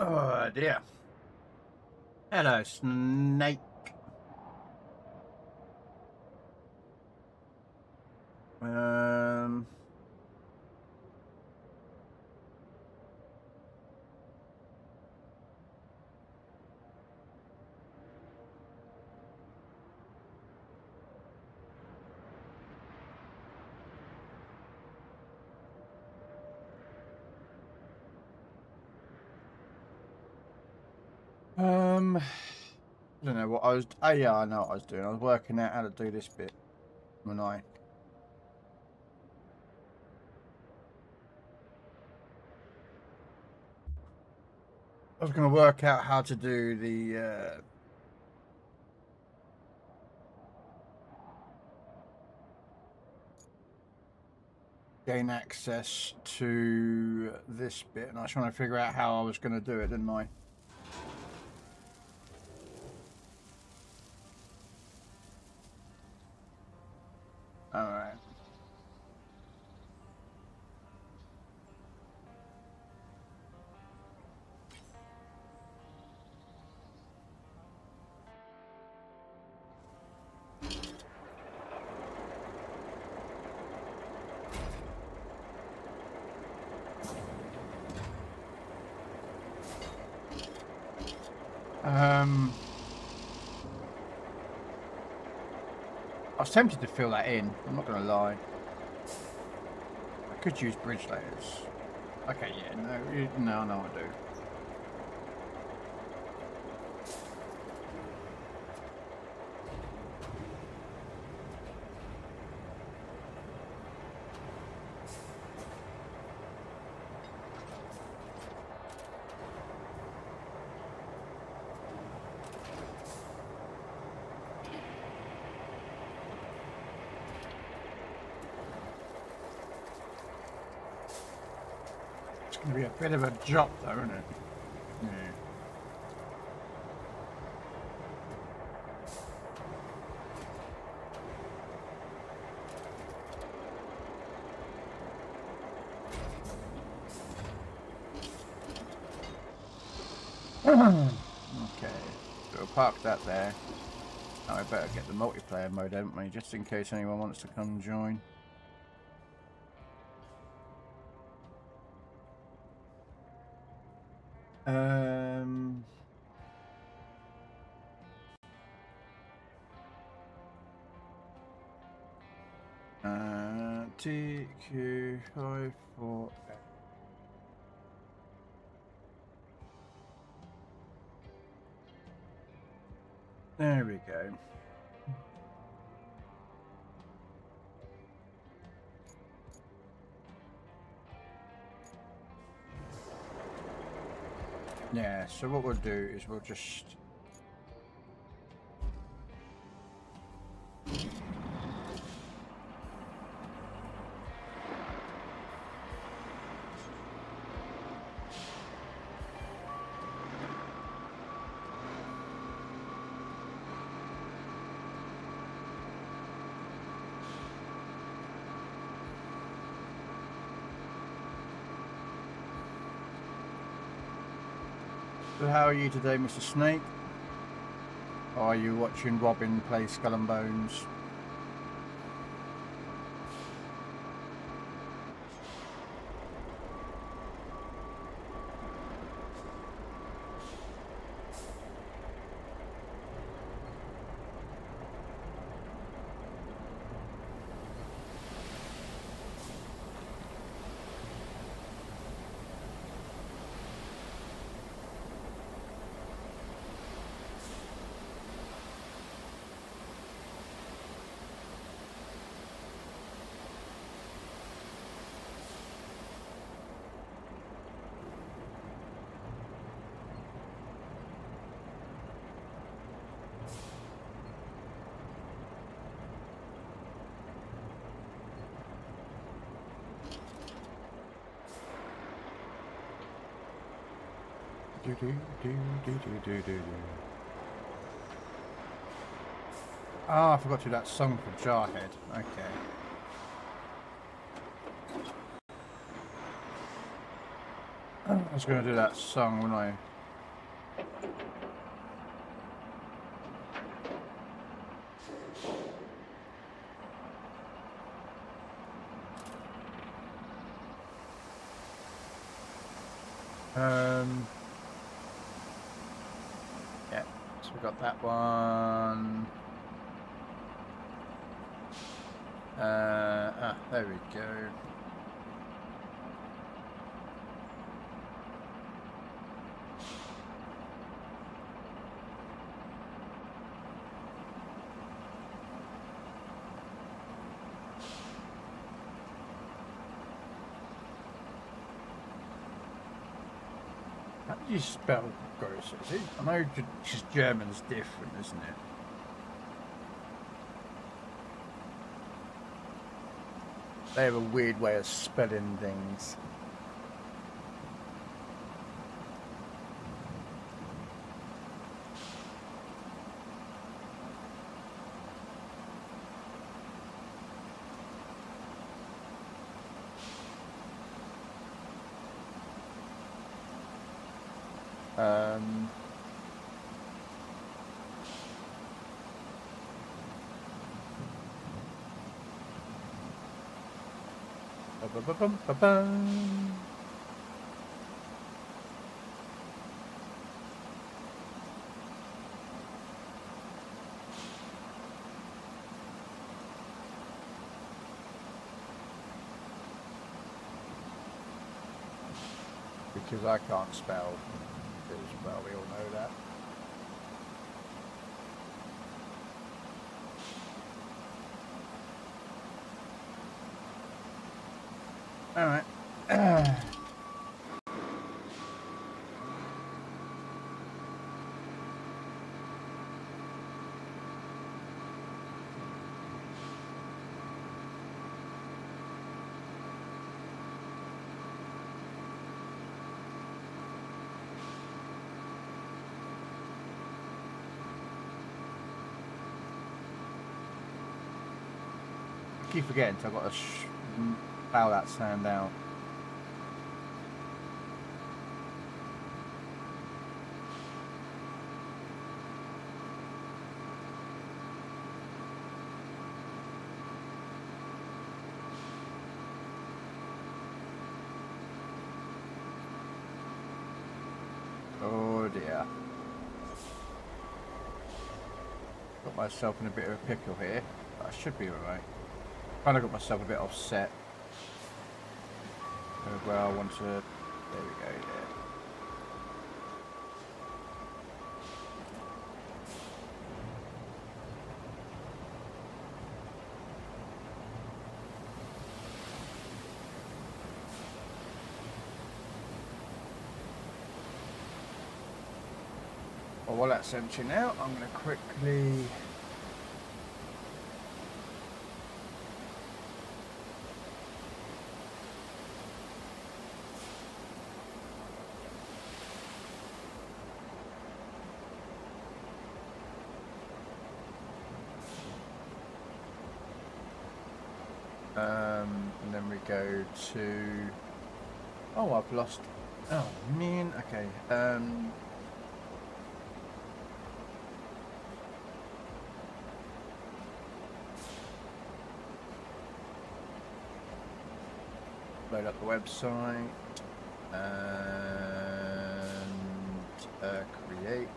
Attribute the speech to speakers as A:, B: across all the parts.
A: Oh dear. Hello, snake. Um. I don't know what I was. Oh yeah, I know what I was doing. I was working out how to do this bit when I was going to work out how to do the gain access to this bit, and I was trying to figure out how I was going to do it, didn't I? All right. I was tempted to fill that in. I'm not going to lie. I could use bridge layers. Okay, yeah, no, I do. It's going to be a bit of a job, though, isn't it? Yeah. Okay, so we'll park that there. Now I better get the multiplayer mode, haven't we? Just in case anyone wants to come join. TQ54. There we go. Yeah, so what we'll do is we'll just... So how are you today, Mr. Snake? Or are you watching Robin play Skull and Bones? Oh, I forgot to do that song for Jarhead. Okay. I was going to do that song, wasn't I? Yeah, so we got that one. There we go. How do you spell gross? I know just German's different, isn't it? They have a weird way of spelling things. Ba-ba-bum-ba-bum. Because I can't spell as well, we all know that. All right. I keep forgetting, so I've got to bow that sand out. Oh dear. Got myself in a bit of a pickle here, but I should be alright. Kind of got myself a bit offset where I want to. There we go. Yeah. Well, while that's emptying out, I'm going to quickly. And then we go to. Oh, I've lost. Oh man. Okay. Load up the website and create.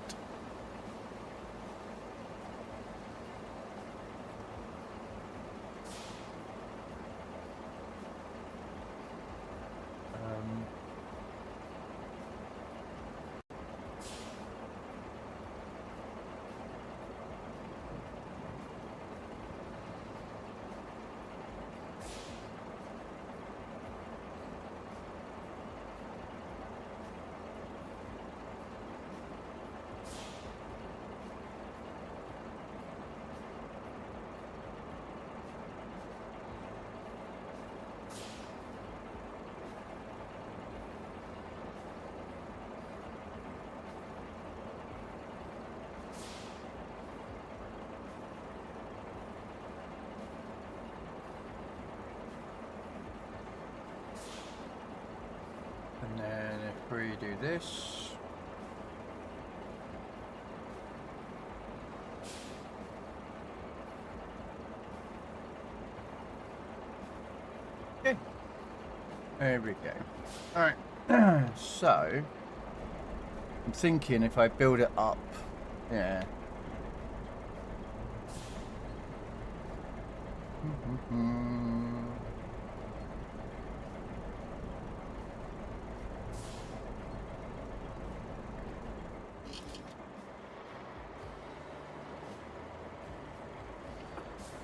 A: And then if we do this, okay, there we go. All right. So, I'm thinking if I build it up, yeah.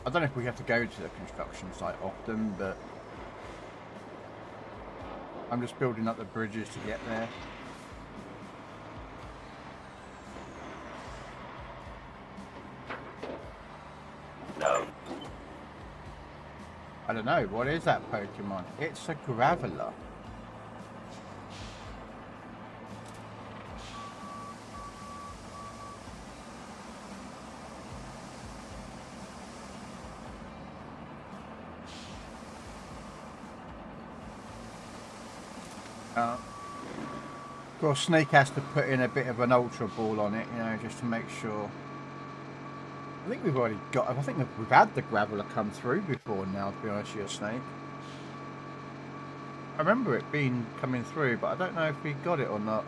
A: I don't know if we have to go to the construction site often, but I'm just building up the bridges to get there.
B: No.
A: I don't know, what is that Pokemon? It's a Graveler. Of course, Snake has to put in a bit of an Ultra Ball on it, you know, just to make sure. I think we've already got. I think we've had the Graveler come through before now, to be honest with you, Snake. I remember it being coming through, but I don't know if we got it or not.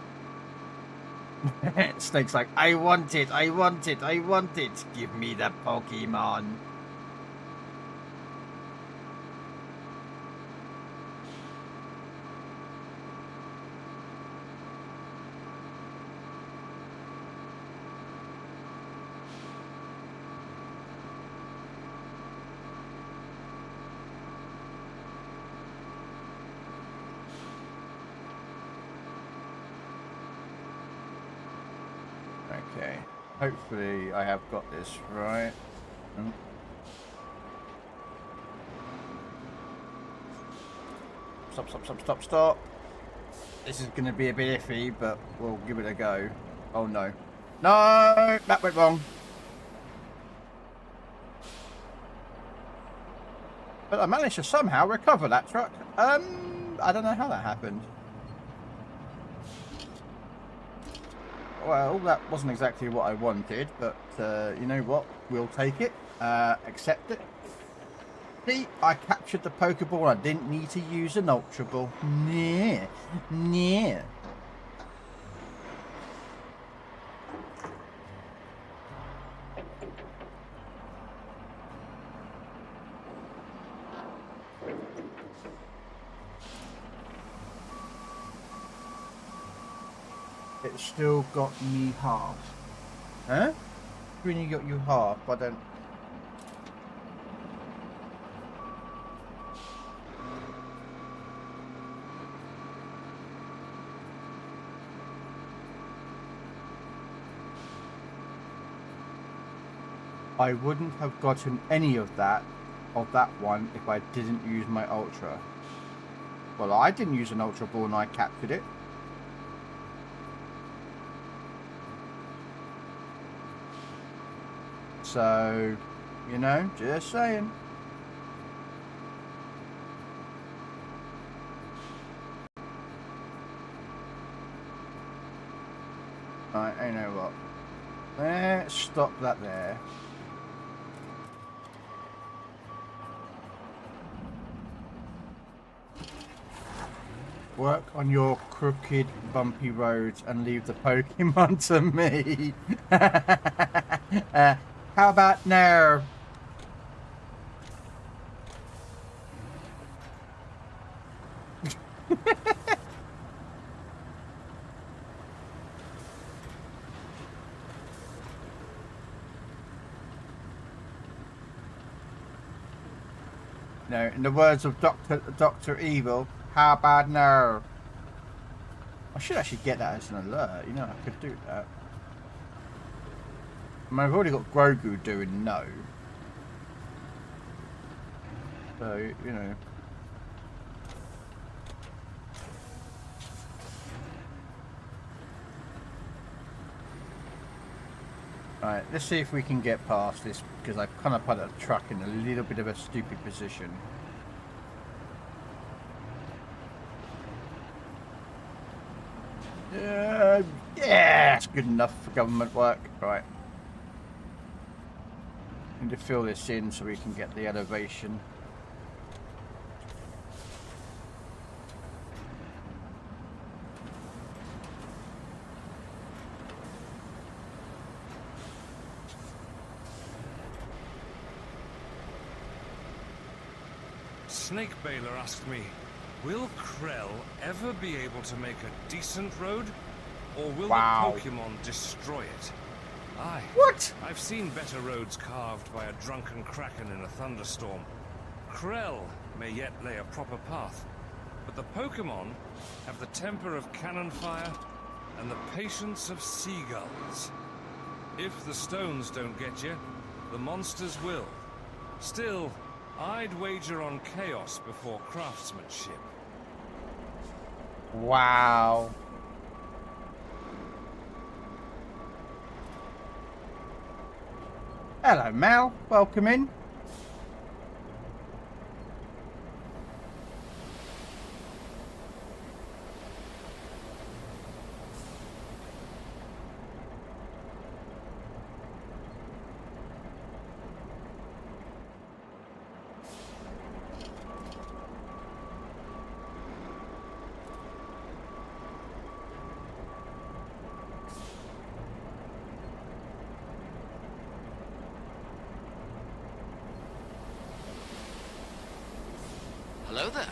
A: Snake's like, I want it, I want it, I want it. Give me the Pokemon. Okay, hopefully I have got this right. Stop, stop, stop, stop, stop. This is going to be a bit iffy, but we'll give it a go. Oh no. No! That went wrong. But I managed to somehow recover that truck. I don't know how that happened. Well, that wasn't exactly what I wanted, but you know what? We'll take it. Accept it. See, I captured the Pokeball. I didn't need to use an Ultra Ball. Yeah. Yeah. It's still got me half. Huh? When you got you half, I don't. I wouldn't have gotten any of that one if I didn't use my Ultra. Well, I didn't use an Ultra Ball and I captured it. So, you know, just saying. Right, I know what. Let's stop that there. Work on your crooked, bumpy roads and leave the Pokemon to me. How about now? No, in the words of Dr. Evil, how about now? I should actually get that as an alert, you know, I could do that. I mean, I've already got Grogu doing no. So, you know. Alright, let's see if we can get past this, because I've kind of put a truck in a little bit of a stupid position. Yeah, it's good enough for government work. Right. Need to fill this in so we can get the elevation.
C: snake baler asked me, will Krell ever be able to make a decent road? Or will
A: Wow.
C: the Pokemon destroy it? Aye.
A: What?
C: I've seen better roads carved by a drunken kraken in a thunderstorm. Krell may yet lay a proper path, but the Pokemon have the temper of cannon fire and the patience of seagulls. If the stones don't get you, the monsters will. Still, I'd wager on chaos before craftsmanship.
A: Wow. Hello, Mal. Welcome in.
D: Hello there.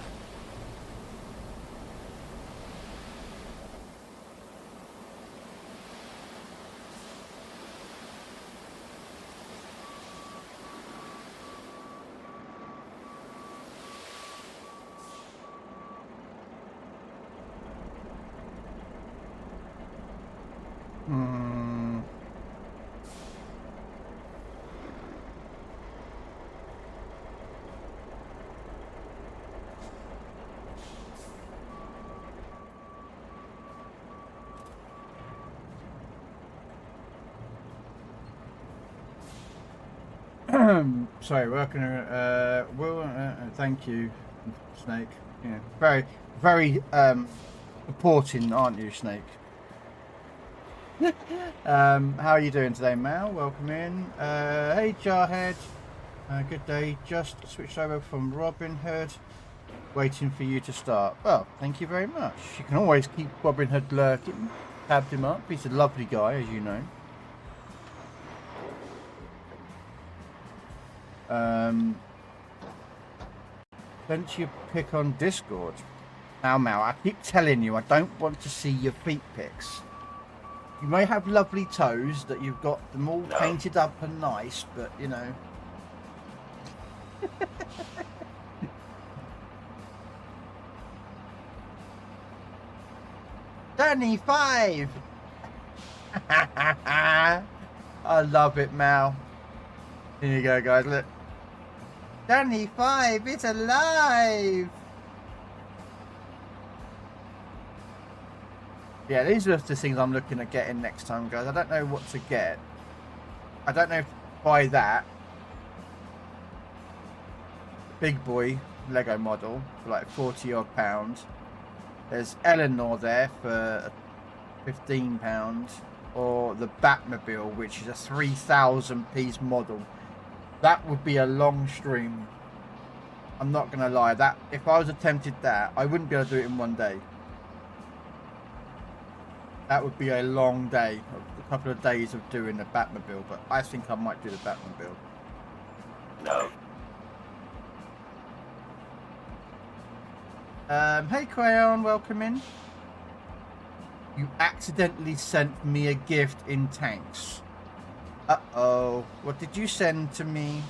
D: Sorry, working. Thank you, Snake. Yeah, very supporting, aren't you, Snake? How are you doing today, Mal? Welcome in. Hey, Jarhead. Good day. Just switched over from Robin Hood. Waiting for you to start. Well, thank you very much. You can always keep Robin Hood lurking. Tabbed him up. He's a lovely guy, as you know. Don't you pick on Discord? Now, Mal, I keep telling you, I don't want to see your feet pics. You may have lovely toes that you've got them all painted up and nice, but you know. Danny 5. I love it, Mal. Here you go, guys. Look. Danny 5 is alive. Yeah, these are the things I'm looking at getting next time, guys. I don't know what to get. I don't know if to buy that big boy Lego model for like 40 odd pounds. There's Eleanor there for £15, or the Batmobile, which is a 3,000 piece model. That would be a long stream. I'm not gonna lie. That if I was attempted that, I wouldn't be able to do it in one day. That would be a long day, a couple of days of doing the Batmobile. But I think I might do the Batmobile.
B: No.
A: Hey Crayon, welcome in. You accidentally sent me a gift in tanks. Uh-oh. What did you send to me?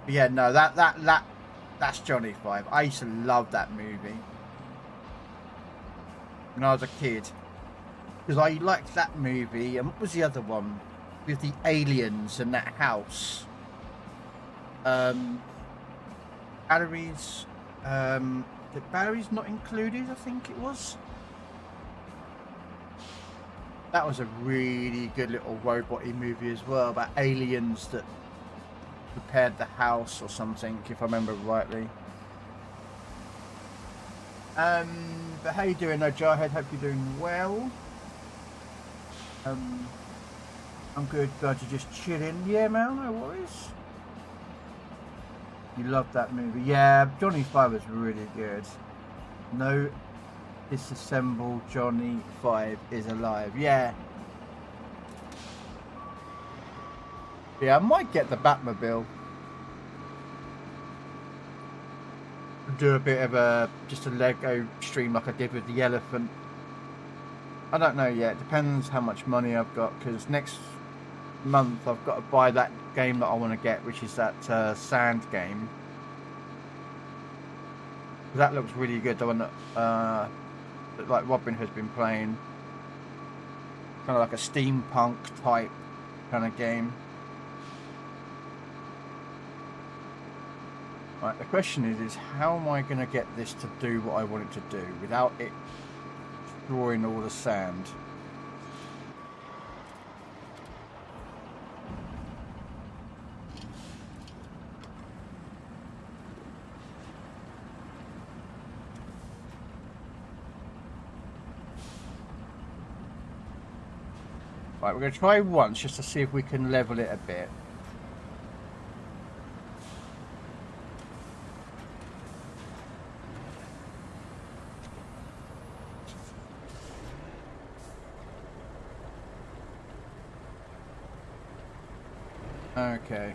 A: But yeah, no, that's Johnny 5. I used to love that movie when I was a kid. Because I liked that movie. And what was the other one? With the aliens and that house. Batteries. The batteries not included, I think it was. That was a really good little robot-y movie as well, about aliens that repaired the house or something, if I remember rightly. But how you doing though, Jarhead? Hope you're doing well. I'm good, guys. You're just chilling. Yeah, man, no worries. You loved that movie. Yeah, Johnny 5 was really good. No disassemble Johnny 5 is alive. Yeah. Yeah, I might get the Batmobile. do a bit of just a Lego stream like I did with the elephant. I don't know yet. Depends how much money I've got, because next month I've got to buy that game that I want to get, which is that sand game. That looks really good. The one that like Robin has been playing, kind of like a steampunk type kind of game. Right, the question is how am I going to get this to do what I want it to do without it destroying all the sand? Right, we're going to try once just to see if we can level it a bit. Okay.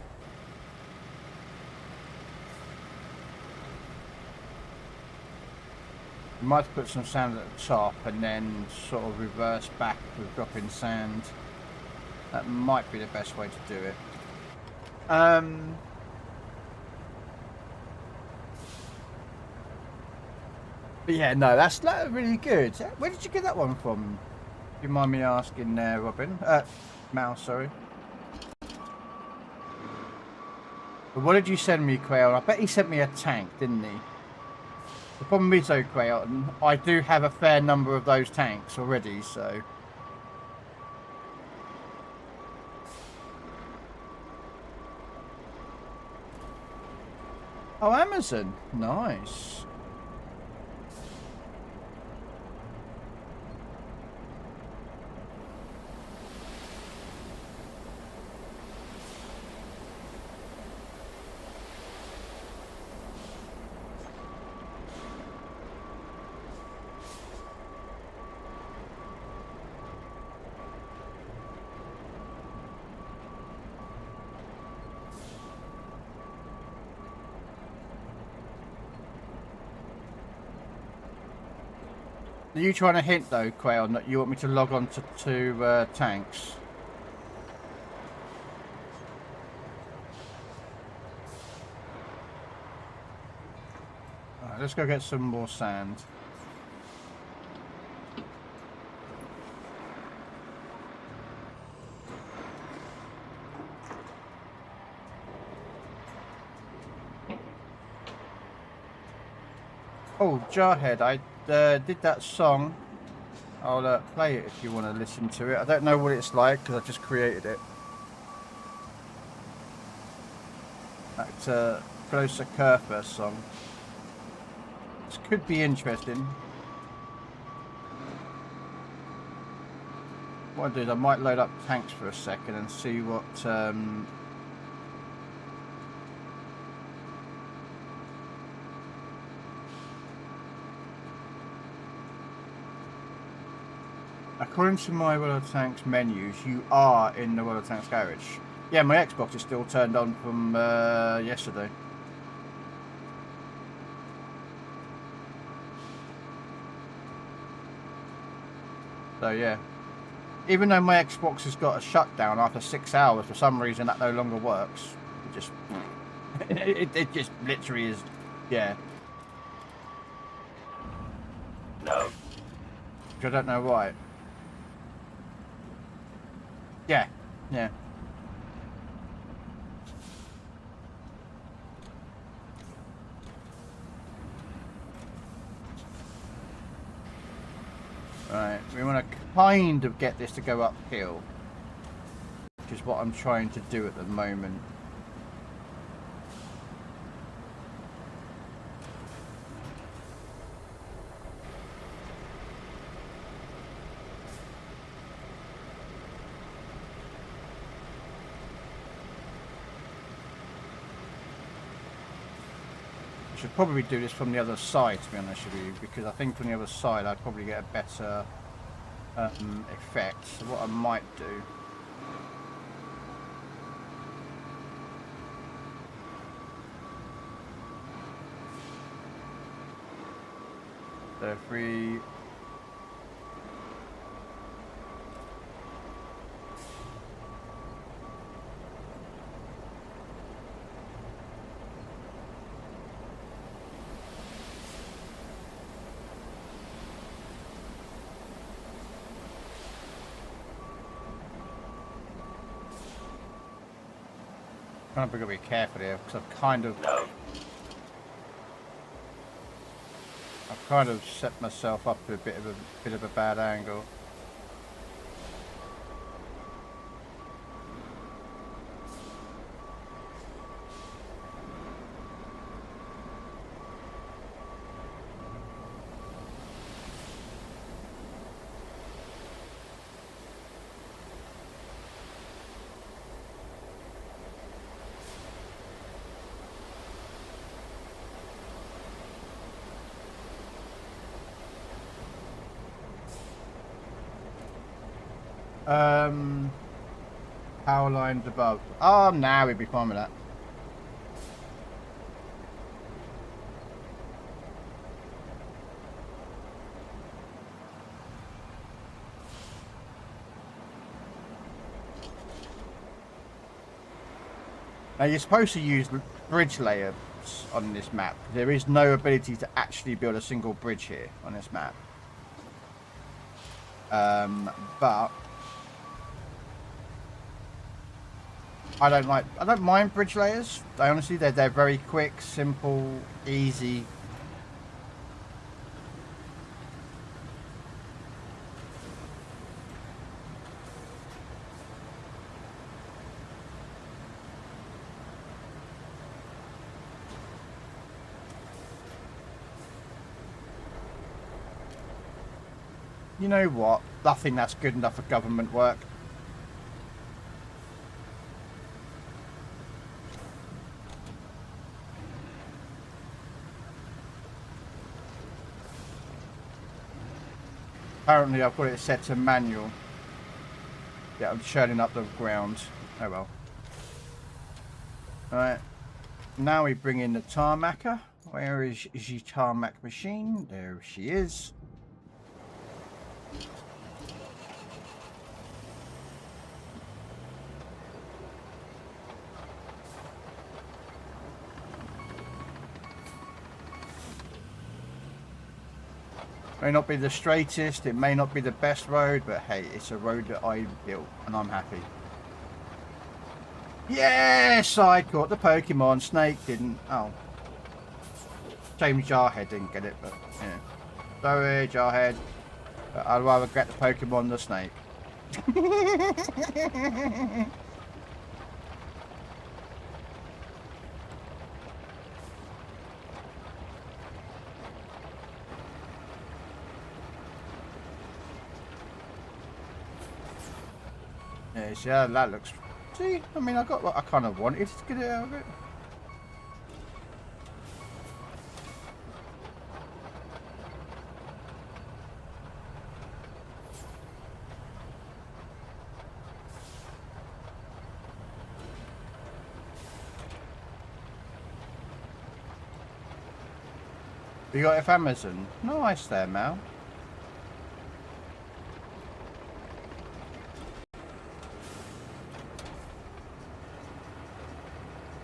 A: We might put some sand at the top and then sort of reverse back with dropping sand. That might be the best way to do it. But yeah, no, that's really good. Where did you get that one from? Do you mind me asking there, Robin? Mal, sorry. But what did you send me, Quail? I bet he sent me a tank, didn't he? The problem is, though, Quail, I do have a fair number of those tanks already, so... Oh, Amazon. Nice. Are you trying to hint, though, Quail, that you want me to log on to tanks? Alright, let's go get some more sand. Oh, Jarhead, I did that song. I'll play it if you want to listen to it. I don't know what it's like because I just created it. That Closer Kerfer song. This could be interesting. What I do is I might load up tanks for a second and see what... According to my World of Tanks menus, you are in the World of Tanks garage. Yeah, my Xbox is still turned on from yesterday. So yeah, even though my Xbox has got a shutdown after 6 hours, for some reason that no longer works. It just, it just literally is, yeah.
B: No.
A: Which I don't know why. Yeah, yeah. Right, we want to kind of get this to go uphill, which is what I'm trying to do at the moment. Should probably do this from the other side, to be honest with you, because I think from the other side I'd probably get a better effect. So what I might do, So if we... I'm going to be careful here because I've kind of...
B: No.
A: I've kind of set myself up to a bit of a bad angle. Power lines above. Oh, now we'd be fine with that. Now you're supposed to use bridge layers on this map. There is no ability to actually build a single bridge here on this map. But I don't mind bridge layers. Honestly, they're very quick, simple, easy. You know what? Nothing that's good enough for government work. Apparently I've got it set to manual. Yeah, I'm churning up the ground. Oh well. Alright. Now we bring in the tarmacker. Where is the tarmac machine? There she is. May not be the straightest, it may not be the best road, but hey, it's a road that I built and I'm happy. Yes, I caught the Pokemon. Snake didn't. Oh. Shame Jarhead didn't get it, but yeah. Sorry, Jarhead. But I'd rather get the Pokemon than the snake. Yeah, see how that looks. See, I mean, I got what I kind of wanted to get it out of it. You got it off Amazon? Nice there, Mal.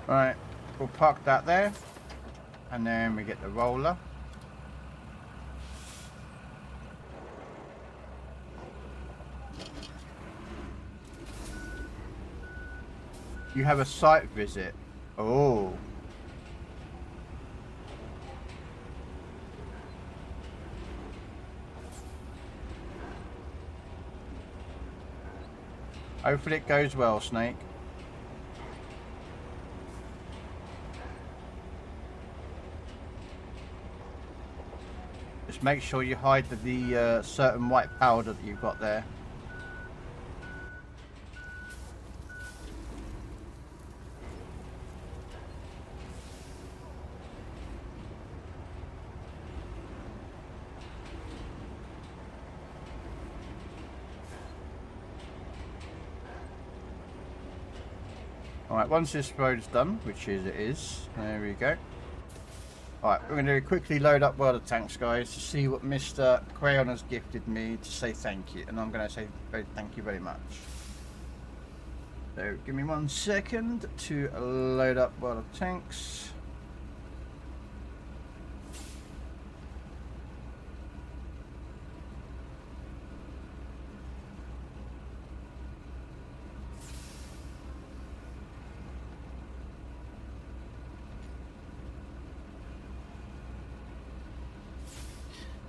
A: Right, we'll park that there, and then we get the roller. You have a site visit. Oh. Hopefully it goes well, Snake. Just make sure you hide the certain white powder that you've got there. Alright, once this road's done, which is it is, there we go. Alright, we're going to quickly load up World of Tanks, guys, to see what Mr. Crayon has gifted me to say thank you. And I'm going to say thank you very much. So, give me 1 second to load up World of Tanks.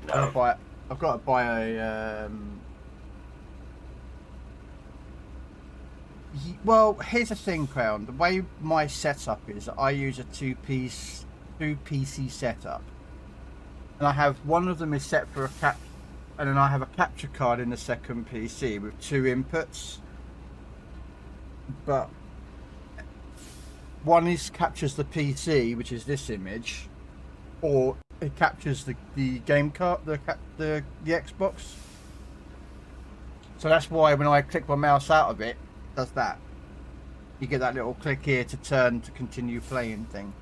B: No.
A: I've got to buy a. Well, here's the thing, Crown. The way my setup is, I use a two PC setup, and I have one of them is set for a cap, and then I have a capture card in the second PC with 2 inputs. But one is captures the PC, which is this image, or it captures the game card, the Xbox. So that's why when I click my mouse out of it, it does that. You get that little click here to turn to continue playing thing.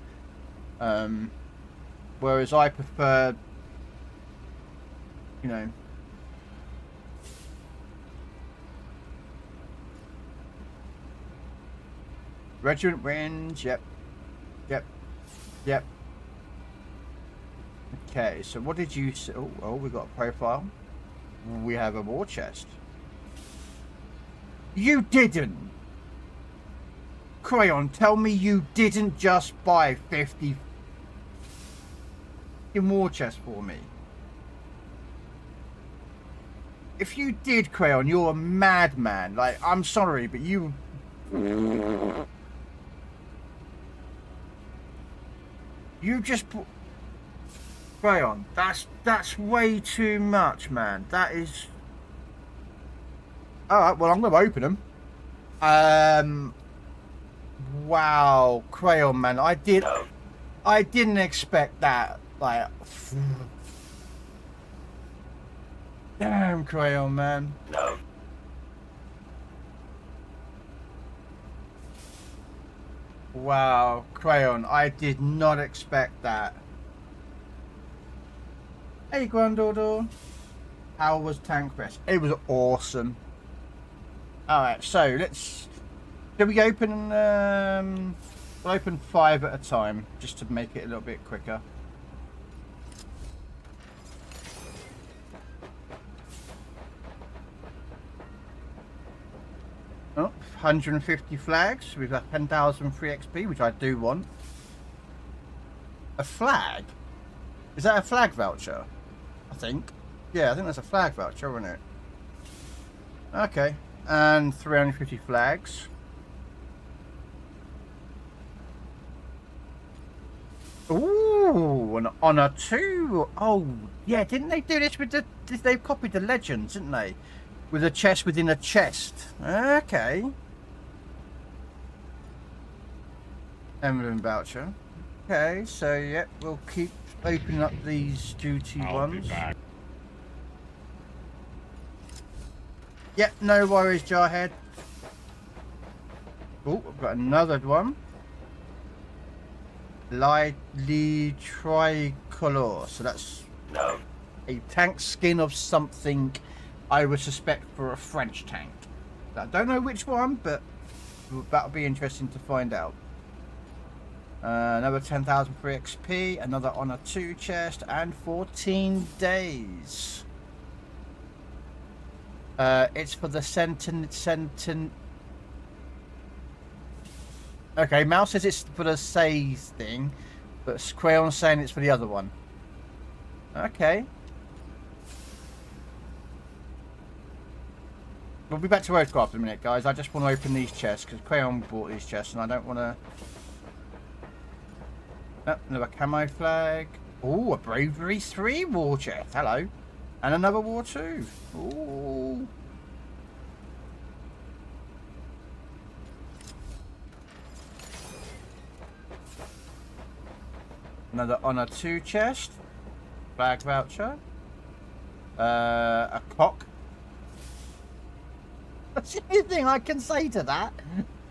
A: Whereas I prefer, you know, Regiment wins. Yep. Okay, so what did you say? Oh, we got a profile. We have a war chest. You didn't. Crayon, tell me you didn't just buy 50 war chests for me. If you did, Crayon, you're a madman. Like, I'm sorry, but you... You just... Crayon, that's way too much, man. That is... Alright, well, I'm going to open them. Wow, Crayon, man. I didn't expect that. Like... Damn, Crayon, man.
B: No.
A: Wow, Crayon, I did not expect that. Hey, granddaughter. How was Tank Fest? It was awesome. Alright, so let's... Shall we open... we'll open 5 at a time, just to make it a little bit quicker. Oh, 150 flags. We've got 10,000 free XP, which I do want. A flag? Is that a flag voucher? I think. Yeah, I think that's a flag voucher, isn't it? Okay. And 350 flags. Ooh, an honor 2. Oh, yeah, didn't they do this with the... They've copied the legends, didn't they? With a chest within a chest. Okay. Emblem voucher. Okay, so yeah, we'll keep opening up these duty ones.
C: Be back.
A: Yep, no worries, Jarhead. Oh, I've got another one. Lightly tricolor. So that's
B: No.
A: a tank skin of something I would suspect for a French tank. I don't know which one, but that'll be interesting to find out. Another 10,000 free XP, another Honor 2 chest, and 14 days. It's for the Okay, Mouse says it's for the Says thing, but Crayon's saying it's for the other one. Okay. We'll be back to RoadCraft in a minute, guys. I just want to open these chests, because Crayon bought these chests, and I don't want to... Oh, another camo flag. Oh, a Bravery 3 war chest. Hello. And another war 2. Ooh. Another Honor 2 chest. Flag voucher. A cock. That's the only thing I can say to that.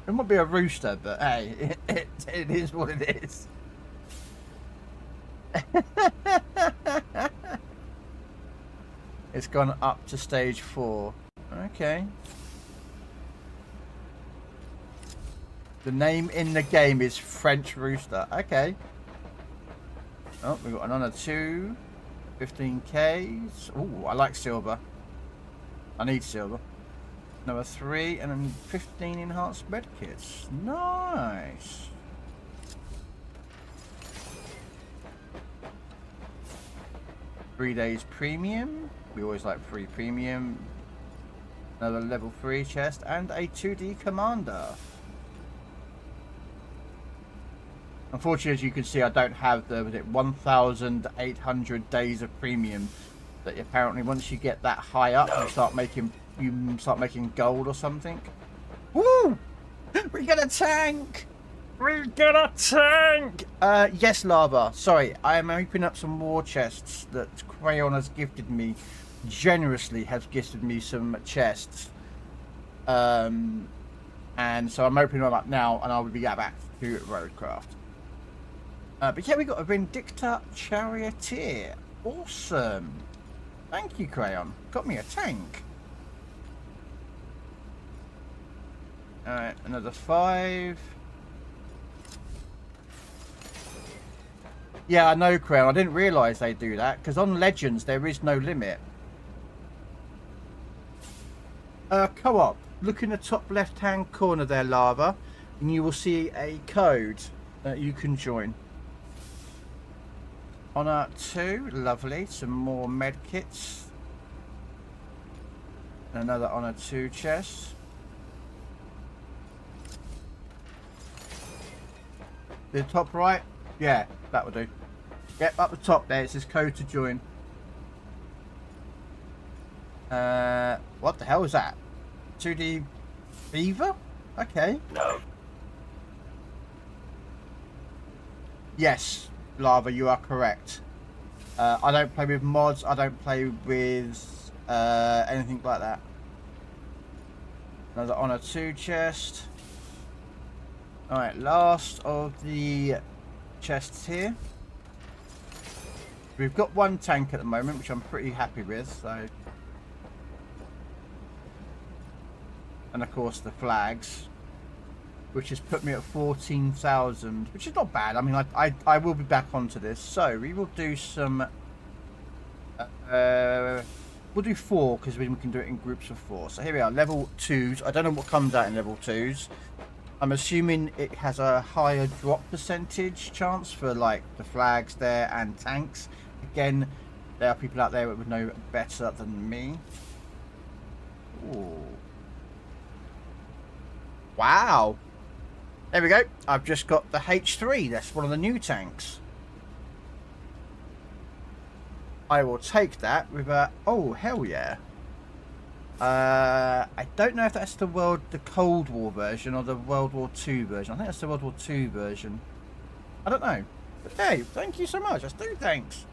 A: It might be a rooster, but hey, it is what it is. It's gone up to stage 4. Okay. The name in the game is French Rooster. Okay. Oh, we've got another 2. 15Ks. Oh, I like silver. I need silver. Number 3 and then 15 enhanced medkits. Nice. Three days premium. We always like free premium. Another level 3 chest and a 2D commander. Unfortunately, as you can see, I don't have the 1,800 days of premium. That apparently, once you get that high up, you start making gold or something. Woo! We got a tank. We got a tank. Yes, Lava. Sorry, I am opening up some war chests that Crayon has gifted me. Generously has gifted me some chests. And so I'm opening them up now, and I will be back to RoadCraft. But yeah, we got a Vindicta Charioteer. Awesome. Thank you, Crayon. Got me a tank. Alright, another 5. Yeah, I know, Crayon. I didn't realise they do that, because on Legends there is no limit. Co-op. Look in the top left-hand corner there, Lava, and you will see a code that you can join. Honor 2, lovely. Some more medkits. Another Honor 2 chest. The top right? Yeah, that will do. Yep, up the top there, it says code to join. What the hell is that? 2D Beaver? Okay.
B: No.
A: Yes, Lava, you are correct. I don't play with mods, I don't play with anything like that. Another Honor 2 chest. Alright, last of the chests here. We've got one tank at the moment, which I'm pretty happy with, so. And of course the flags, which has put me at 14,000, which is not bad. I mean, I will be back onto this. So we will do some, we'll do 4 because we can do it in groups of 4. So here we are, level 2s. I don't know what comes out in level 2s. I'm assuming it has a higher drop percentage chance for like the flags there and tanks. Again, there are people out there that would know better than me. Ooh. Wow. There we go. I've just got the H3. That's one of the new tanks. I will take that with a... Oh, hell yeah. I don't know if that's the Cold War version or the World War II version. I think that's the World War II version. I don't know. But hey, thank you so much. That's 2 tanks.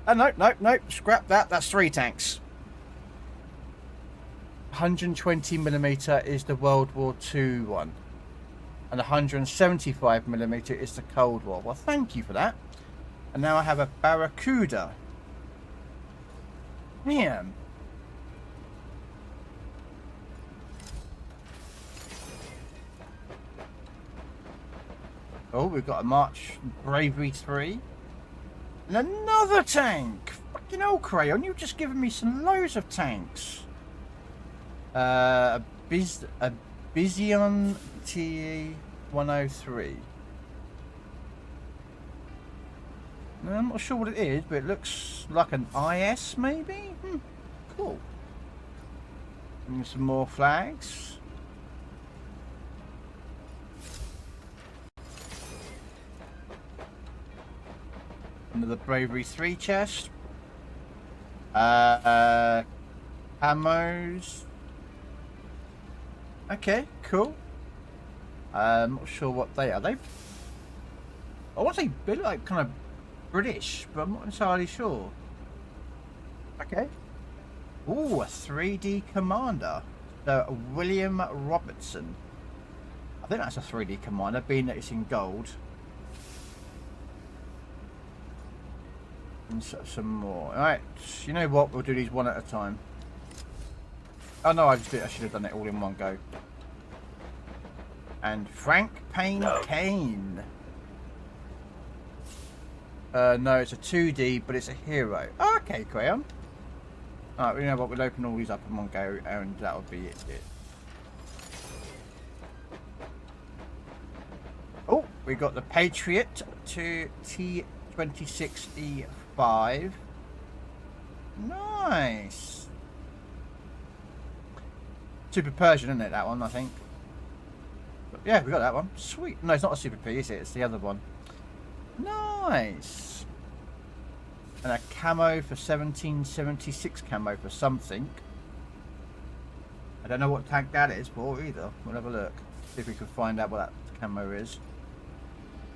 A: Nope. Scrap that. That's 3 tanks. 120mm is the World War II one. And 175mm is the Cold War. Well, thank you for that. And now I have a Barracuda. Man. Oh, we've got a March Bravery 3. And another tank! Fucking hell, Crayon, you've just given me some loads of tanks. A Bizion T103. I'm not sure what it is, but it looks like an IS, maybe? Cool. And some more flags. Another Bravery 3 chest. Ammos. Okay, cool. I'm not sure what they are. I want to say they look like kind of British, but I'm not entirely sure. Okay. Ooh, a 3D commander. The William Robertson. I think that's a 3D commander, being that it's in gold. Insert some more. Alright, you know what? We'll do these one at a time. Oh no, I should have done it all in one go. And Frank Payne Kane. No, it's a 2D, but it's a hero. Oh, okay, Crayon. Alright, you know what? We'll open all these up in one go, and that'll be it. Oh, we got the Patriot to T26E5. Nice. Super Persian, isn't it, that one, I think? But yeah, we got that one. Sweet. No, it's not a Super P, is it? It's the other one. Nice. And a camo for 1776 camo for something. I don't know what tank that is for either. We'll have a look. See if we can find out what that camo is.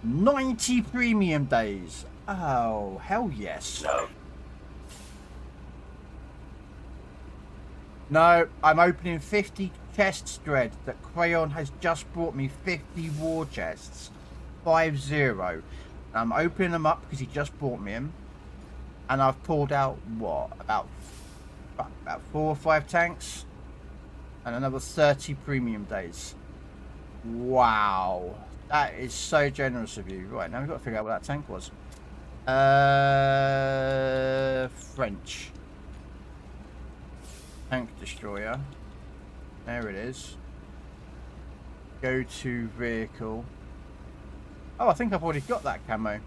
A: 90 premium days. Oh, hell yes. No, I'm opening 50 chests, Dread. That Crayon has just brought me 50 war chests. 50. I'm opening them up because he just brought me them. And I've pulled out, what, about 4 or 5 tanks. And another 30 premium days. Wow. That is so generous of you. Right, now we've got to figure out what that tank was. French. Tank destroyer. There it is. Go to vehicle. Oh, I think I've already got that camo.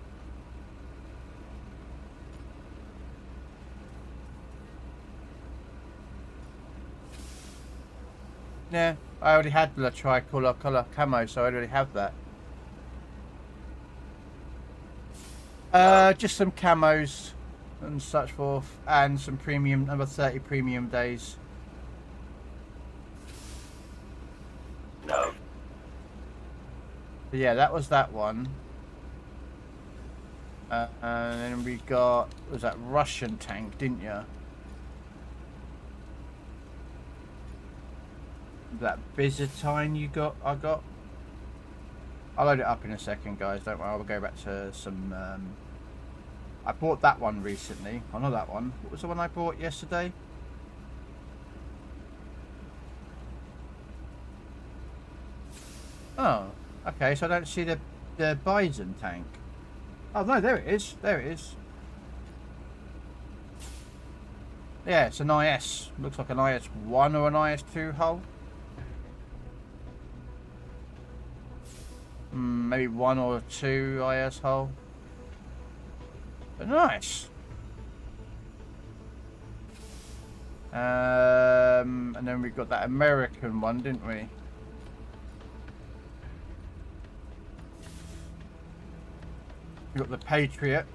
A: Yeah, I already had the tricolor color camo, so I already have that. Just some camos and such forth, and some premium, number 30 premium days.
B: No.
A: But yeah, that was that one. And then we got, was that Russian tank, didn't you? That Byzantine you got, I got. I'll load it up in a second, guys. Don't worry. I'll go back to some. I bought that one recently. Oh, not that one. What was the one I bought yesterday? Oh, okay. So I don't see the Bison tank. Oh no, there it is. There it is. Yeah, it's an IS. Looks like an IS-1 or an IS-2 hull. Maybe 1 or 2 IS hull. But nice. And then we got that American one, didn't we? We got the Patriot.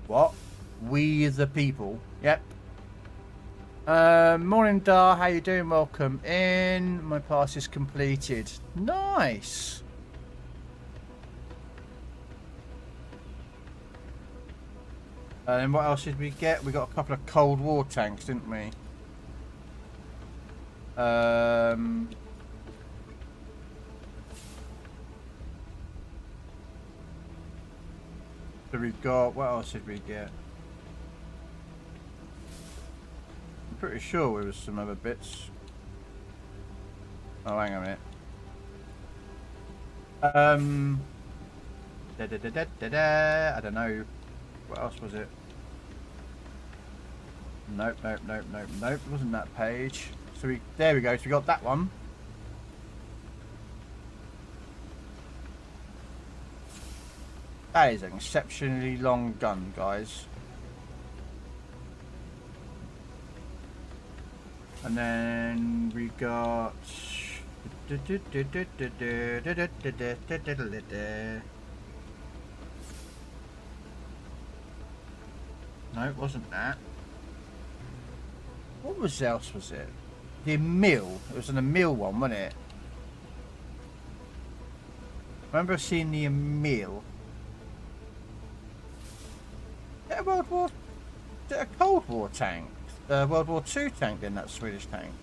A: What? We the people. Yep. Morning, Dar. How you doing? Welcome in. My pass is completed. Nice. And then what else did we get? We got a couple of Cold War tanks, didn't we? So we've got, what else did we get? I'm pretty sure there was some other bits. Oh, hang on a minute. I don't know. What else was it? Nope. It wasn't that page. So there we go. So we got that one. That is an exceptionally long gun, guys. And then we got. No, it wasn't that. What else was it? The mill. It was an Emil one, wasn't it? I remember seeing the Emil. Yeah, a Cold War tank. World War II tank then, that Swedish tank.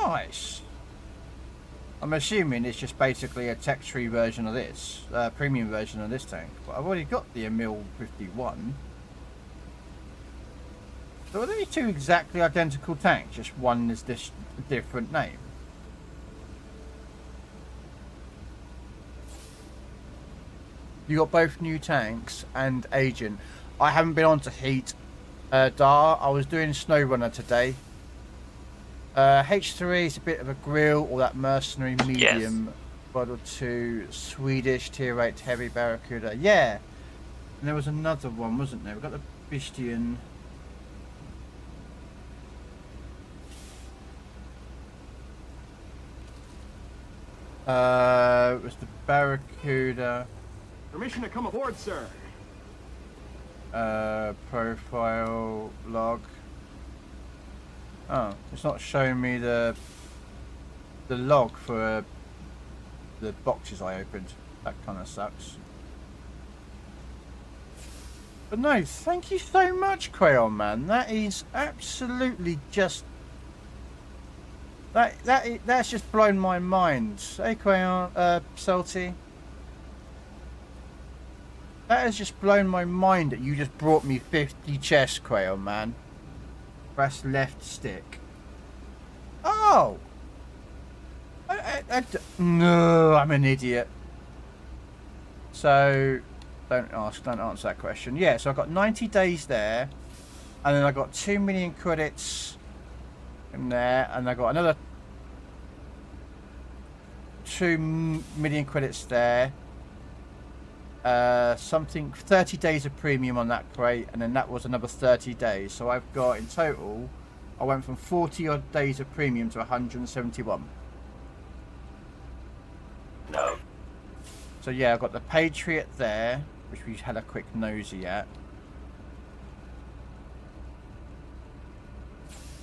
A: Nice. I'm assuming it's just basically a tech-free version of this, premium version of this tank. But I've already got the Emil 51. So are they two exactly identical tanks? Just one is this different name. You got both new tanks and Agent. I haven't been on to Heat. Dar. I was doing SnowRunner today. H3 is a bit of a grill, or that mercenary medium. Model 2 Swedish tier 8 heavy Barracuda. Yeah. And there was another one, wasn't there? We've got the Bistian. It was the Barracuda.
E: Permission to come aboard, sir.
A: Profile log. Oh, it's not showing me the log for the boxes I opened. That kind of sucks. But no, thank you so much, Crayon Man. That is absolutely just that's just blown my mind. Hey, Crayon, Salty. That has just blown my mind that you just brought me 50 chests, Crayon Man. Press left stick. Oh! No, I'm an idiot. So, don't answer that question. Yeah, so I've got 90 days there. And then I got 2 million credits in there. And I got another 2 million credits there. Something 30 days of premium on that crate, and then that was another 30 days. So I've got in total, I went from 40 odd days of premium to 171.
B: No.
A: So yeah, I've got the Patriot there, which we had a quick nosy at.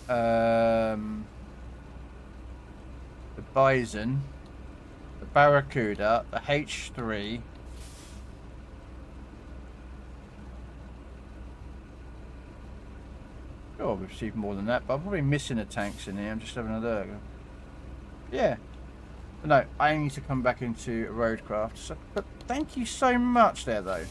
A: The Bison, the Barracuda, the H3. Oh, we've received more than that, but I'm probably missing the tanks in here. I'm just having a look. Yeah. But no, I need to come back into RoadCraft. So, but thank you so much there, though.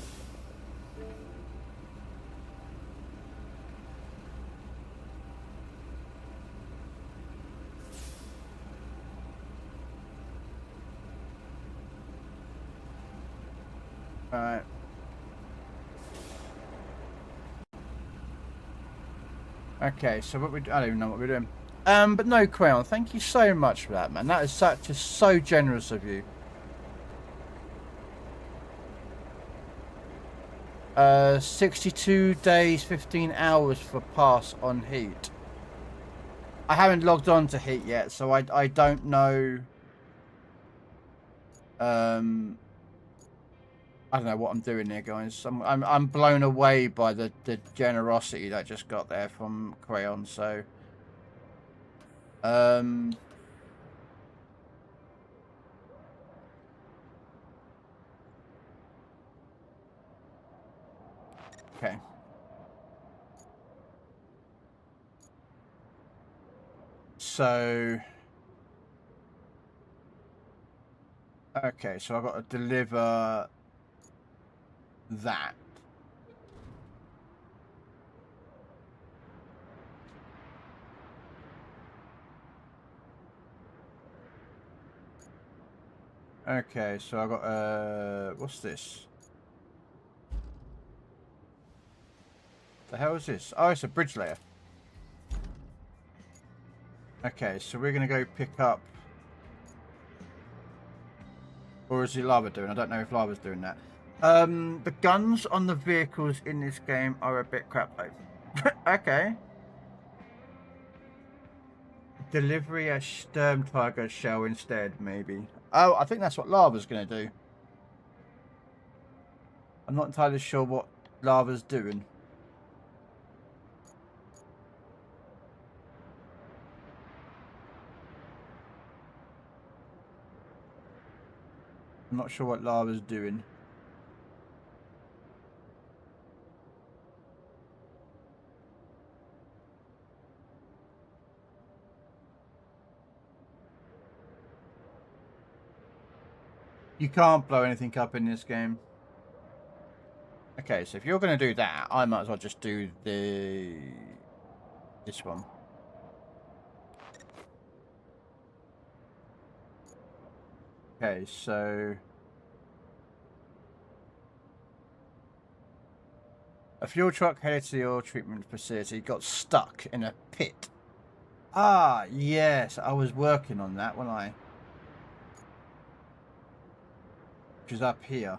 A: Alright. Okay, so what I don't even know what we're doing. But no, Crown, thank you so much for that, man. That is just so generous of you. 62 days, 15 hours for pass on Heat. I haven't logged on to Heat yet, so I don't know. I don't know what I'm doing here, guys. I'm blown away by the generosity that I just got there from Crayon. So, okay. So, okay. So I've got to deliver that. Okay, so I got what's this? The hell is this? Oh, it's a bridge layer. Okay, so we're gonna go pick up, or is it Lava doing? I don't know if Lava's doing that. The guns on the vehicles in this game are a bit crap though. Okay. Delivery a Sturm Tiger shell instead, maybe. Oh, I think that's what Lava's going to do. I'm not entirely sure what Lava's doing. I'm not sure what Lava's doing. You can't blow anything up in this game. Okay, so if you're going to do that, I might as well just do this one. Okay, so a fuel truck headed to the oil treatment facility got stuck in a pit. Ah, yes, I was working on that, wasn't I? Which is up here.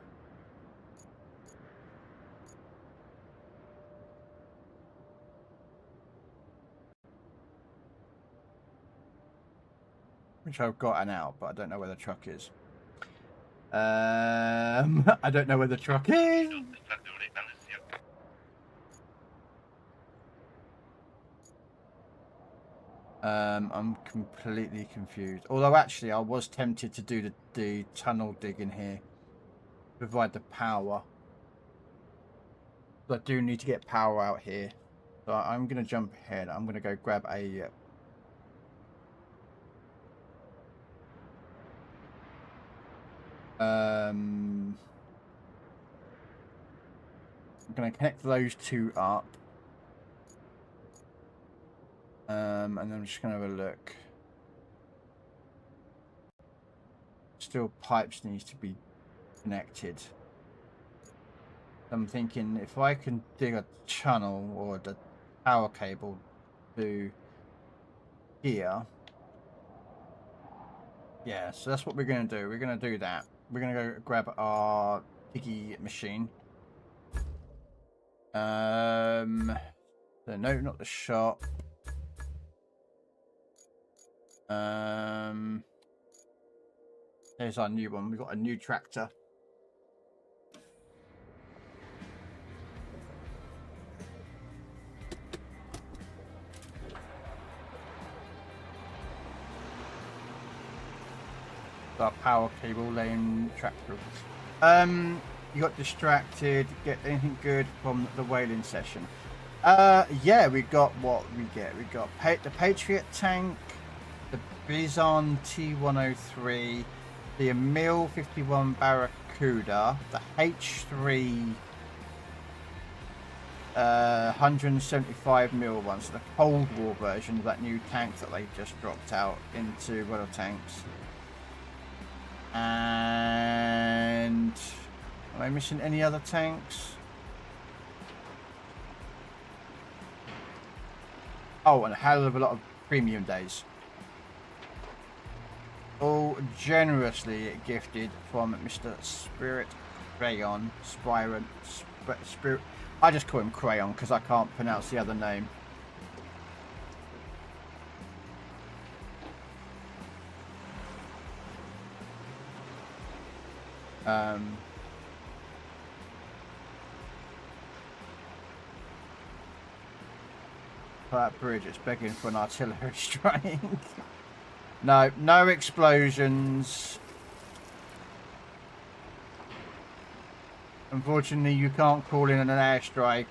A: Which I've gotten out, but I don't know where the truck is. I don't know where the truck is. I'm completely confused. Although actually I was tempted to do the tunnel dig in here. Provide the power. But I do need to get power out here. So I'm going to jump ahead. I'm going to go grab a... I'm going to connect those two up. And then I'm just going to have a look. Still pipes needs to be connected. I'm thinking if I can dig a channel or the power cable to here. Yeah, so that's what we're going to do. We're going to do that. We're going to go grab our diggy machine. So no, not the shop. There's our new one. We've got a new tractor. Our power cable laying tractor. You got distracted. Get anything good from the whaling session? Yeah, we got what we get. We got the Patriot tank, the Bison T103, the Emil 51 Barracuda, the H3 175mm one, so the Cold War version of that new tank that they just dropped out into World of Tanks. And am I missing any other tanks? Oh, and a hell of a lot of premium days. All generously gifted from Mr. Spirit Crayon. Spirit. I just call him Crayon because I can't pronounce the other name. That bridge is begging for an artillery strike. No explosions. Unfortunately, you can't call in an airstrike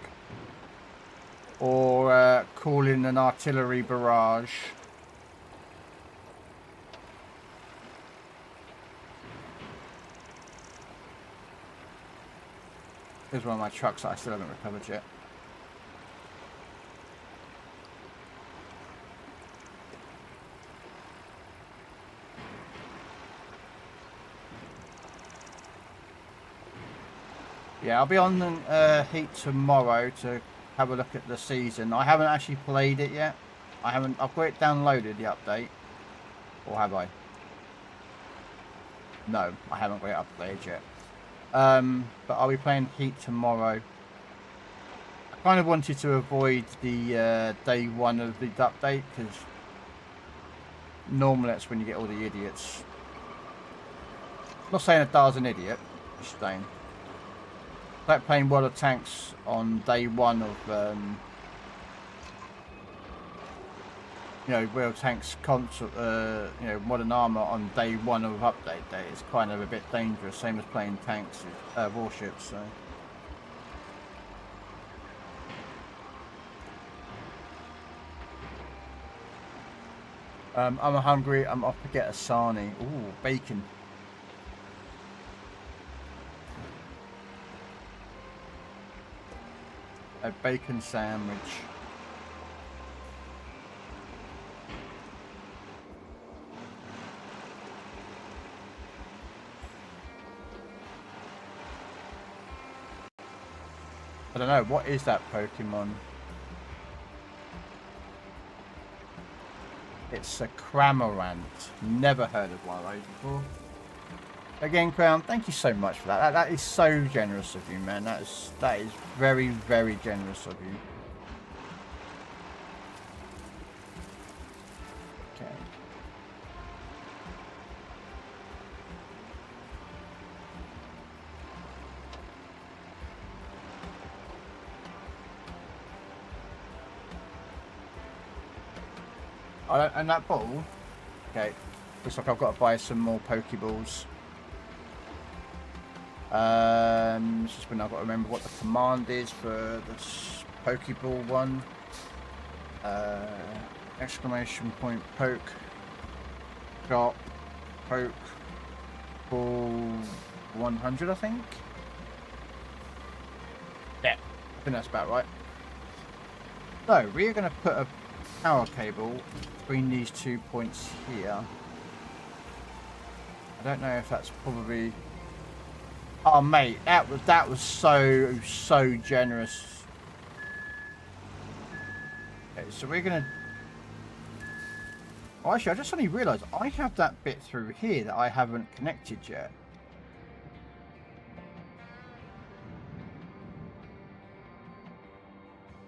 A: or call in an artillery barrage. Here's one of my trucks that I still haven't recovered yet. Yeah, I'll be on Heat tomorrow to have a look at the season. I haven't actually played it yet. I've got it downloaded, the update. Or have I? No, I haven't got it updated yet. But I'll be playing Heat tomorrow. I kind of wanted to avoid the day one of the update because normally that's when you get all the idiots. I'm not saying that Dar's an idiot, just saying. Like playing World of Tanks on day one of World of Tanks console, Modern Armour on day one of update day is kind of a bit dangerous, same as playing tanks, warships. So. I'm hungry. I'm off to get a sarnie. Ooh, bacon. A bacon sandwich. I don't know, what is that Pokemon? It's a Cramorant. Never heard of one of those before. Again, Crown, thank you so much for that. That is so generous of you, man. That is very, very generous of you. Okay. And that ball, okay, looks like I've got to buy some more Pokeballs. It's just when I've got to remember what the command is for this Pokeball one. Exclamation point poke, shot, poke, ball 100, I think. Yeah, I think that's about right. So we're going to put a power cable between these 2 points here. I don't know if that's probably... Oh mate, that was so generous. Okay, so we're gonna... Oh, actually, I just suddenly realised I have that bit through here that I haven't connected yet.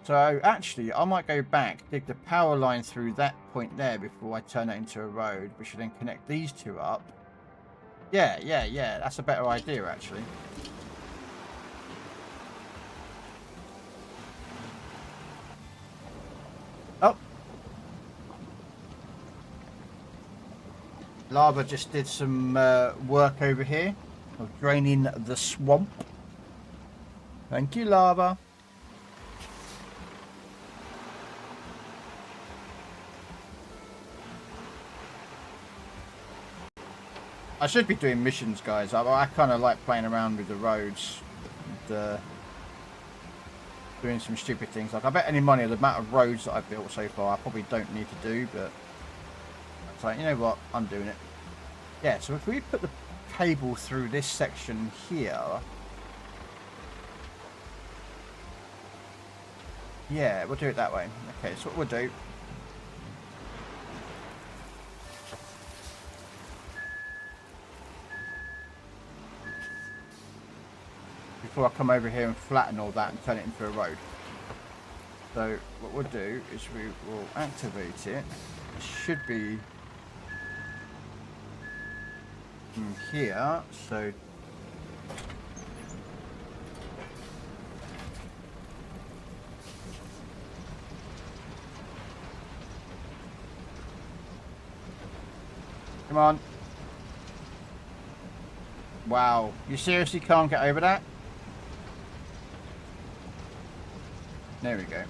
A: So actually, I might go back, dig the power line through that point there before I turn it into a road, which should then connect these two up. Yeah, that's a better idea, actually. Oh. Lava just did some work over here of draining the swamp. Thank you, Lava. I should be doing missions, guys. I kind of like playing around with the roads and doing some stupid things. Like, I bet any money the amount of roads that I've built so far I probably don't need to do, but it's like, you know what, I'm doing it. Yeah, so if we put the cable through this section here, yeah, we'll do it that way. Okay, so what we'll do, before I come over here and flatten all that and turn it into a road. So what we'll do is we will activate it. It should be from here. So come on. Wow, you seriously can't get over that? There we go.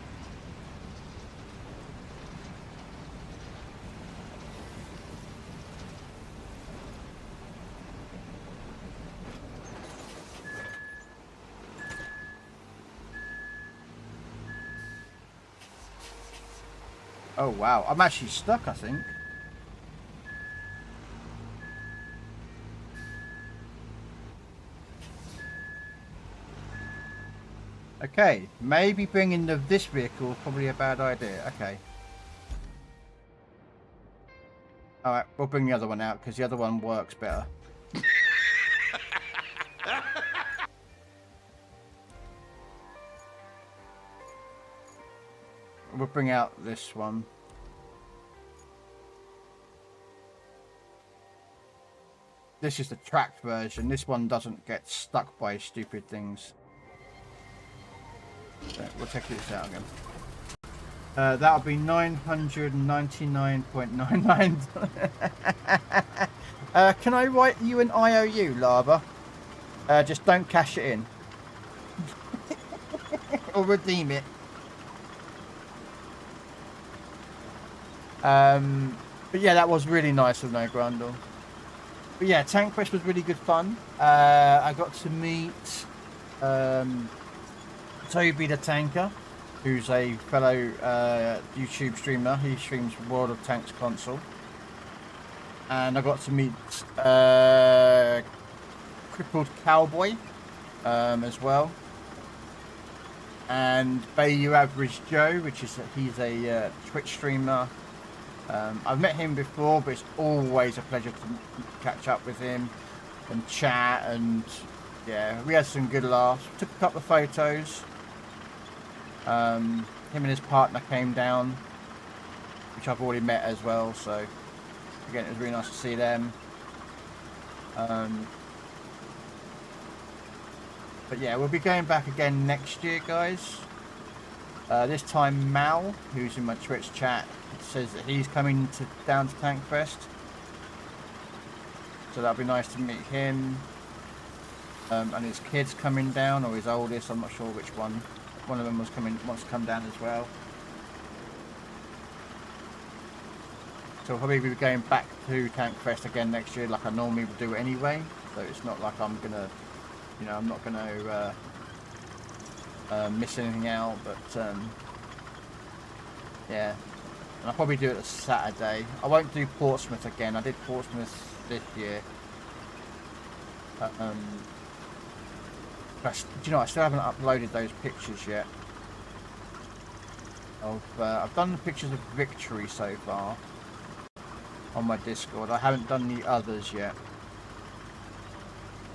A: Oh wow, I'm actually stuck, I think. Okay, maybe bringing this vehicle is probably a bad idea. Okay. Alright, we'll bring the other one out because the other one works better. We'll bring out this one. This is the tracked version. This one doesn't get stuck by stupid things. So we'll check this out again. That'll be 999.99. Can I write you an IOU, Lava? Just don't cash it in. Or redeem it. But yeah, that was really nice of No Grundle. But yeah, Tank Quest was really good fun. I got to meet Toby the Tanker, who's a fellow YouTube streamer. He streams World of Tanks console. And I got to meet Crippled Cowboy as well. And Bayou Average Joe, he's a Twitch streamer. I've met him before, but it's always a pleasure to catch up with him and chat, and yeah, we had some good laughs. Took a couple of photos. Him and his partner came down, which I've already met as well, so again, it was really nice to see them. But yeah, we'll be going back again next year, guys. This time Mal, who's in my Twitch chat, says that he's coming down to Tankfest. So that'll be nice to meet him. And his kid's coming down, or his oldest, I'm not sure which one. One of them wants to come down as well. So we'll probably be going back to Tankfest again next year, like I normally would do anyway. So it's not like I'm gonna, you know, I'm not gonna miss anything out. But yeah, and I'll probably do it a Saturday. I won't do Portsmouth again. I did Portsmouth this year. Do you know, I still haven't uploaded those pictures yet. I've done the pictures of victory so far on my Discord. I haven't done the others yet.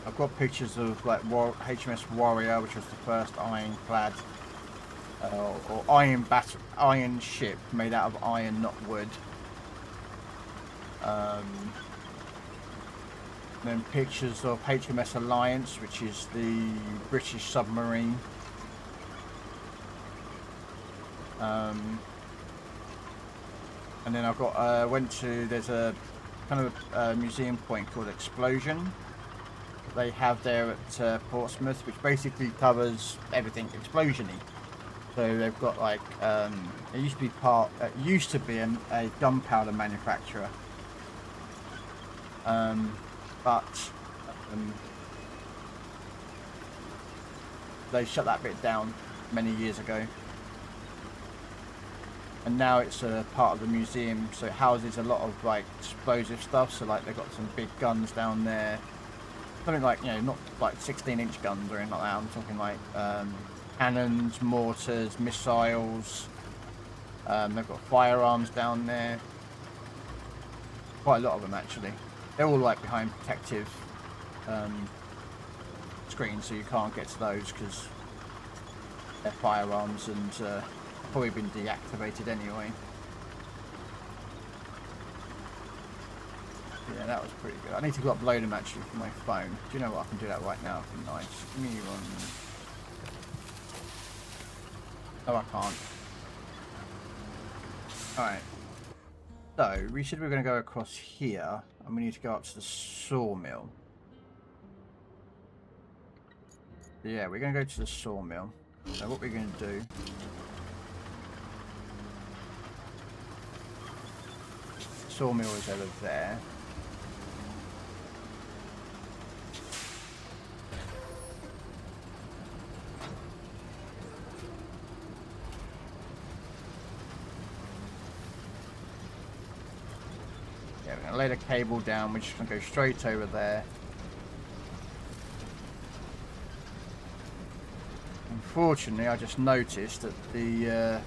A: I've got pictures of like HMS Warrior, which was the first ironclad or iron ship made out of iron, not wood. Then pictures of HMS Alliance, which is the British submarine. And then I've got there's a kind of museum point called Explosion they have there at Portsmouth, which basically covers everything explosion-y. So they've got like it used to be a gunpowder manufacturer. But they shut that bit down many years ago, and now it's a part of the museum, so it houses a lot of like explosive stuff. So like they've got some big guns down there, something like, you know, not like 16-inch guns or anything like that. I'm talking like cannons, mortars, missiles. They've got firearms down there, quite a lot of them actually. They're all like behind protective screens, so you can't get to those because they're firearms and probably been deactivated anyway. Yeah, that was pretty good. I need to go upload them actually from my phone. Do you know what? I can do that right now. It'd be nice. Give me one. Oh, I can't. Alright. So, we said we were going to go across here, and we need to go up to the sawmill. So yeah, we're going to go to the sawmill. So what we're going to do... Sawmill is over there. Yeah, we're going to lay the cable down, we're just going to go straight over there. Unfortunately, I just noticed that the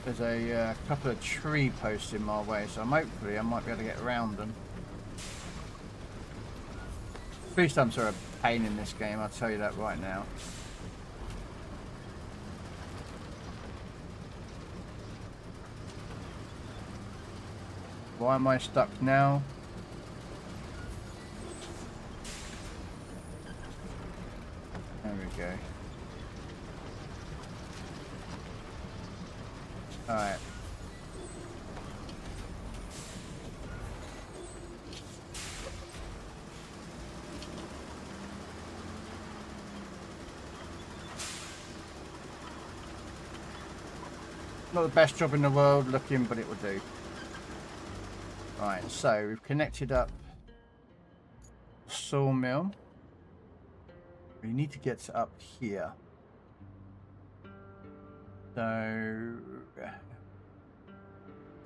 A: there's a couple of tree posts in my way, so hopefully I might be able to get around them. Tree stumps are a pain in this game, I'll tell you that right now. Why am I stuck now? There we go. Alright. Not the best job in the world looking, but it will do. Right, so we've connected up the sawmill. We need to get up here. So,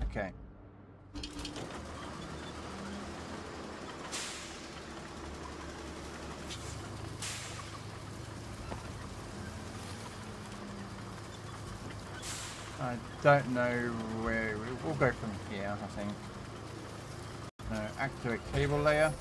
A: okay. I don't know where we'll go from here, I think. Activate cable layer.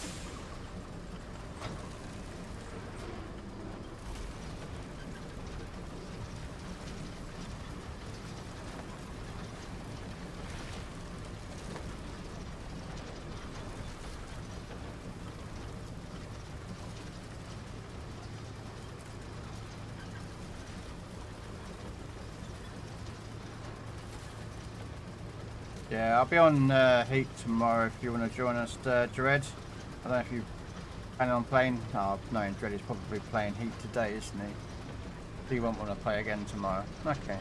A: Yeah, I'll be on Heat tomorrow if you want to join us, Dread. I don't know if you plan on playing. Oh, no, Dread is probably playing Heat today, isn't he? So you won't want to play again tomorrow. Okay.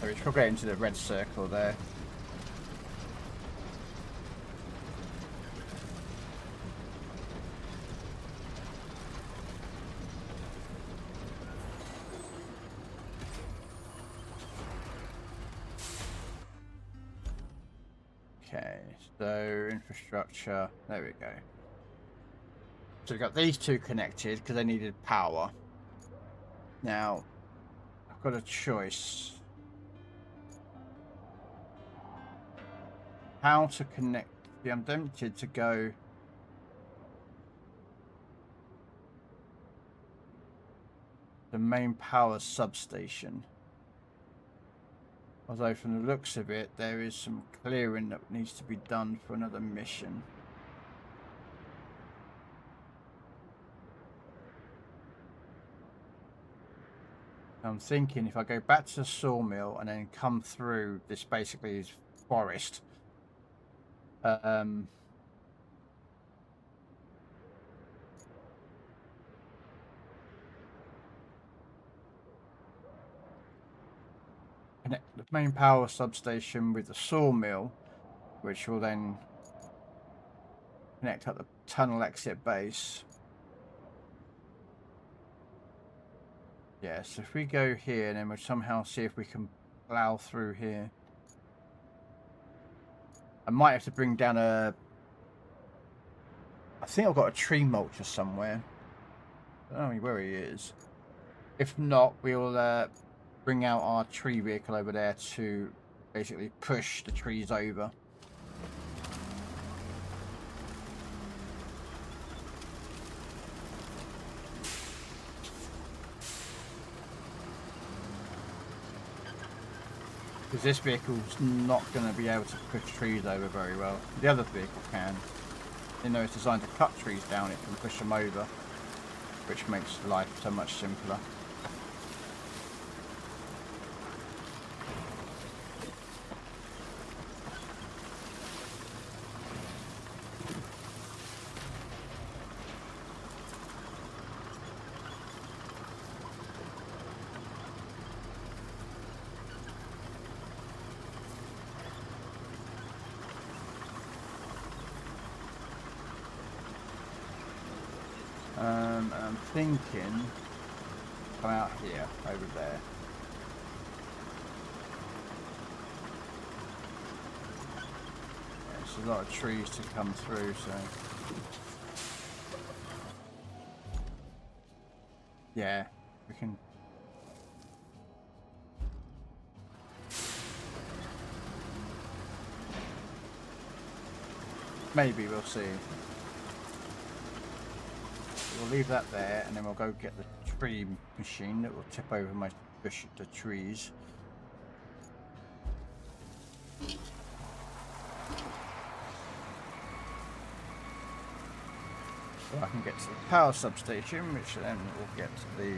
A: So we should get into the red circle there. Okay, so infrastructure, there we go. So we've got these two connected because they needed power. Now, I've got a choice. How to connect? Yeah, I'm tempted to go the main power substation. Although from the looks of it, there is some clearing that needs to be done for another mission. I'm thinking if I go back to the sawmill and then come through, this basically is forest. Connect the main power substation with the sawmill, which will then connect up the tunnel exit base. Yeah, so if we go here and then we'll somehow see if we can plow through here. I might have to bring down a... I think I've got a tree mulcher somewhere. I don't know where he is. If not, we'll bring out our tree vehicle over there to basically push the trees over. Because this vehicle's not going to be able to push trees over very well. The other vehicle can. Even though it's designed to cut trees down, it can push them over, which makes life so much simpler. I'm thinking come out here, over there. There's a lot of trees to come through, so yeah, we can. Maybe, we'll see. We'll leave that there, and then we'll go get the tree machine that will tip over the trees. So I can get to the power substation, which then will get to the...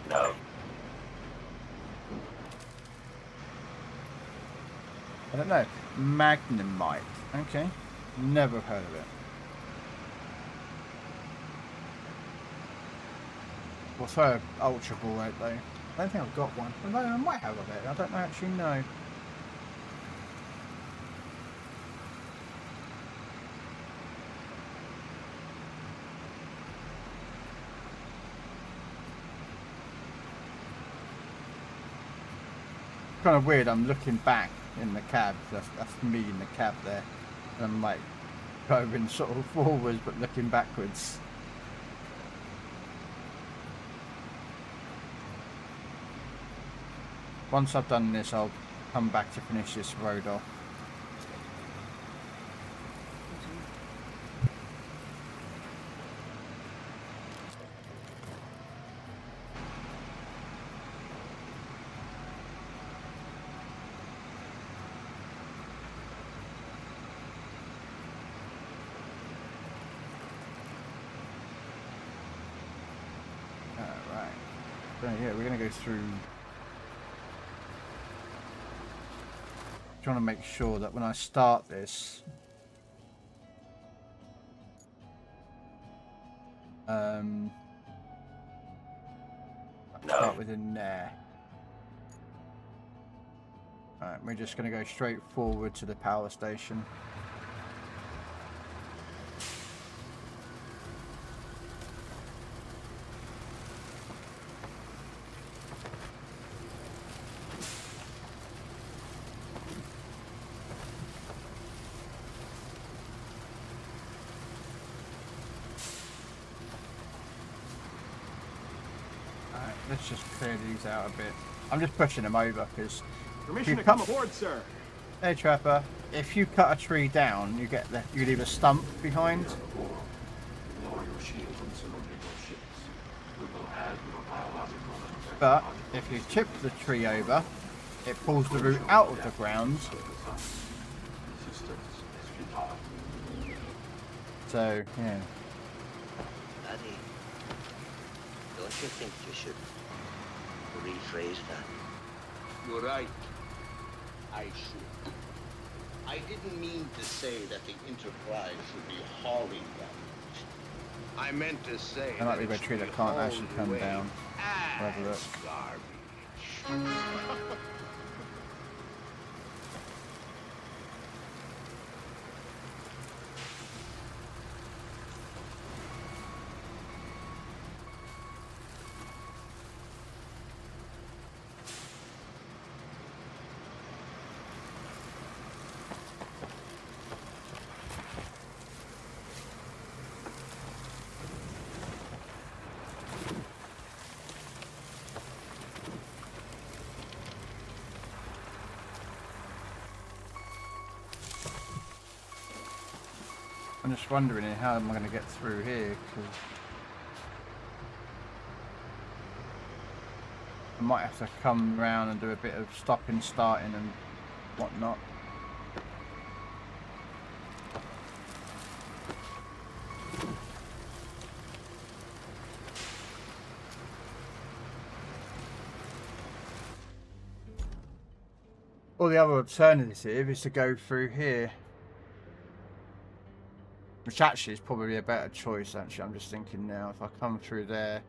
B: No.
A: I don't know. Magnemite. Okay. Never heard of it. We'll throw an Ultra Ball out though. I don't think I've got one. Well, no, I might have a bit. I don't actually know. Kind of weird. I'm looking back in the cab. That's me in the cab there. And I'm like going sort of forwards, but looking backwards. Once I've done this, I'll come back to finish this road off. Alright. So yeah, we're going to go through... Trying to make sure that when I start this, start within there. Alright, we're just going to go straight forward to the power station. Let's just clear these out a bit. I'm just pushing them over because...
E: Permission to come aboard, sir.
A: Hey, Trapper. If you cut a tree down, you leave a stump behind. But if you chip the tree over, it pulls the root out of the ground. So, yeah.
B: Laddie, don't you think you should rephrase that?
F: You're right. I should. I didn't mean to say that the Enterprise should be hauling damage. I meant to say
A: There might be
F: that
A: a
F: it
A: tree
F: should
A: that
F: be
A: can't
F: hauled
A: actually come
F: away
A: down. Have a look.
F: as garbage.
A: I'm just wondering how am I going to get through here, because I might have to come around and do a bit of stopping, starting and whatnot. Or the other alternative is to go through here. Which actually is probably a better choice, actually. I'm just thinking now, if I come through there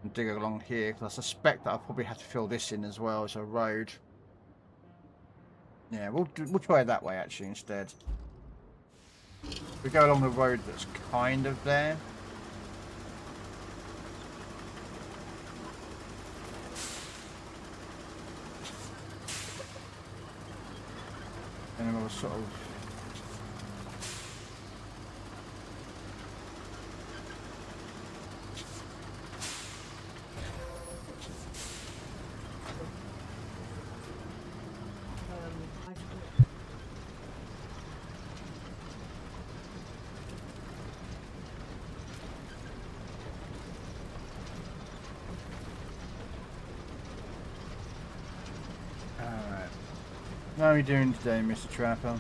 A: and dig along here, because I suspect that I'll probably have to fill this in as well as a road. Yeah, we'll try it that way, actually, instead. We go along the road that's kind of there. And then we'll sort of... How are you doing today, Mr. Trapper?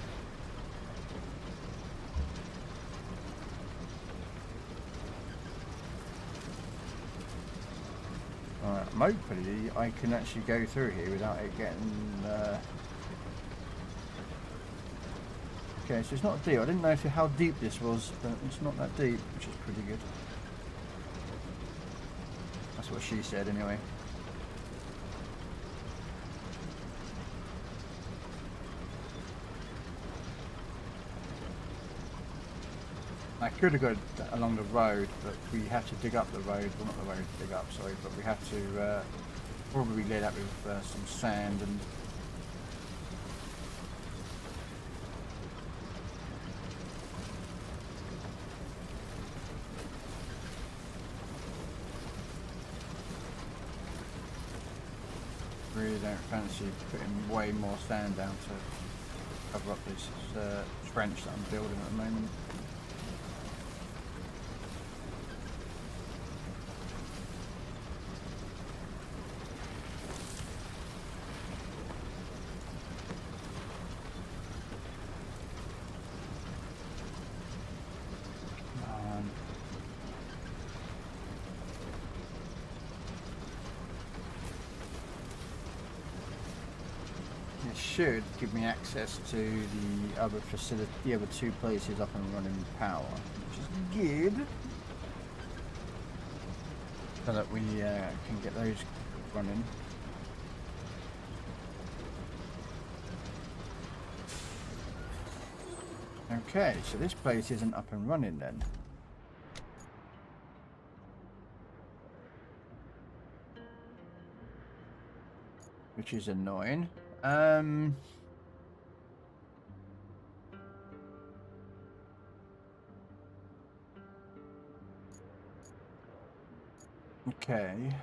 A: Alright, hopefully I can actually go through here without it getting... Okay, so it's not deep. I didn't know how deep this was, but it's not that deep, which is pretty good. That's what she said anyway. I could have gone along the road, but we have to dig up the road. Well, not the road to dig up, sorry, but we have to probably lay that with some sand and... Really don't fancy putting way more sand down to cover up this trench that I'm building at the moment. Should give me access to the other facility, the other two places up and running power, which is good, so that we can get those running. Okay, so this place isn't up and running then. Which is annoying. Okay.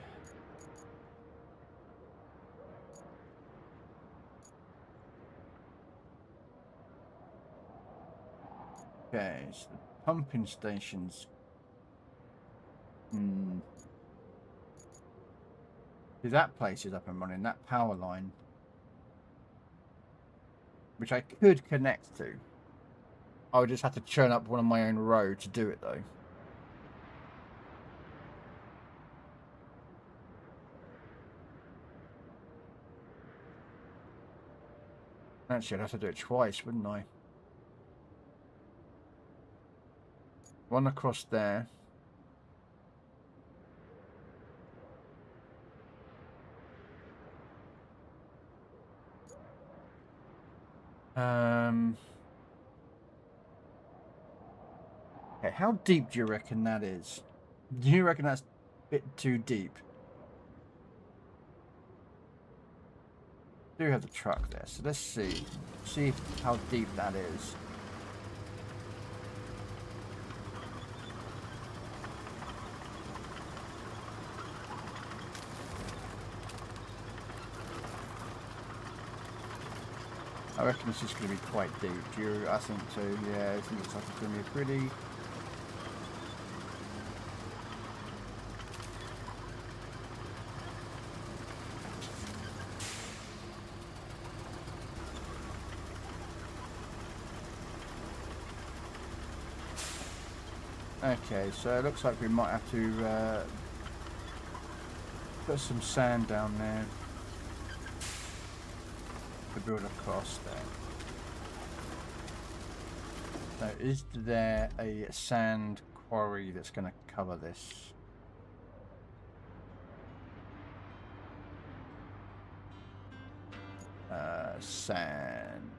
A: Okay, so the pumping stations. See, that place is up and running, that power line. Which I could connect to. I would just have to churn up one of my own road to do it though. Actually, I'd have to do it twice, wouldn't I? One across there. Okay, how deep do you reckon that is? Do you reckon that's a bit too deep? Do have the truck there, so let's see how deep that is. I reckon this is going to be quite deep. I think so. Yeah, I think it's like it's going to be pretty. Okay, so it looks like we might have to put some sand down there to build across there. So is there a sand quarry that's going to cover this? Sand.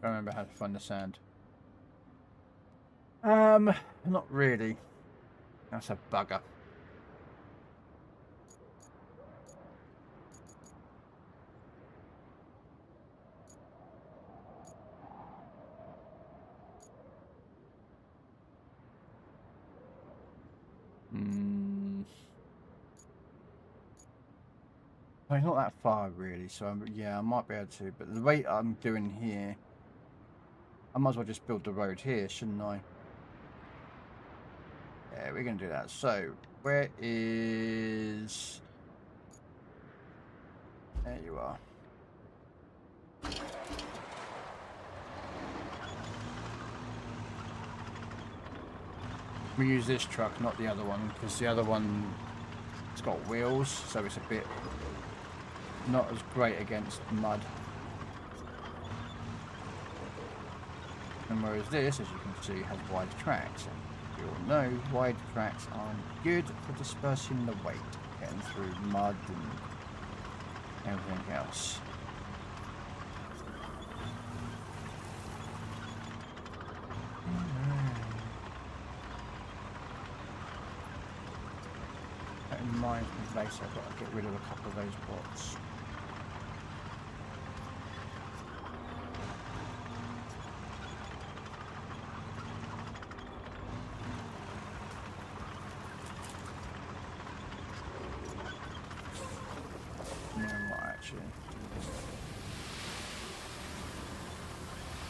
A: I don't remember how to find the sand. Not really. That's a bugger. Well, it's not that far really, so yeah, I might be able to. But the rate I'm doing here, I might as well just build the road here, shouldn't I? Yeah, we're going to do that. So, Where is... There you are. We use this truck, not the other one, because the other one, it's got wheels, so it's a bit not as great against mud. And whereas this, as you can see, has wide tracks. And we all know wide tracks aren't good for dispersing the weight, getting through mud and everything else. That reminds me later, I've got to get rid of a couple of those bots.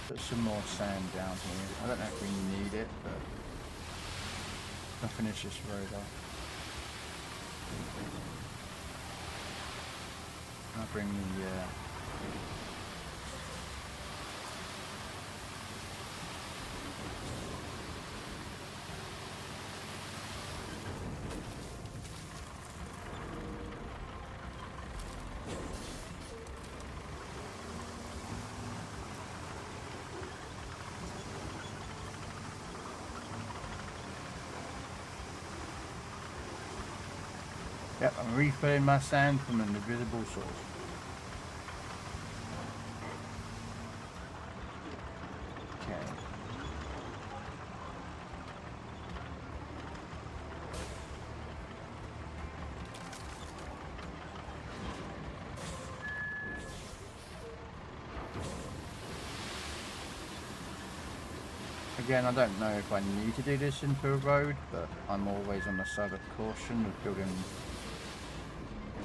A: Put some more sand down here. I don't know if we need it, but I'll finish this road off. I'll bring the Yep, I'm refilling my sand from an invisible source. Okay. Again, I don't know if I need to do this into a road, but I'm always on the side of caution with building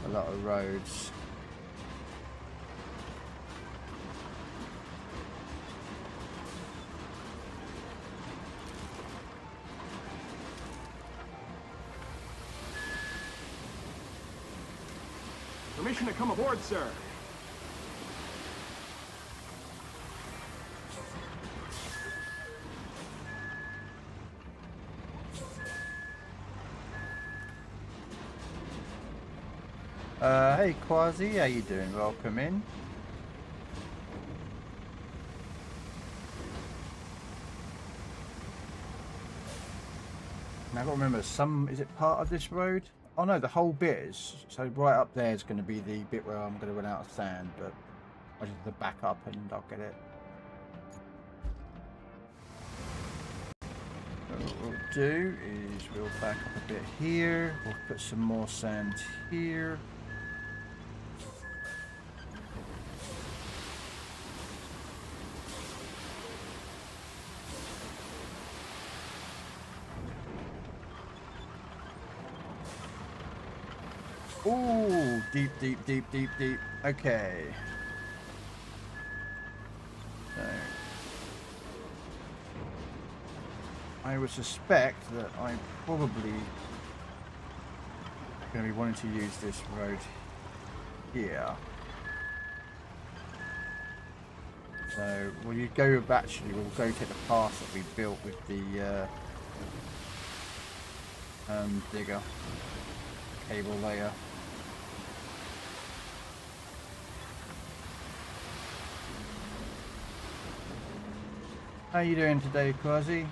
A: a lot of roads.
E: Permission to come aboard, sir.
A: Hey Quasi, how you doing? Welcome in. Now I've got to remember, is it part of this road? Oh no, the whole bit is. So right up there is going to be the bit where I'm going to run out of sand, but I just have to back up and I'll get it. What we'll do is we'll back up a bit here, we'll put some more sand here. Ooh, deep, deep, deep, deep, deep. Okay. So, I would suspect that I'm probably going to be wanting to use this road here. So, we'll go take the path that we built with the digger cable layer. How you doing today, Quasi?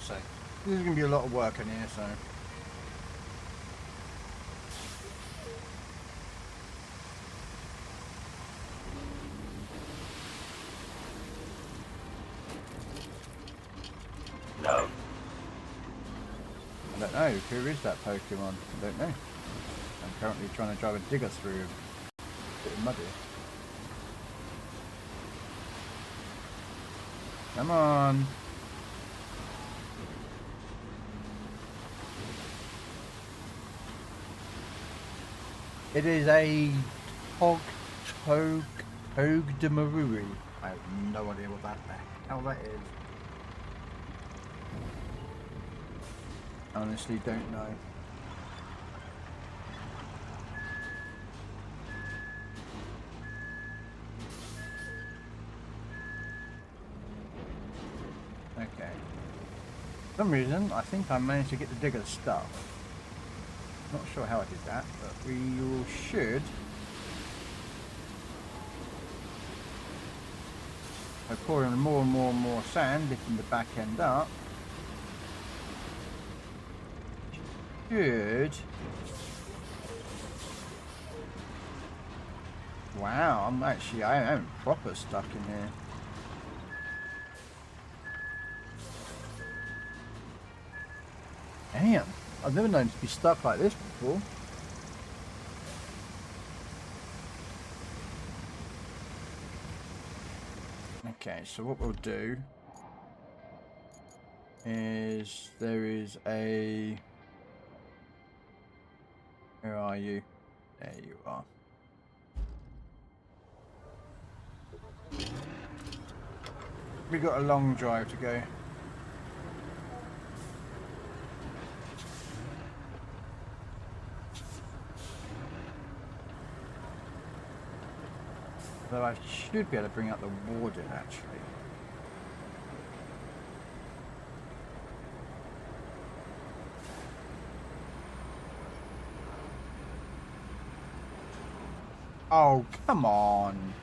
A: So there's going to be a lot of work in here, so know. Who is that Pokemon? I don't know. I'm currently trying to drive a digger through a bit muddy. Come on. It is a Togdemarui. I have no idea what that the hell that is. Honestly, don't know. Okay. For some reason, I think I managed to get the digger stuck. Not sure how I did that, but we should. By pouring more and more and more sand, lifting the back end up. Should. Wow, I am proper stuck in here. Damn, I've never known to be stuck like this before. Okay, so what we'll do is there is a... Where are you? There you are. We got a long drive to go. Though I should be able to bring out the warden actually. Oh, come on.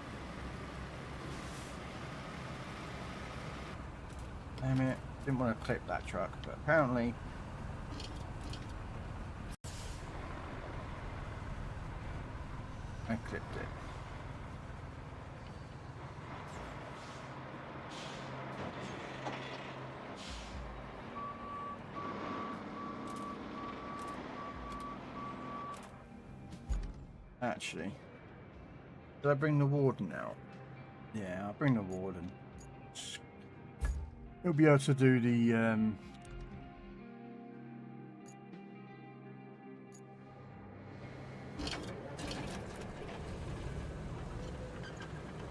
A: Damn it. Didn't want to clip that truck, but apparently... I clipped it. Actually, did I bring the warden out? Yeah, I'll bring the warden. He'll be able to do the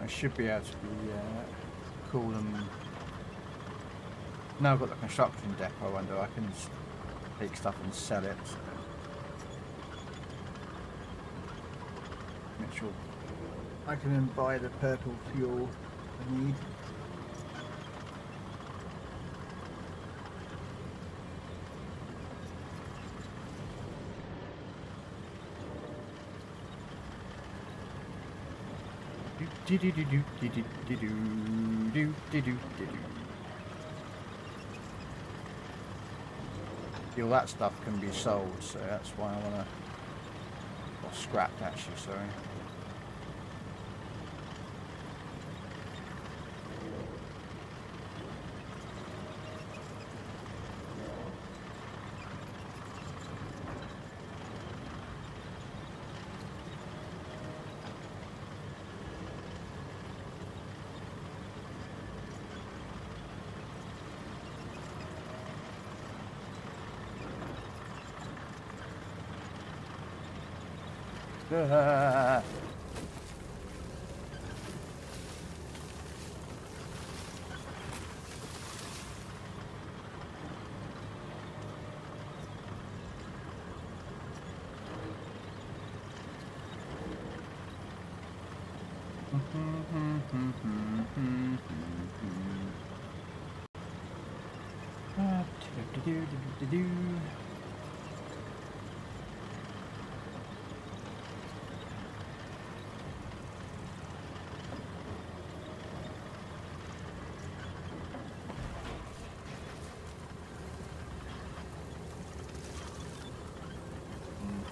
A: I should be able to be cool them. Now I've got the construction depot under, I can just take stuff and sell it. So. Make sure I can then buy the purple fuel I need. All that stuff can be sold, so that's why I want to... Or scrapped actually, sorry.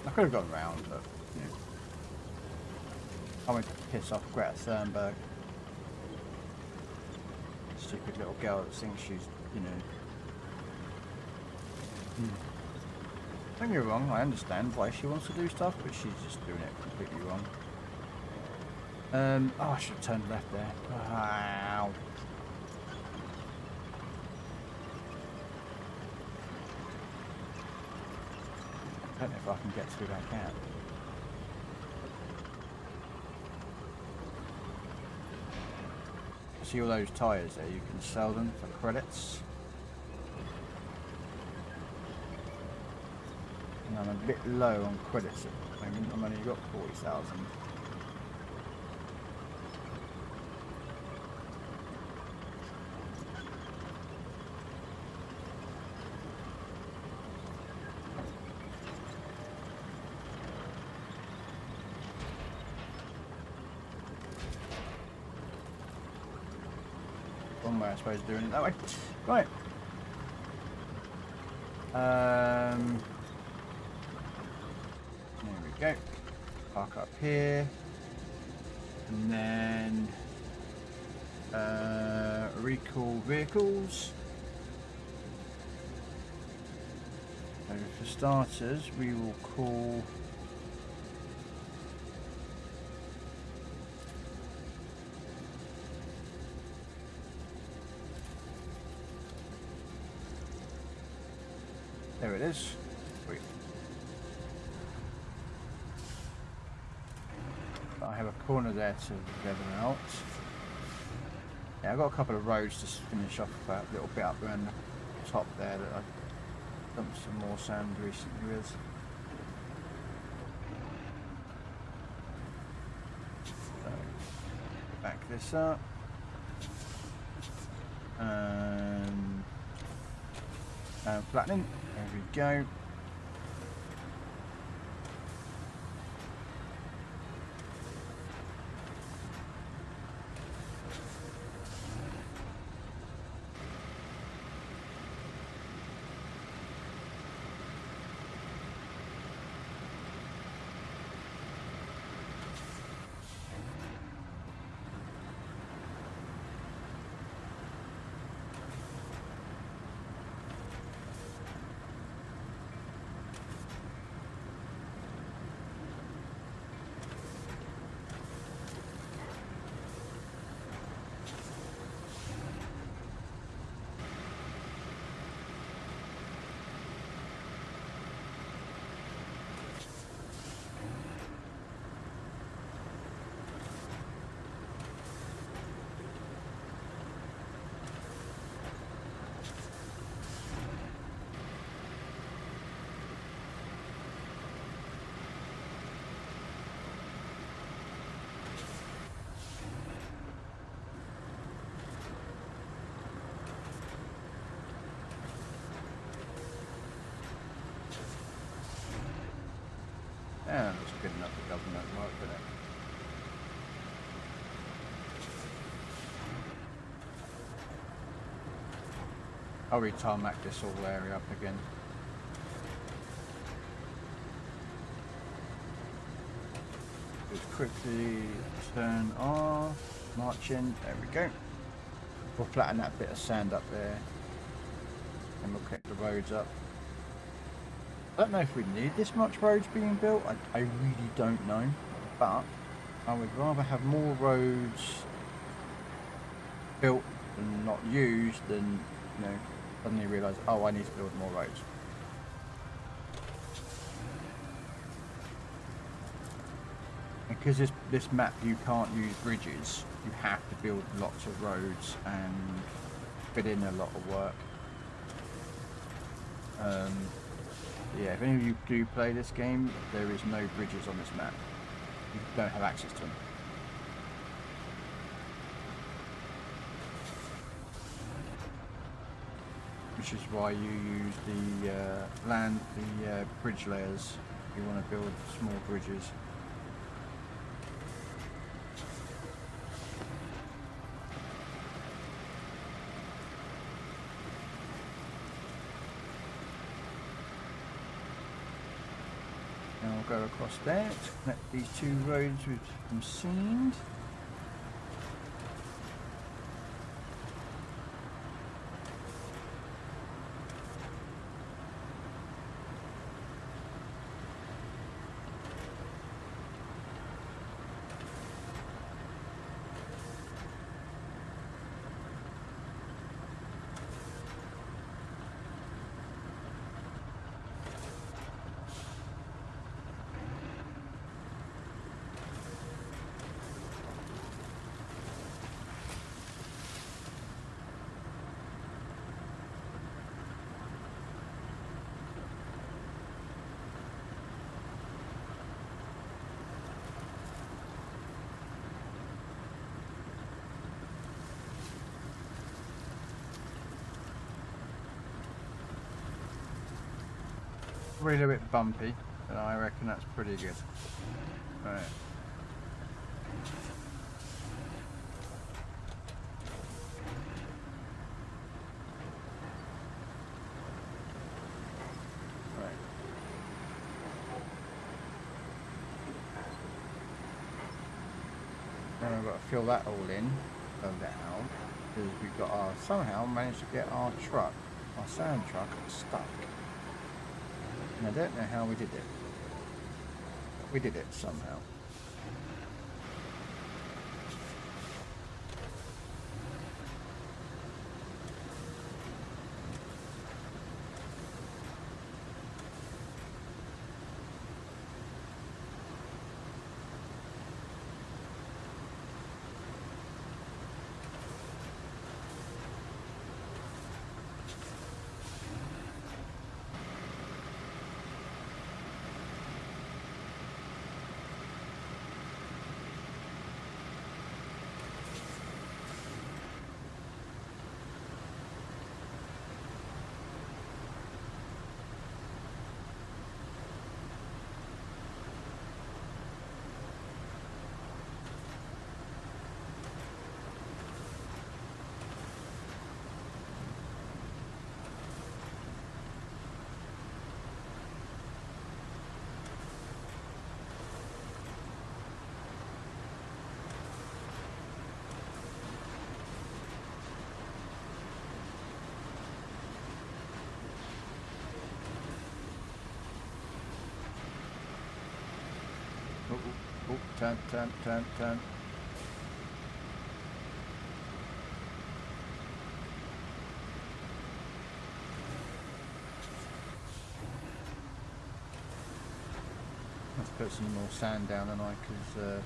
A: I could have gone round, but you know, I went to piss off Greta Thunberg. Stupid little girl that thinks she's, you know, Don't get me wrong, I understand why she wants to do stuff, but she's just doing it completely wrong. Oh, I should have turned left there. Wow. I don't know if I can get through that gap. See all those tyres there, you can sell them for credits. And I'm a bit low on credits at the moment, I've only got 40,000. One way I suppose doing it that way. Right. There we go. Park up here. And then recall vehicles. So for starters, we will call there it is. Wait. I have a corner there to level out. Yeah, I've got a couple of roads to finish off that little bit up around the top there that I dumped some more sand recently with. So, back this up. And flattening. There we go. Yeah, that's good enough for government work, isn't it? I'll re-tarmac this whole area up again. Just quickly turn off, march in, there we go. We'll flatten that bit of sand up there, and we'll kick the roads up. I don't know if we need this much roads being built, I really don't know, but I would rather have more roads built and not used than, you know, suddenly realise, oh, I need to build more roads. Because this map you can't use bridges, you have to build lots of roads and fit in a lot of work. Yeah, if any of you do play this game, there is no bridges on this map. You don't have access to them. Which is why you use the bridge layers if you want to build small bridges. Go across there to connect these two roads with some sand. Probably a little bit bumpy, but I reckon that's pretty good. Right. Now we've got to fill that all in, go down, because we've got our, somehow managed to get our truck, our sand truck, stuck. And I don't know how we did it. But we did it somehow. Oh, turn. Let's put some more sand down and I, because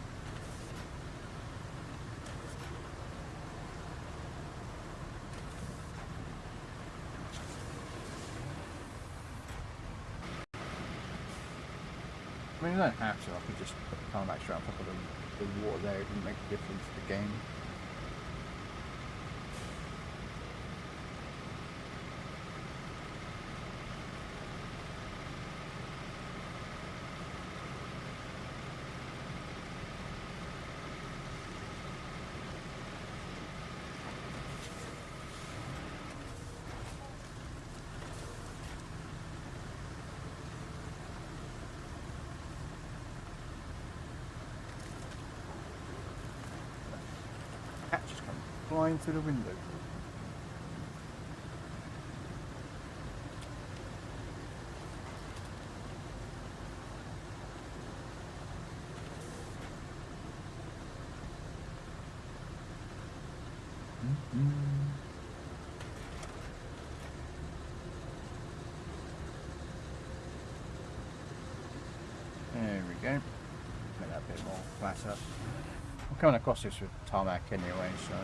A: I mean, you don't have to. I could just put the tarmac straight on top of the water there. It didn't make a difference to the game. Cat just come flying through the window. There we go. Make that a bit more flatter. I'm coming across this with tarmac anyway, so.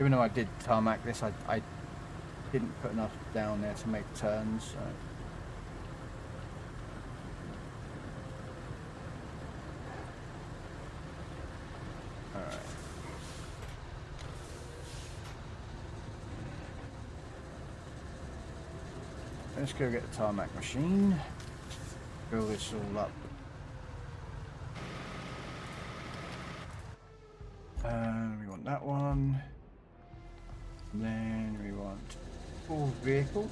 A: Even though I did tarmac this, I didn't put enough down there to make turns, so. Alright. Let's go get the tarmac machine, fill this all up. We want that one. And then we want full vehicle.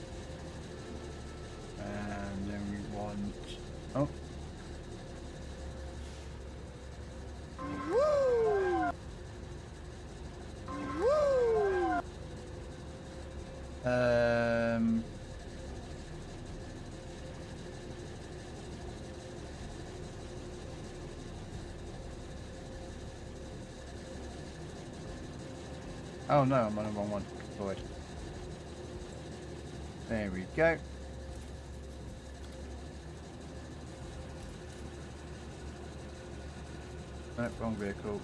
A: And then we want... Oh. Woo! Woo! Oh no, I'm on the wrong one. Deployed. There we go. Nope, wrong vehicle.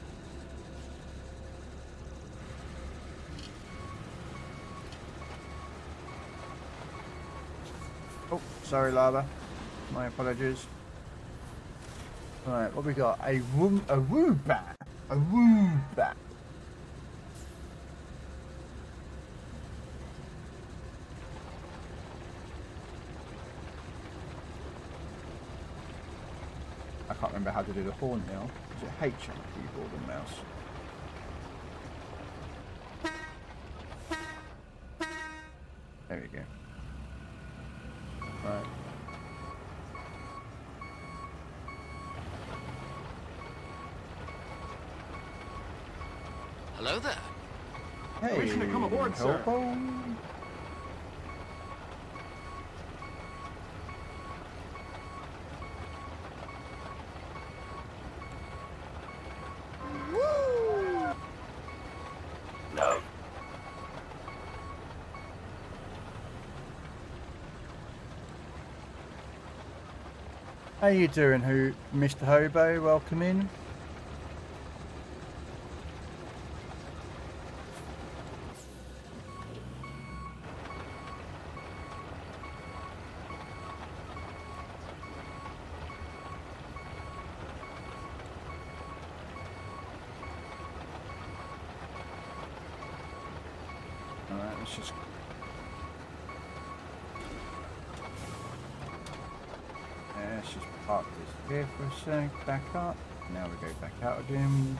A: Oh, sorry lava. My apologies. Right, what we got? A woo bat. A woo bat. remember how to do the horn now. Is it H on the keyboard and mouse? There we go. Right.
G: Hello there.
A: Hey,
E: Permission to come aboard, sir.
A: Hobo.
B: No.
A: How you doing, Mr. Hobo? Welcome in. Alright, let's just... Yeah, let's just park this here for a sec, back up. Now we go back out again.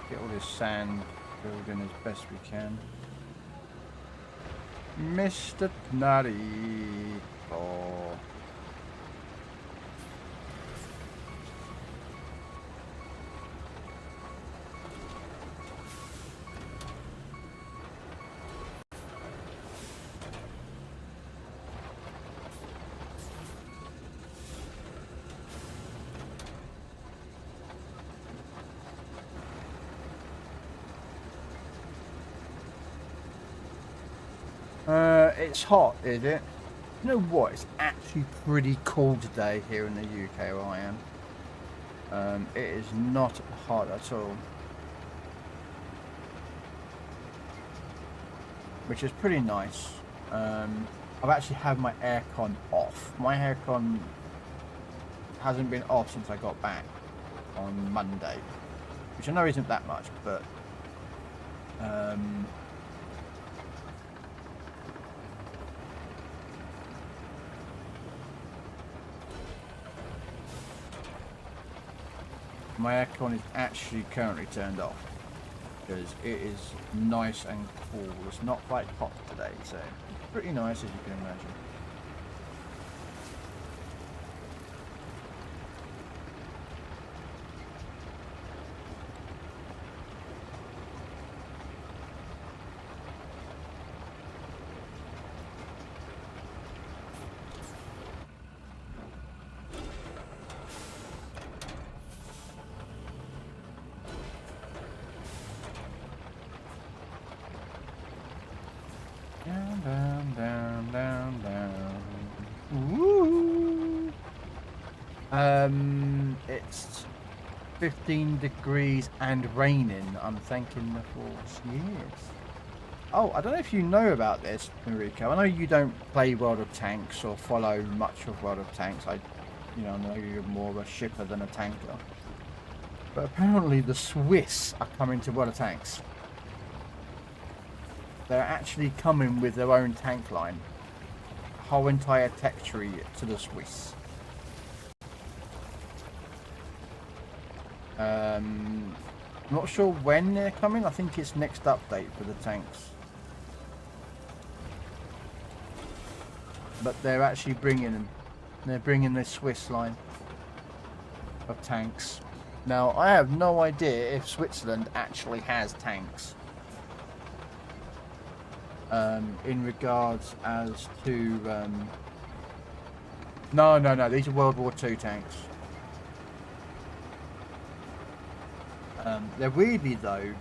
A: Get all this sand filled in as best we can. Mr. Nutty. Oh. It's hot, is it? You know what? It's actually pretty cool today here in the UK where I am. It is not hot at all. Which is pretty nice. I've actually had my aircon off. My aircon hasn't been off since I got back on Monday. Which I know isn't that much, but... my aircon is actually currently turned off because it is nice and cool. It's not quite hot today, so it's pretty nice as you can imagine. It's 15 degrees and raining. I'm thanking the force. Yes. Oh, I don't know if you know about this, Enrico. I know you don't play World of Tanks or follow much of World of Tanks. I know you're more of a shipper than a tanker. But apparently the Swiss are coming to World of Tanks. They're actually coming with their own tank line. Whole entire tech tree to the Swiss. I'm not sure when they're coming. I think it's next update for the tanks. But they're actually bringing them. They're bringing the Swiss line of tanks. Now, I have no idea if Switzerland actually has tanks. In regards as to... No, these are World War II tanks. They're weirdly though,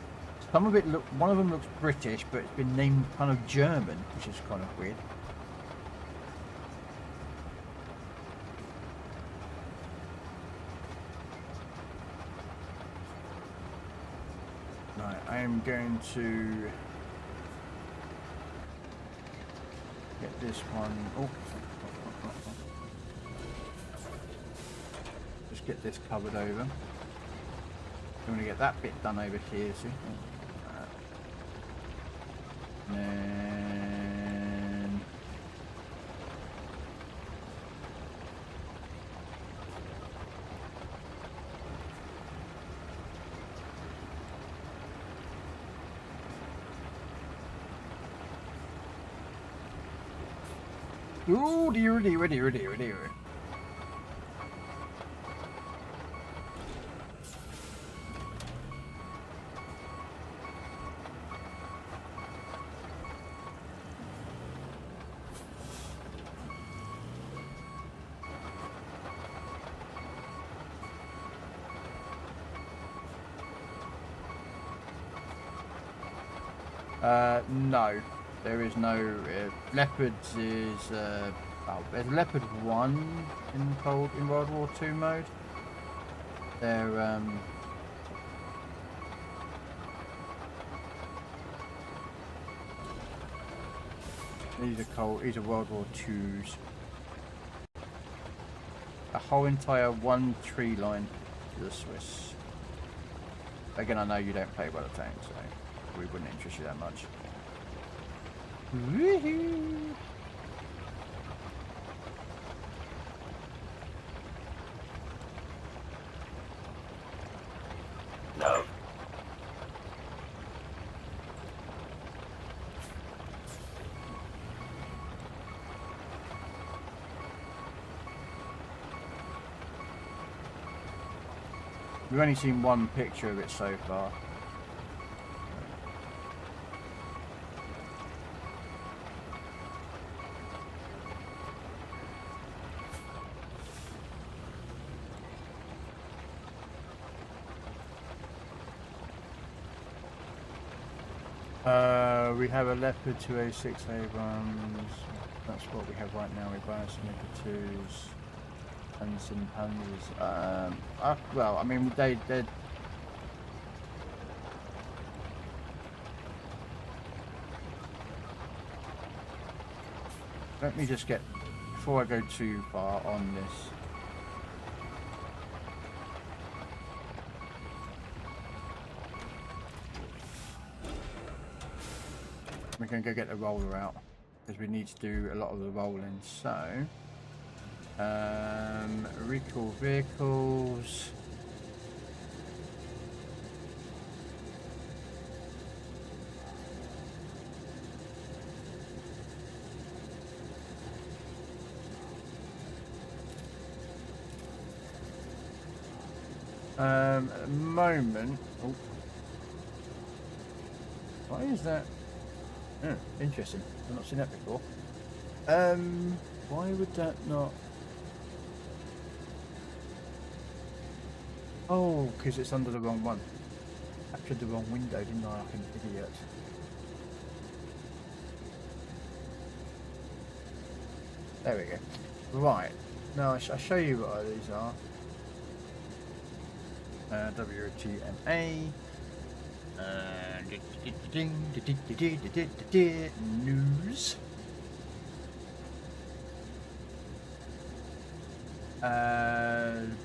A: one of them looks British, but it's been named kind of German, which is kind of weird. I'm going to get this one. Oh, just get this covered over. I'm going to get that bit done over here, see? And then... Ooh, ready. No, there is no leopards. Is oh, there's leopard 1 in World War II mode. They're these are cold. These are World War IIs. A whole entire one tree line to the Swiss. Again, I know you don't play by the tank, so we wouldn't interest you that much. Woohoo!
B: No.
A: We've only seen one picture of it so far. We have a Leopard 2A6 Abrams. That's what we have right now. We buy some Leopard 2s and some Panzers. Well, I mean, they're let me just get, before I go too far on this. We're going to go get the roller out because we need to do a lot of the rolling. So, recall vehicles. At the moment, oh, why is that? Oh, interesting. I've not seen that before. Why would that not? Oh, because it's under the wrong one. Captured the wrong window, didn't I? Like an idiot. There we go. Right. Now I'll show you what these are. WTMA. News.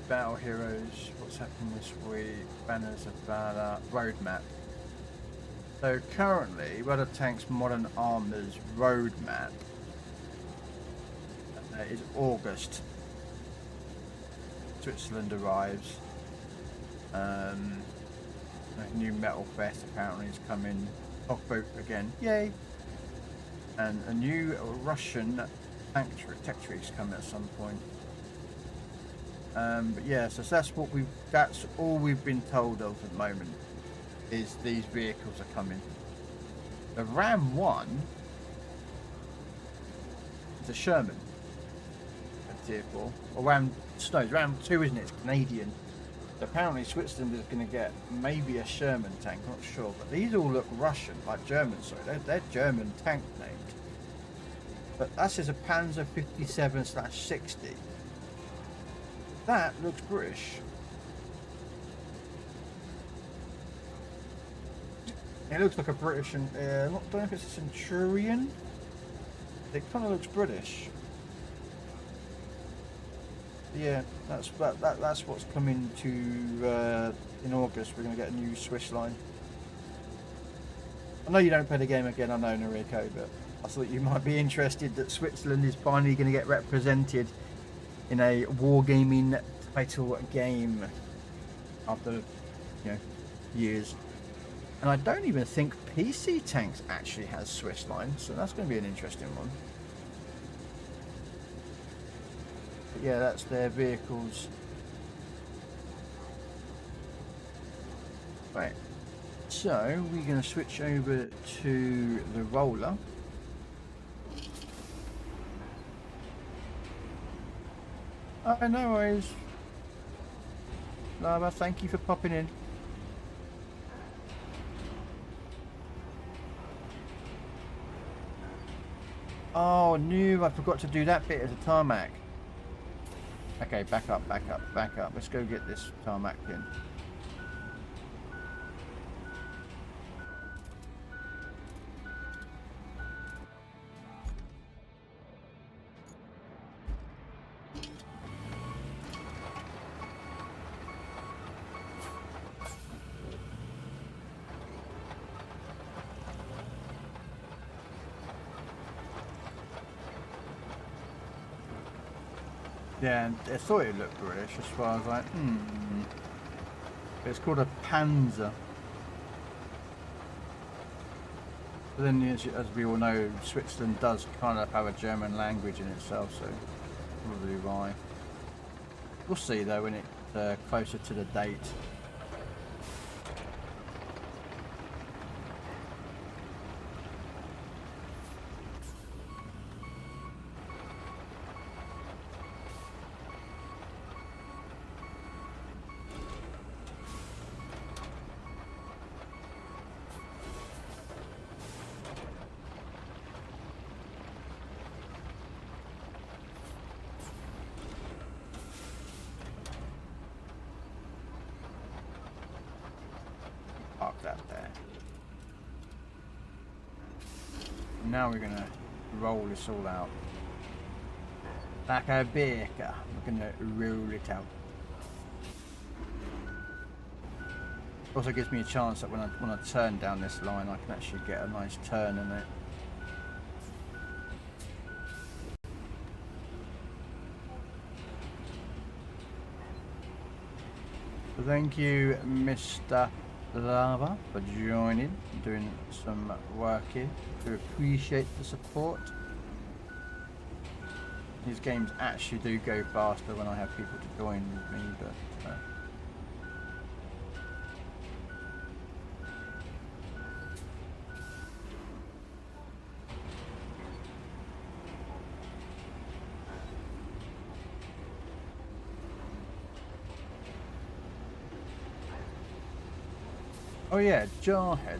A: Battle Heroes. What's happened this week? Banners of Valor. Roadmap. So currently, World of Tanks Modern Armor's roadmap is August. Switzerland arrives. A new metal vest apparently is coming. Off-boat again, yay! And a new Russian tech tree is coming at some point. But yeah, so that's all we've been told of at the moment. Is these vehicles are coming. The Ram 1 is a Sherman. A Tier 4. Or Ram 2, isn't it? It's Canadian. Apparently Switzerland is going to get maybe a Sherman tank, not sure, but these all look Russian, like German, sorry, they're German tank named. But that's just a Panzer 57/60. That looks British. It looks like a British, and I don't know if it's a Centurion. It kind of looks British. Yeah, that's what's coming to in August. We're going to get a new Swiss line. I know you don't play the game again, I know, Noriko, but I thought you might be interested that Switzerland is finally going to get represented in a wargaming title game after, you know, years. And I don't even think PC Tanks actually has Swiss line, so that's going to be an interesting one. But yeah, that's their vehicles. Right, so we're going to switch over to the roller. Oh, no worries. Lava, thank you for popping in. Oh, no, I forgot to do that bit as a tarmac. Okay, back up, back up, back up. Let's go get this tarmac in. Yeah, and I thought it looked British as far as like, It's called a Panzer. But then, as we all know, Switzerland does kind of have a German language in itself, so probably why. We'll see though when it's closer to the date. Park that there. Now we're gonna roll this all out. Like a baker, we're gonna roll it out. Also gives me a chance that when I turn down this line, I can actually get a nice turn in it. So thank you, Mr. Lava, for joining, doing some work here. To appreciate the support. These games actually do go faster when I have people to join with me, but oh yeah, Jarhead.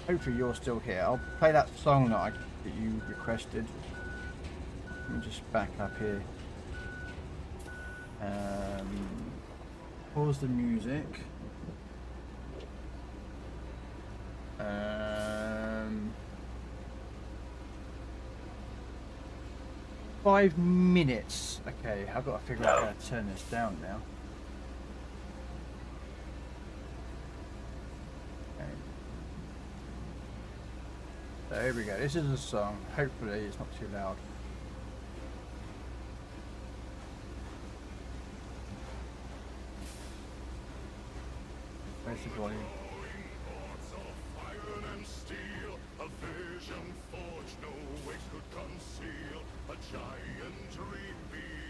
A: Hopefully you're still here. I'll play that song that you requested. Let me just back up here. Pause the music. 5 minutes. Okay, I've got to figure out how to turn this down now. So here we go. This is a song. Hopefully it's not too loud. Where's the volume?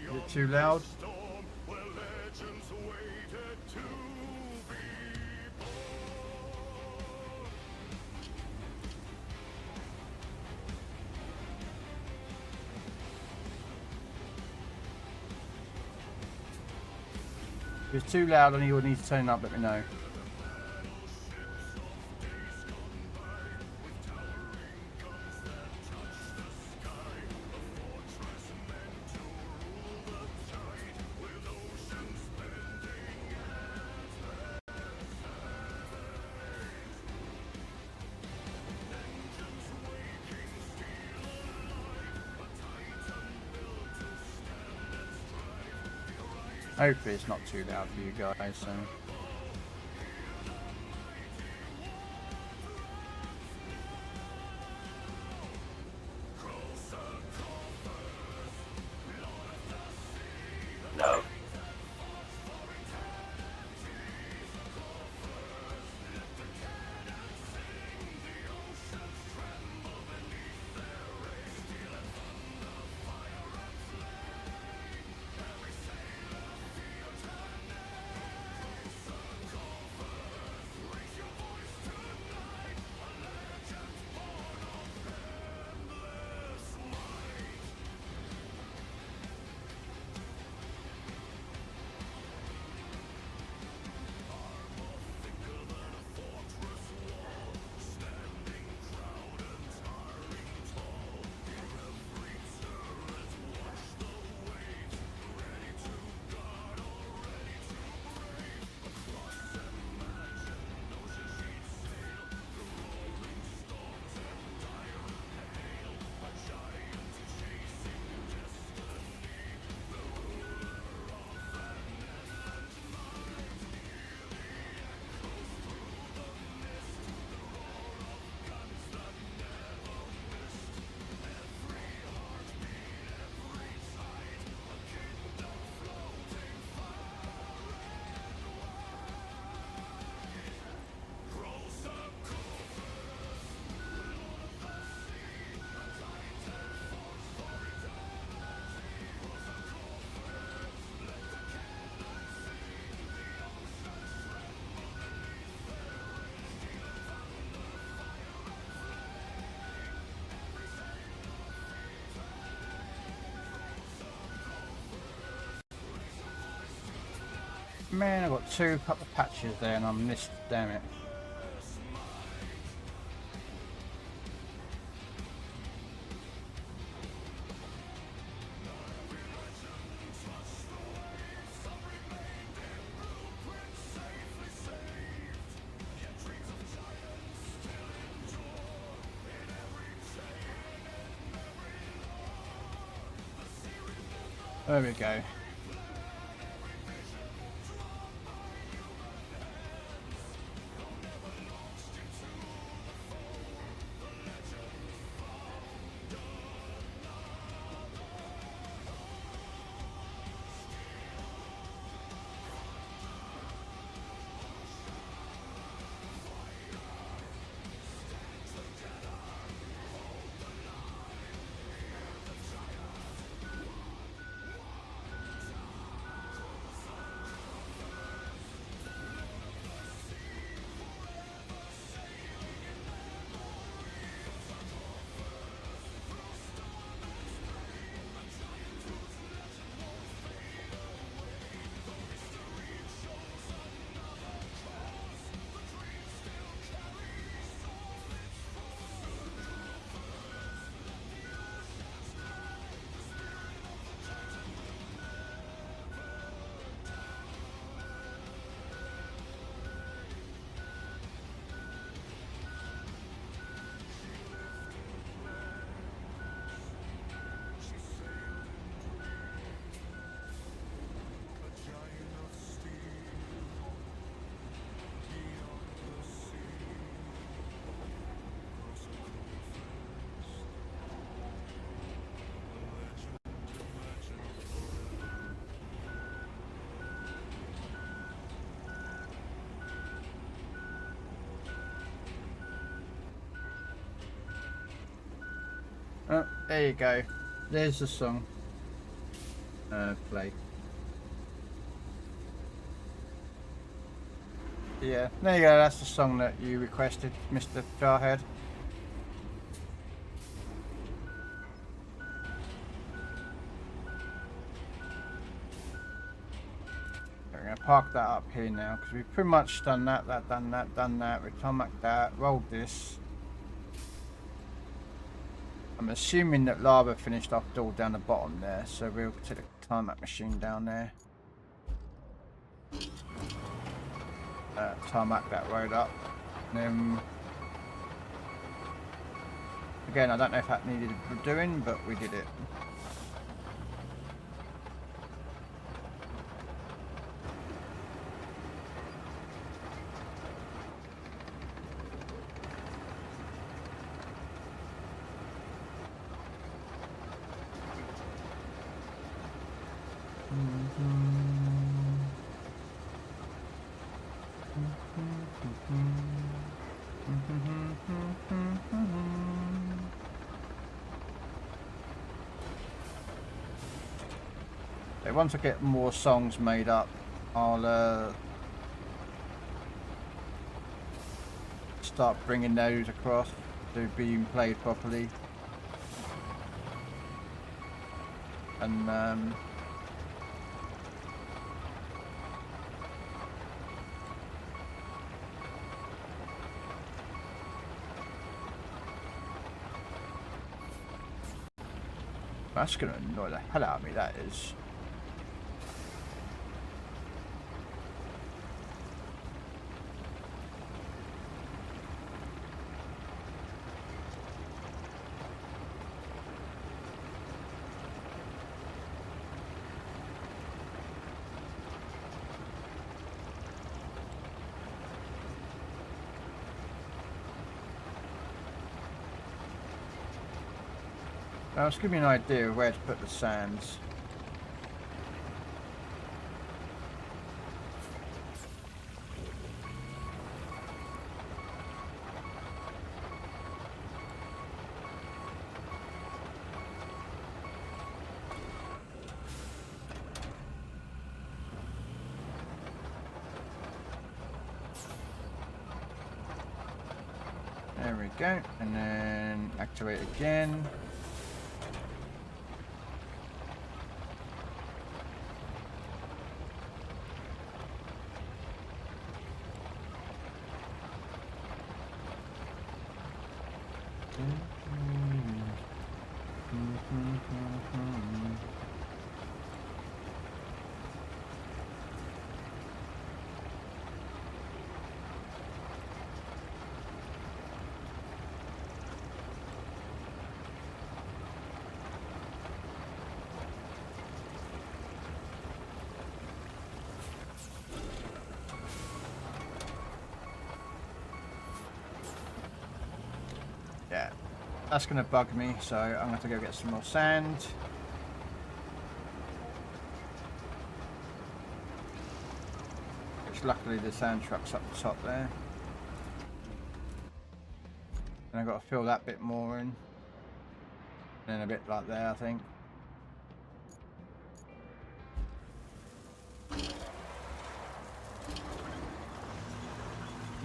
A: Is it too loud? If it's too loud and you would need to turn it up, let me know. Hopefully it's not too loud for you guys. So.
B: No.
A: Man, I've got two couple of patches there and I missed, damn it. There we go. Oh, there you go. There's the song. Play. Yeah, there you go. That's the song that you requested, Mr. Jarhead. We're going to park that up here now because we've pretty much done that, done that. We tarmac that, rolled this. I'm assuming that lava finished off all down the bottom there, so we'll take the tarmac machine down there. Tarmac that road up. And then, again, I don't know if that needed doing, but we did it. Okay, once I get more songs made up, I'll start bringing those across to being played properly. And that's gonna annoy the hell out of me, that is. Now, just give me an idea of where to put the sands. There we go, and then activate again. Yeah, that's going to bug me, so I'm going to have to go get some more sand. Which luckily the sand truck's up the top there. And I've got to fill that bit more in. And then a bit like there, I think.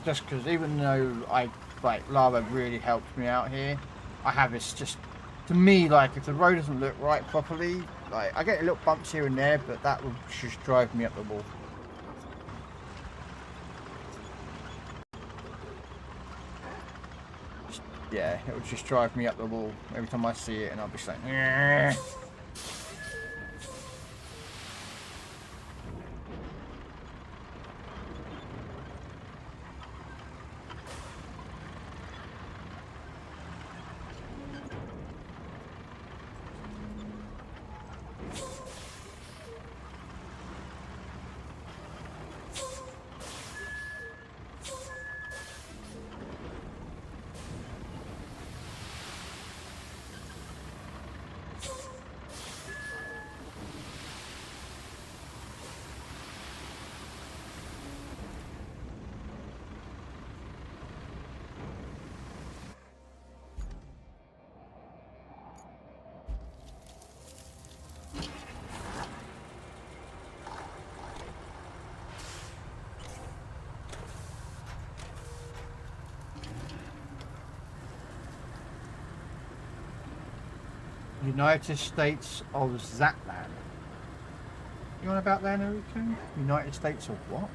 A: Just because even though lava really helped me out here, I have this just, to me, like if the road doesn't look right properly, like I get little bumps here and there, but that will just drive me up the wall. Yeah, it would just drive me up the wall every time I see it, and I'll be like, "Nyeh." United States of Zatlan. You on about that, Naruto? United States of what?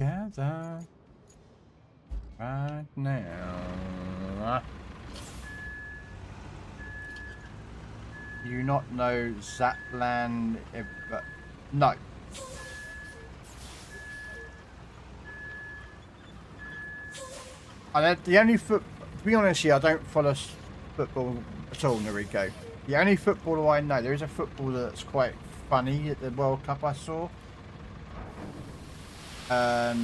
A: together right now. You not know Zapland? No. The only to be honest here, I don't follow football at all, Noriko. The only footballer I know, there is a footballer that's quite funny at the World Cup I saw. I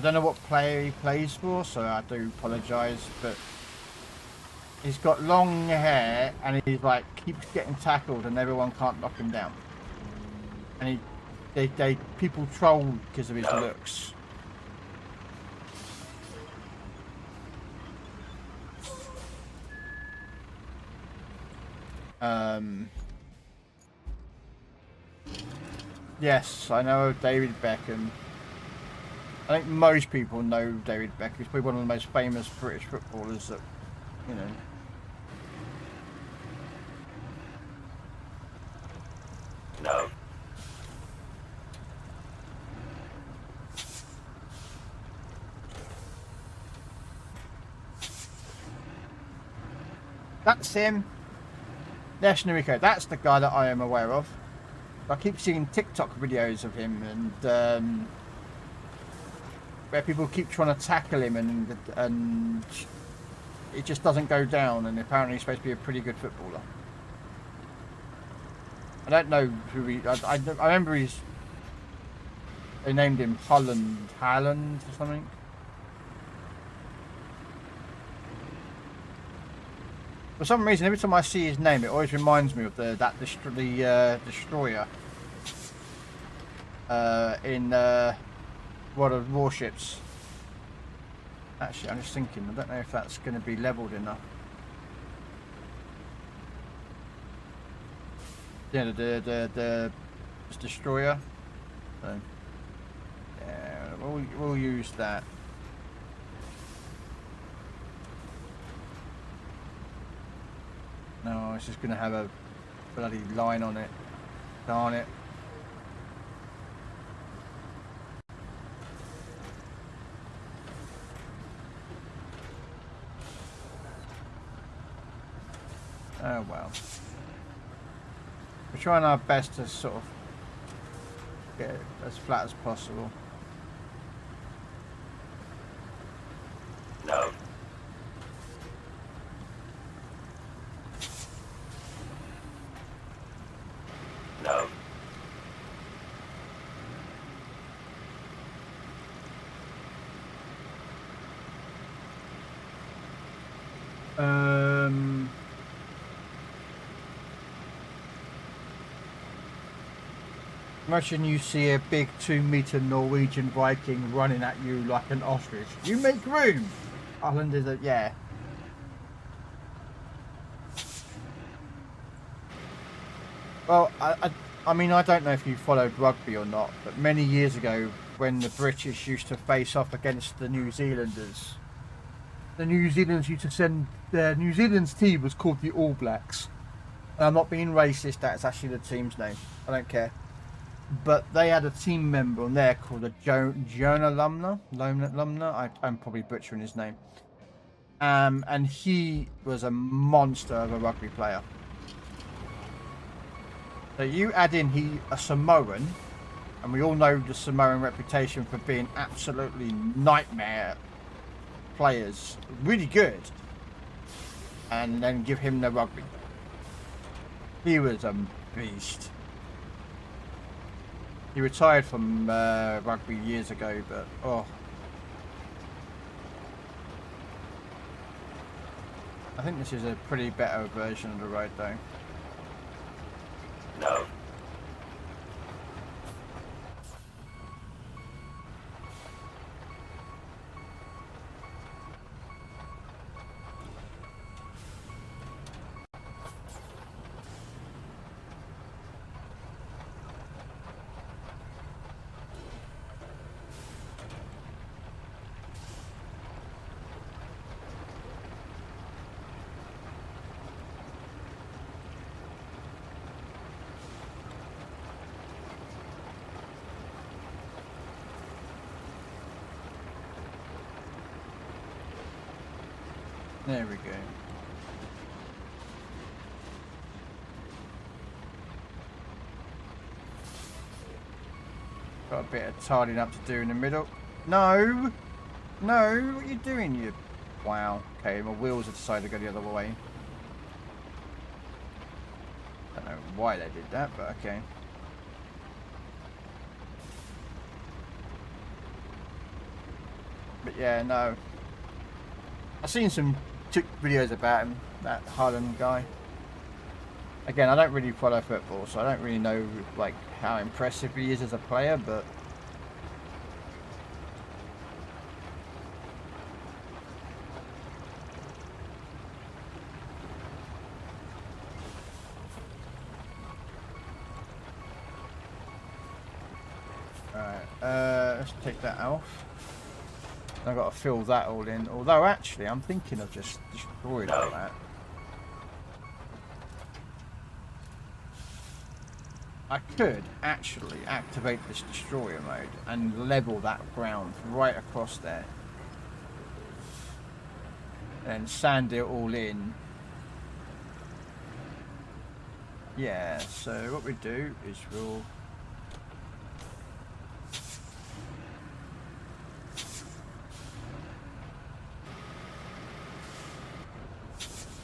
A: don't know what player he plays for, so I do apologise, but he's got long hair and he's like keeps getting tackled and everyone can't knock him down. And people troll because of his looks. Yes, I know David Beckham. I think most people know David Beckham. He's probably one of the most famous British footballers that, you know.
B: No.
A: That's him. Yes, Noriko, that's the guy that I am aware of. I keep seeing TikTok videos of him and where people keep trying to tackle him and it just doesn't go down, and apparently he's supposed to be a pretty good footballer. I don't know who he... I remember they named him Haaland or something. For some reason, every time I see his name, it always reminds me of the destroyer in World of Warships. Actually, I'm just thinking, I don't know if that's going to be leveled enough. Yeah, the destroyer. So, yeah, we'll use that. No, it's just going to have a bloody line on it. Darn it. Oh well. We're trying our best to sort of get it as flat as possible.
B: No. No.
A: Imagine you see a big 2-meter Norwegian Viking running at you like an ostrich. You make room! Ireland is a... yeah. Well, I mean, I don't know if you followed rugby or not, but many years ago, when the British used to face off against the New Zealanders, the New Zealanders used to send... the New Zealand's team was called the All Blacks. And I'm not being racist, that's actually the team's name. I don't care. But they had a team member on there called a Jonah Lumner. I'm probably butchering his name. And he was a monster of a rugby player. So you add in a Samoan, and we all know the Samoan reputation for being absolutely nightmare players, really good. And then give him the rugby. He was a beast. He retired from rugby years ago, but oh. I think this is a pretty better version of the road though.
B: No.
A: There we go. Got a bit of tidying up to do in the middle. No! No! What are you doing, you... Wow. Okay, my wheels have decided to go the other way. Don't know why they did that, but okay. But yeah, no. I've seen some videos about him, that Harlan guy. Again, I don't really follow football, so I don't really know like how impressive he is as a player, but alright, let's take that off. I've got to fill that all in. Although actually I'm thinking of just destroying all that. I could actually activate this destroyer mode and level that ground right across there. And sand it all in. Yeah, so what we do is we'll...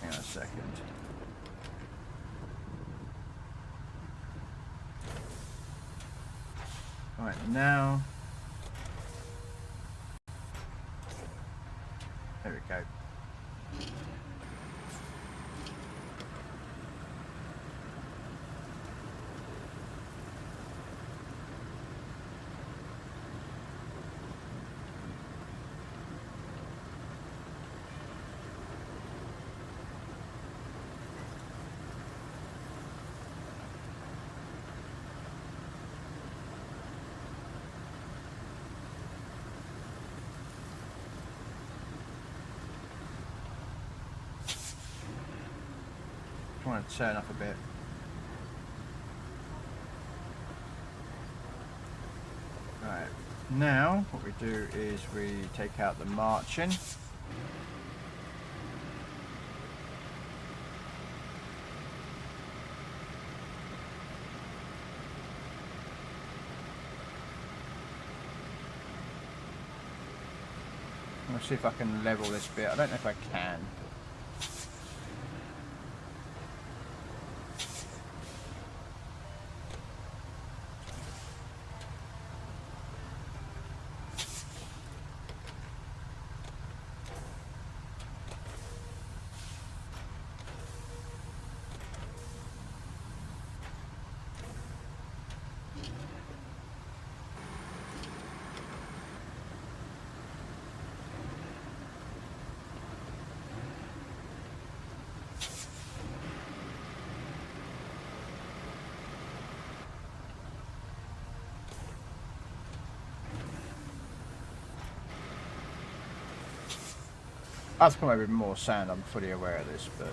A: Hang on a second. Right, now... There we go. I want to turn up a bit. Right, now what we do is we take out the marching. I'm going to see if I can level this bit. I don't know if I can. I have to come over with more sand, I'm fully aware of this, but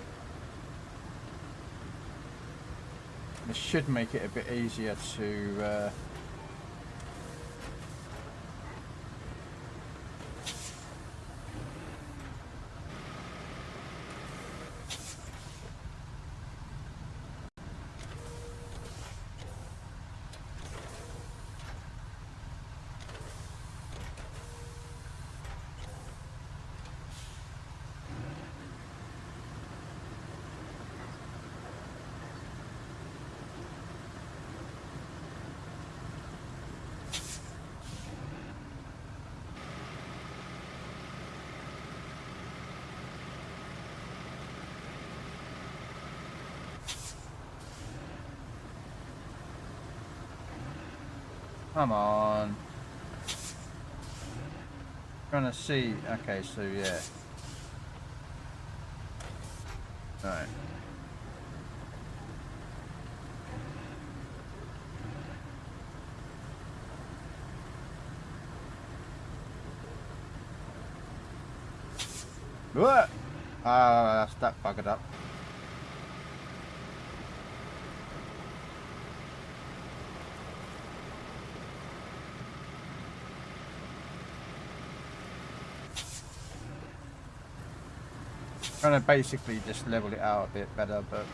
A: this should make it a bit easier to come on. Trying to see. Okay, so yeah. Right. What? That's that buggered up. Trying to basically just level it out a bit better, but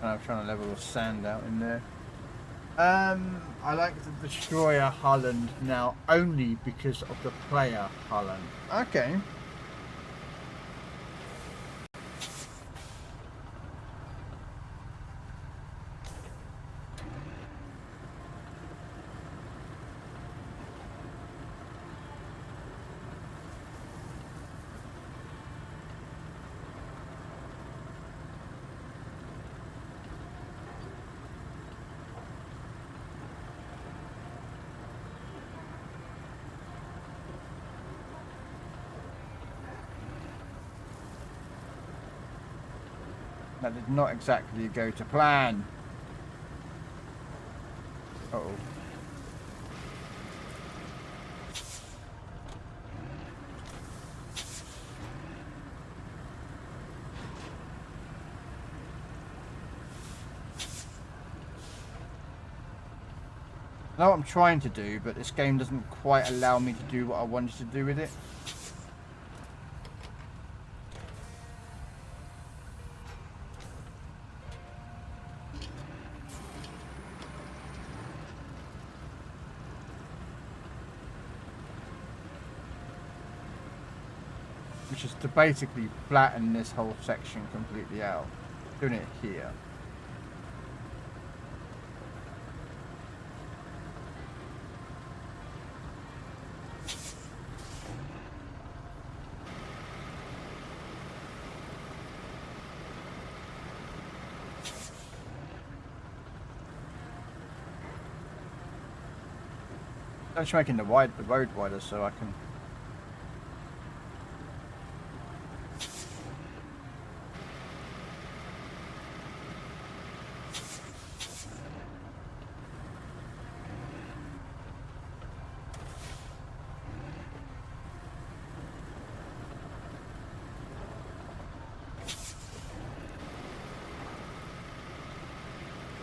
A: I'm trying to level the sand out in there. I like the Destroyer Holland now only because of the player Holland. Okay. That did not exactly go to plan. Uh-oh. I know what I'm trying to do, but this game doesn't quite allow me to do what I wanted to do with it. Which is to basically flatten this whole section completely out. Doing it here. I'm just making the road wider so I can.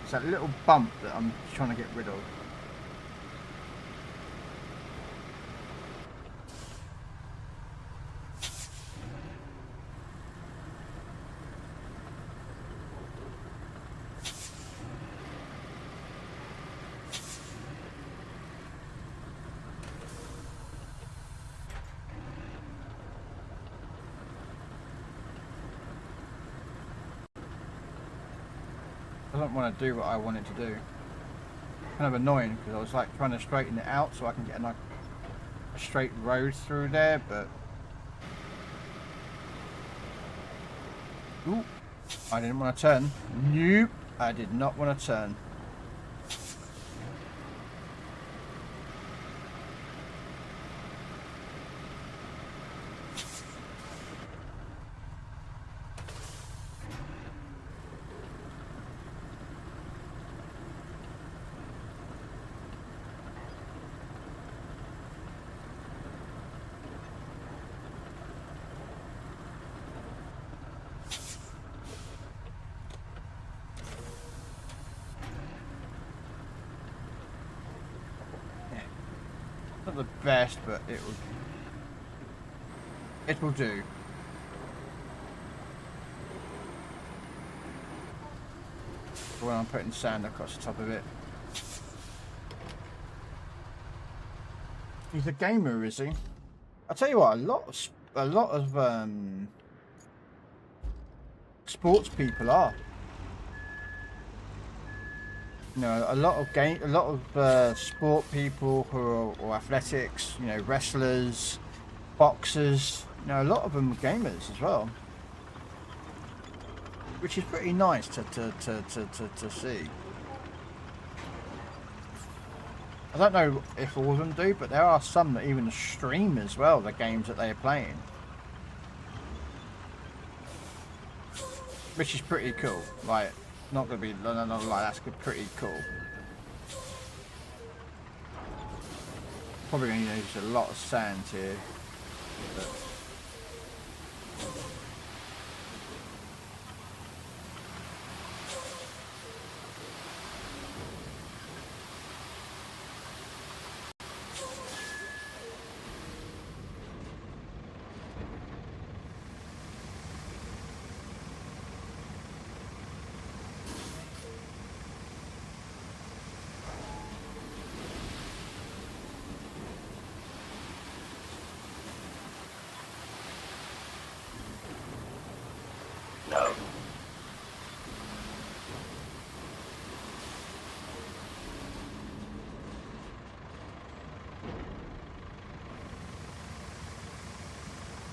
A: It's that little bump that I'm trying to get rid of. I don't want to do what I want it to do. Kind of annoying because I was like trying to straighten it out so I can get a straight road through there, but ooh, I didn't want to turn. Nope, I did not want to turn. Not the best, but it will do. When I'm putting sand across the top of it. He's a gamer, is he? I'll tell you what, a lot of sports people are. You know, a lot of sport people who are or athletics, you know, wrestlers, boxers, you know, a lot of them are gamers as well, which is pretty nice to see. I don't know if all of them do, but there are some that even stream as well the games that they are playing, which is pretty cool. Like, not gonna be no like that's pretty cool. Probably gonna use a lot of sand here, but
B: No.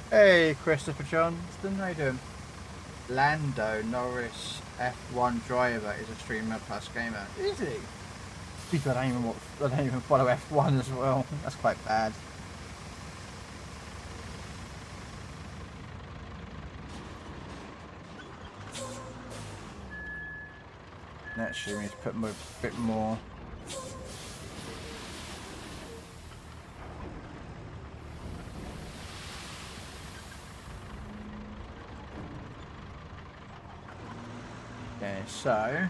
A: Hey, Christopher Johnston, how you doing? Lando Norris, F1 driver, is a streamer plus gamer. Is he? Because I don't even follow F1 as well. That's quite bad. Naturally, we need to put a bit more. Okay, so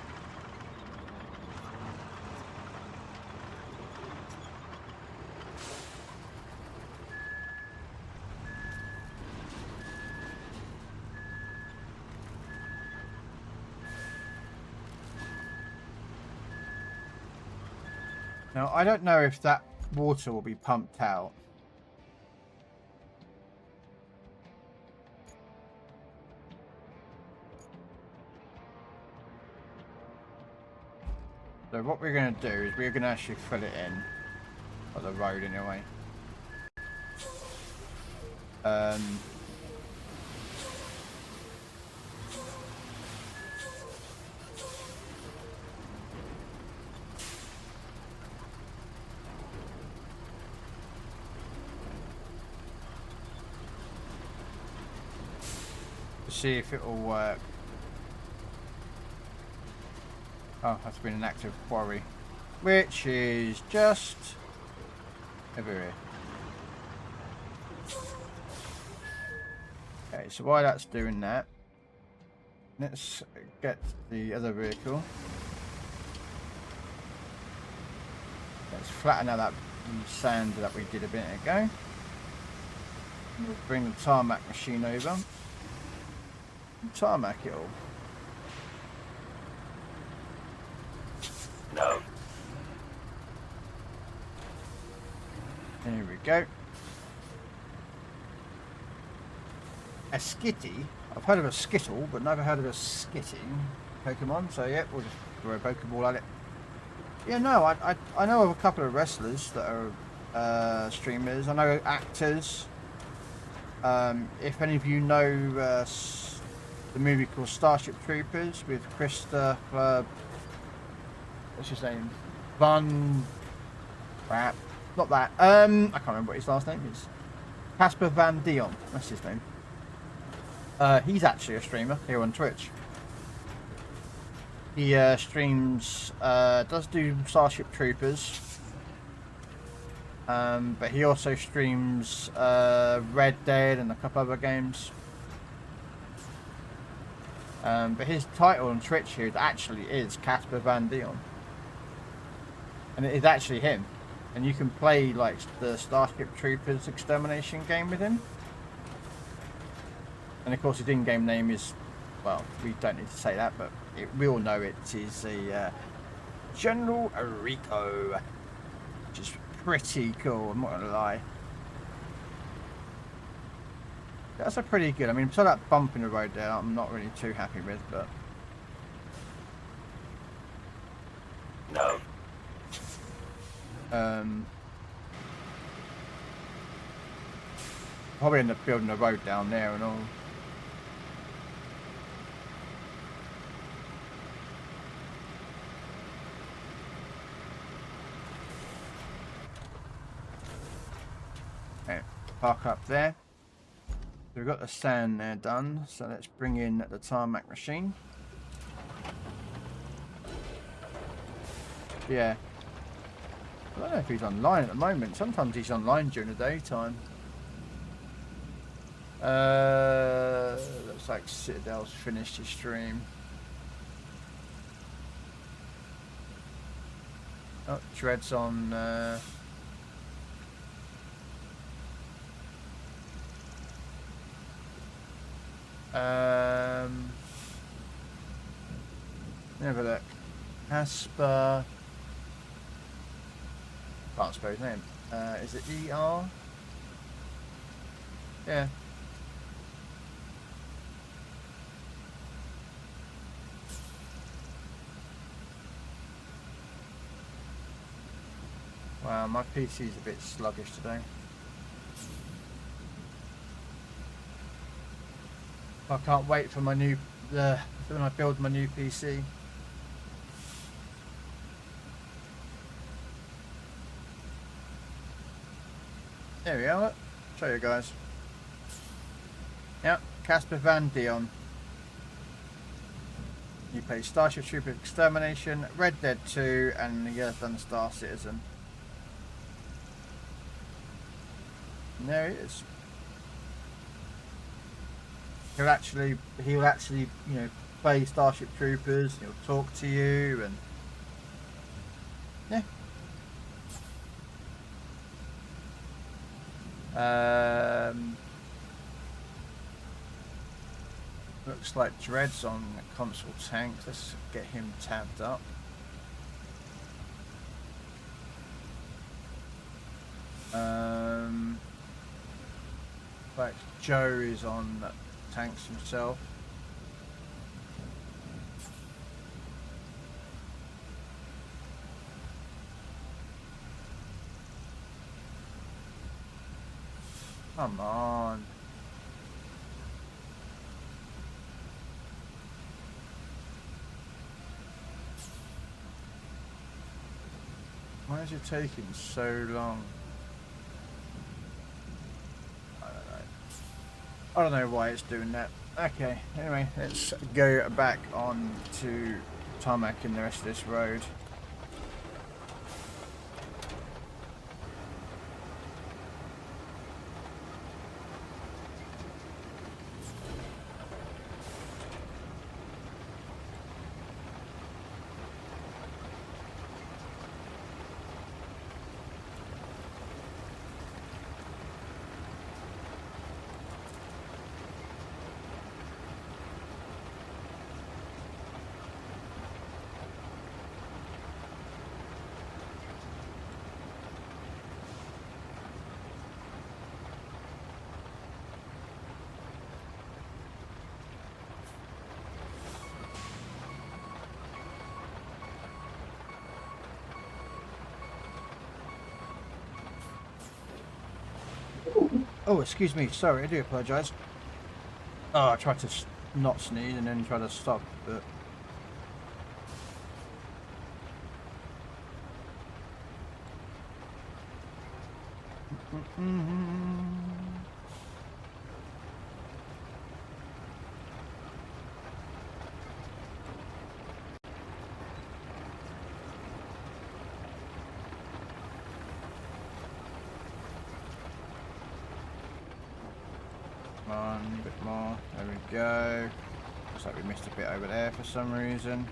A: now I don't know if that water will be pumped out. So what we're going to do is we're going to actually fill it in, on the road anyway. To see if it will work. Oh, that's been an active quarry, which is just over here. Okay, so while that's doing that, let's get the other vehicle. Let's flatten out that sand that we did a bit ago. We'll bring the tarmac machine over. Tarmac it all.
B: No.
A: There we go. A skitty. I've heard of a skittle, but never heard of a skitty Pokemon. So yeah, we'll just throw a Pokeball at it. Yeah, no, I know of a couple of wrestlers that are streamers. I know actors. If any of you know the movie called Starship Troopers with Christopher, what's his name? Crap. Not that. I can't remember what his last name is. Casper Van Dion. That's his name. He's actually a streamer here on Twitch. He streams, does do Starship Troopers. But he also streams Red Dead and a couple other games. But his title on Twitch here actually is Casper Van Dion. And it is actually him. And you can play like the Starship Troopers extermination game with him. And of course his in-game name is, well, we don't need to say that, but we all know it is a General Rico. Which is pretty cool, I'm not going to lie. That's a pretty good, I mean, so that bump in the road there I'm not really too happy with, but...
B: No.
A: Probably end up building a road down there and all. Okay, park up there. So we've got the sand there done, so let's bring in the tarmac machine. Yeah. I don't know if he's online at the moment. Sometimes he's online during the daytime. Looks like Citadel's finished his stream. Oh, Dread's on. Have a look. Casper. Can't spell his name. Is it ER? Yeah. Wow, my PC's a bit sluggish today. I can't wait for my new when I build my new PC. There we are. Show you guys. Yep, Casper Van Dion. You play Starship Trooper Extermination, Red Dead 2, and he has done Star Citizen. And there he is. He'll actually, you know, play Starship Troopers. He'll talk to you, and yeah. Looks like Dread's on the console tank. Let's get him tabbed up. Like Joe is on tanks himself. Come on. Why is it taking so long? I don't know why it's doing that. Okay, anyway, let's go back on to tarmac in the rest of this road. Oh, excuse me. Sorry, I do apologise. Oh, I tried to not sneeze and then try to stop, but... on, a bit more. There we go. Looks like we missed a bit over there for some reason.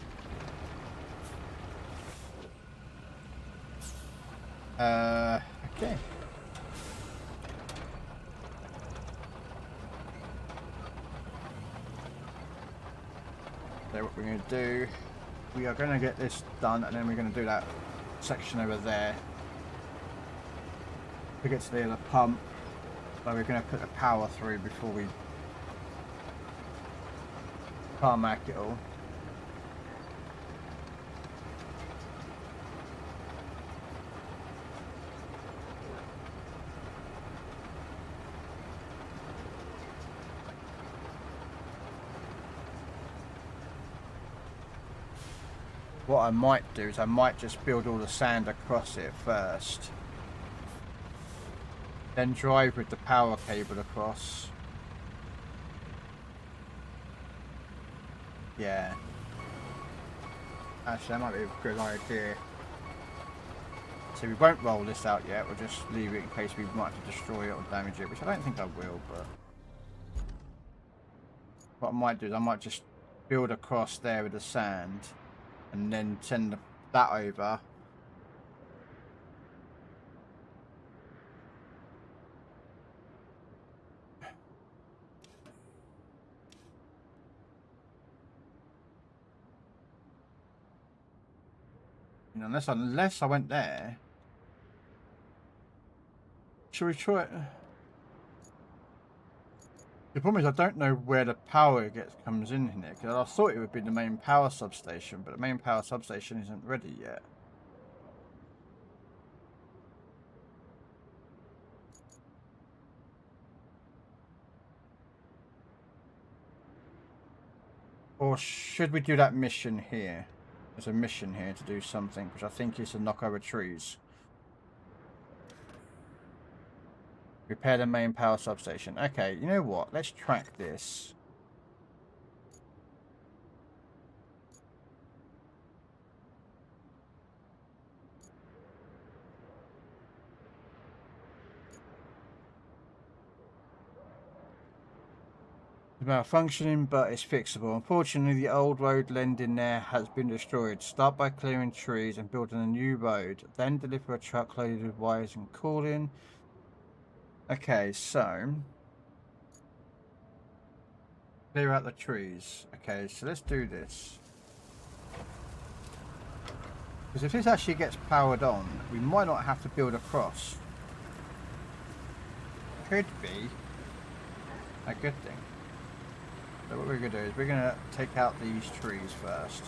A: Okay. So what we're going to do, we are going to get this done, and then we're going to do that section over there. We get to the other pump. So we're going to put the power through before we tarmac it all. What I might do is I might just build all the sand across it first. Then drive with the power cable across. Yeah. Actually, that might be a good idea. So we won't roll this out yet. We'll just leave it in case we might have to destroy it or damage it, which I don't think I will, but... What I might do is I might just build across there with the sand and then send that over. Unless I went there. Shall we try it? The problem is I don't know where the power comes in here, because I thought it would be the main power substation, but the main power substation isn't ready yet. Or should we do that mission here? There's a mission here to do something, which I think is to knock over trees. Repair the main power substation. Okay, you know what? Let's track this. It's malfunctioning, but it's fixable. Unfortunately, the old road lending there has been destroyed. Start by clearing trees and building a new road. Then deliver a truck loaded with wires and cooling. Okay, so clear out the trees. Okay, so let's do this. Because if this actually gets powered on, we might not have to build across. Could be a good thing. So what we're going to do is we're going to take out these trees first.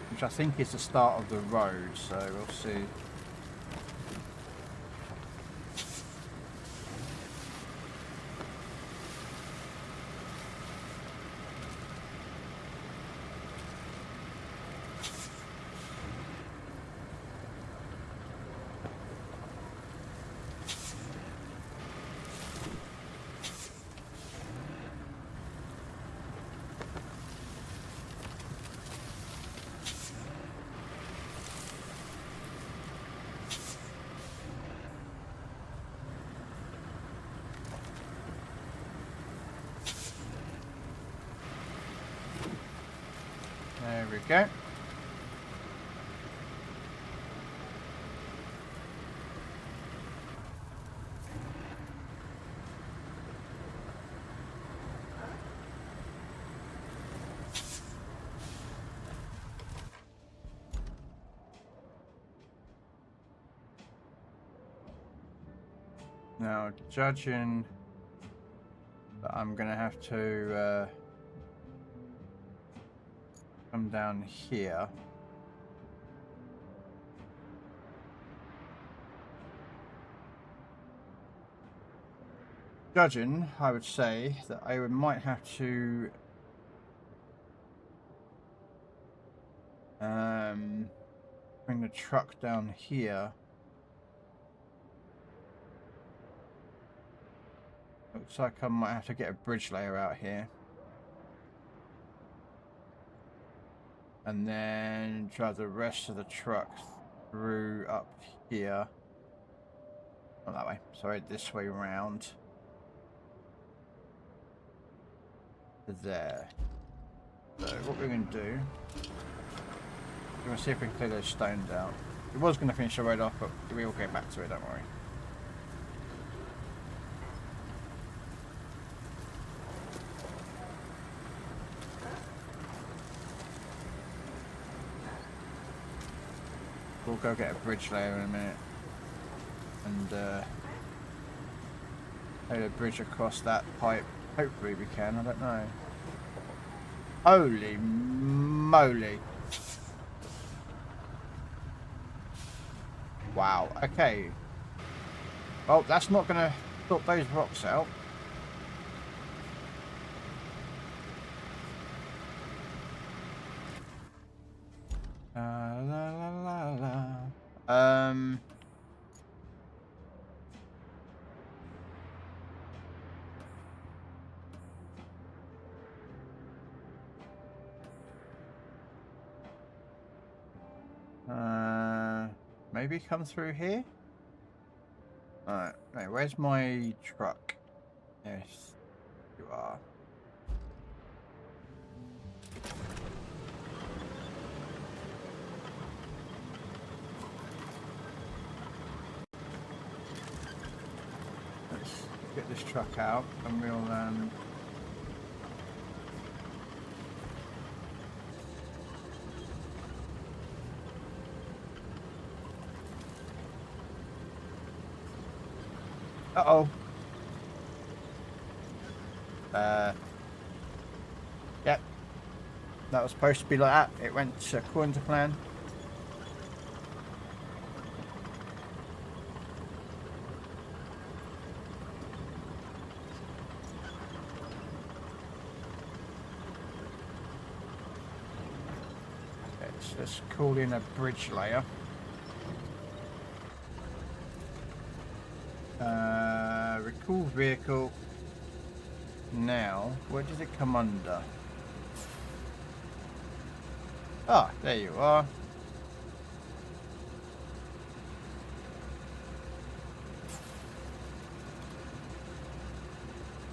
A: Which I think is the start of the road, so we'll see. There we go. Now, judging that I'm going to have to come down here. Judging, I would say that I might have to bring the truck down here. Looks like I might have to get a bridge layer out here. And then drive the rest of the truck through up here. Not that way, sorry, this way round. To there. So what we're going to do, we're going to see if we can clear those stones out. It was going to finish the road off, but we will get back to it, don't worry. We'll go get a bridge layer in a minute and lay the bridge across that pipe. Hopefully we can, I don't know. Holy moly. Wow, okay. Well, that's not going to sort those rocks out. La la la la. Maybe come through here? Alright, right, where's my truck? Yes, you are. Let's get this truck out and we'll uh-oh. Yep. That was supposed to be like that. It went according to plan. Let's call in a bridge layer. Recall vehicle. Now, where does it come under? Ah, there you are.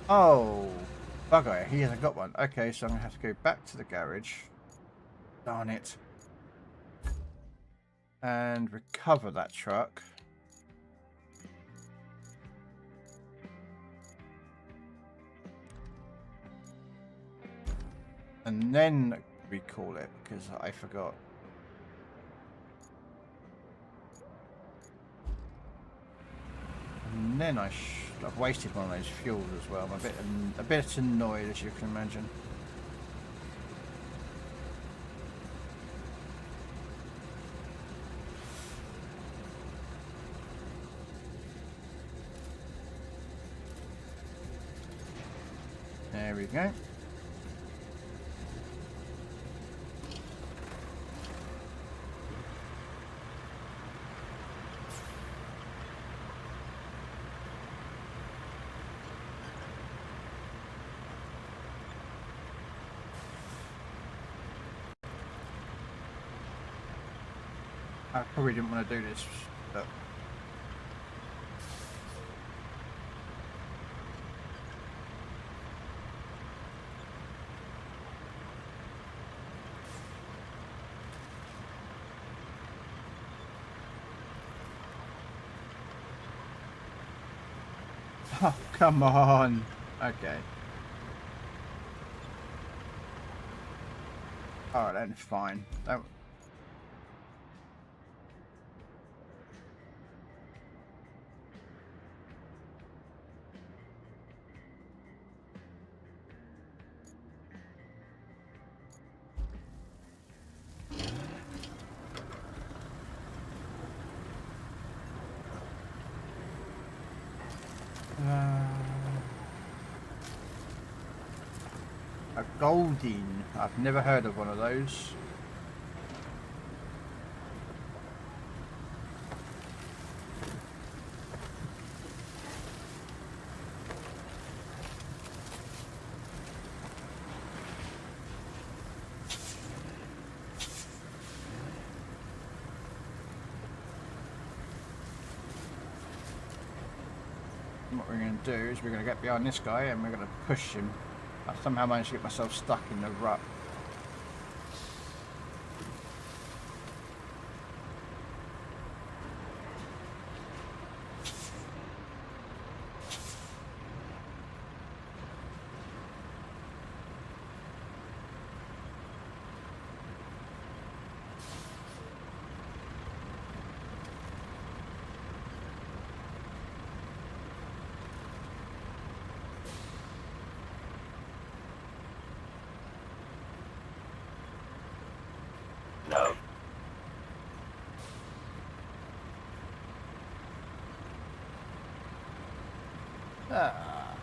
A: Oh, bugger, he hasn't got one. Okay, so I'm going to have to go back to the garage. Darn it. And recover that truck. And then recall it, because I forgot. And then I've wasted one of those fuels as well. I'm a bit annoyed, as you can imagine. There we go. I probably didn't want to do this, but oh, come on. Okay. Alright then, fine. Don't... A Goldine. I've never heard of one of those. What we're going to do is we're going to get behind this guy and we're going to push him. I somehow managed to get myself stuck in the rut.
B: No.
A: Ah.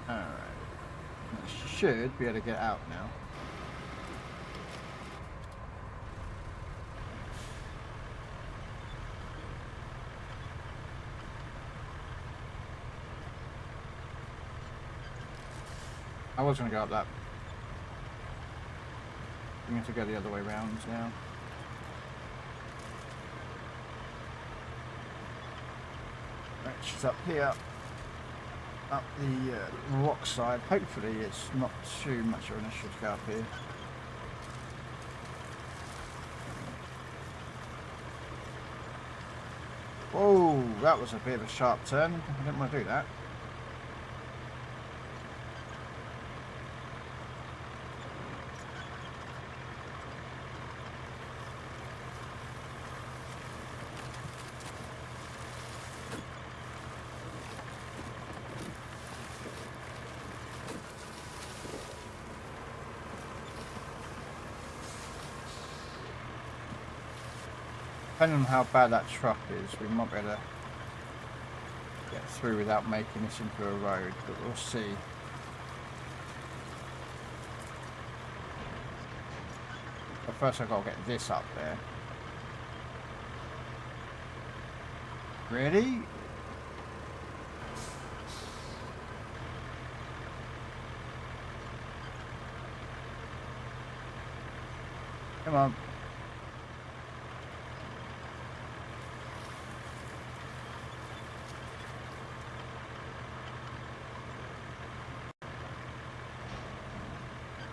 A: Alright. Should be able to get out now. I was going to go up that. I'm going to go the other way round now. Right, she's up here. Up the rock side. Hopefully it's not too much of an issue to go up here. Whoa, that was a bit of a sharp turn. I didn't want to do that. Depending on how bad that truck is, we might be able to get through without making this into a road, but we'll see. But first I've got to get this up there. Really? Come on.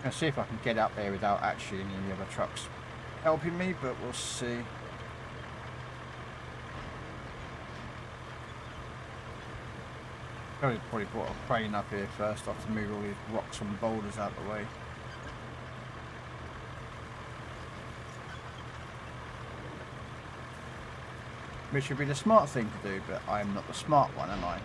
A: I'll see if I can get up there without actually any of the other trucks helping me, but we'll see. Probably brought a crane up here first off to move all these rocks and boulders out of the way. Which would be the smart thing to do, but I'm not the smart one, am I?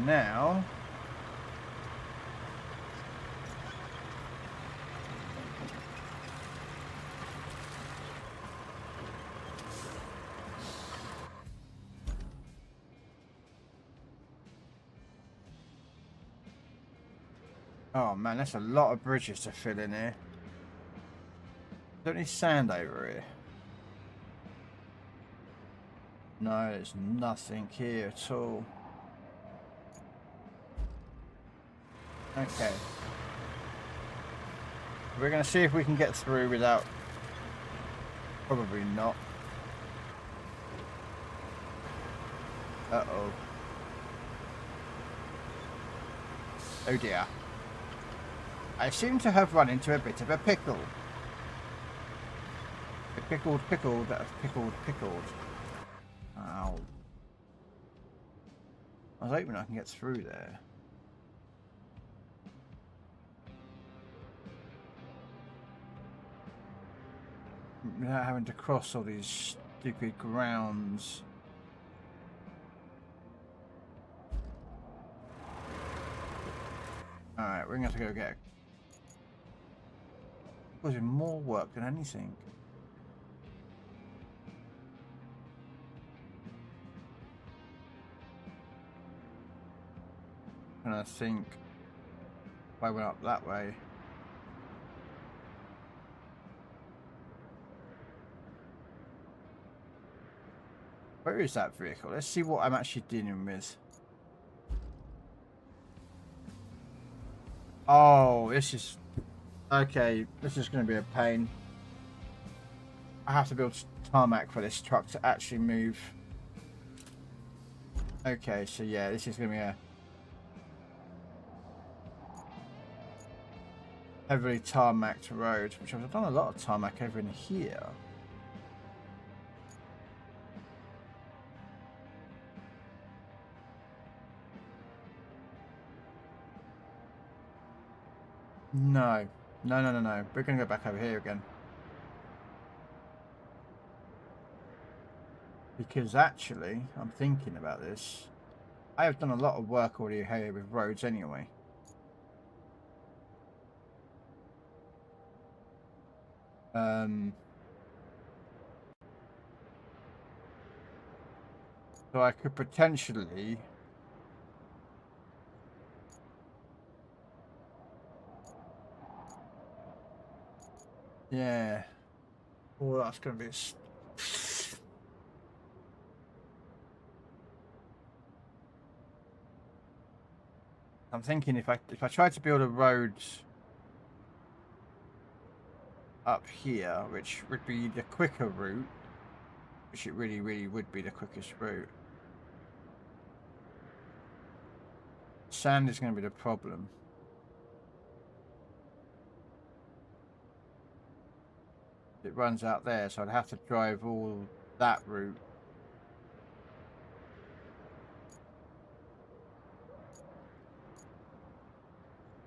A: Now oh man, that's a lot of bridges to fill in here. Don't need sand over here. No, there's nothing here at all. Okay. We're going to see if we can get through without... Probably not. Uh-oh. Oh dear. I seem to have run into a bit of a pickle. A pickled pickle that has pickled. Ow. I was hoping I can get through there. Without having to cross all these stupid grounds. Alright, we're gonna have to go get it. Causing more work than anything. And I think if I went up that way. Where is that vehicle? Let's see what I'm actually dealing with. Oh, this is... Okay, this is going to be a pain. I have to build tarmac for this truck to actually move. Okay, so yeah, this is going to be a... heavily tarmacked road, which I've done a lot of tarmac over in here. No. No. We're going to go back over here again. Because actually, I'm thinking about this. I have done a lot of work already here with roads anyway. So I could potentially... Yeah. Oh, that's going to be... I'm thinking if I try to build a road up here, which would be the quicker route, which it really would be the quickest route. Sand is going to be the problem. It runs out there, so I'd have to drive all that route.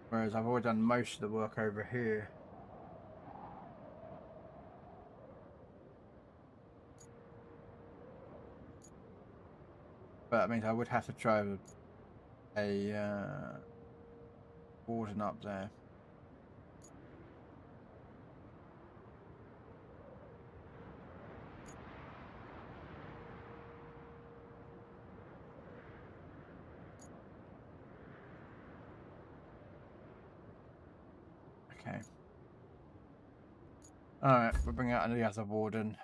A: Whereas I've already done most of the work over here. But I mean, I would have to drive a warden up there. Okay. Alright, we'll bring out the other warden.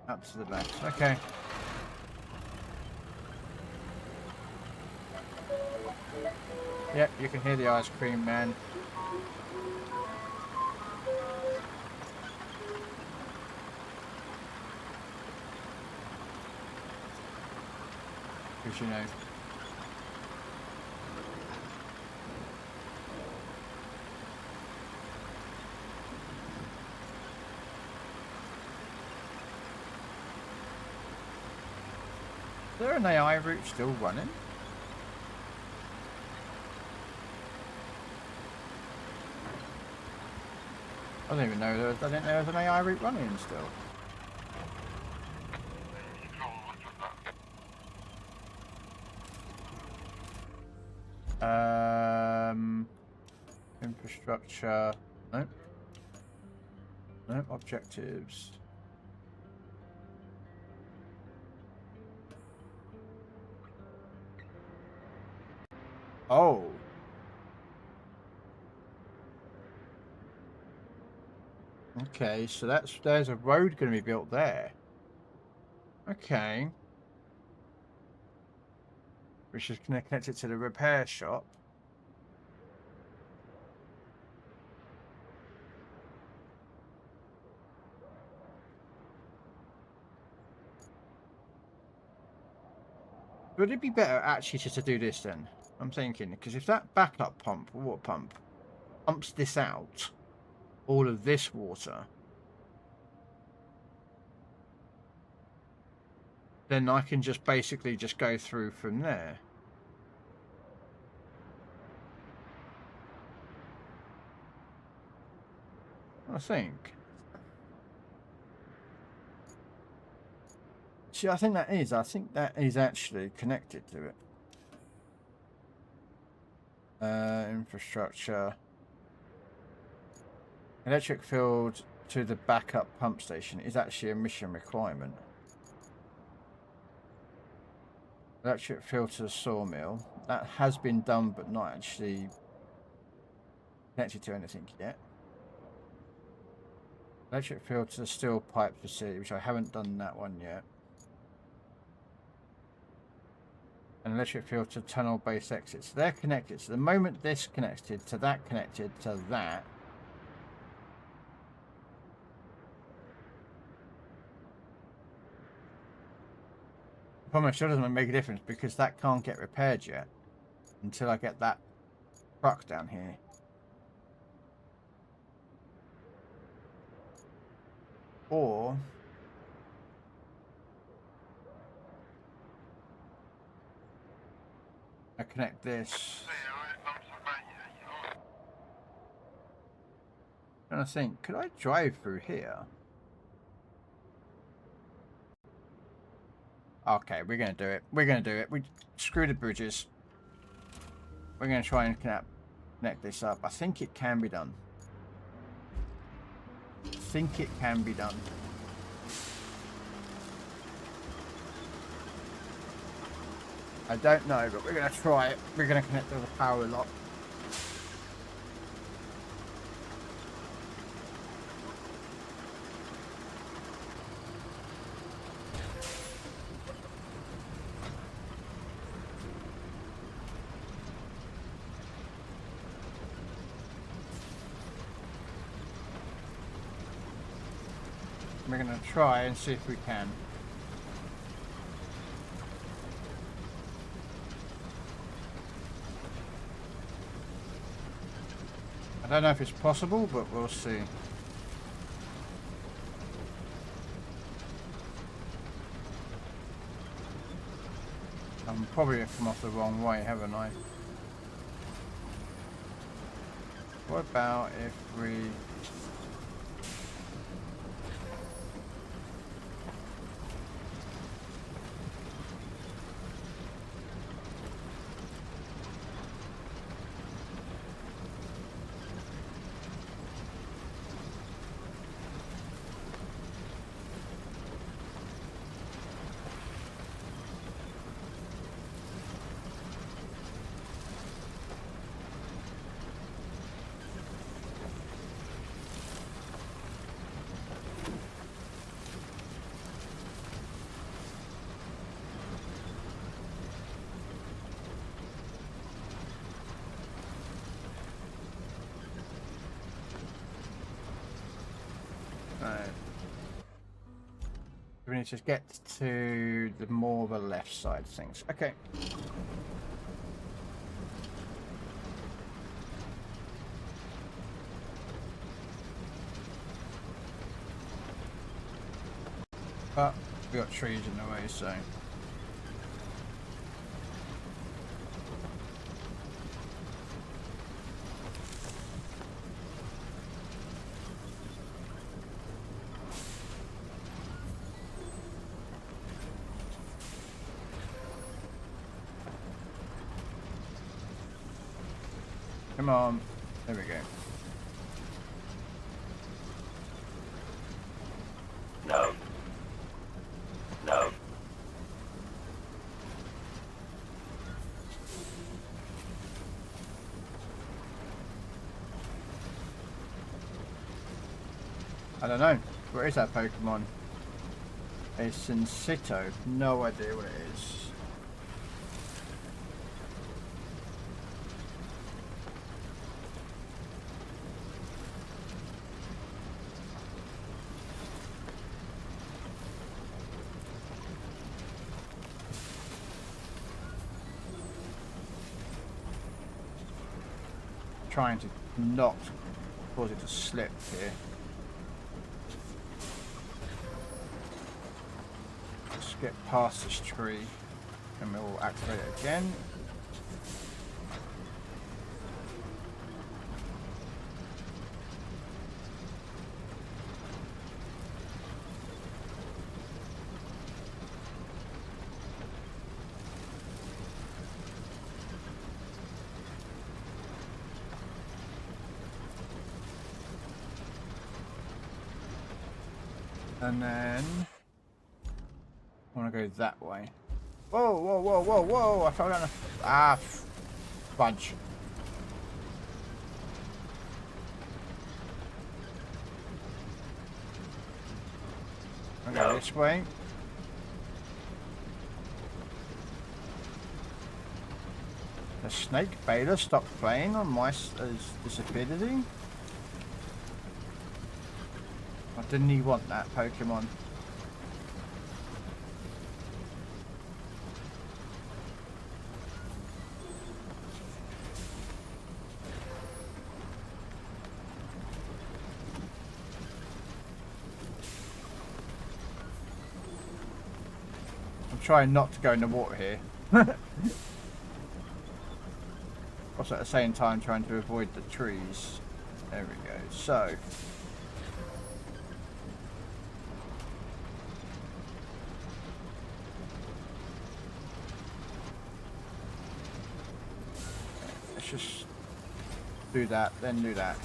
A: Up to the left. Okay. Yep, you can hear the ice cream man. Because you know. Is there an AI route still running? I don't even know I didn't know there was an AI route running still. Infrastructure. Nope. Nope. Objectives. Oh. Okay, so there's a road going to be built there. Okay. Which is going to connect it to the repair shop. Would it be better actually just to do this then? I'm thinking, because if that backup pump, water pump, pumps this out, all of this water, then I can just basically just go through from there. I think. See, I think that is actually connected to it. Infrastructure. Electric field to the backup pump station is actually a mission requirement. Electric field to the sawmill. That has been done, but not actually connected to anything yet. Electric field to the steel pipe facility, which I haven't done that one yet. And electric field to tunnel base exits. So they're connected. So the moment this connected to that, connected to that. The problem sure doesn't make a difference because that can't get repaired yet until I get that truck down here. Or I connect this. I'm trying to think, could I drive through here? Okay, we're gonna do it. We're gonna do it. We screw the bridges. We're gonna try and connect this up. I think it can be done. I think it can be done. I don't know, but we're going to try it. We're going to connect to the power lock. We're going to try and see if we can. I don't know if it's possible, but we'll see. I'm probably come off the wrong way, haven't I? What about if we... We need to get to the more the left side of things. Okay. But we got trees in the way, so. Come on. There we go.
B: No. No.
A: I don't know. Where is that Pokemon? A Sensito. No idea what it is. Trying to not cause it to slip here. Let's get past this tree and we'll activate it again. And then I want to go that way. Whoa, whoa, whoa, whoa, whoa! I fell down a fudge. I'll go this way. The snake beta stopped playing on my disappeared, did he? Didn't he want that Pokemon? I'm trying not to go in the water here. Also at the same time trying to avoid the trees. There we go. So just do that, then do that.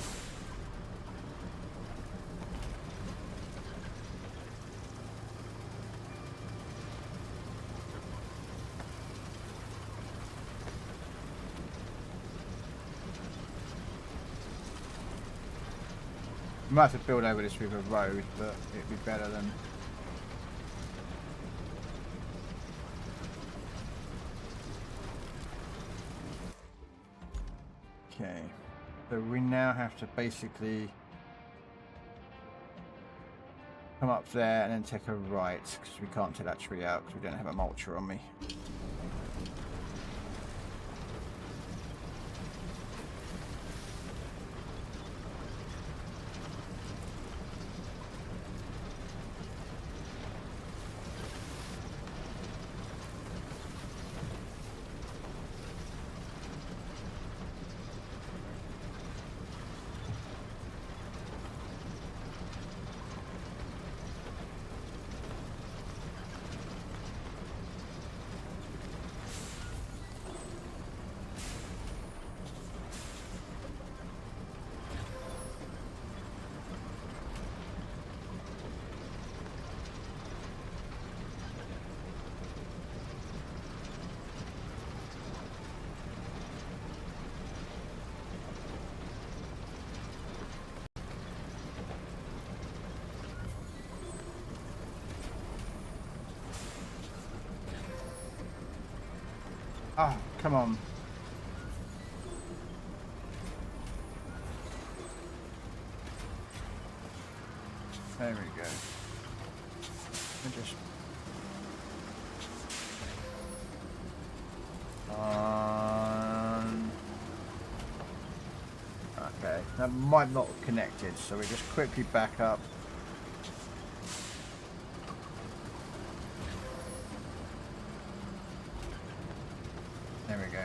A: We might have to build over this with a road, but it'd be better than... Okay, so we now have to basically come up there and then take a right, because we can't take that tree out because we don't have a mulcher on me. Oh, come on. There we go. I just... Okay, that might not have connected, so we just quickly back up. There we go.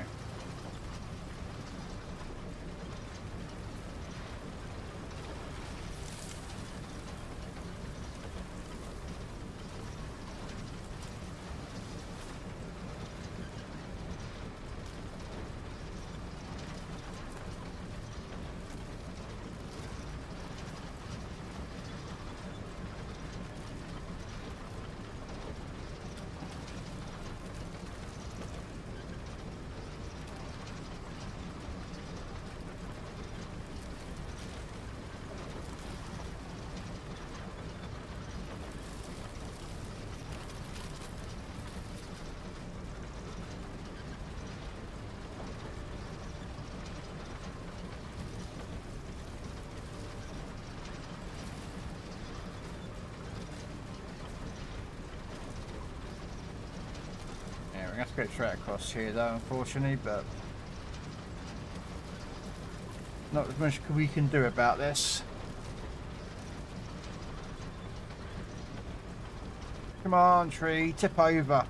A: We have to go straight across here though, unfortunately, but not as much we can do about this. Come on, tree, tip over.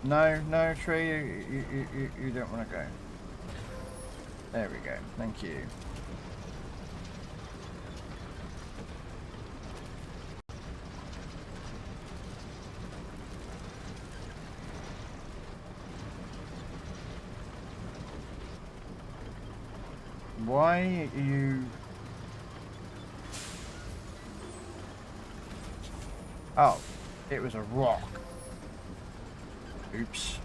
A: No, no, tree, you don't want to go. There we go, thank you. Why are you... Oh, it was a rock. Oops.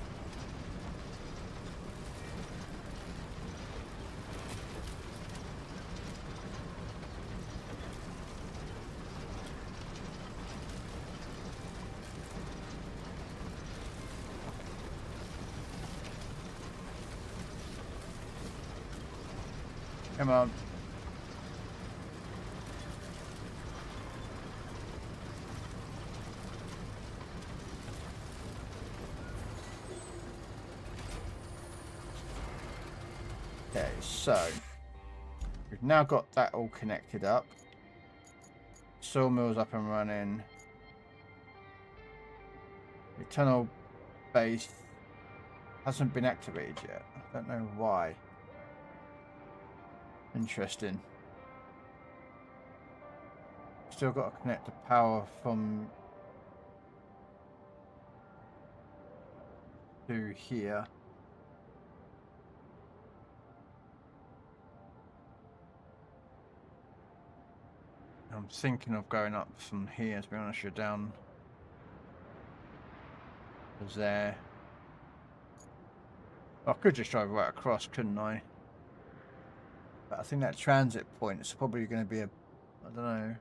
A: Come on. Okay, so we've now got that all connected up. Sawmill's up and running. The tunnel base hasn't been activated yet. I don't know why. Interesting. Still got to connect the power from to here. I'm thinking of going up from here, to be honest. You're down there. I could just drive right across, couldn't I? But I think that transit point is probably going to be a, I don't know.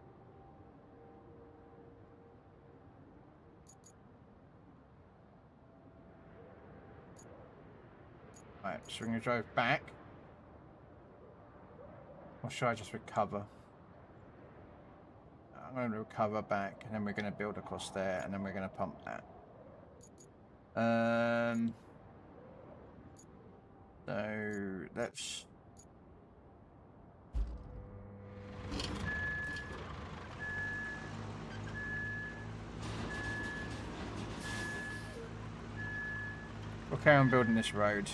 A: Right, so we're going to drive back. Or should I just recover? I'm going to recover back, and then we're going to build across there, and then we're going to pump that. So let's... We'll carry on building this road.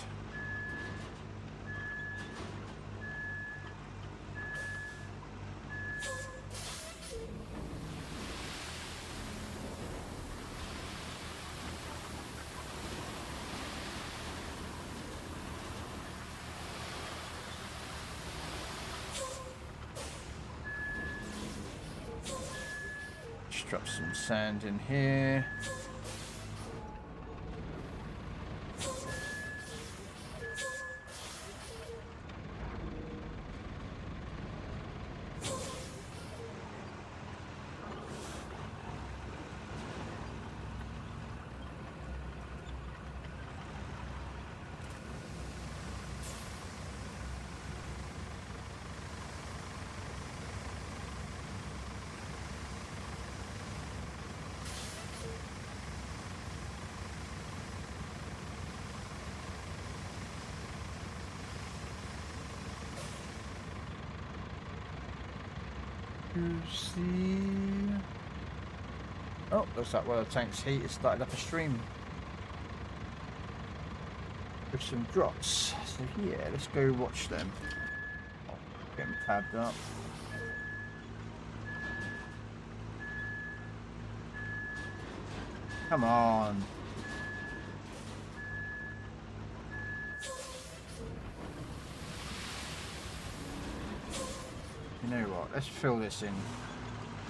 A: Just drop some sand in here. to see. Oh, looks like one of the tank's heat has started up a stream with some drops. So yeah, let's go watch them. Get them tabbed up. Come on. You know what? Let's fill this in a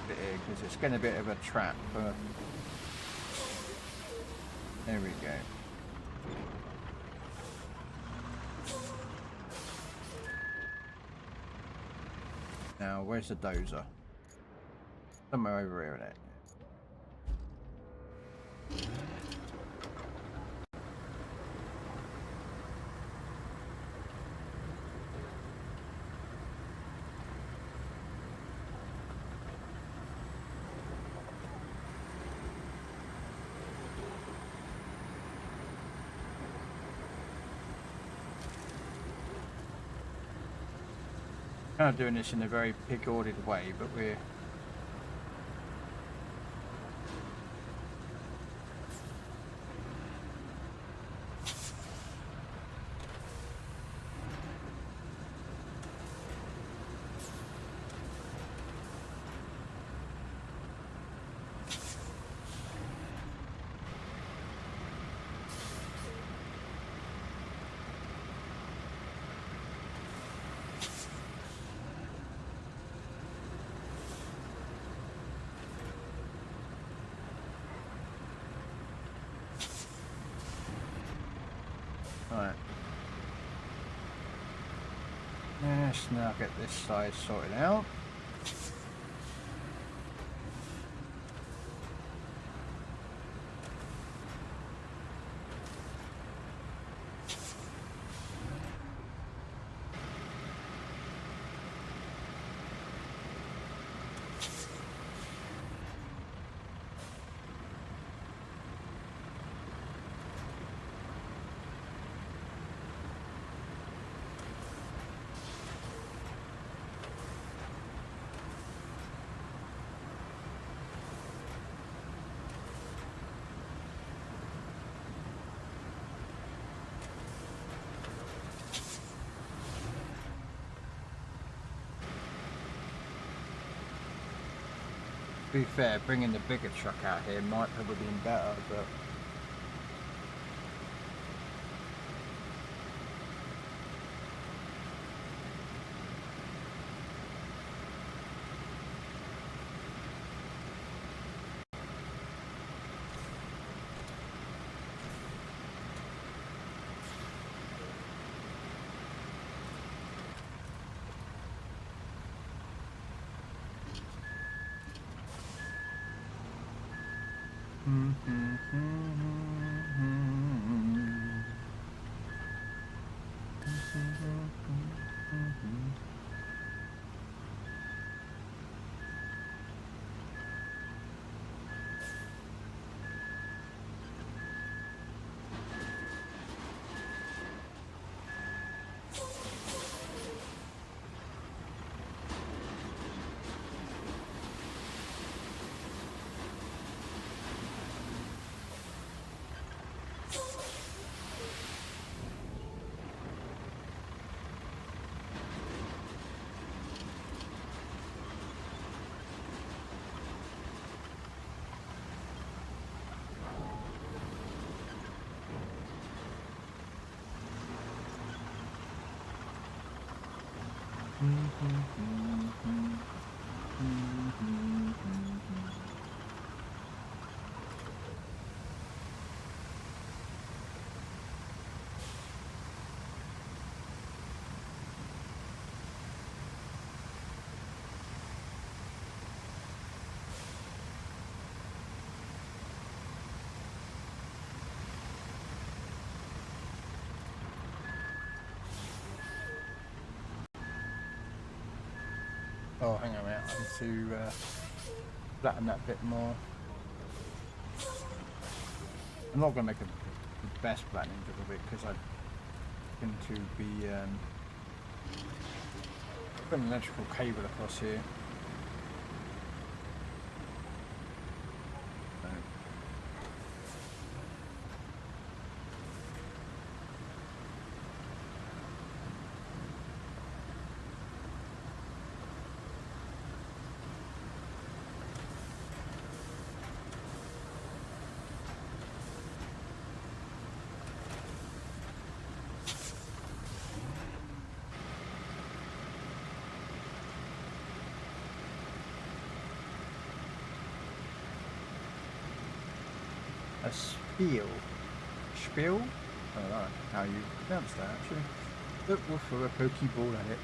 A: bit here because it's getting a bit of a trap. There we go. Now, where's the dozer? Somewhere over here, isn't it? Kind of doing this in a very pig-ordered way, but we're right. Let's now get this side sorted out. To be fair, bringing the bigger truck out here might probably be better, but oh, hang on a minute, I need to flatten that bit more. I'm not going to make the best flattening job of it because I tend to be putting an electrical cable across here. A spiel. Spiel? I don't know how you pronounce that actually. But we'll throw a Pokeball at it.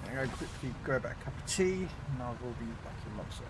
A: I'm going to quickly grab a cup of tea and I will be back in one sec.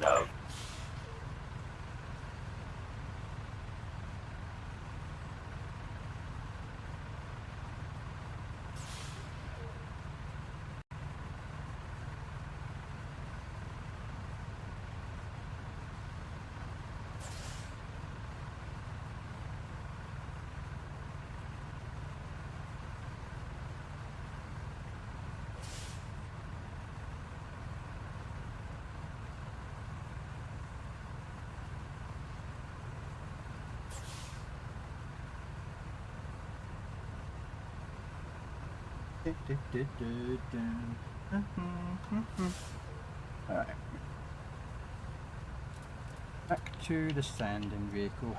B: No.
A: Alright. Back to the standing vehicle.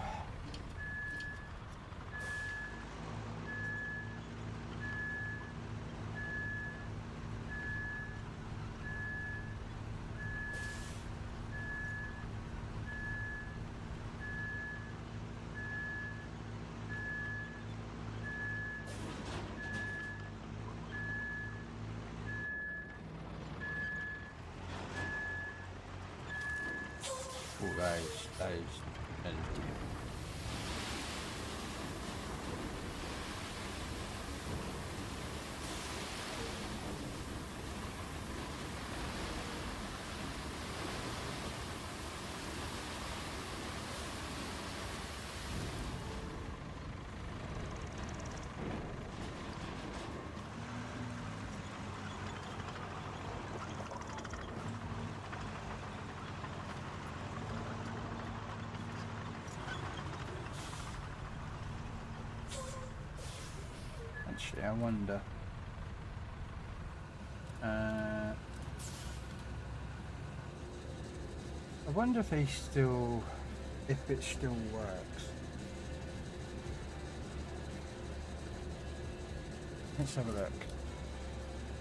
A: Oh, that is deep. Actually, I wonder. I wonder if it still works. Let's have a look.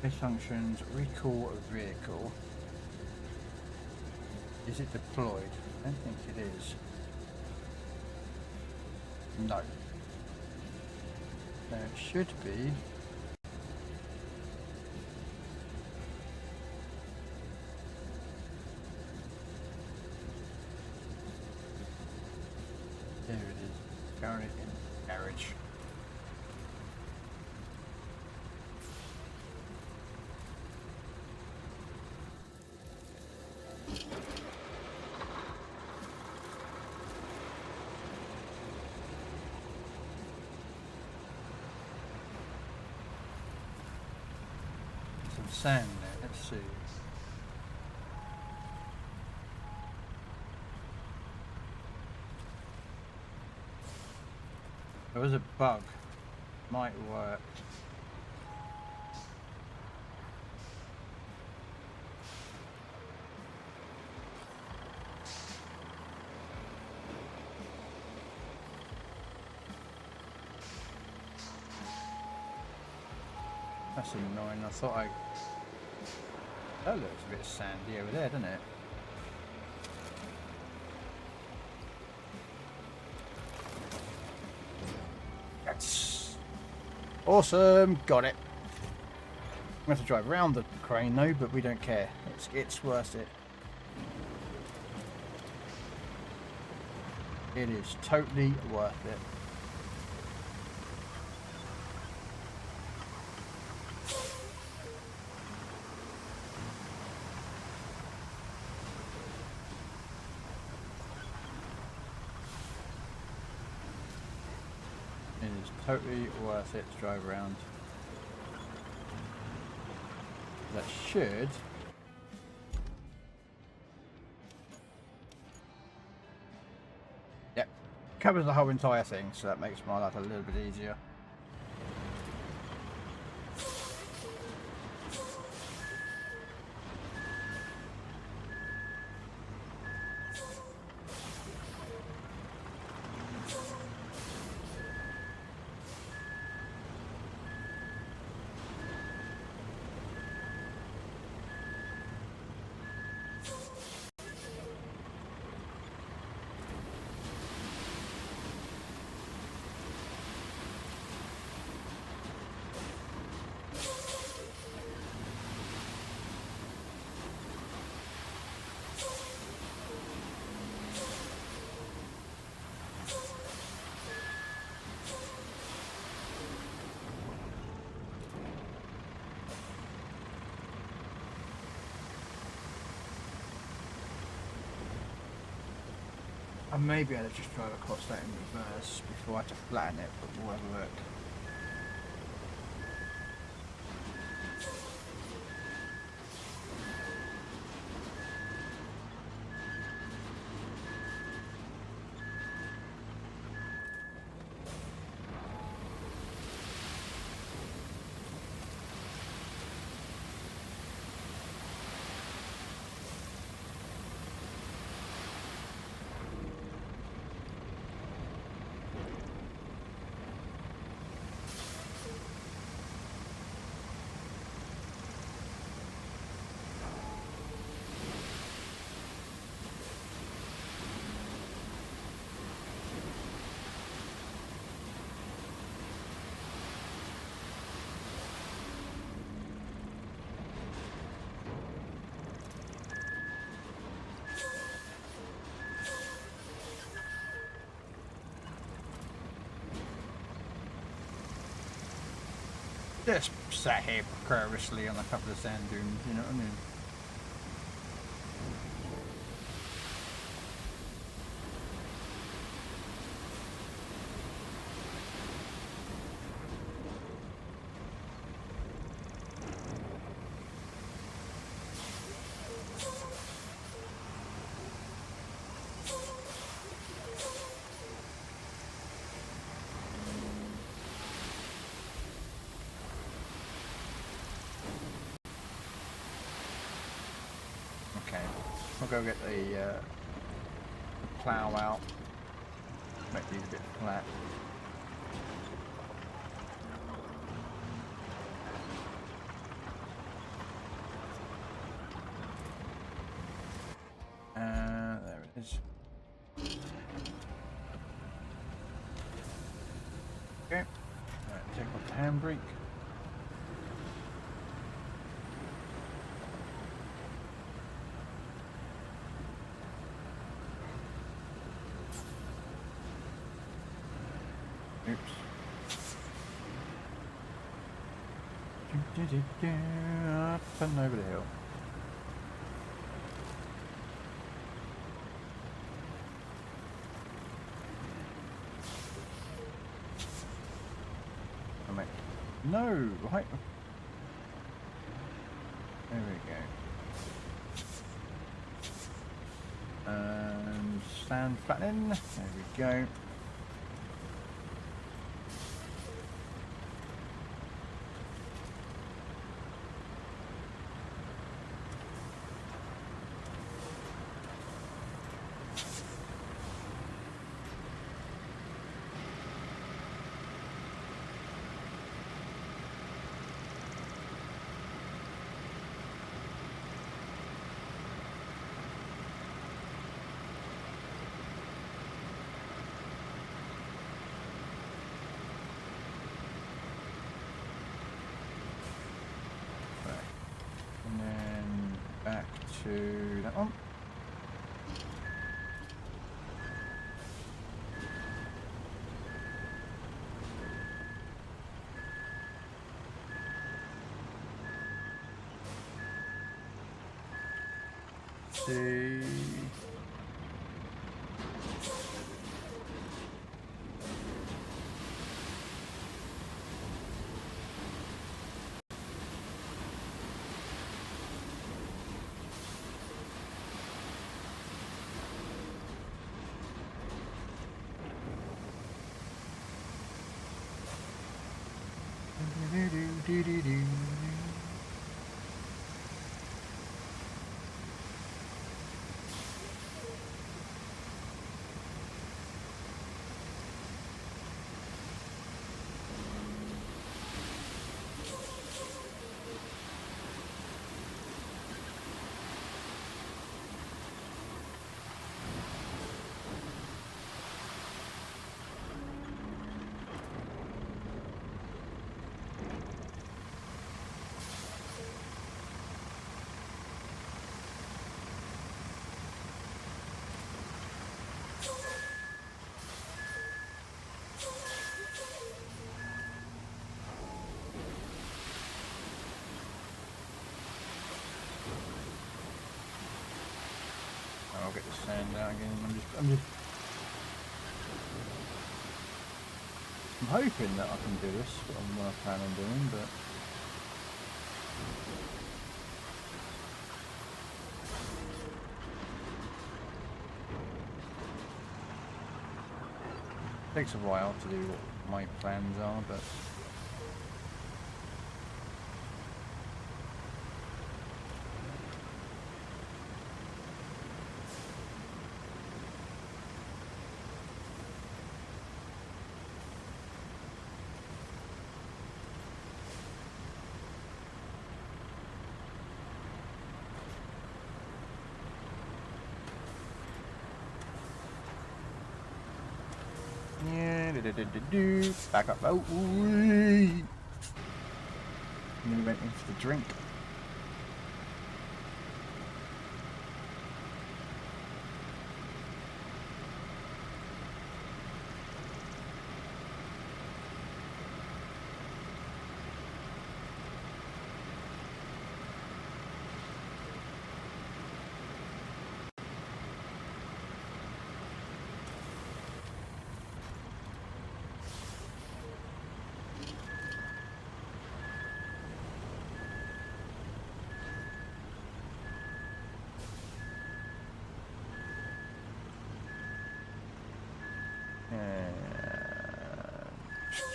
A: This functions recall a vehicle. Is it deployed? I don't think it is. No. So it should be. There it is. Currently in garage. Some sand there, let's see. There was a bug. Might work. That's annoying. I thought that looks a bit sandy over there, doesn't it? Awesome, got it. We have to drive around the crane though, but we don't care. It's worth it. It is totally worth it. It is totally worth it to drive around. That should covers the whole entire thing, so that makes my life a little bit easier. I may be able to just drive across that in reverse before I have to flatten it, but we'll have a look. Just sat here precariously on a couple of sand dunes, you know what I mean? I'll go get the plough out, make these a bit flat. There it is. Okay, right, take off the handbrake. Oops. Up and over the hill. Oh, mate. No, right. There we go. And sand flattening. There we go. to that one. See. I'll get the sand out again. I'm hoping that I can do this, what I plan on doing, but it takes a while to do what my plans are, but back up. Oh, and then we went in for the drink.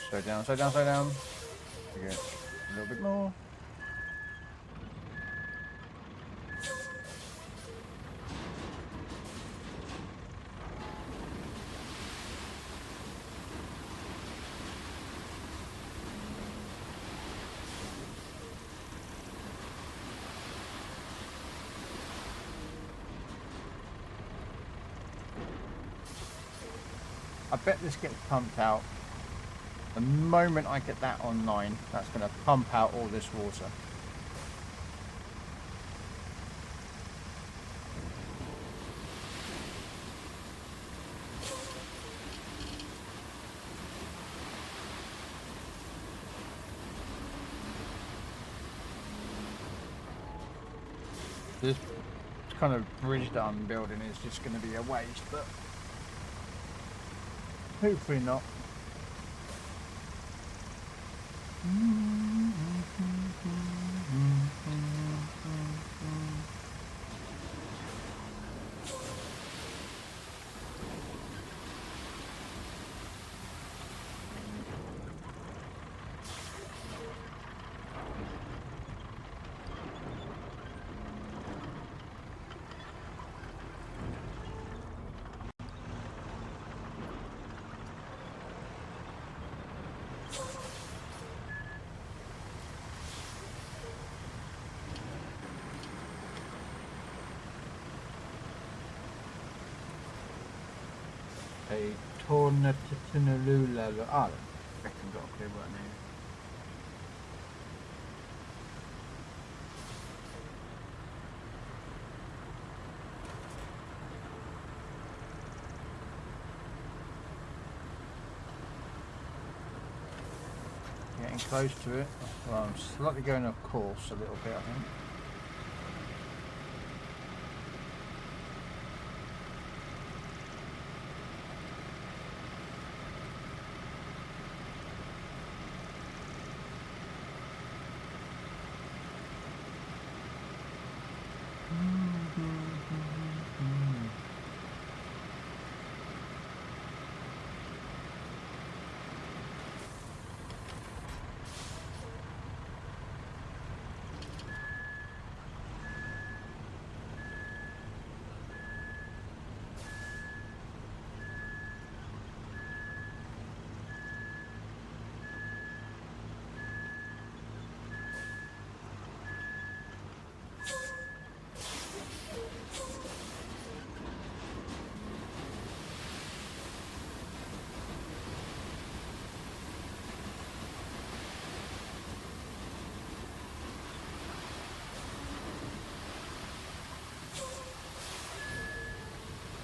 A: Slow down, slow down, slow down. Okay, a little bit more. I bet this gets pumped out. The moment I get that online, that's going to pump out all this water. This kind of bridge that I'm building is just going to be a waste, but hopefully not. A tornatinalula. Ah, I reckon got a clear right now. getting close to it. Well, I'm slightly going off course a little bit, I think.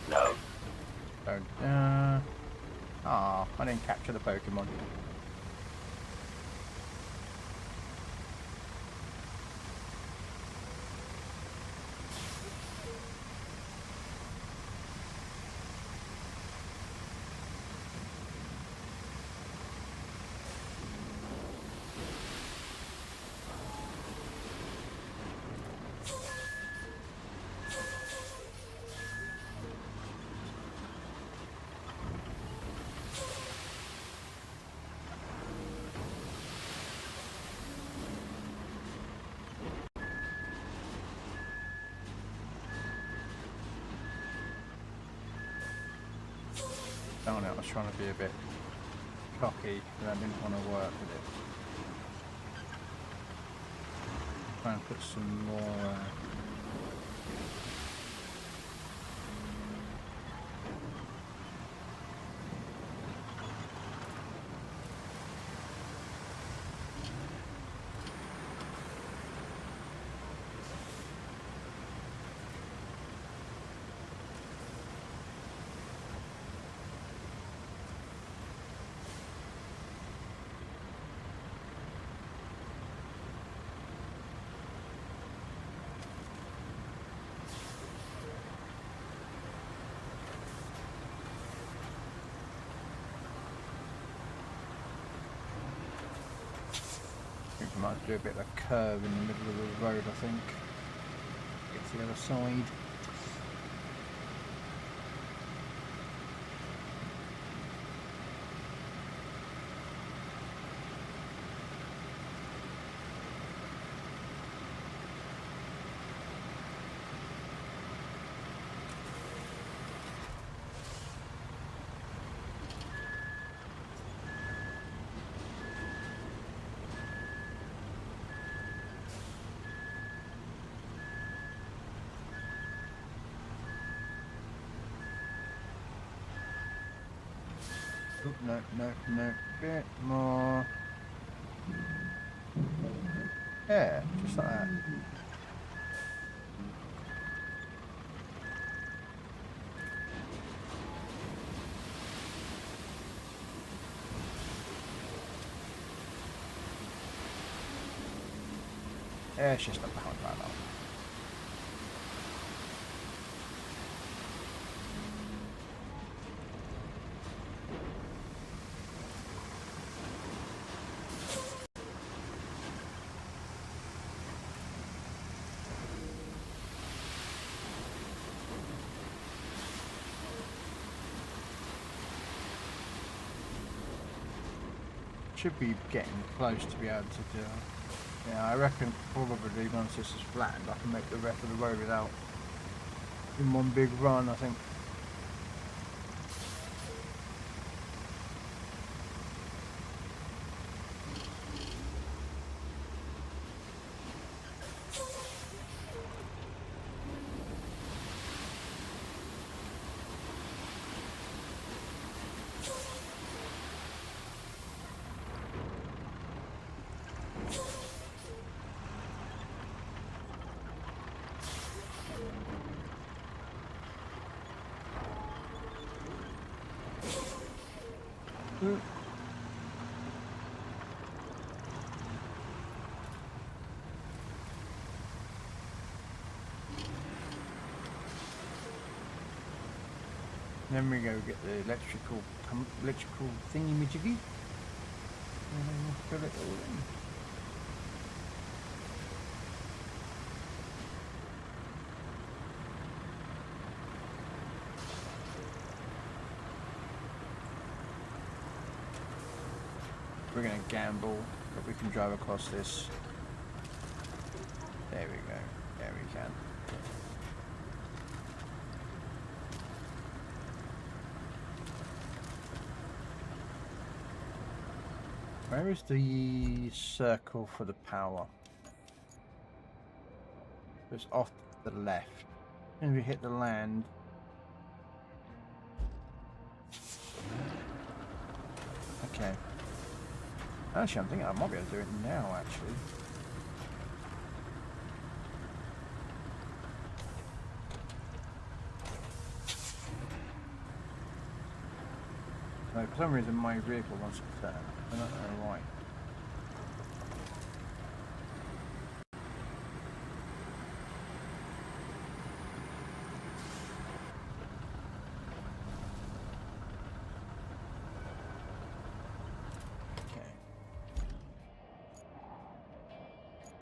B: No.
A: I didn't capture the Pokemon. Darn it, I was trying to be a bit cocky and I didn't want to work with it. Try and put some more I might do a bit of a curve in the middle of the road, I think. Get to the other side. Oh, no, bit more. Yeah, just like that. Yeah, it's just not behind right now. Should be getting close to be able to do. Yeah, I reckon probably once this is flattened, I can make the rest of the road without in one big run, I think. Then we go get the electrical thingy-majiggy. And then we'll fill it all in. We're going to gamble that we can drive across this. There we go. There we can. Where is the circle for the power? It's off to the left. And we hit the land. Okay. Actually, I'm thinking I might be able to do it now, actually. No, for some reason my vehicle wants to turn. I don't know why.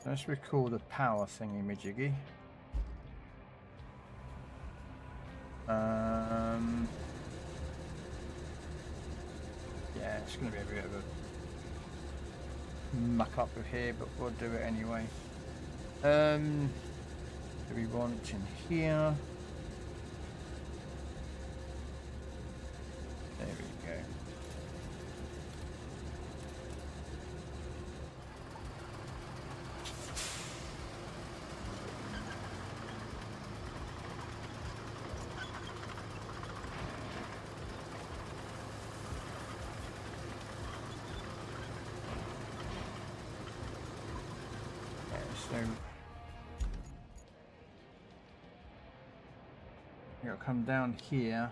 A: Let's recall the power thingy-majiggy. Yeah, it's going to be a bit of a muck up of here, but we'll do it anyway. Do we want in here? There we go. So you'll come down here,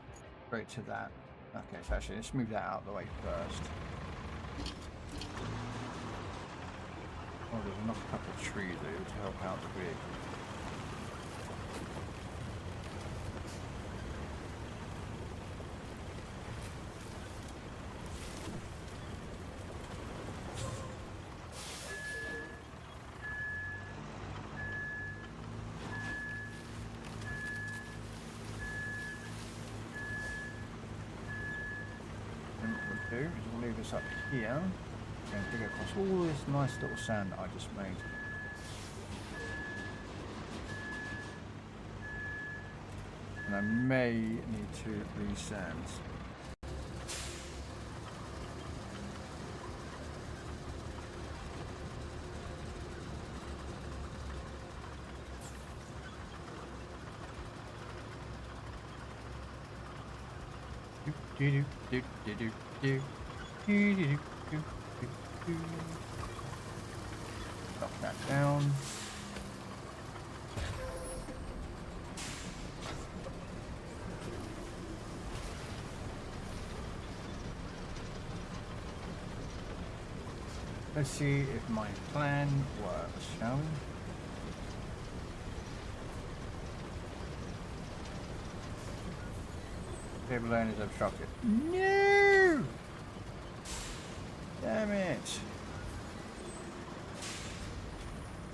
A: straight to that. Okay, so actually let's move that out of the way first. Oh, there's enough couple of trees there to help out the vehicle. Do is we'll leave this up here and dig across all this nice little sand that I just made. And I may need to re-sand. Do do do do do do do do do do. Knock that down. Let's see if my plan works, shall we? Table lane is obstructed. No! Damn it!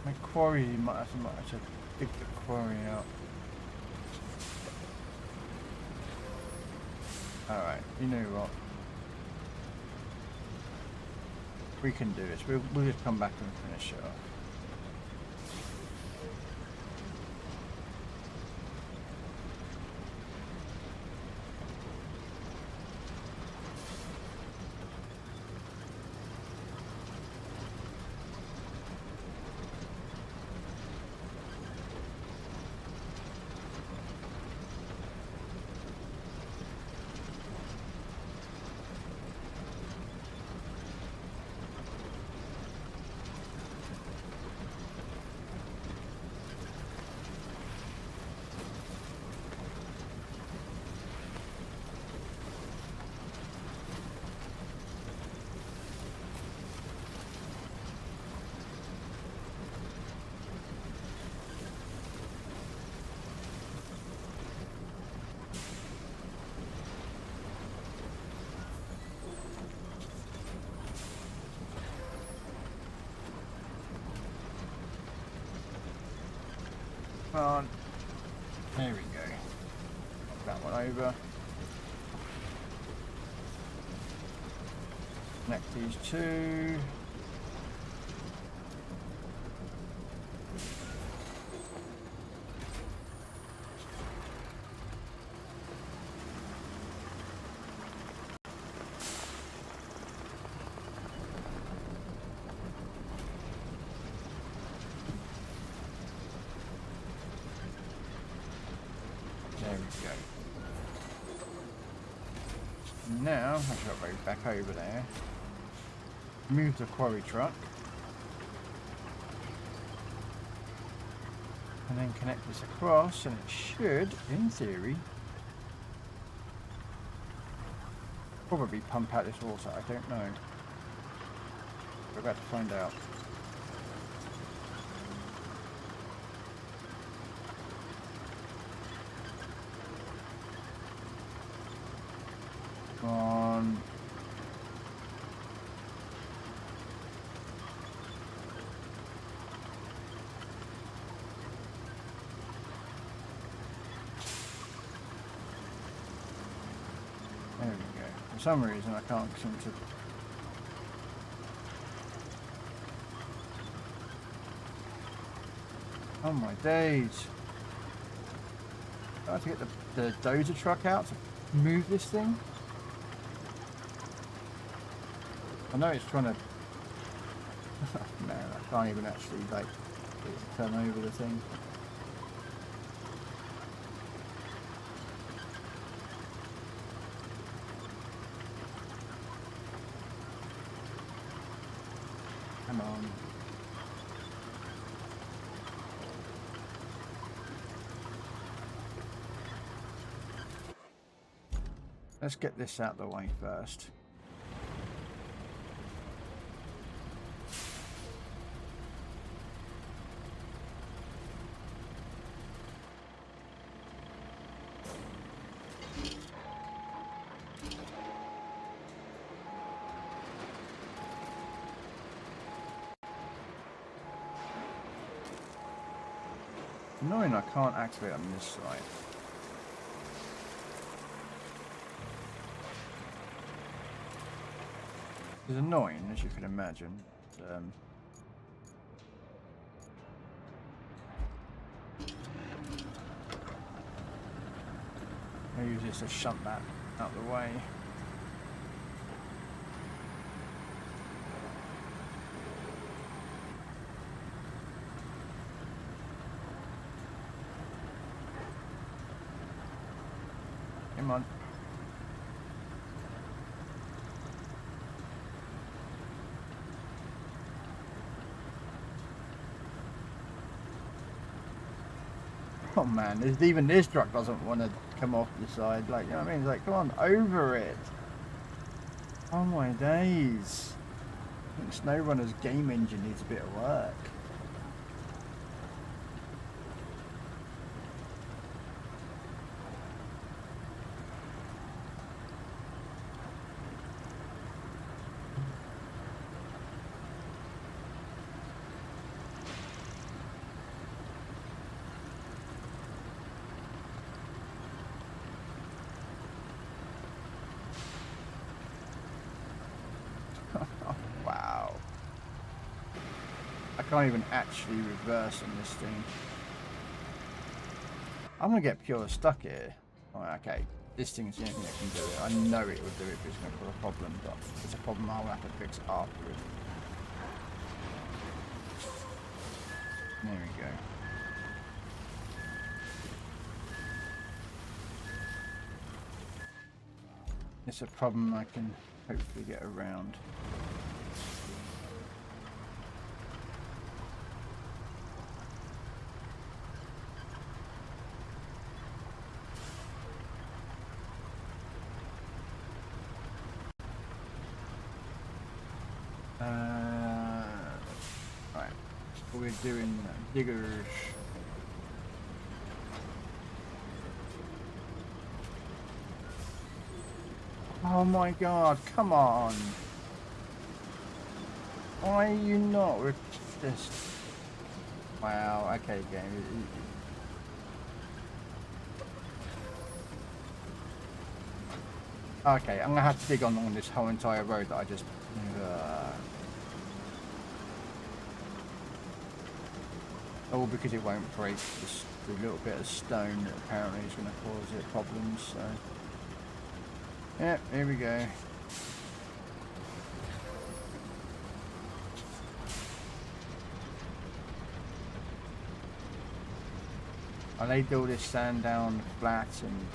A: My quarry might have to dig the quarry out. Alright, you know what? We can do this. We'll just come back and finish it off. Come on. There we go. Knock that one over. Connect these two. There we go. Now, I've got to go back over there. Move the quarry truck. And then connect this across, and it should, in theory, probably pump out this water. I don't know. We're about to find out. Come on. There we go. For some reason I can't seem to... Oh my days. I have to get the dozer truck out to move this thing. I know it's trying to... Man, I can't even actually like get it to turn over the thing. Come on. Let's get this out of the way first. Annoying I can't activate on this side. It's annoying, as you can imagine. I use this to shunt that out the way. Come on. Oh man, even this truck doesn't want to come off the side. Like, you know what I mean? It's like, come on, over it. Oh my days. I think SnowRunner's game engine needs a bit of work. I can't even actually reverse on this thing. I'm gonna get pure stuck here. Oh, okay, this thing's the only thing that can do it. I know it will do it, but it's gonna cause a problem. But it's a problem I'll have to fix afterwards. There we go. It's a problem I can hopefully get around. Right, we're doing diggers. Oh my god, come on. Why are you not with this? Wow, okay game. Okay, I'm gonna have to dig on this whole entire road that I just. All because it won't break. Just a little bit of stone that apparently is going to cause it problems. So, yeah, here we go. I laid all this sand down flat and.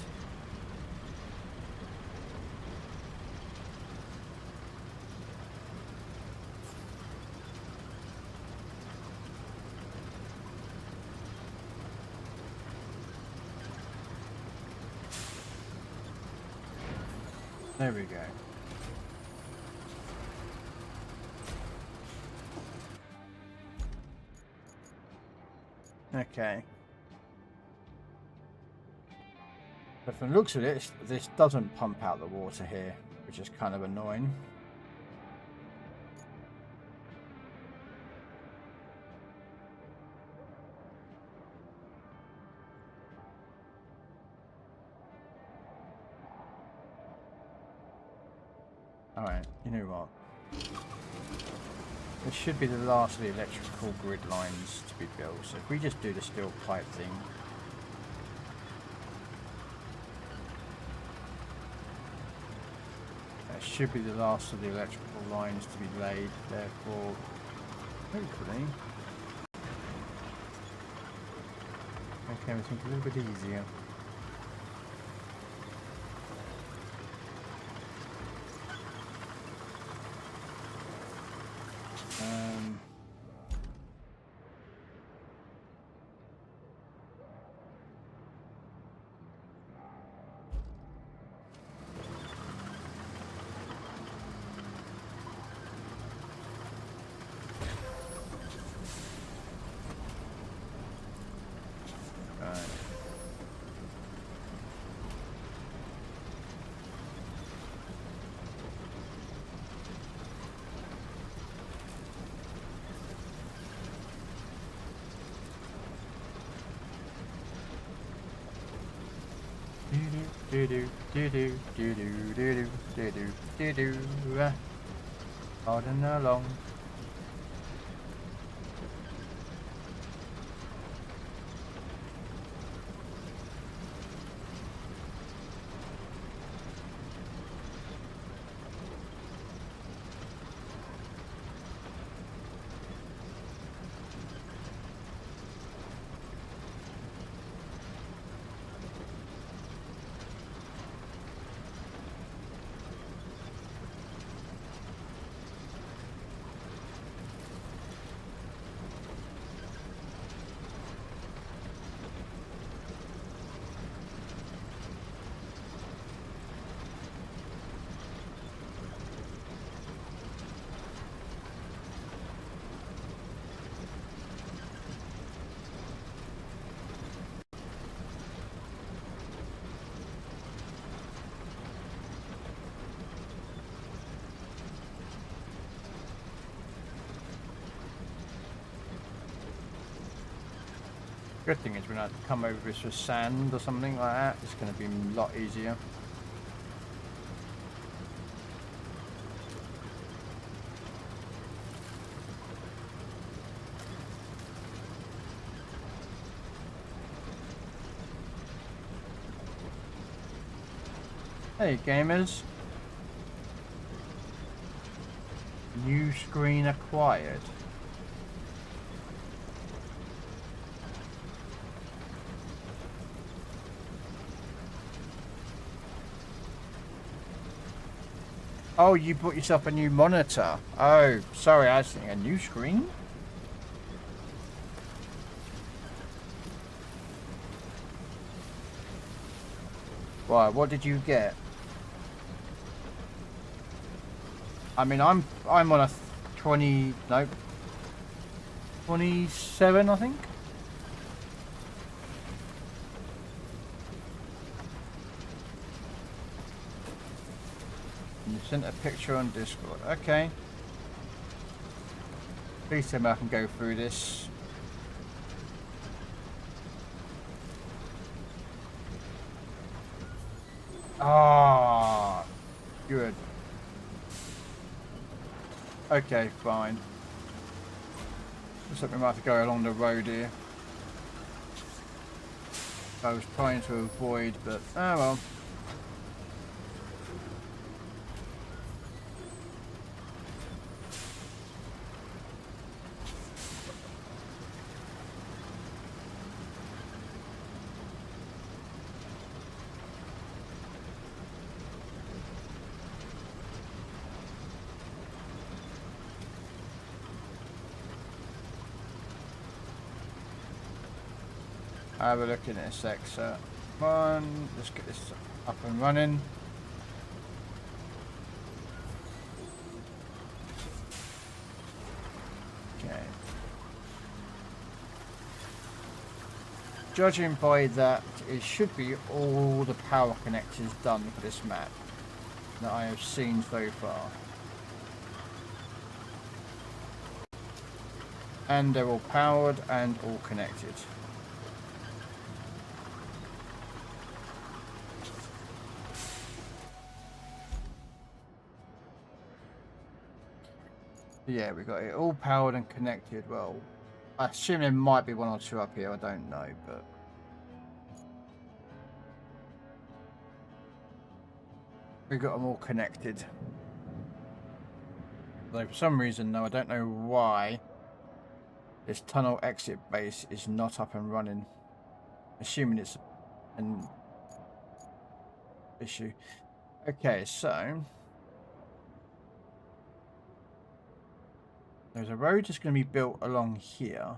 A: There we go. Okay. But from the looks of it, this doesn't pump out the water here, which is kind of annoying. Alright, you know what? This should be the last of the electrical grid lines to be built, so if we just do the steel pipe thing. That should be the last of the electrical lines to be laid, therefore, hopefully, make everything a little bit easier. Plodding along. Good thing is when I come over this with sand or something like that, it's going to be a lot easier. Hey gamers. New screen acquired. Oh, you bought yourself a new monitor. Oh, sorry, I was thinking a new screen. Why? What did you get? I mean, I'm on a 20, nope, 27, I think. You sent a picture on Discord. Okay. Please tell me I can go through this. Ah, Good. Okay, fine. Looks like we might have to go along the road here. I was trying to avoid, but oh well. I'll have a look in a sec, so come on, let's get this up and running. Okay. Judging by that, it should be all the power connectors done for this map that I have seen so far. And they're all powered and all connected. Yeah, we got it all powered and connected. Well, I assume there might be one or two up here. I don't know, but we got them all connected. Though for some reason, though, I don't know why this tunnel exit base is not up and running. Assuming it's an issue. Okay, so there's a road that's going to be built along here.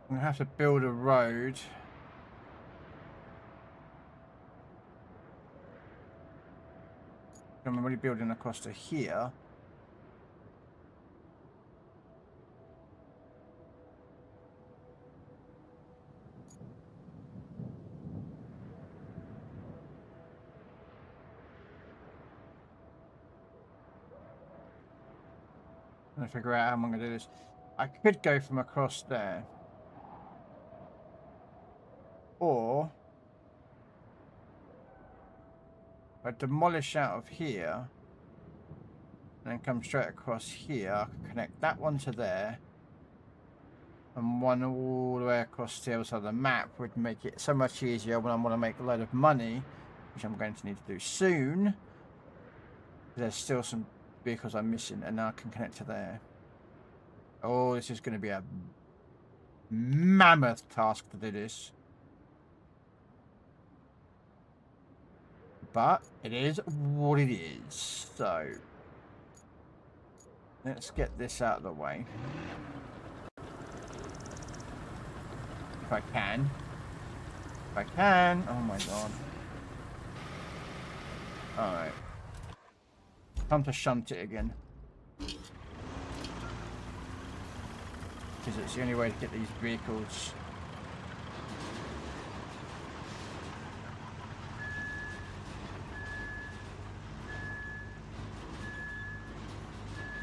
A: I'm going to have to build a road. I'm already building across to here. I'm trying to figure out how I'm going to do this. I could go from across there. Or if I demolish out of here and then come straight across here, I can connect that one to there. And one all the way across the other side of the map would make it so much easier when I want to make a load of money, which I'm going to need to do soon. There's still some vehicles I'm missing, and now I can connect to there. Oh, this is going to be a mammoth task to do this. But it is what it is. So let's get this out of the way. If I can. If I can. Oh my god. Alright. Time to shunt it again. Because it's the only way to get these vehicles.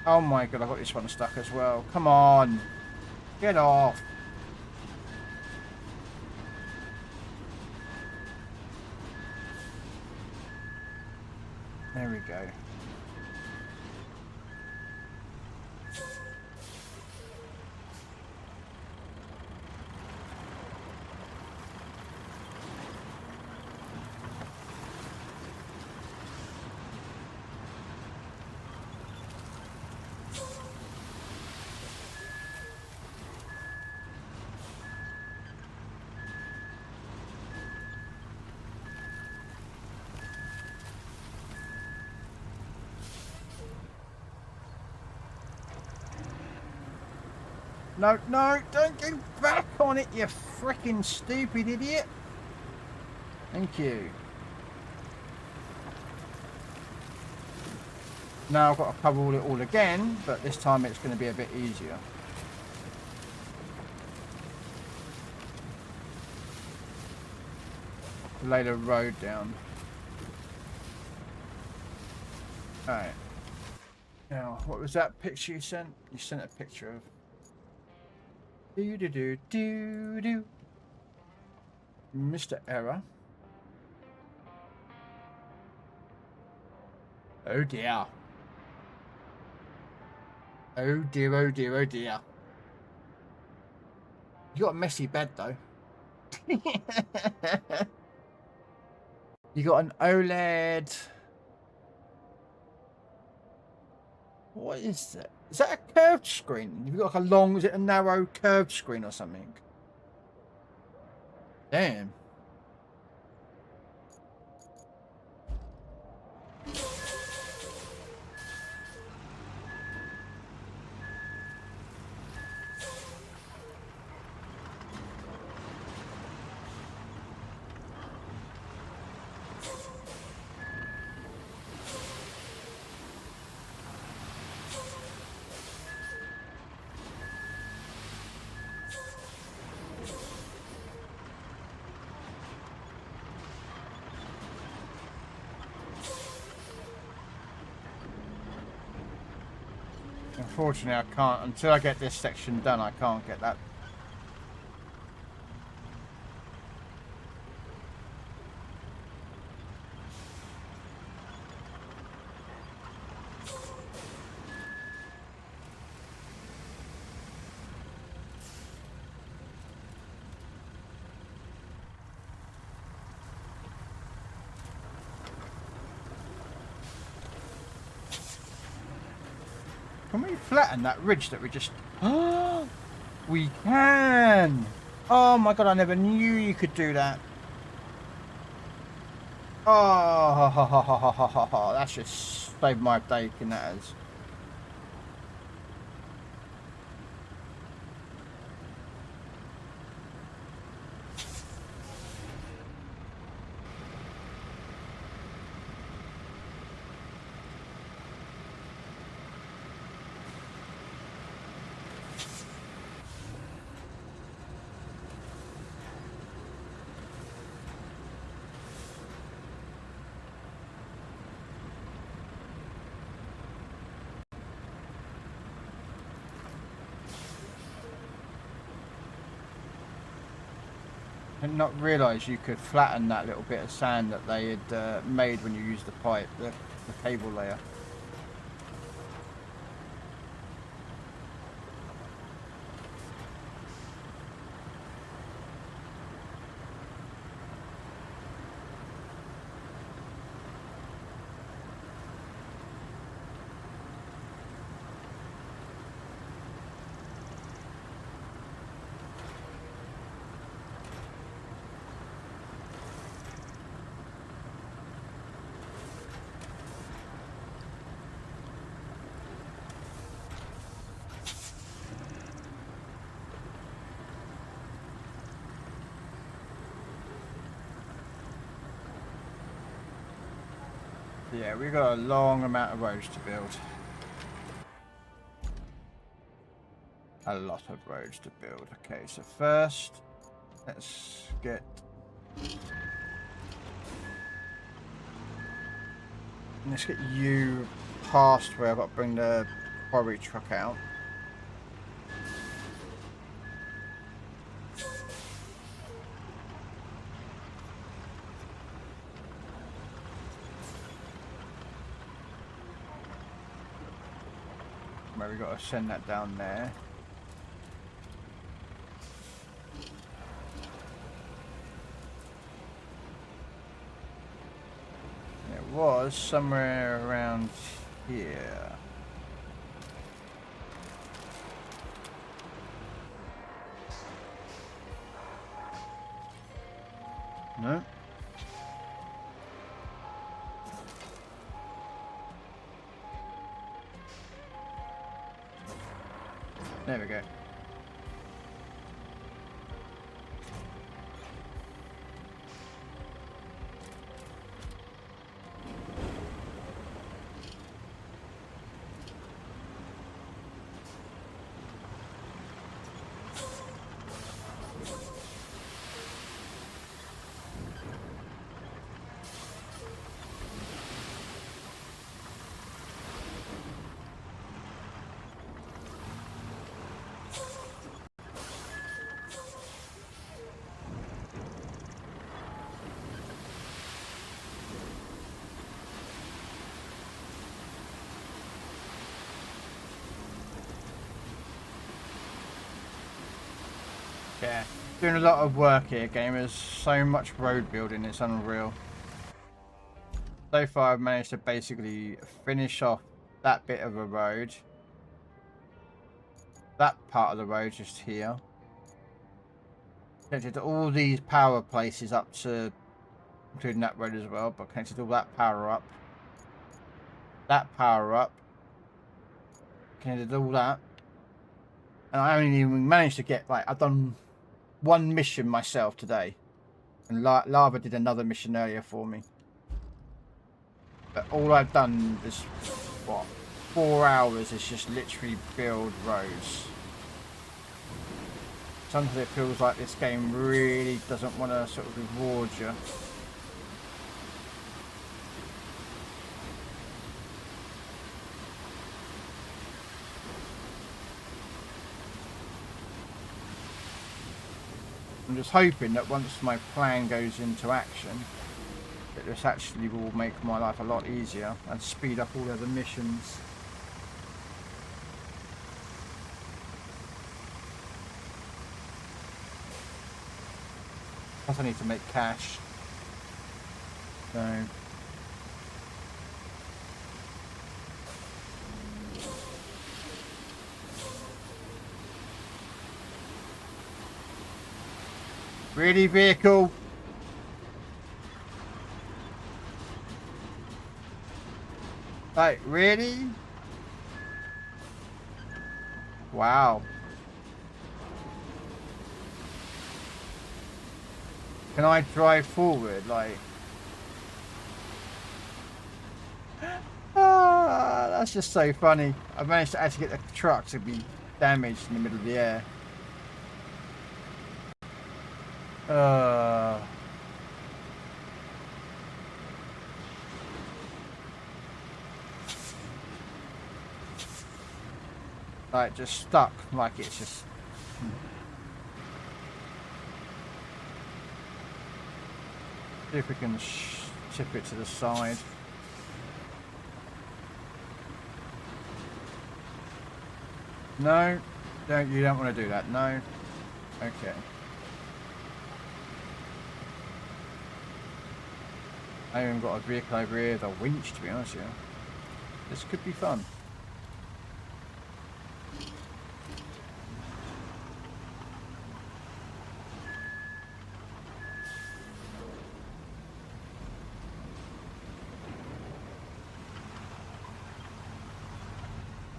A: Oh my god, I got this one stuck as well. Come on. Get off. There we go. No, no, don't get back on it, you freaking stupid idiot. Thank you. Now I've got to cover it all again, but this time it's going to be a bit easier. Lay the road down. Alright. Now, what was that picture you sent? You sent a picture of... Do-do-do-do-do. Mr. Error. Oh dear. Oh dear, oh dear, oh dear. You got a messy bed though. You got an OLED. What is that? Is that a curved screen? You've got like a long, is it a narrow curved screen or something? Damn. Unfortunately, I can't, until I get this section done, I can't get that. Can we flatten that ridge that we just... Oh, we can! Oh my god, I never knew you could do that. Oh, that's just saved my day, can that is. I did not realise you could flatten that little bit of sand that they had made when you used the pipe, the cable layer. Yeah, we've got a long amount of roads to build. A lot of roads to build. Okay, so first, let's get... Let's get you past where I've got to bring the quarry truck out. Where we got to send that down there. And it was somewhere around here. No. There we go. Doing a lot of work here, gamers. So much road building, it's unreal. So far I've managed to basically finish off that bit of a road. That part of the road just here. Connected all these power places up to, including that road as well, but connected all that power up. That power up. Connected all that. And I haven't even managed to get, like, I've done one mission myself today. And Lava did another mission earlier for me. But all I've done is, what, 4 hours is just literally build roads. Sometimes it feels like this game really doesn't want to sort of reward you. I'm just hoping that once my plan goes into action, that this actually will make my life a lot easier and speed up all the other missions. Plus I need to make cash. So really, vehicle? Like, really? Wow. Can I drive forward? Like... Ah, that's just so funny. I managed to actually get the truck to be damaged in the middle of the air. Like, just stuck, like it's just... See if we can tip it to the side. No, you don't want to do that, no. Okay. I even got a vehicle over here with a winch, to be honest with you. This could be fun.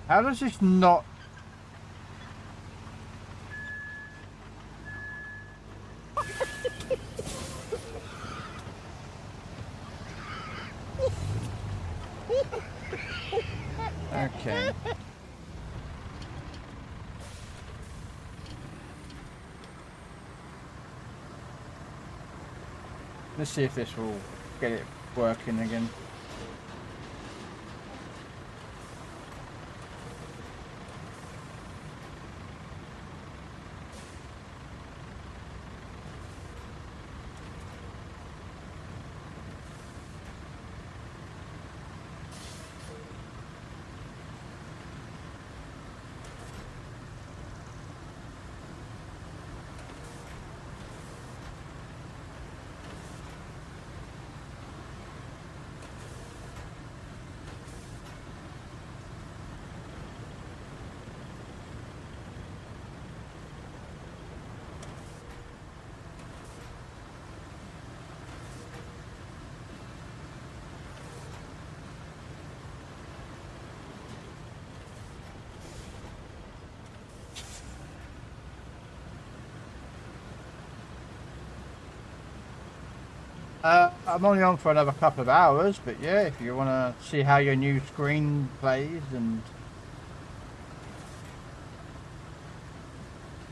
A: How does this not... Okay. Let's see if this will get it working again. I'm only on for another couple of hours, but yeah, if you want to see how your new screen plays and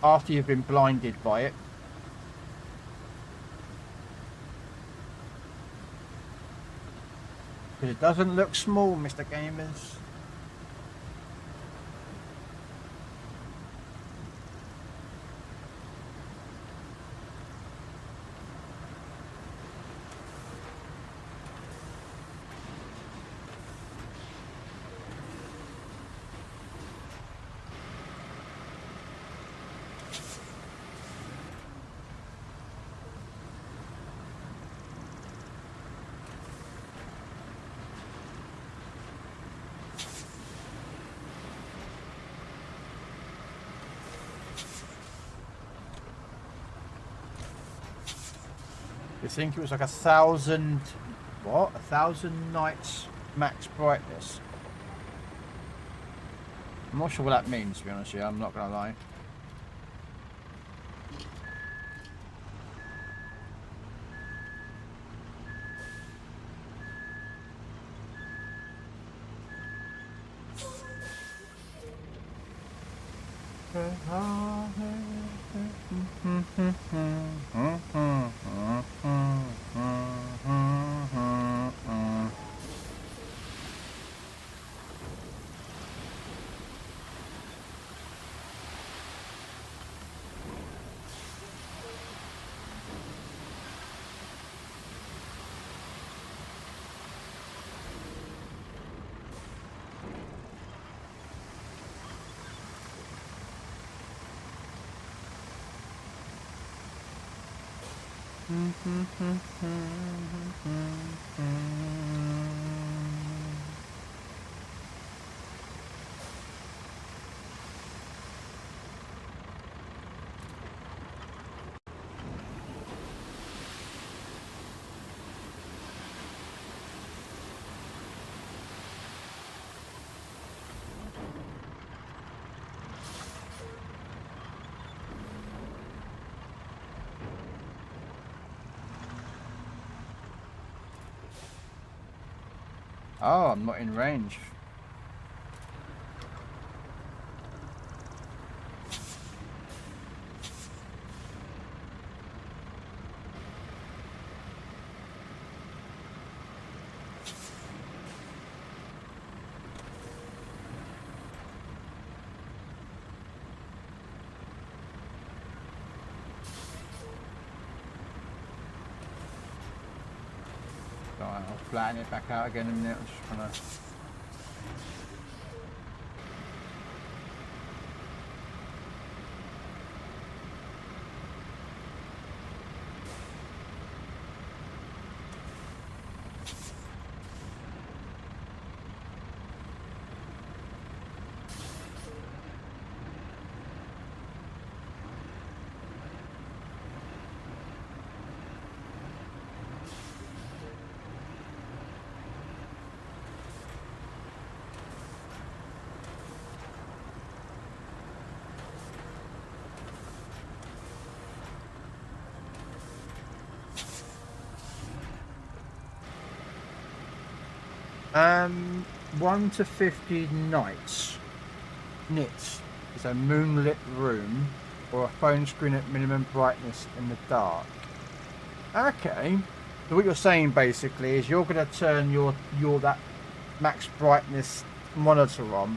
A: after you've been blinded by it. Because it doesn't look small, Mr. Gamers. You think it was like 1,000, what? 1,000 nights max brightness. I'm not sure what that means, to be honest with you, I'm not going to lie. Oh, I'm not in range. I'll flatten it back out again in a minute. I'm just trying to... Um, 1 to 50 nights. Nits is a moonlit room or a phone screen at minimum brightness in the dark. Okay. So what you're saying basically is you're going to turn your that max brightness monitor on,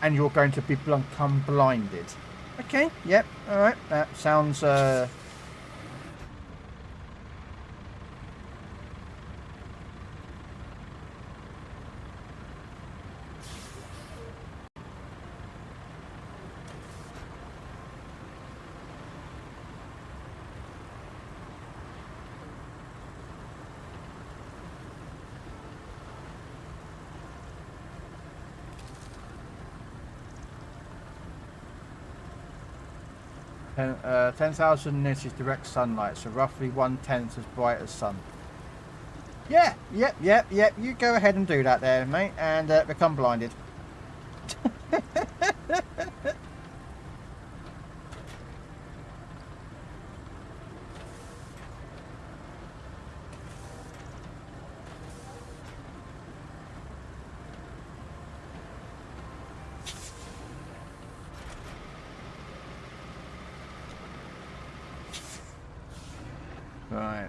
A: and you're going to become blinded. Okay. Yep. All right. That sounds. Uh, 10,000 nits is direct sunlight, so roughly 1/10 as bright as sun. Yeah, yep. You go ahead and do that there, mate, and become blinded. Right.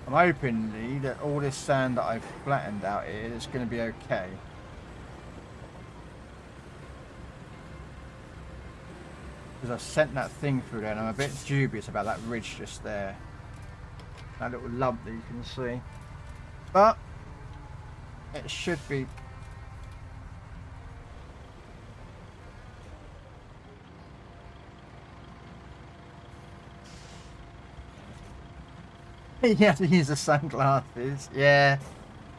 A: I'm hoping, Lee, that all this sand that I've flattened out here is going to be okay. Because I sent that thing through there and I'm a bit dubious about that ridge just there. That little lump that you can see. But it should be... You have to use the sunglasses. Yeah.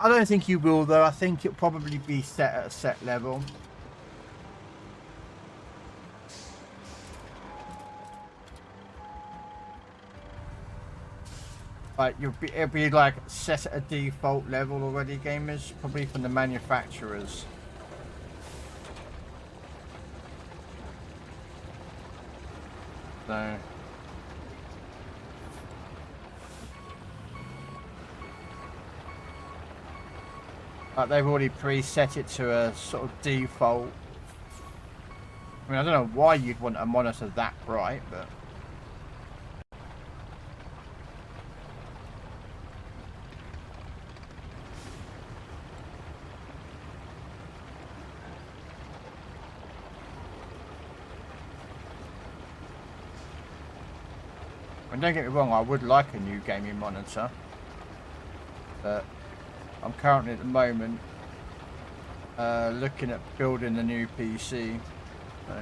A: I don't think you will though. I think it'll probably be set at a set level. Like it'll be like set at a default level already, gamers, probably from the manufacturers. So like they've already preset it to a sort of default. I mean, I don't know why you'd want a monitor that bright, but and don't get me wrong, I would like a new gaming monitor, but I'm currently at the moment looking at building the new PC. So.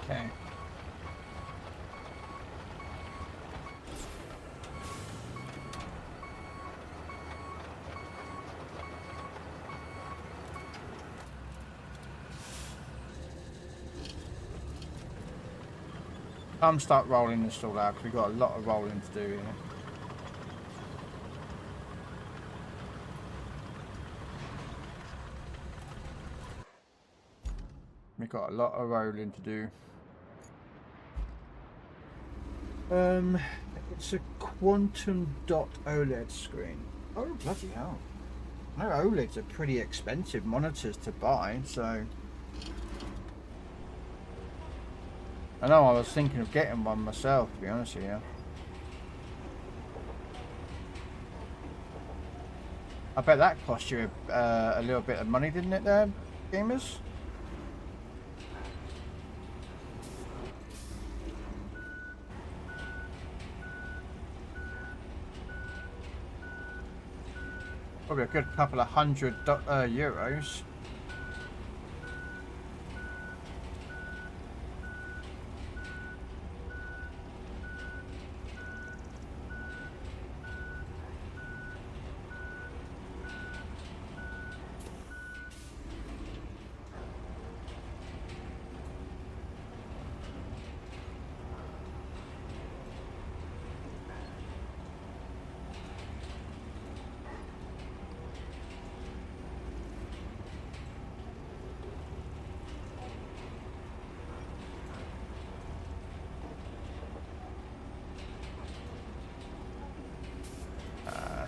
A: Okay. Start rolling this all out because we've got a lot of rolling to do here. We've got a lot of rolling to do. It's a quantum dot OLED screen. Oh bloody hell! I know OLEDs are pretty expensive monitors to buy, so I know I was thinking of getting one myself, to be honest with you. I bet that cost you a little bit of money, didn't it there, gamers? Probably a good couple of €100.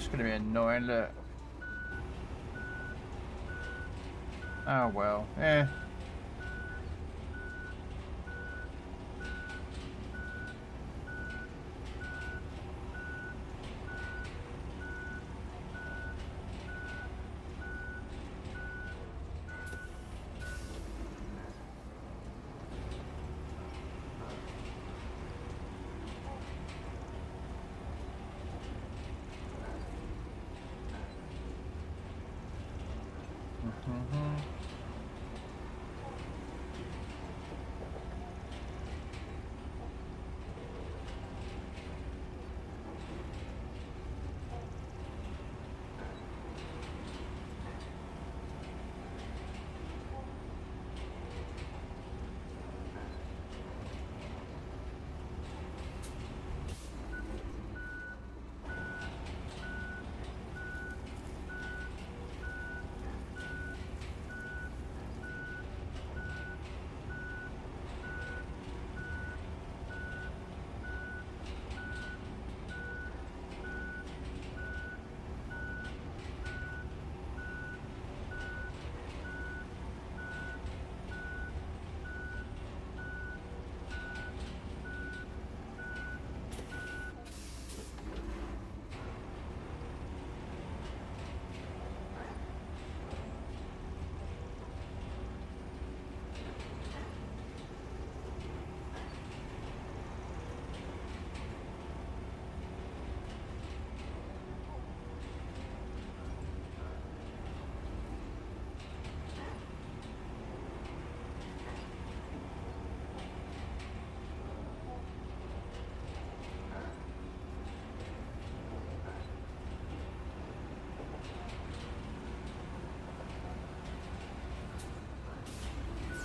D: going to be annoying, look. Oh well, eh.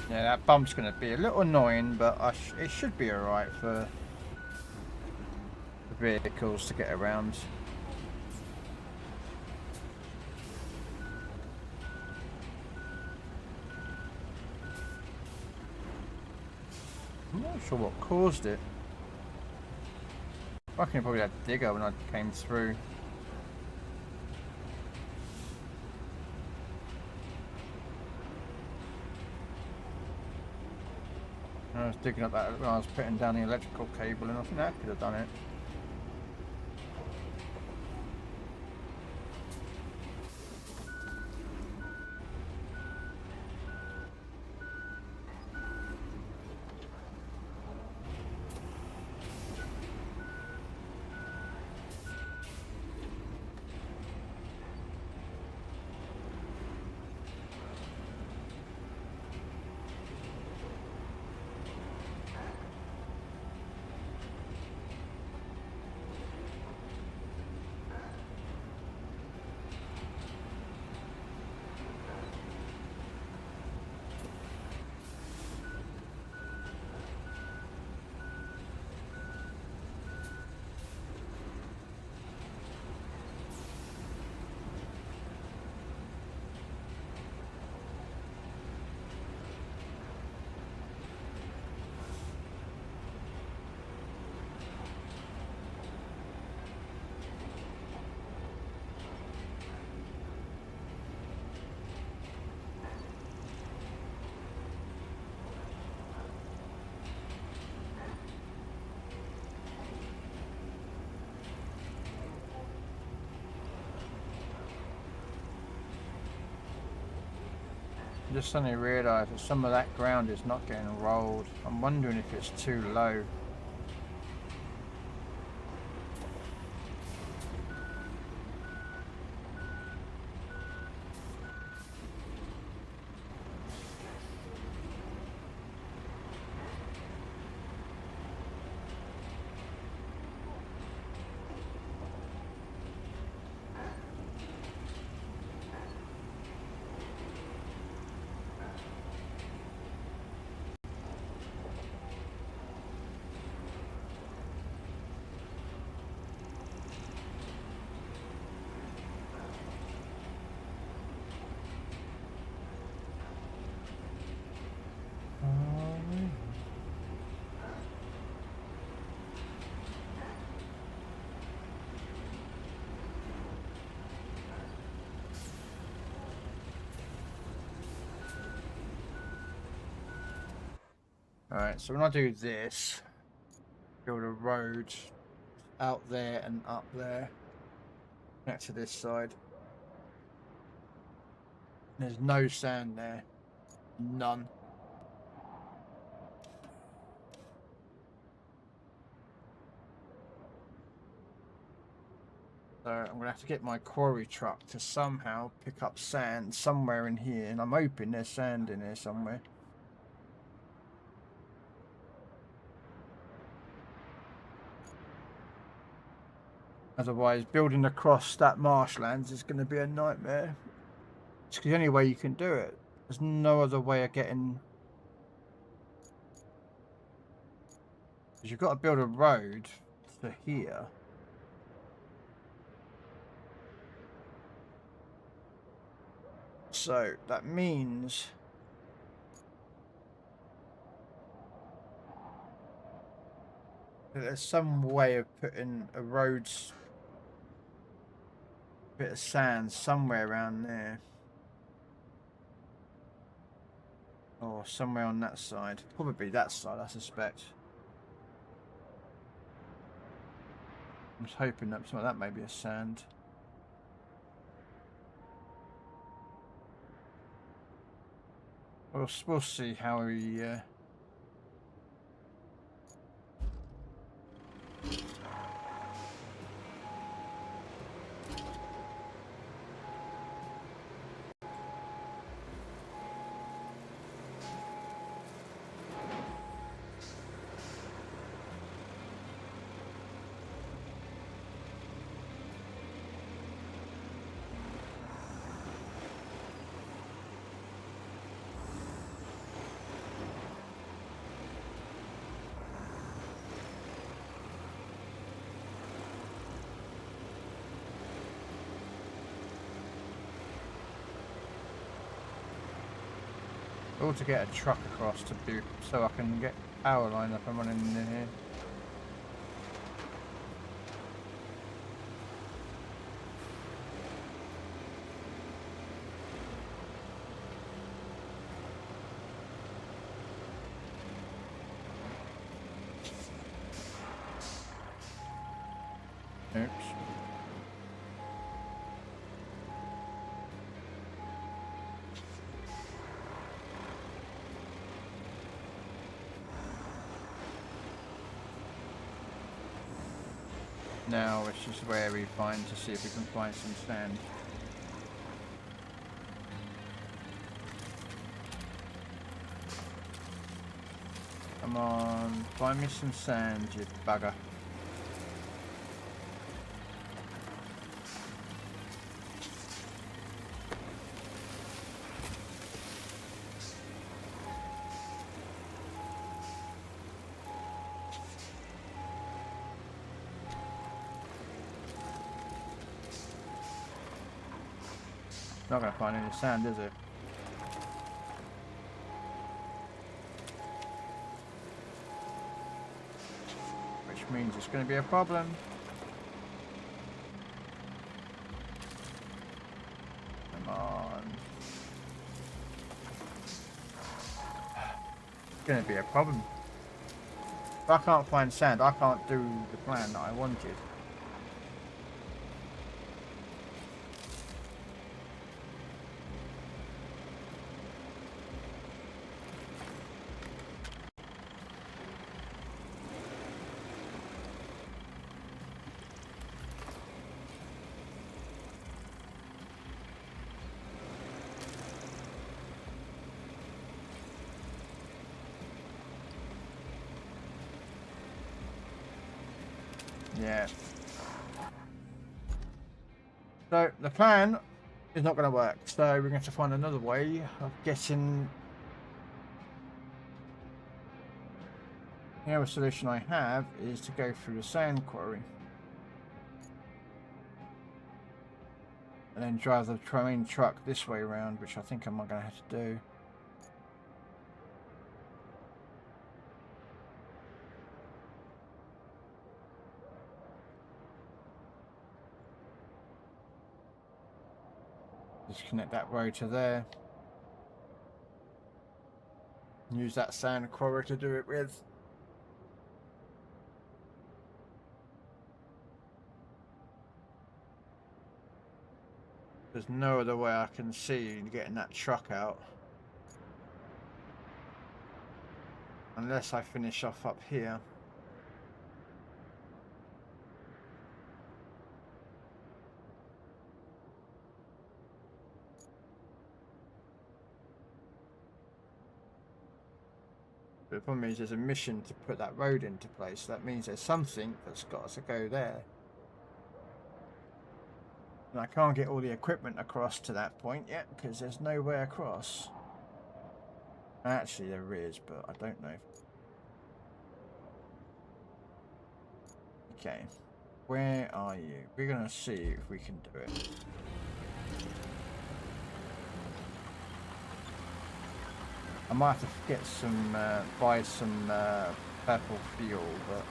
D: Yeah, that bump's going to be a little annoying, but it should be alright for the vehicles to get around. I'm not sure what caused it. I reckon probably that digger when I came through. I was digging up that when I was putting down the electrical cable, and I think that could have done it. Just suddenly realised that some of that ground is not getting rolled. I'm wondering if it's too low.
A: Alright, so when I do this, build a road out there and up there, connect to this side. There's no sand there. None. So I'm going to have to get my quarry truck to somehow pick up sand somewhere in here. And I'm hoping there's sand in here somewhere. Otherwise, building across that marshlands is going to be a nightmare. It's the only way you can do it. There's no other way of getting... Because you've got to build a road to here. So that means that there's some way of putting a road's bit of sand somewhere around there. Or somewhere on that side. Probably that side, I suspect. I'm just hoping that some of that may be a sand. We'll see how we... Or to get a truck across to do so I can get power line up and running in here. Oops. Now it's just where we find to see if we can find some sand. Come on, find me some sand, you bugger. Not gonna find any sand, is it? Which means it's gonna be a problem. Come on. It's gonna be a problem. If I can't find sand, I can't do the plan that I wanted. Yeah. So the plan is not going to work. So we're going to find another way of getting. The only solution I have is to go through the sand quarry and then drive the main truck this way around, which I think I'm not going to have to do. Just connect that road to there. Use that sand quarry to do it with. There's no other way I can see getting that truck out. Unless I finish off up here. But the problem is there's a mission to put that road into place. That means there's something that's got to go there. And I can't get all the equipment across to that point yet because there's no way across. Actually there is, but I don't know. Okay, where are you? We're going to see if we can do it. I might have to get some, buy some purple fuel, but...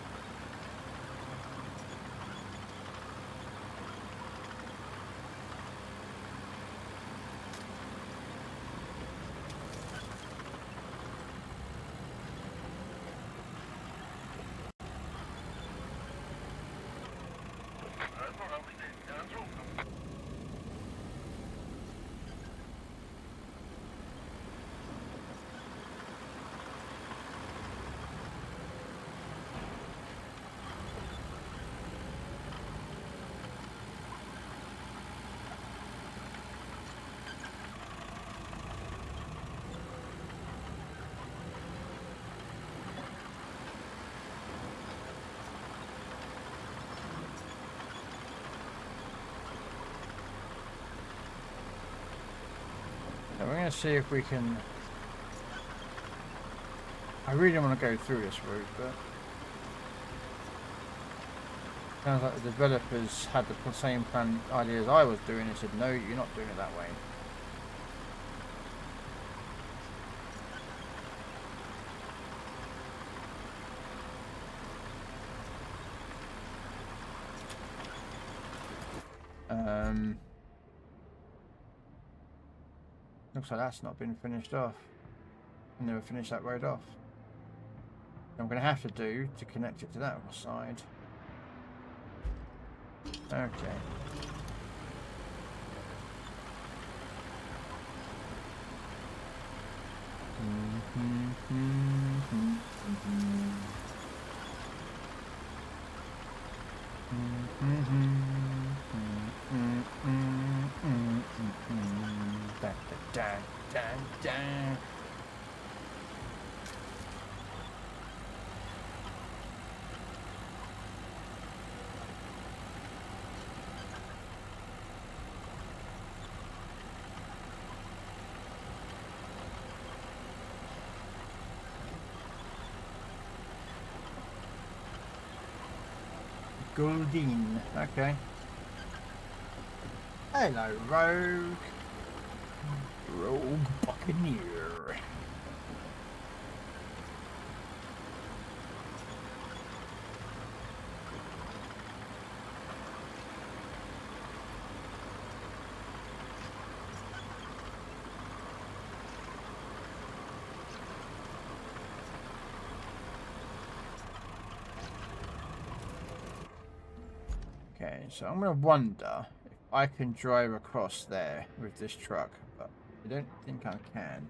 A: We're going to see if we can... I really don't want to go through this route, but... Sounds like the developers had the same plan idea as I was doing and said, no, you're not doing it that way. Looks like that's not been finished off. I never finished that road off. I'm going to have to do to connect it to that side. Okay. Goldine, okay. Hello, Rogue. Rogue Buccaneer. Okay, so I'm going to wonder if I can drive across there with this truck, but I don't think I can.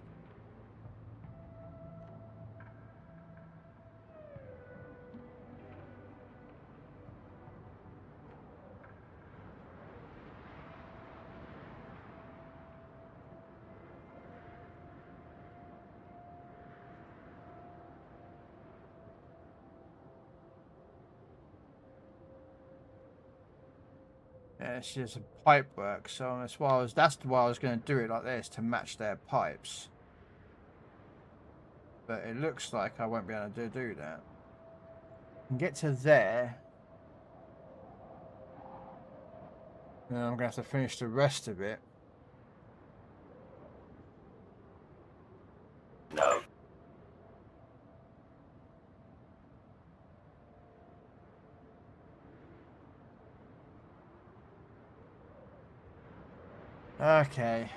A: Yeah, it's just pipe work, so that's why I was going to do it like this to match their pipes. But it looks like I won't be able to do that. I can get to there. And I'm going to have to finish the rest of it.
B: No.
A: Okay.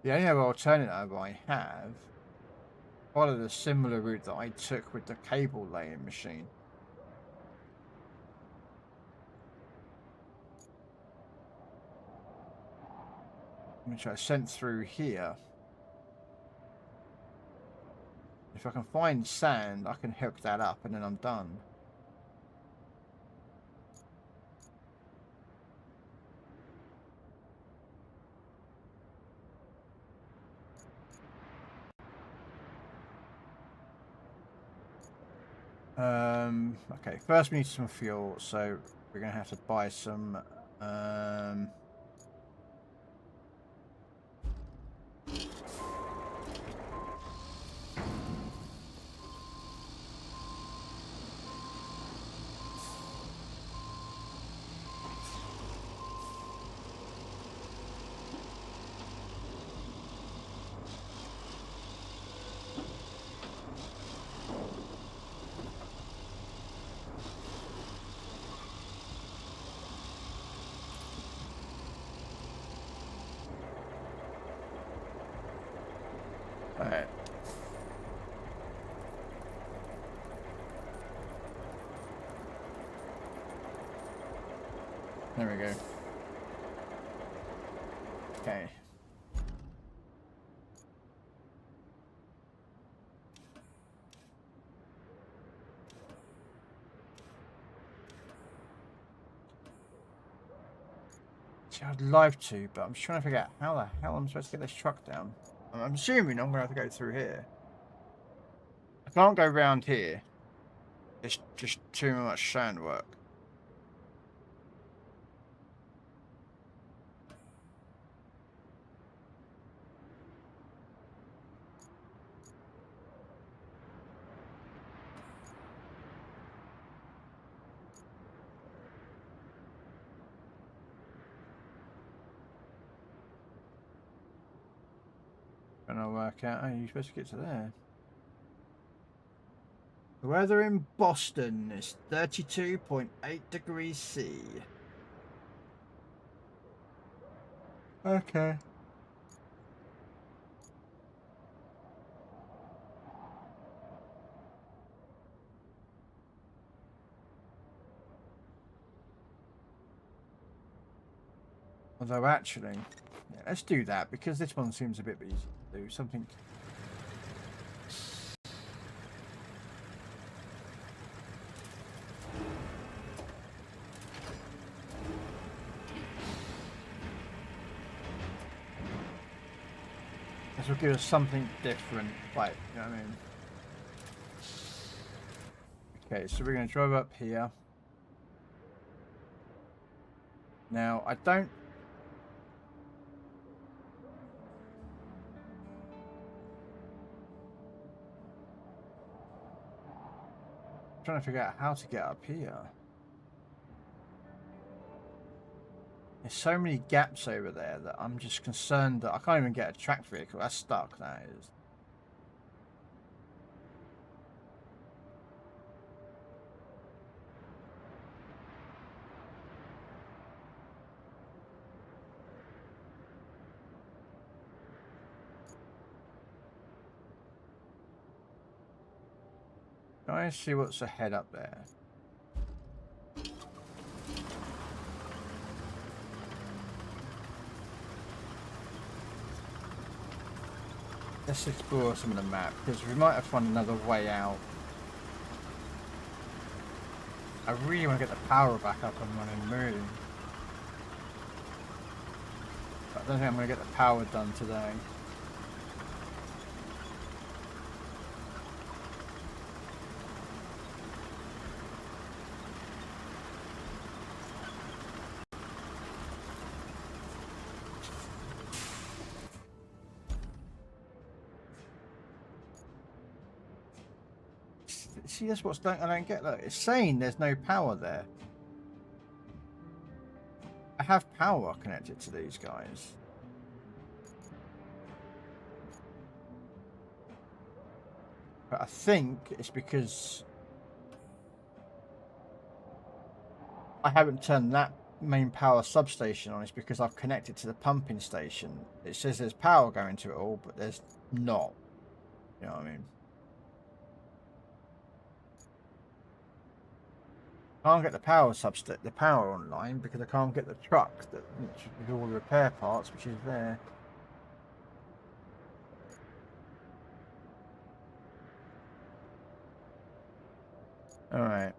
A: The only other alternative I have followed a similar route that I took with the cable laying machine. Which I sent through here. If I can find sand, I can hook that up and then I'm done. Okay, first we need some fuel, so we're gonna have to buy some Alright. There we go. Okay. See, I'd like to, but I'm just trying to figure out how the hell I'm supposed to get this truck down. I'm assuming I'm going to have to go through here. I can't go around here. It's just too much sand work. And I'll work out how you're supposed to get to there. The weather in Boston is 32.8 degrees C. Okay. Although actually, yeah, let's do that because this one seems a bit easy to do. Something. This will give us something different, like, you know what I mean? Okay, so we're going to drive up here. Now, I don't... I'm trying to figure out how to get up here. There's so many gaps over there that I'm just concerned that I can't even get a tracked vehicle. That's stuck, that is. Can I see what's ahead up there? Let's explore some of the map, because we might have found another way out. I really want to get the power back up and running, really. But I don't think I'm going to get the power done today. See, that's what I don't get. Look, it's saying there's no power there. I have power connected to these guys. But I think it's because I haven't turned that main power substation on is because I've connected to the pumping station. It says there's power going to it all, but there's not. You know what I mean? I can't get the power online because I can't get the truck with all the repair parts, which is there. All right.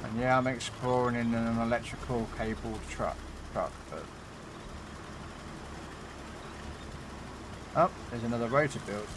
A: And yeah, I'm exploring in an electrical cabled truck, but oh, there's another road to build.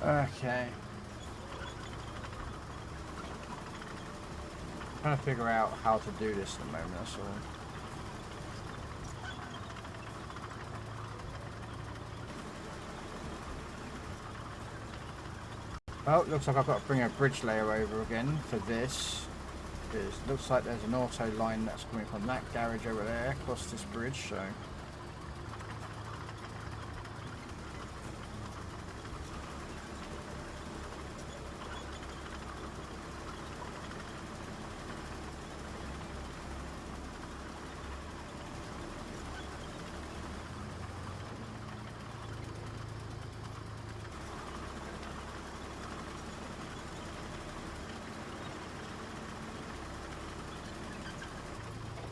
A: Okay. Trying to figure out how to do this at the moment, that's all. Oh, looks like I've got to bring a bridge layer over again for this. Because it looks like there's an auto line that's coming from that garage over there across this bridge, so.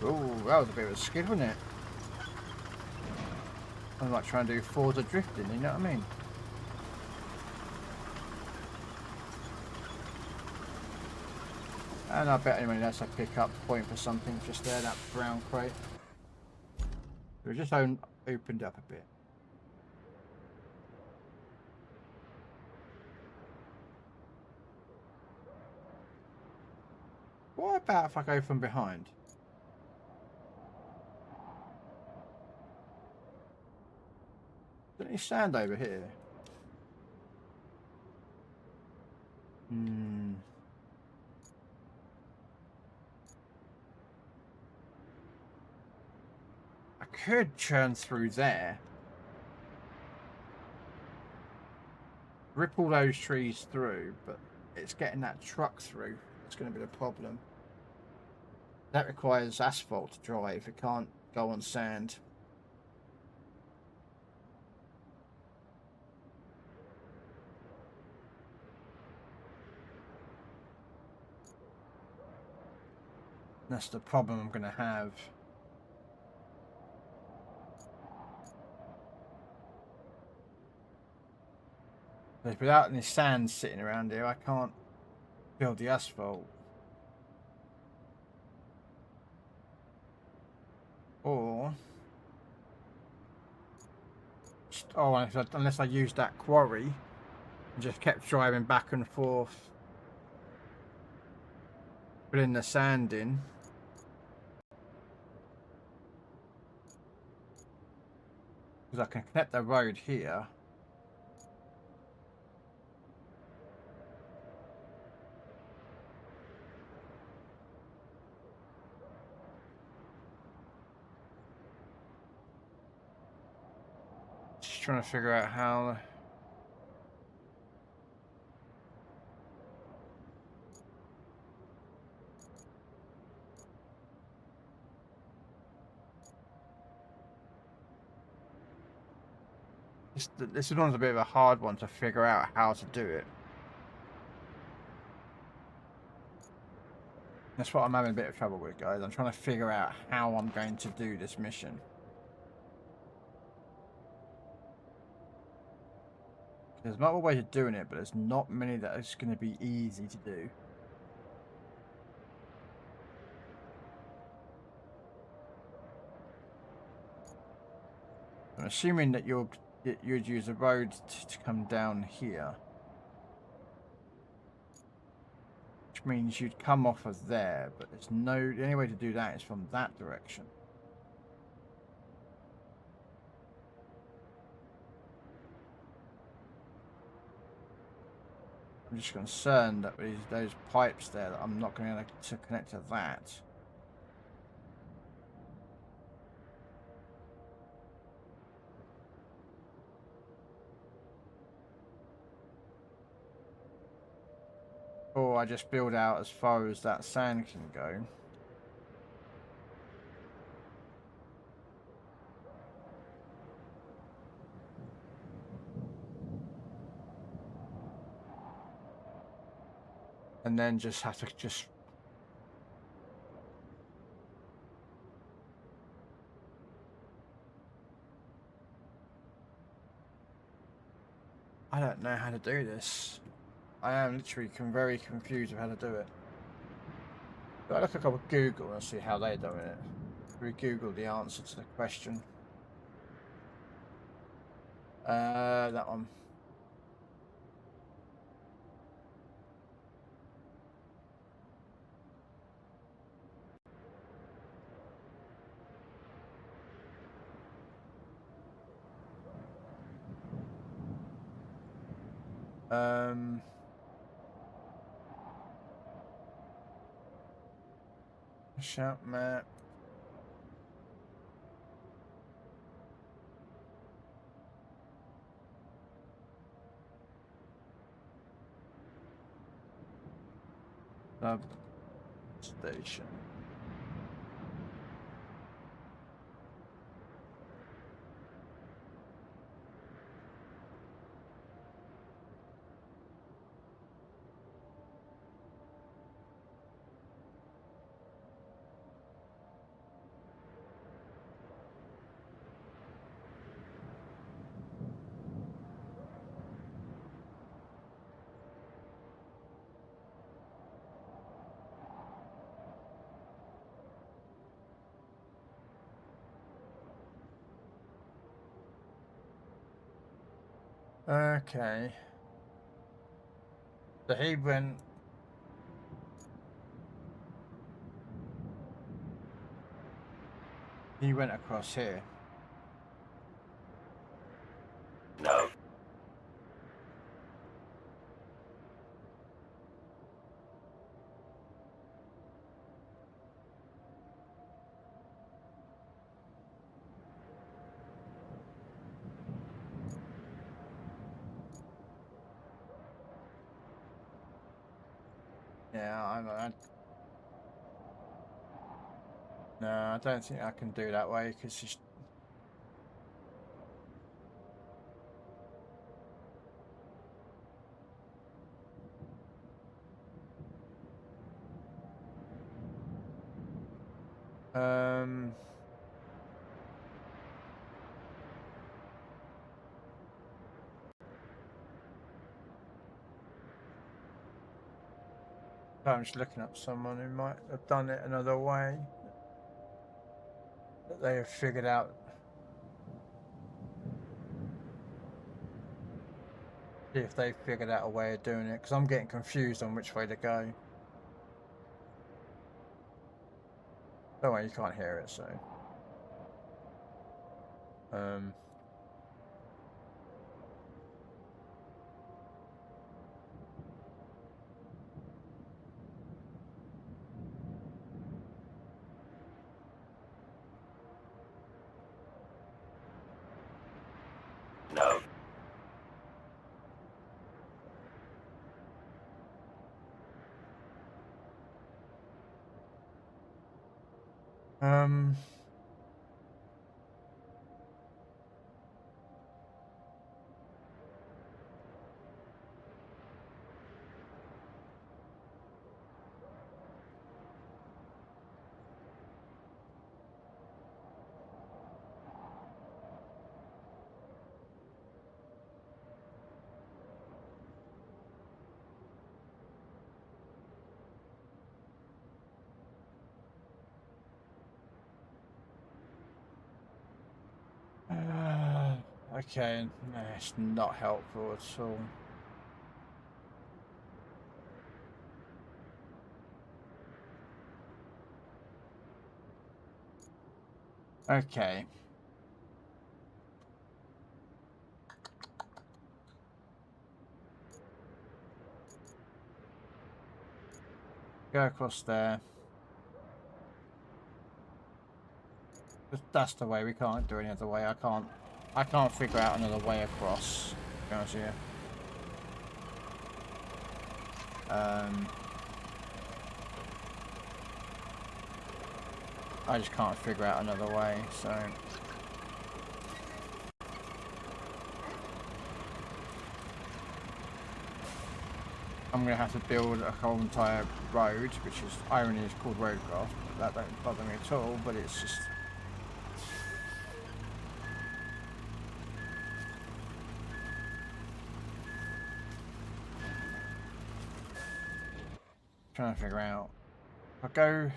A: Oh, that was a bit of a skid, wasn't it? I'm like trying to do Forza drifting, you know what I mean? And I bet anyway that's a pickup point for something just there, that brown crate. We just opened up a bit. What about if I go from behind? Is there any sand over here? I could churn through there. Rip all those trees through, but it's getting that truck through. It's going to be the problem. That requires asphalt to drive. It can't go on sand. That's the problem I'm going to have. But without any sand sitting around here, I can't build the asphalt. Or... oh, unless I used that quarry and just kept driving back and forth, putting the sand in. Because I can connect the road here. Just trying to figure out how. This one's a bit of a hard one to figure out how to do it. That's what I'm having a bit of trouble with, guys. I'm trying to figure out how I'm going to do this mission. There's multiple ways of doing it, but there's not many that are going to be easy to do. I'm assuming that you'd use a road to come down here. Which means you'd come off of there, but there's no... The only way to do that is from that direction. I'm just concerned that with those pipes there, that I'm not going to be able to connect to that. Or I just build out as far as that sand can go. And then just have to just... I don't know how to do this. I am literally very confused of how to do it. But I look up on Google and see how they're doing it. We Google the answer to the question. That one. Washout map. Substation. Okay. So he went... He went across here.
B: No.
A: Yeah, no, I don't think I can do that way because it's... I'm just looking up someone who might have done it another way. That they have figured out. See if they figured out a way of doing it, because I'm getting confused on which way to go. Don't worry, you can't hear it, so.
B: No.
A: Okay, no, it's not helpful at all. Okay. Go across there. That's the way. We can't do any other way. I can't figure out another way across. To be honest with you. I just can't figure out another way, so I'm gonna have to build a whole entire road, which is irony is called RoadCraft. That don't bother me at all, but it's just trying to figure out. I go,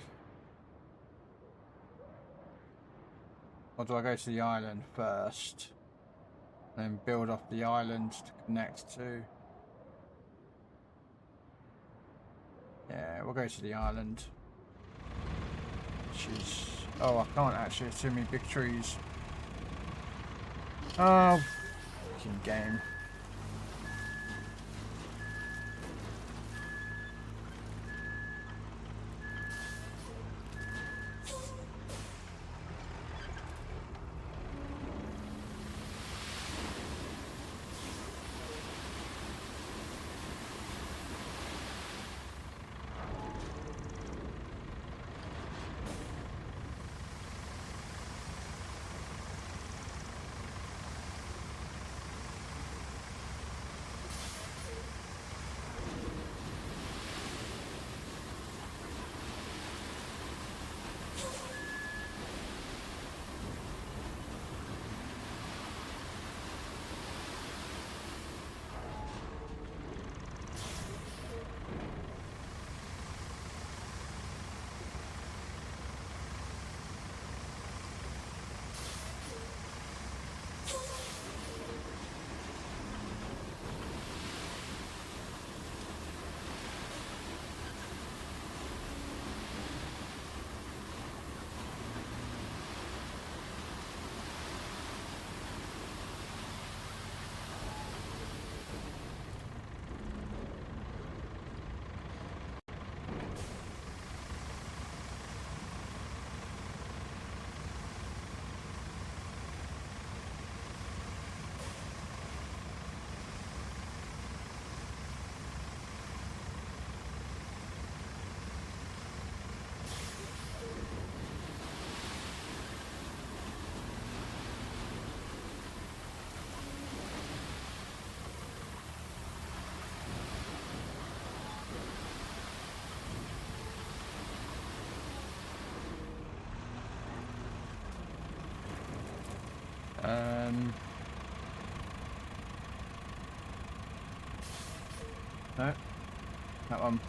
A: or do I go to the island first, and then build off the island to connect to? Yeah, we'll go to the island. Which is... Oh, I can't actually. It's too many big trees. Oh, fucking game. No, that one.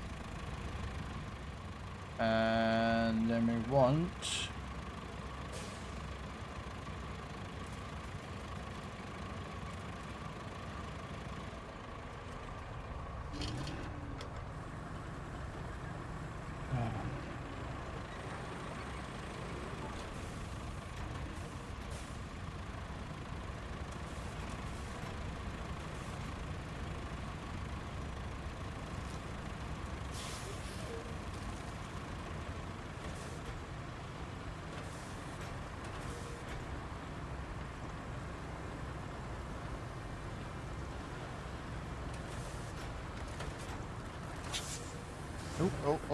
A: And then we want... Oh.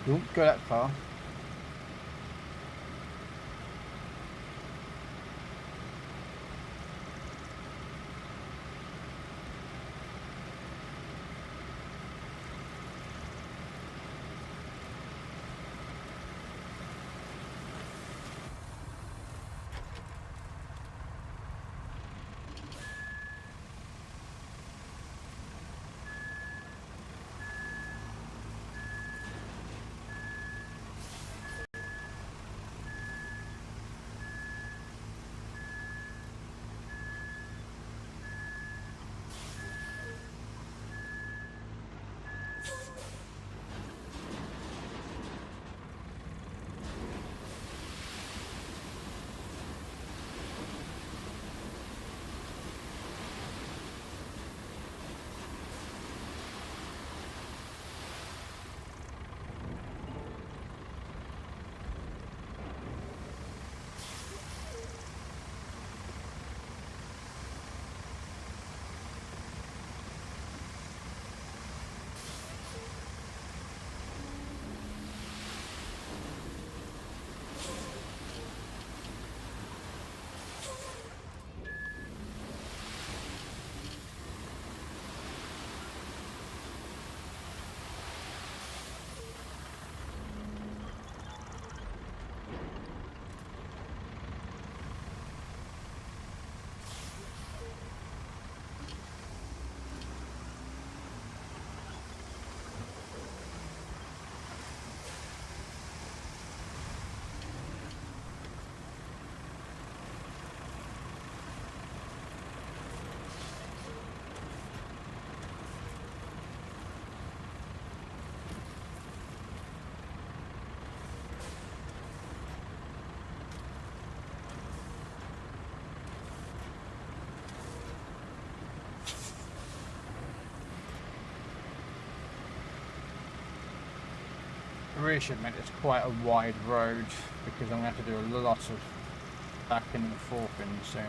A: Don't go that far.
D: rear shift meant it's quite a wide road because I'm going to have to do a lot of back in and forth in soon.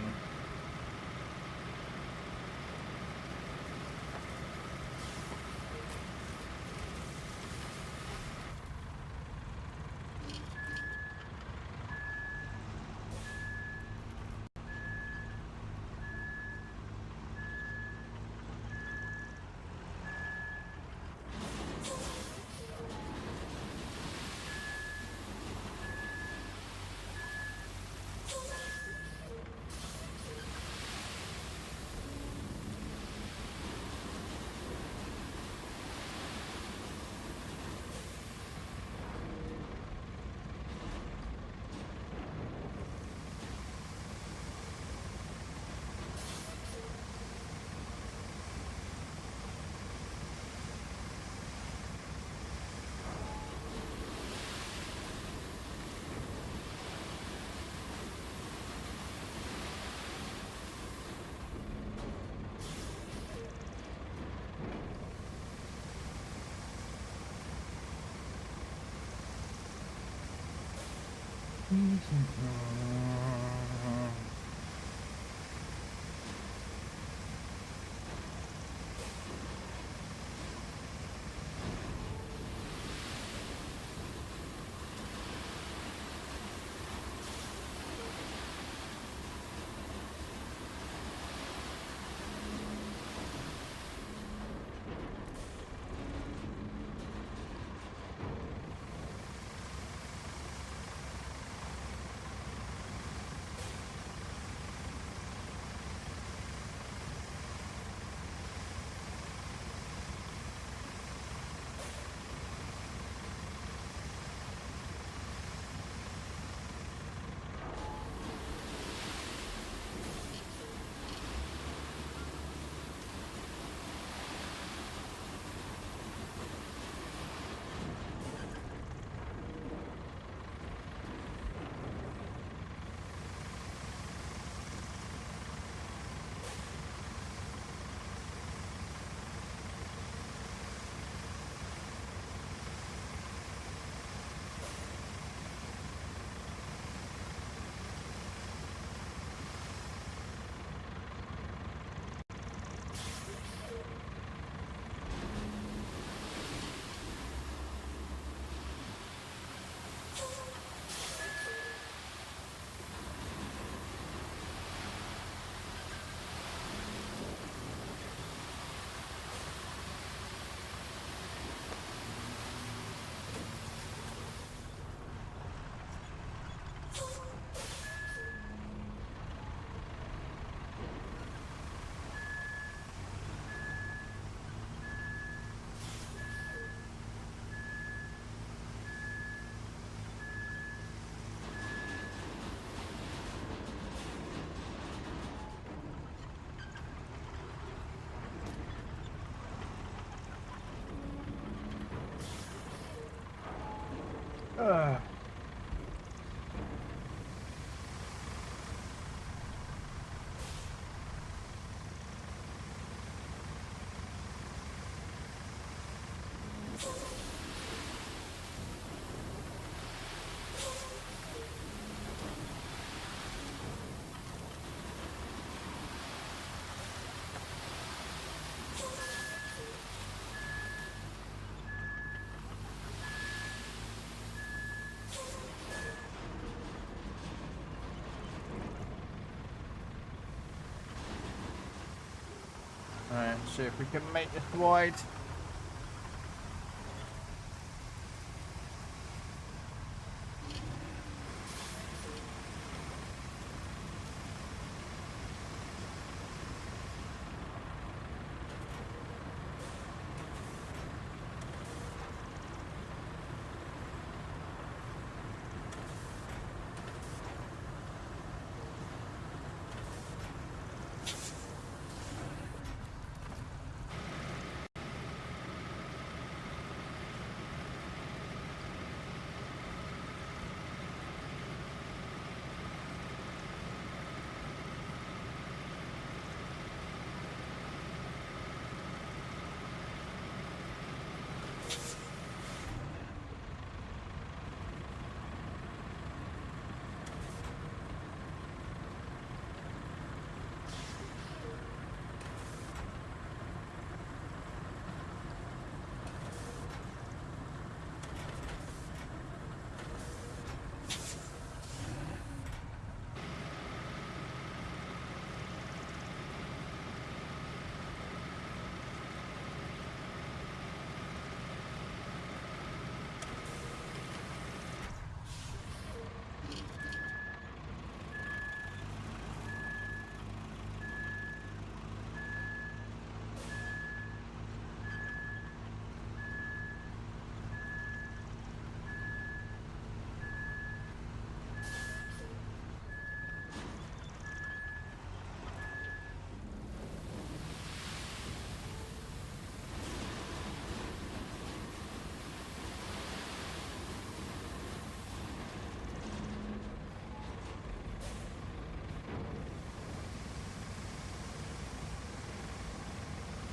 A: Alright, see if we can make this wide.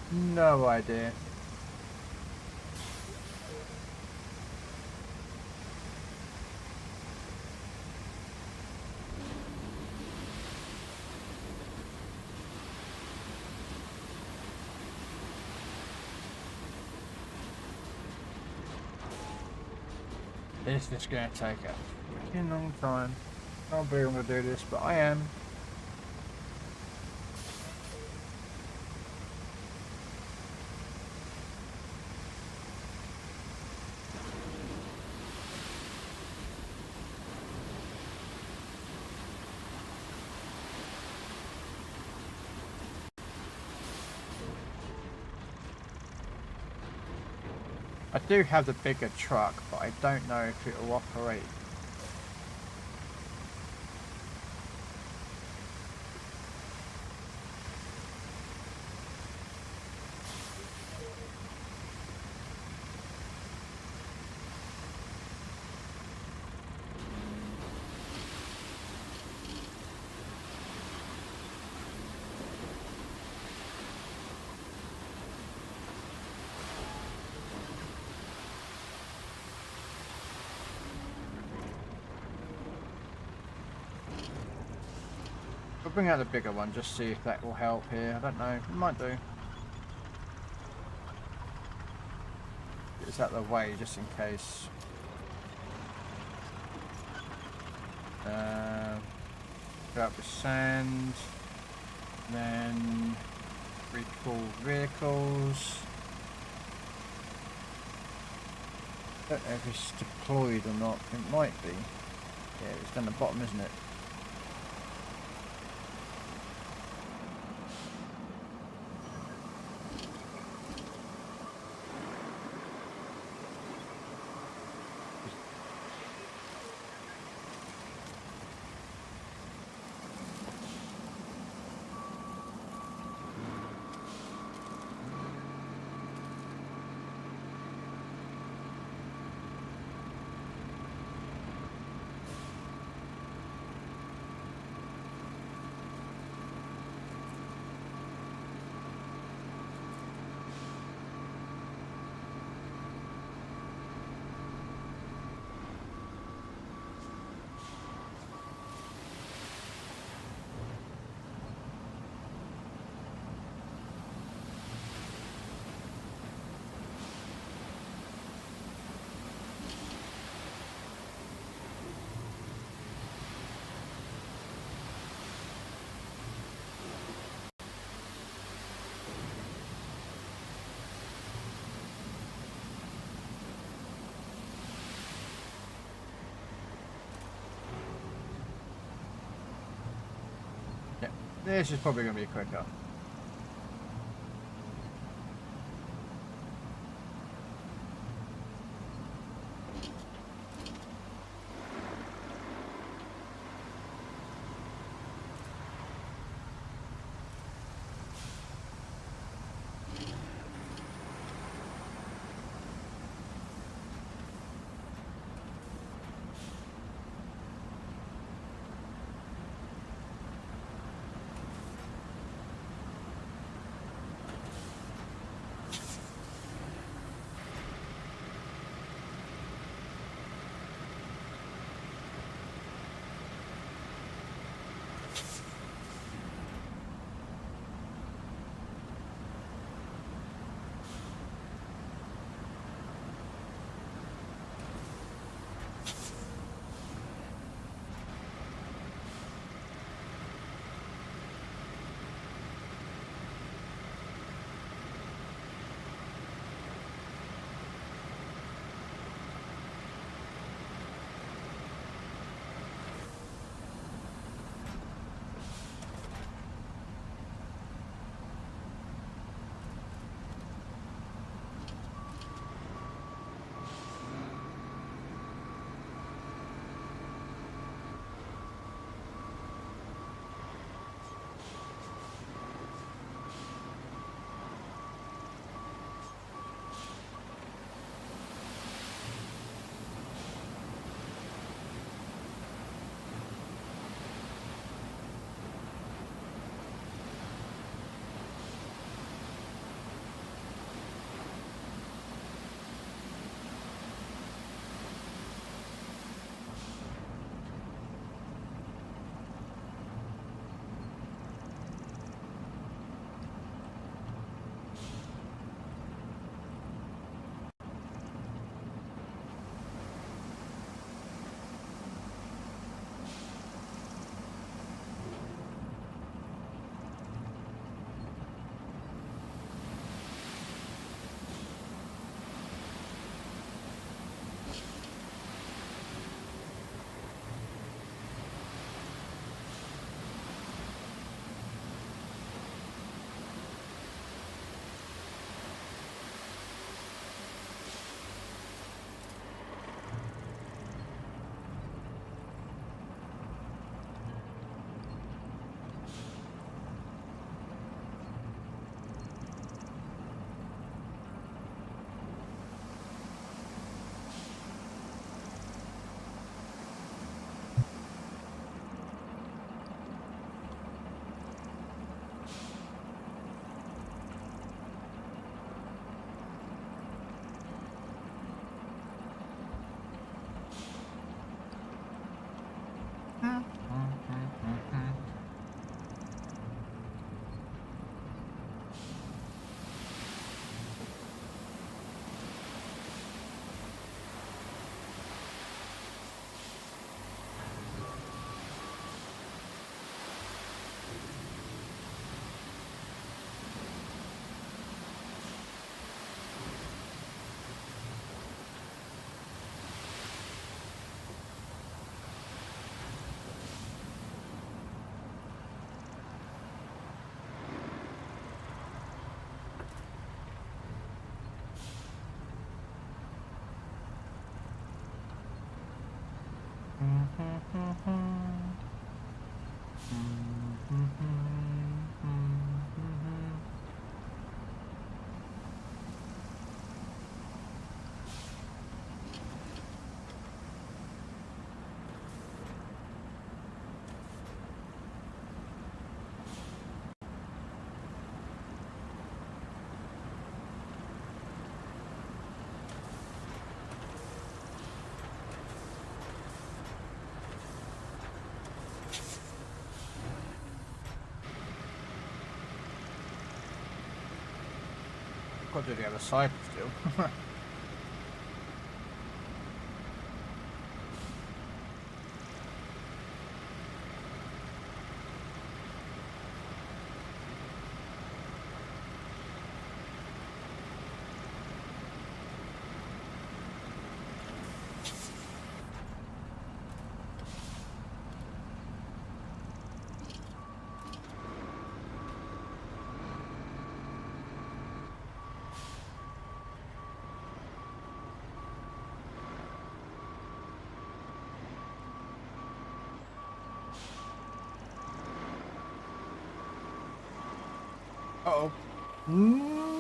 A: No idea. This is going to take a freaking long time. I can't believe I'm going to do this, but I am. I do have the bigger truck, but I don't know if it will operate. I'll bring out the bigger one, just see if that will help here. I don't know, it might do. It's out of the way, just in case. Fill up with sand. Then recall vehicles. I don't know if it's deployed or not. It might be. Yeah, it's down the bottom, isn't it? This is probably going to be quicker. Got to do the other side still. Uh-oh.
B: No.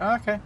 A: Okay.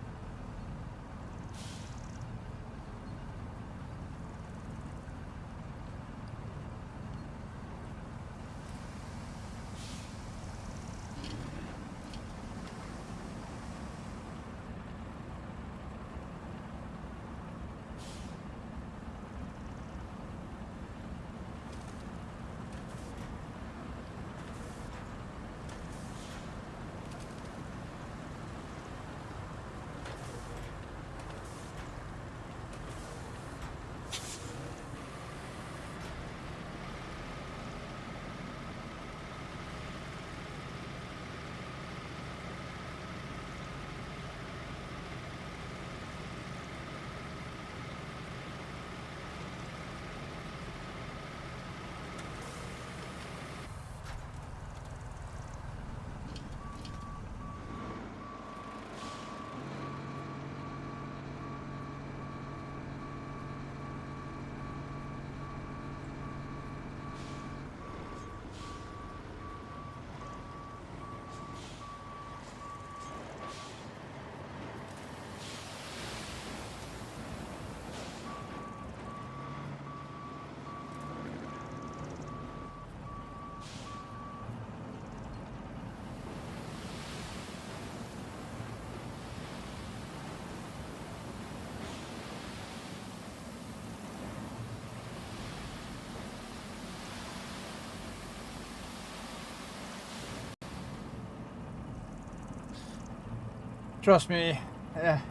A: Trust me,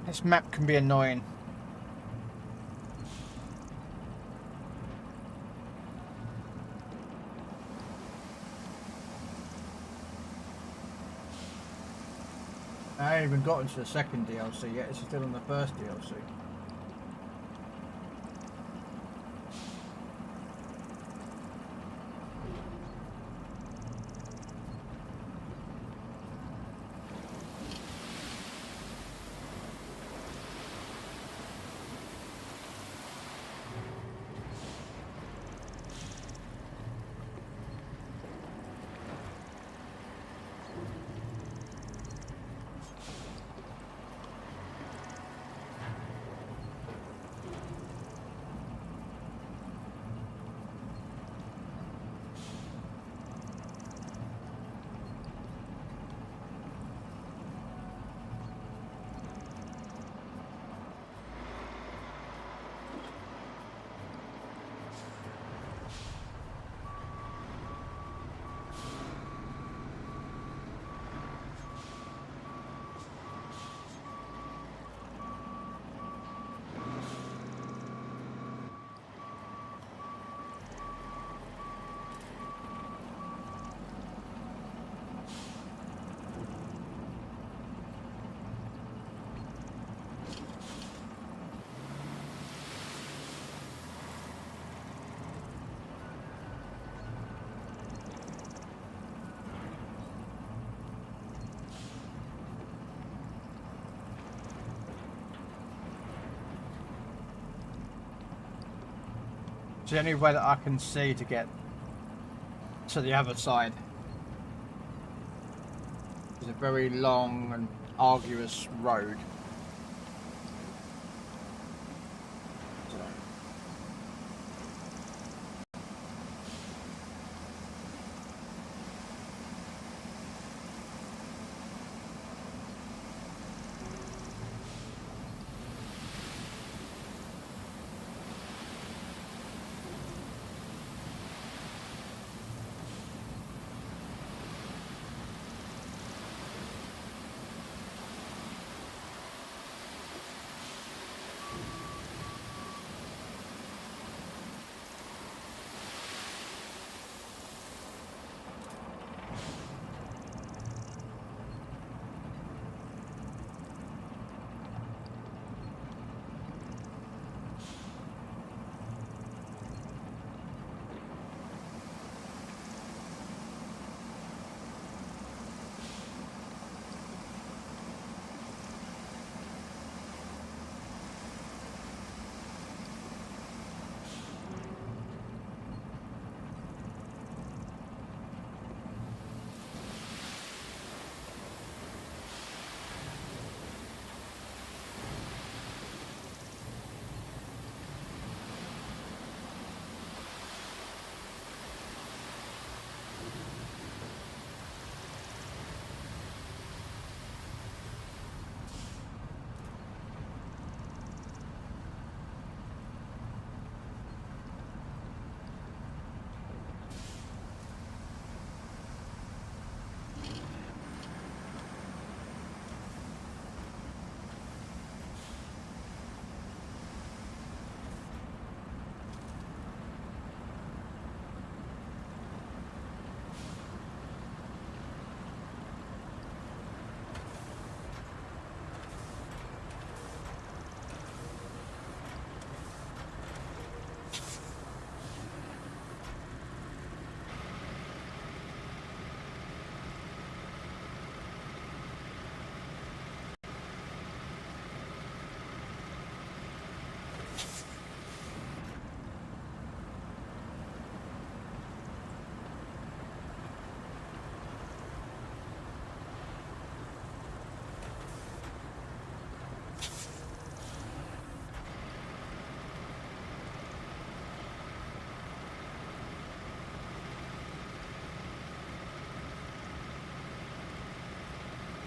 A: this map can be annoying. I haven't even gotten to the second DLC yet, it's still on the first DLC. It's the only way that I can see to get to the other side. It's a very long and arduous road.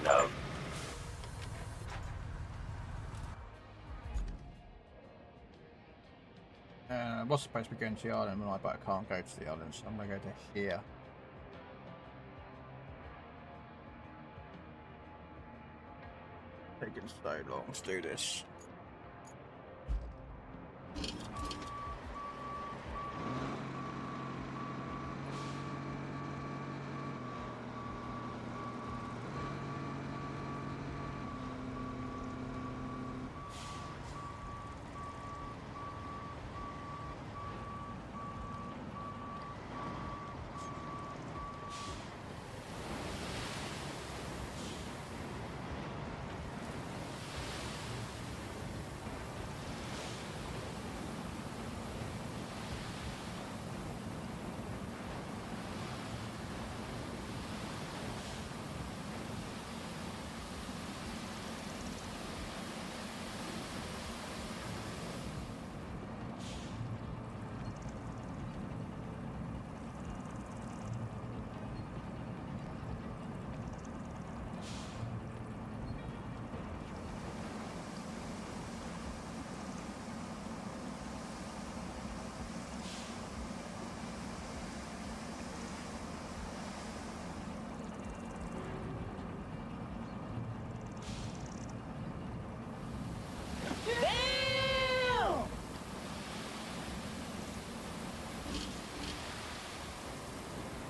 B: No.
A: I was supposed to be going to the island, but I can't go to the island, so I'm going to go to here. Taking so long to do this.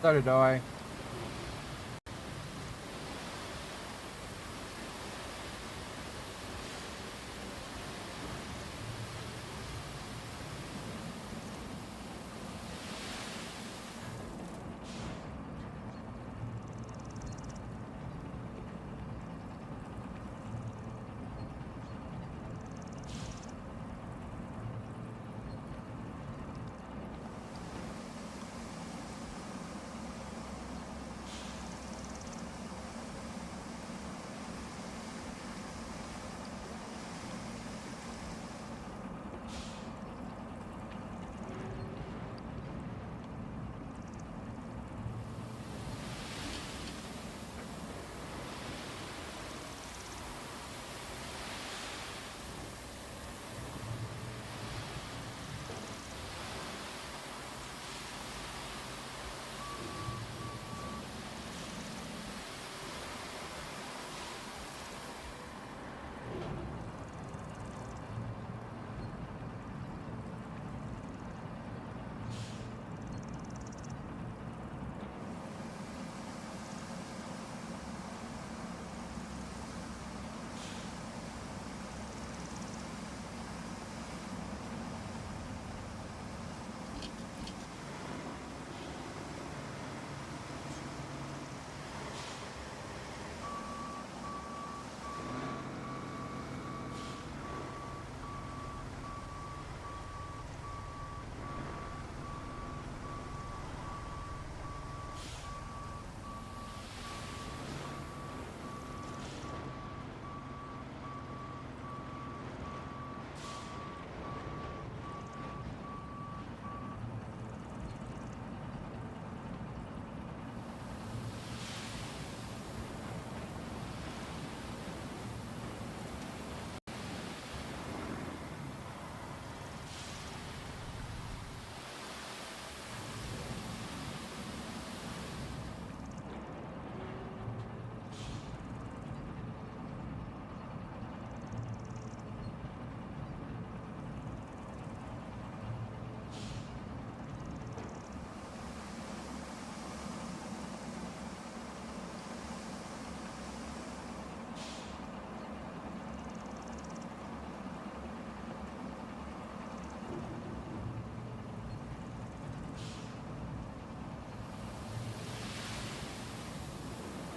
A: So did I.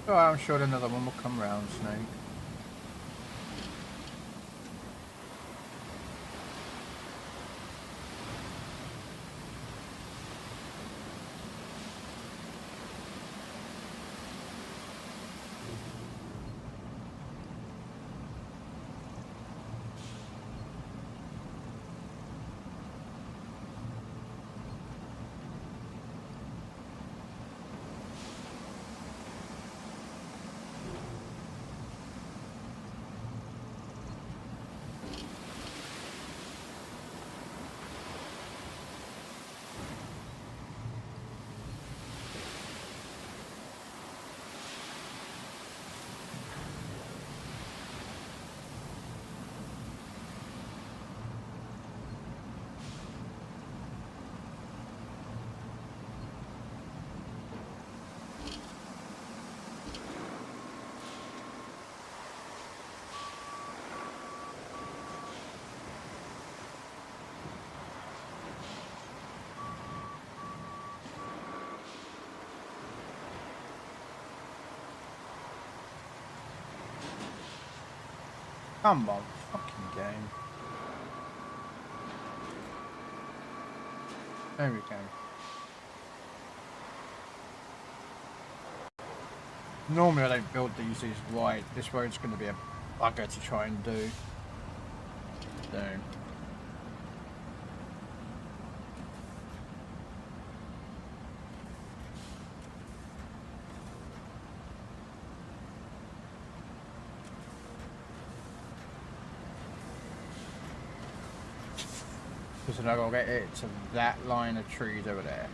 A: Oh, I'm sure another one will come round, Snake. Come on, fucking game. There we go. Normally I don't build these wide. This road's going to be a bugger to try and do. So. Because then I've got to get it to that line of trees over there.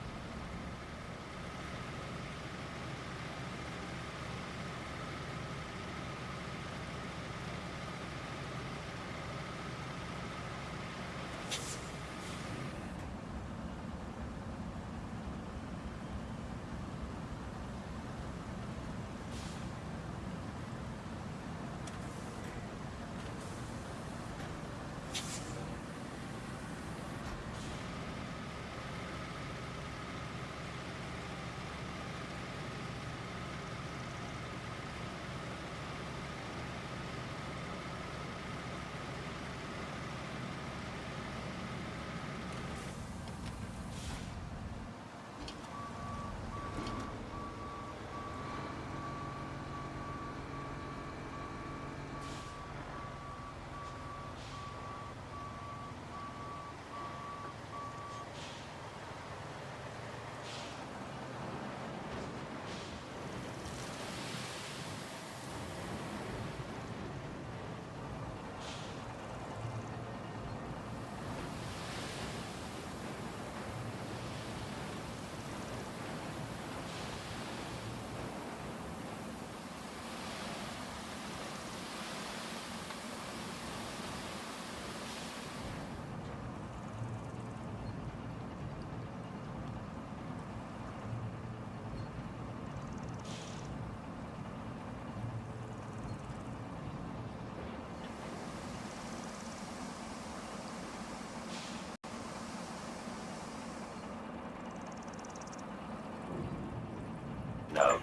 B: No.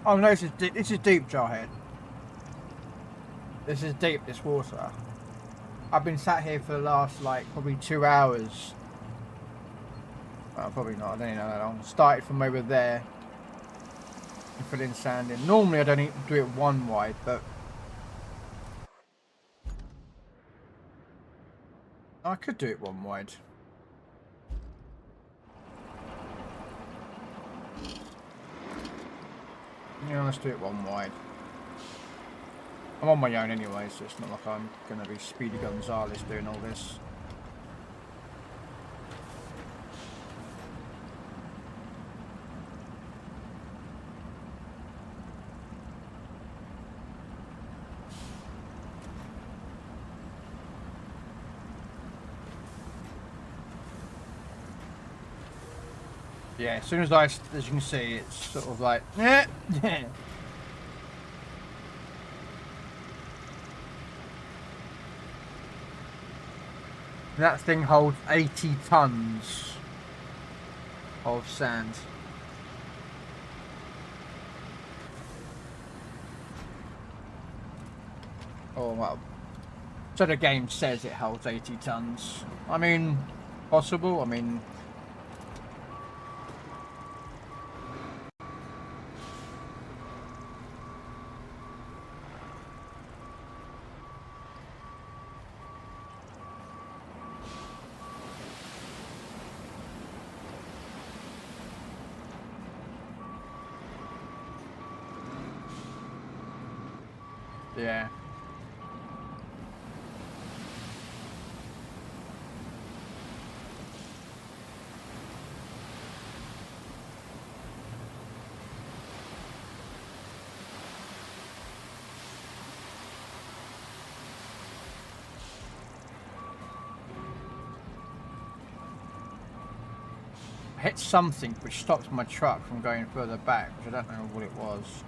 A: Oh no, this is deep, Jarhead. This is deep, this water. I've been sat here for the last, like, probably 2 hours. Well, probably not, I don't even know that long. Started from over there. And filling sand in. Normally I don't even do it one wide, but... I could do it one wide. Yeah, let's do it one wide. I'm on my own anyway, so it's not like I'm going to be Speedy Gonzales doing all this. Yeah, as soon as as you can see, it's sort of like, yeah. That thing holds 80 tons of sand. Oh, well. So the game says it holds 80 tons. I mean, possible. I mean, yeah. I hit something which stopped my truck from going further back, which I don't know what it was.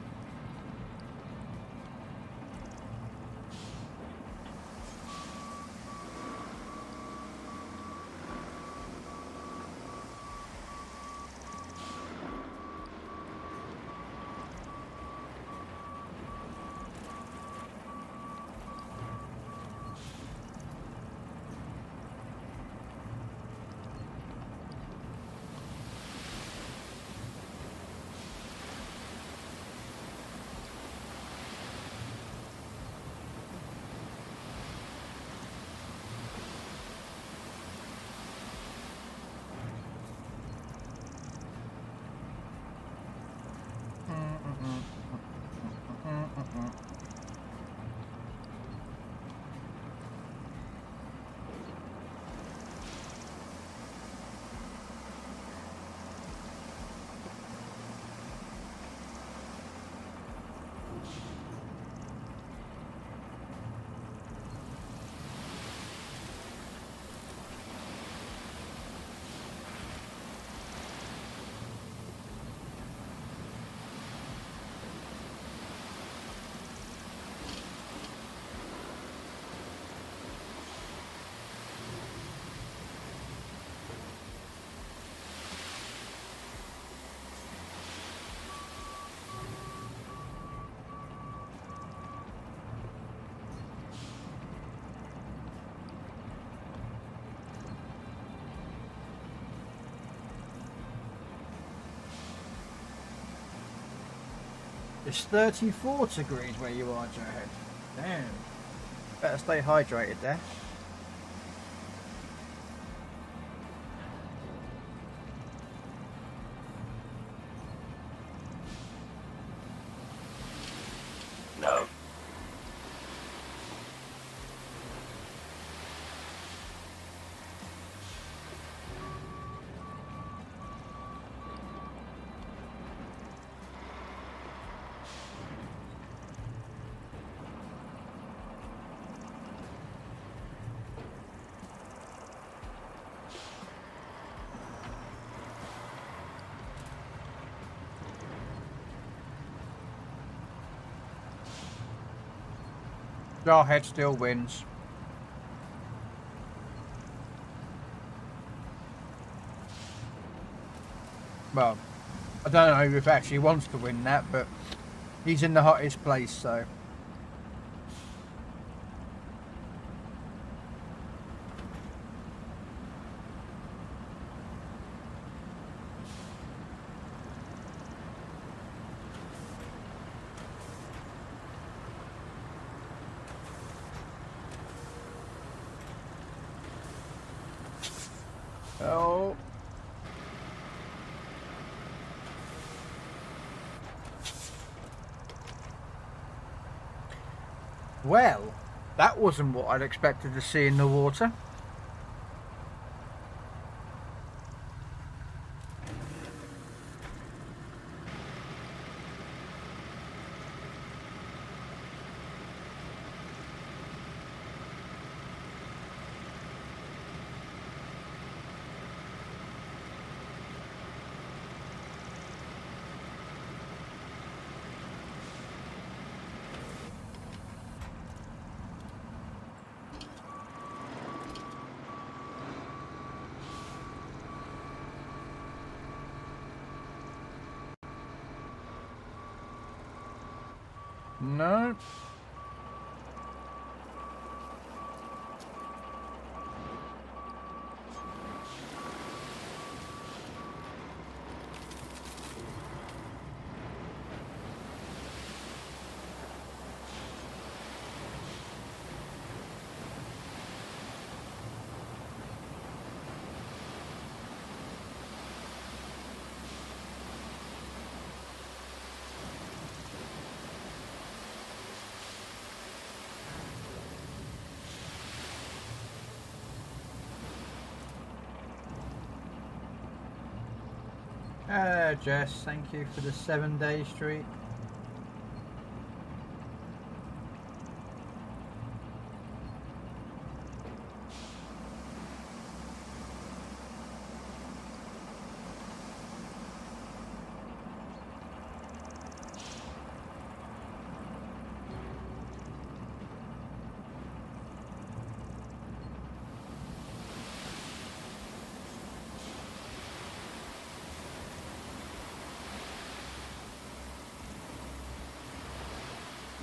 A: It's 34 degrees where you are, Joehead. Damn. Better stay hydrated there.
B: No.
A: Jarhead still wins. Well, I don't know if he actually wants to win that, but he's in the hottest place, so. Oh. Well, that wasn't what I'd expected to see in the water. No. Jess, thank you for the 7-day streak.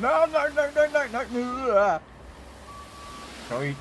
A: No, no, no, no, no, no, no. Right.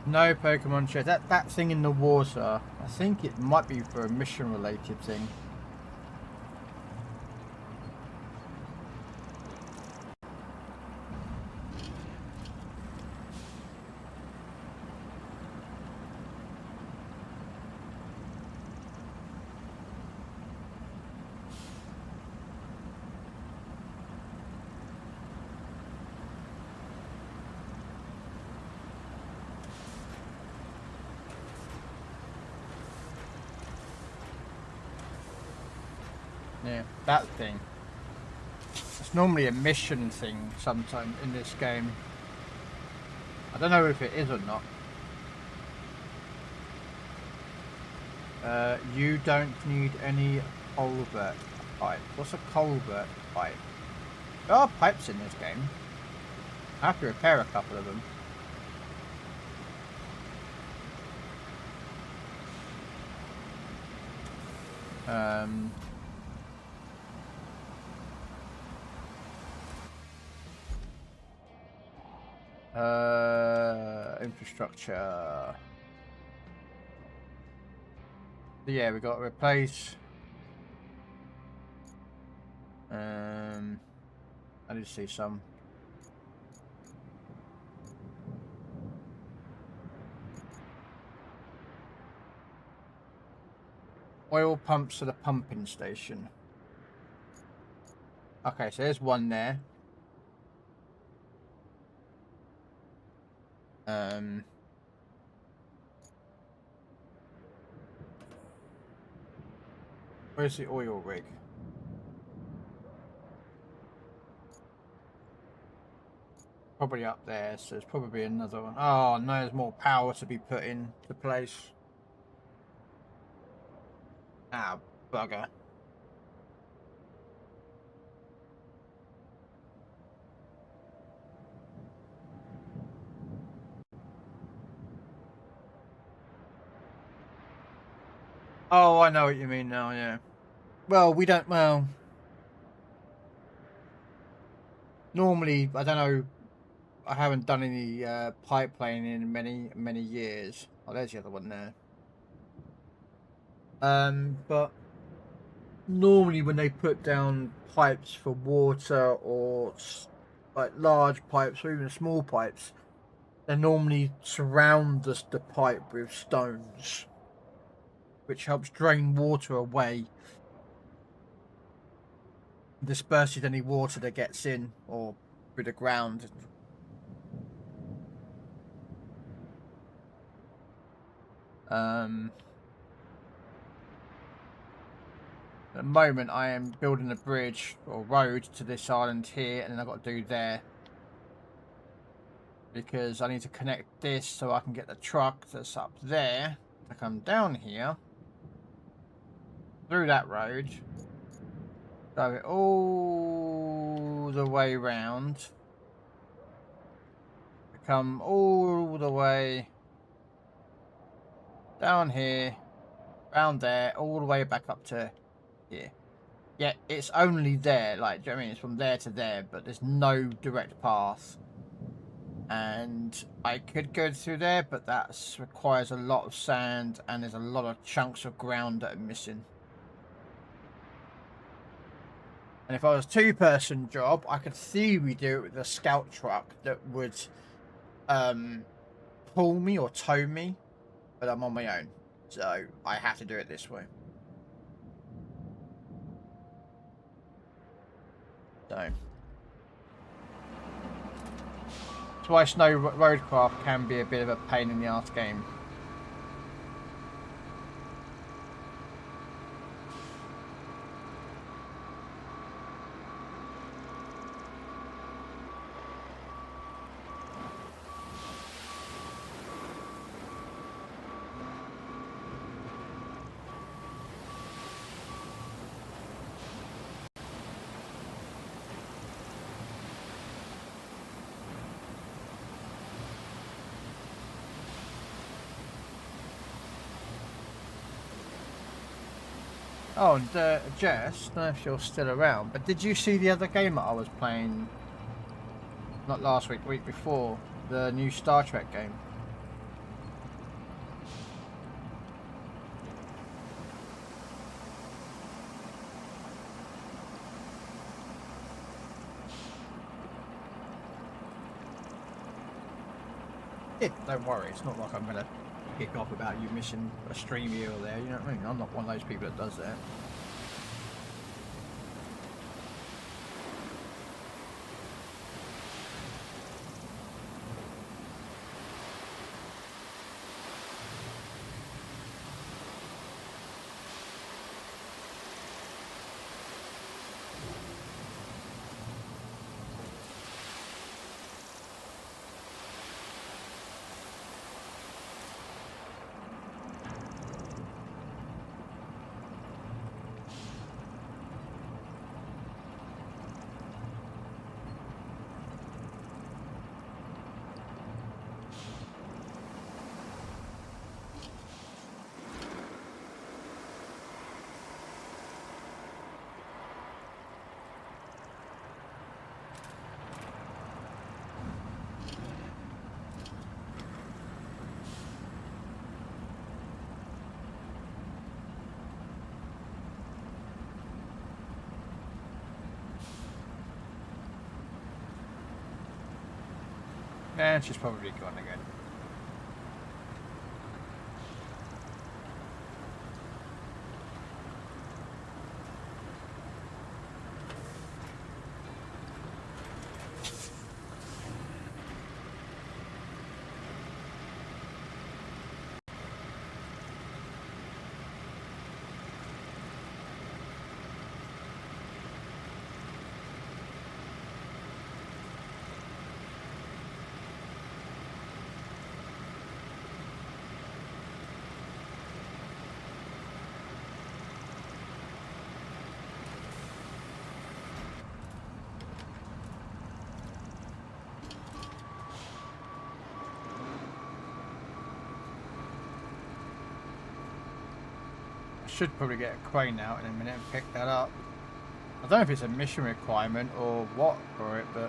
A: No Pokemon share. That thing in the water, I think it might be for a mission related thing. Yeah, that thing. It's normally a mission thing sometime in this game. I don't know if it is or not. You don't need any culvert pipe. What's a culvert pipe? There are pipes in this game. I have to repair a couple of them. Infrastructure. Yeah, we got to replace. I did see some. Oil pumps to the pumping station. Okay, so there's one there. Where's the oil rig? Probably up there, so there's probably another one. Oh no, there's more power to be put into place. Ah, bugger. Oh, I know what you mean now, yeah. Well, we don't, well... Normally, I don't know, I haven't done any pipe laying in many years. Oh, there's the other one there. But normally when they put down pipes for water or like large pipes or even small pipes, they normally surround the pipe with stones, which helps drain water away, disperses any water that gets in or through the ground. At the moment, I am building a bridge or road to this island here, and then I've got to do there. Because I need to connect this so I can get the truck that's up there to come down here. Through that road. Go it all the way round. Come all the way down here. Round there. All the way back up to here. Yeah, it's only there. Like, do you know what I mean? It's from there to there. But there's no direct path. And I could go through there, but that requires a lot of sand, and there's a lot of chunks of ground that are missing. And if I was a two-person job, I could theoretically do it with a scout truck that would pull me or tow me, but I'm on my own, so I have to do it this way. So. That's why Snow RoadCraft can be a bit of a pain in the arse game. Oh, and Jess, I don't know if you're still around, but did you see the other game that I was playing? Not last week, the week before, the new Star Trek game. Don't worry, it's not like I'm gonna kick off about you missing a stream here or there, you know what I mean? I'm not one of those people that does that. And she's probably gone again. Should probably get a crane out in a minute and pick that up. I don't know if it's a mission requirement or what for it, but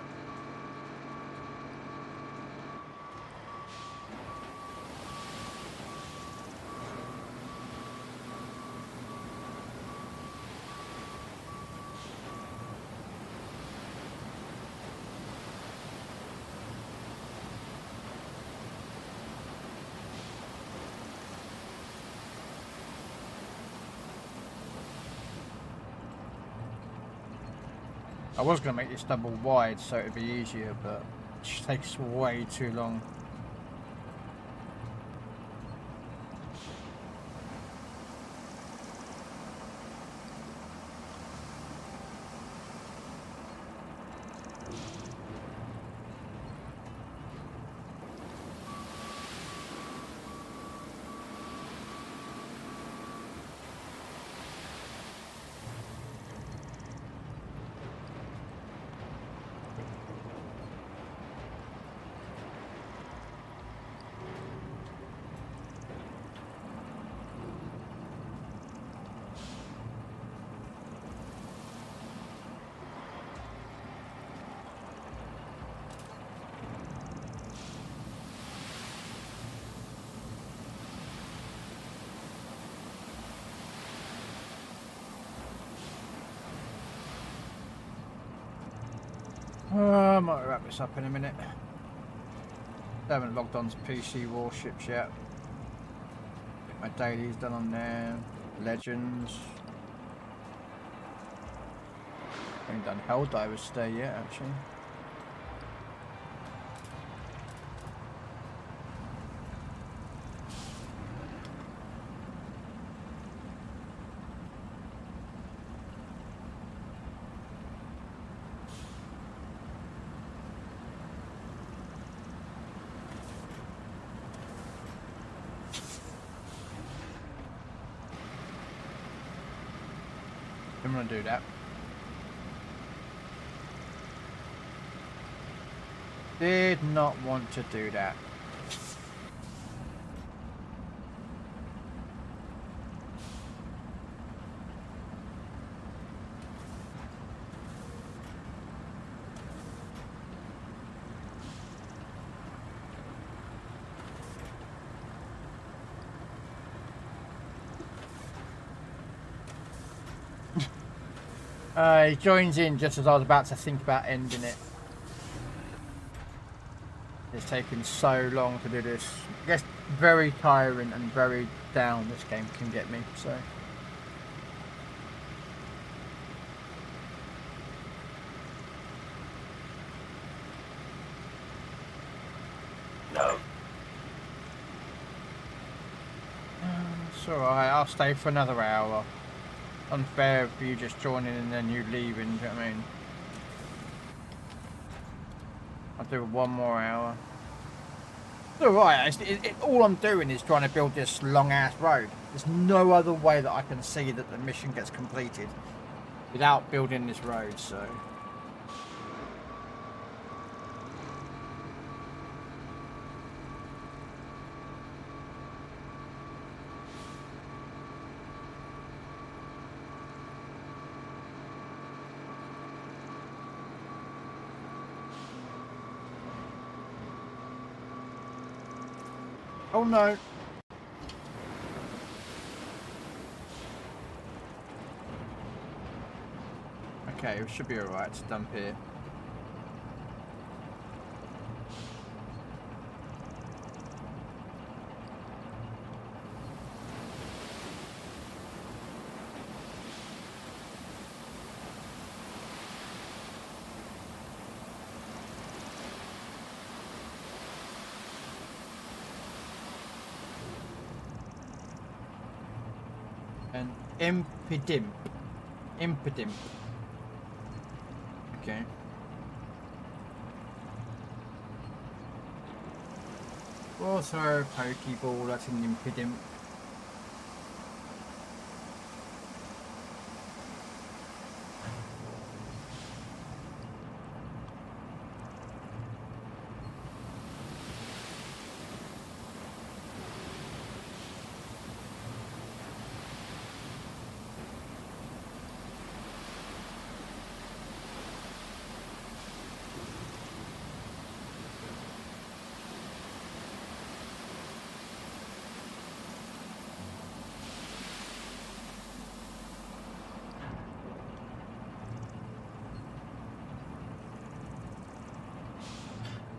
A: I was going to make this double wide so it'd be easier, but it just takes way too long. I might wrap this up in a minute. I haven't logged on to PC Warships yet. Get my dailies done on there. Legends. I haven't done Helldivers today yet, actually. I'm gonna do that. Did not want to do that. He joins in just as I was about to think about ending it. It's taken so long to do this. I guess very tiring and very down this game can get me, so.
B: No.
A: It's alright, I'll stay for another hour. Unfair for you just joining and then you leaving, do you know what I mean? I'll do one more hour. It's alright, all I'm doing is trying to build this long ass road. There's no other way that I can see that the mission gets completed without building this road, so. Oh no. Okay, we should be alright to dump here. And impidimp. Impidimp. Okay. Also a Pokeball, that's an impidimp.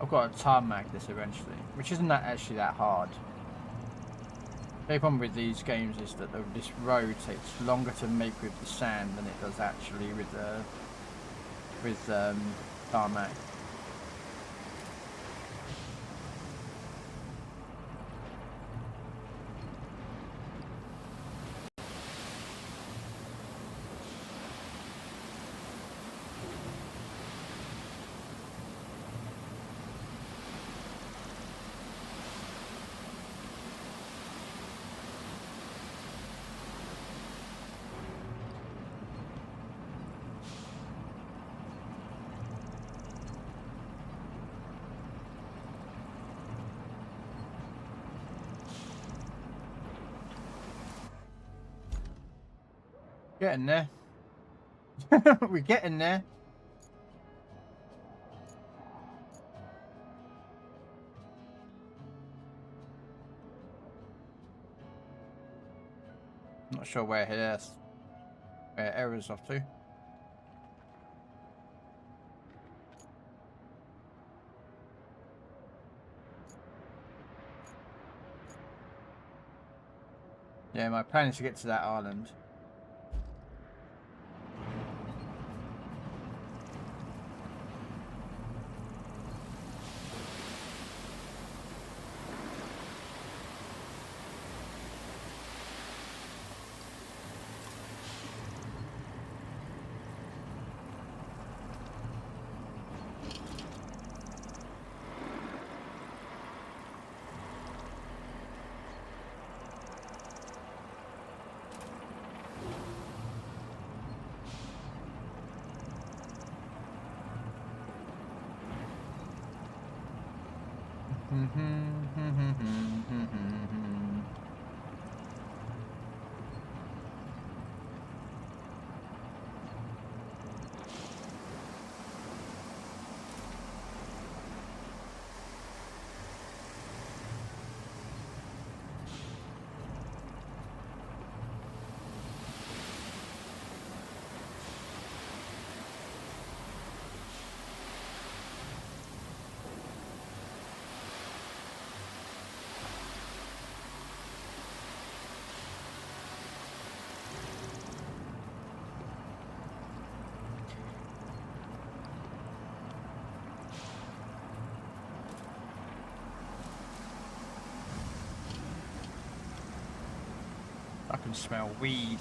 A: I've got to tarmac this eventually, which isn't actually that hard. The problem with these games is that this road takes longer to make with the sand than it does actually with tarmac. Getting there. We're getting there. Not sure where error's off to. Yeah, my plan is to get to that island. I can smell weed.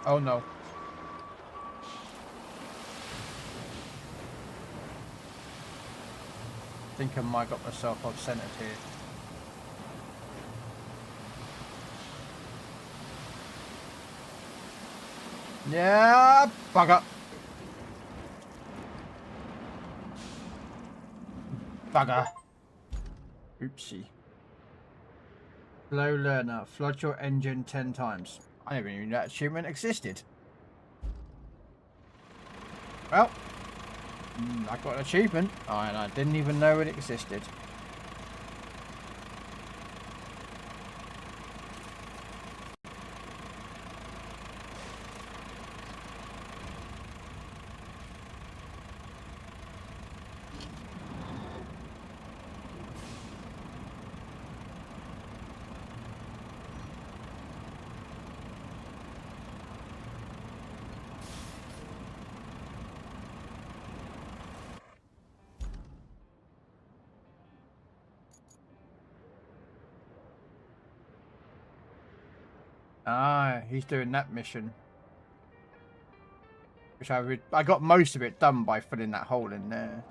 A: Oh no. I think I might got myself off-centered here. Yeah, bugger. Bugger. Oopsie. Slow learner. Flood your engine 10 times. I never knew that achievement existed. Well, I got an achievement, and I didn't even know it existed. Ah, he's doing that mission. Which I got most of it done by filling that hole in there.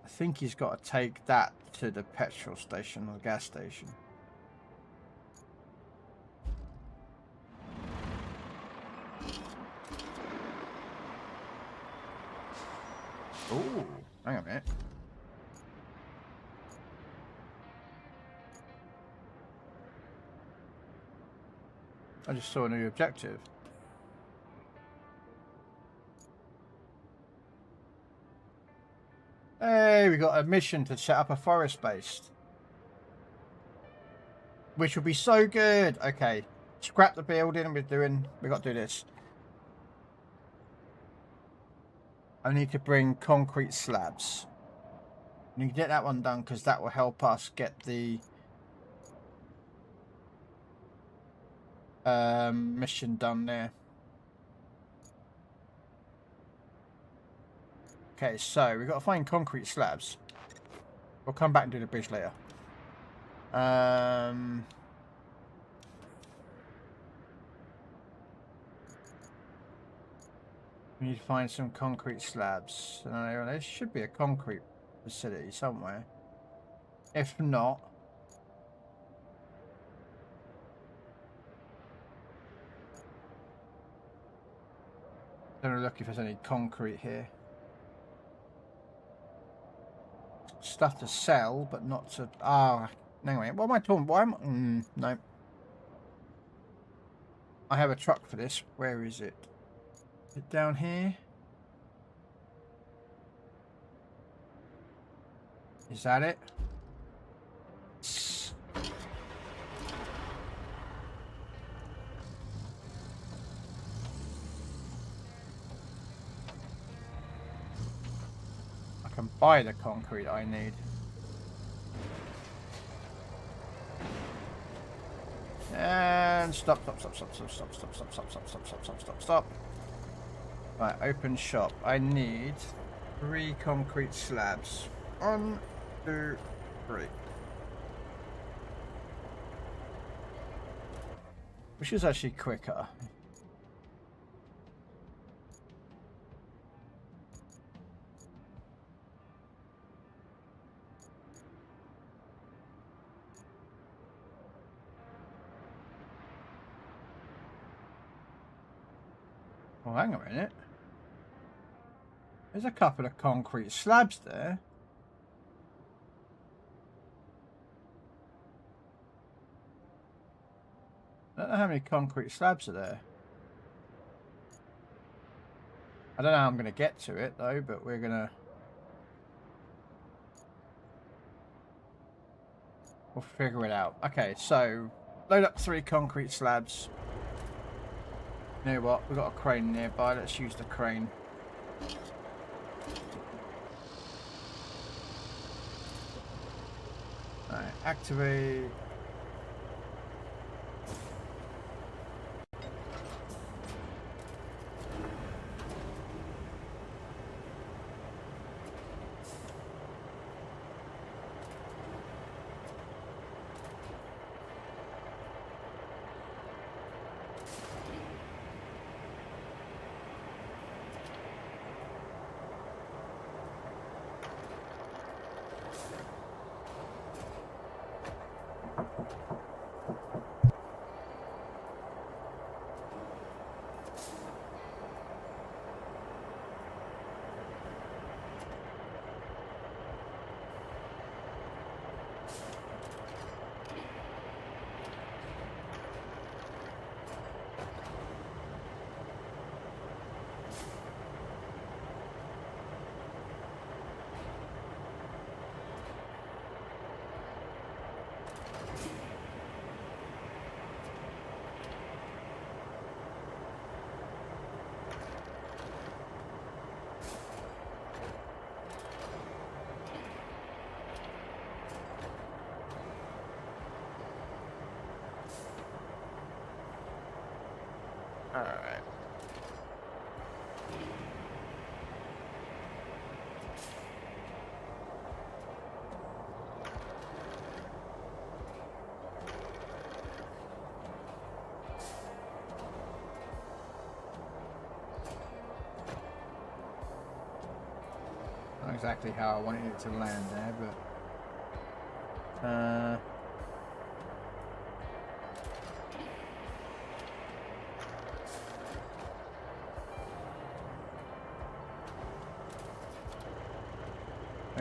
A: I think he's got to take that to the petrol station or gas station. Oh, hang on a minute. I just saw a new objective. Hey, we got a mission to set up a forest base. Which will be so good. Okay. Scrap the building. We got to do this. I need to bring concrete slabs. You can get that one done because that will help us get the mission done there. Okay, so we've got to find concrete slabs. We'll come back and do the bridge later. We need to find some concrete slabs. There should be a concrete facility somewhere. If not, I'm gonna look if there's any concrete here. Stuff to sell, but not to. Ah, anyway, what am I talking? Why am no? I have a truck for this. Where is it? Is it down here? Is that it? I can buy the concrete I need. And stop. Right, open shop. I need 3 concrete slabs. 1, 2, 3. Which is actually quicker. Well, hang on a minute. There's a couple of concrete slabs there. I don't know how many concrete slabs are there. I don't know how I'm going to get to it though, but we'll figure it out. Okay, so load up 3 concrete slabs. You know what? We've got a crane nearby. Let's use the crane. Alright, activate. Alright. Not exactly how I wanted it to land there, but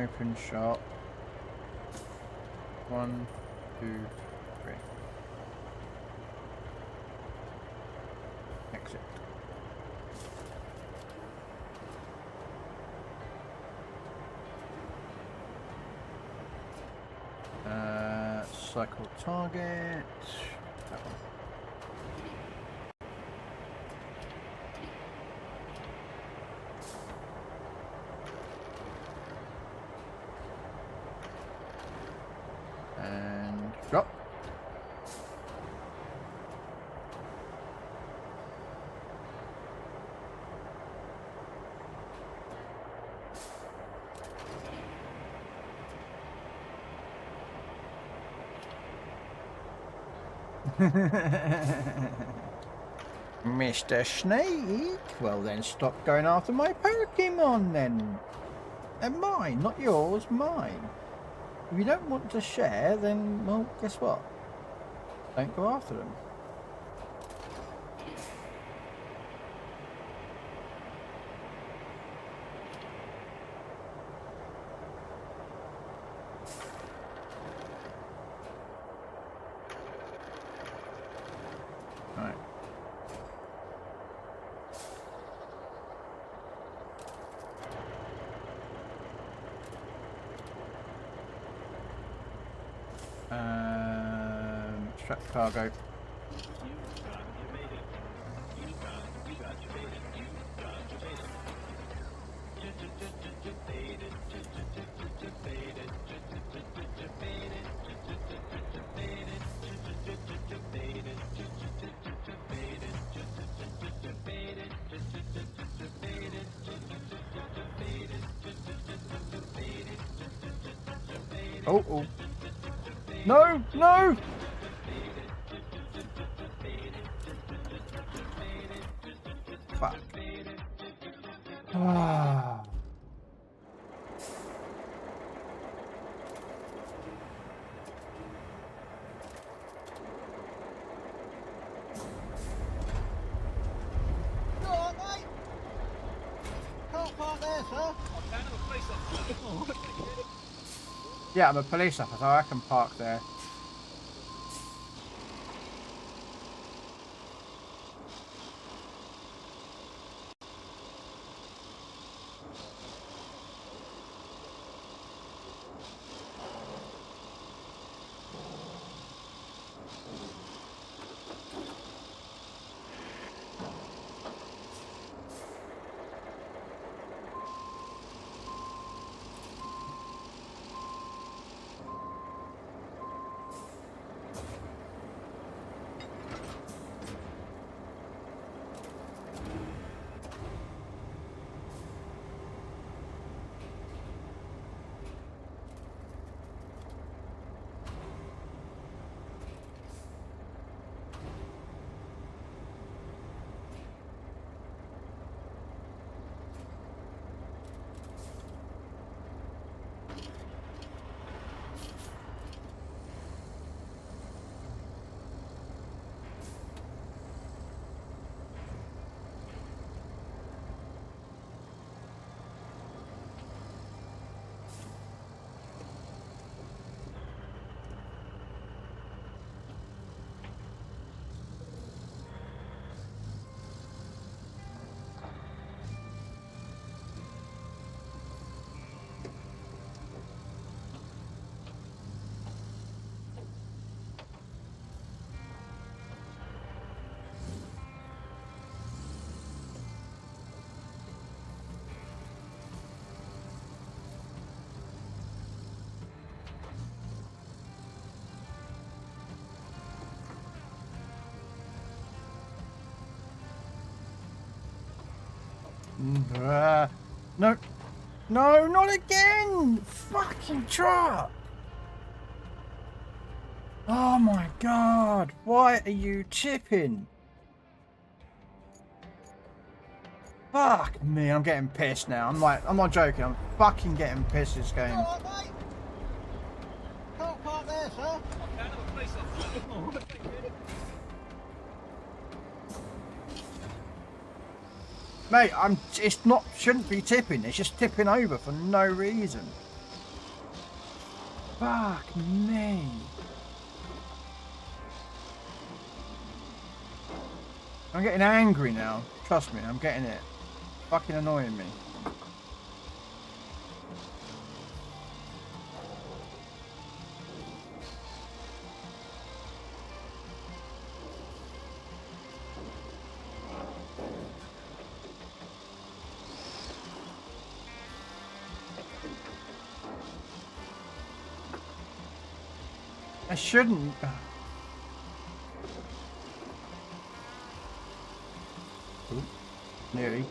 A: open shop. 1, 2, 3. Exit. Cycle target. That one. Mr. Snake? Well then stop going after my Pokemon then. And mine, not yours, mine. If you don't want to share, then, well, guess what? Don't go after them. Right. Extract cargo. Oh, oh. No, no! Fuck. Ah. Yeah, I'm a police officer. I can park there. No. No, not again! Fucking truck! Oh my god, why are you tipping? Fuck me, I'm getting pissed now. I'm not joking, I'm fucking getting pissed this game.
D: Alright, mate. Can't park there, sir.
A: Mate, it's not, shouldn't be tipping, it's just tipping over for no reason. Fuck me. I'm getting angry now. Trust me, I'm getting it. Fucking annoying me. I shouldn't. Ooh, nearly.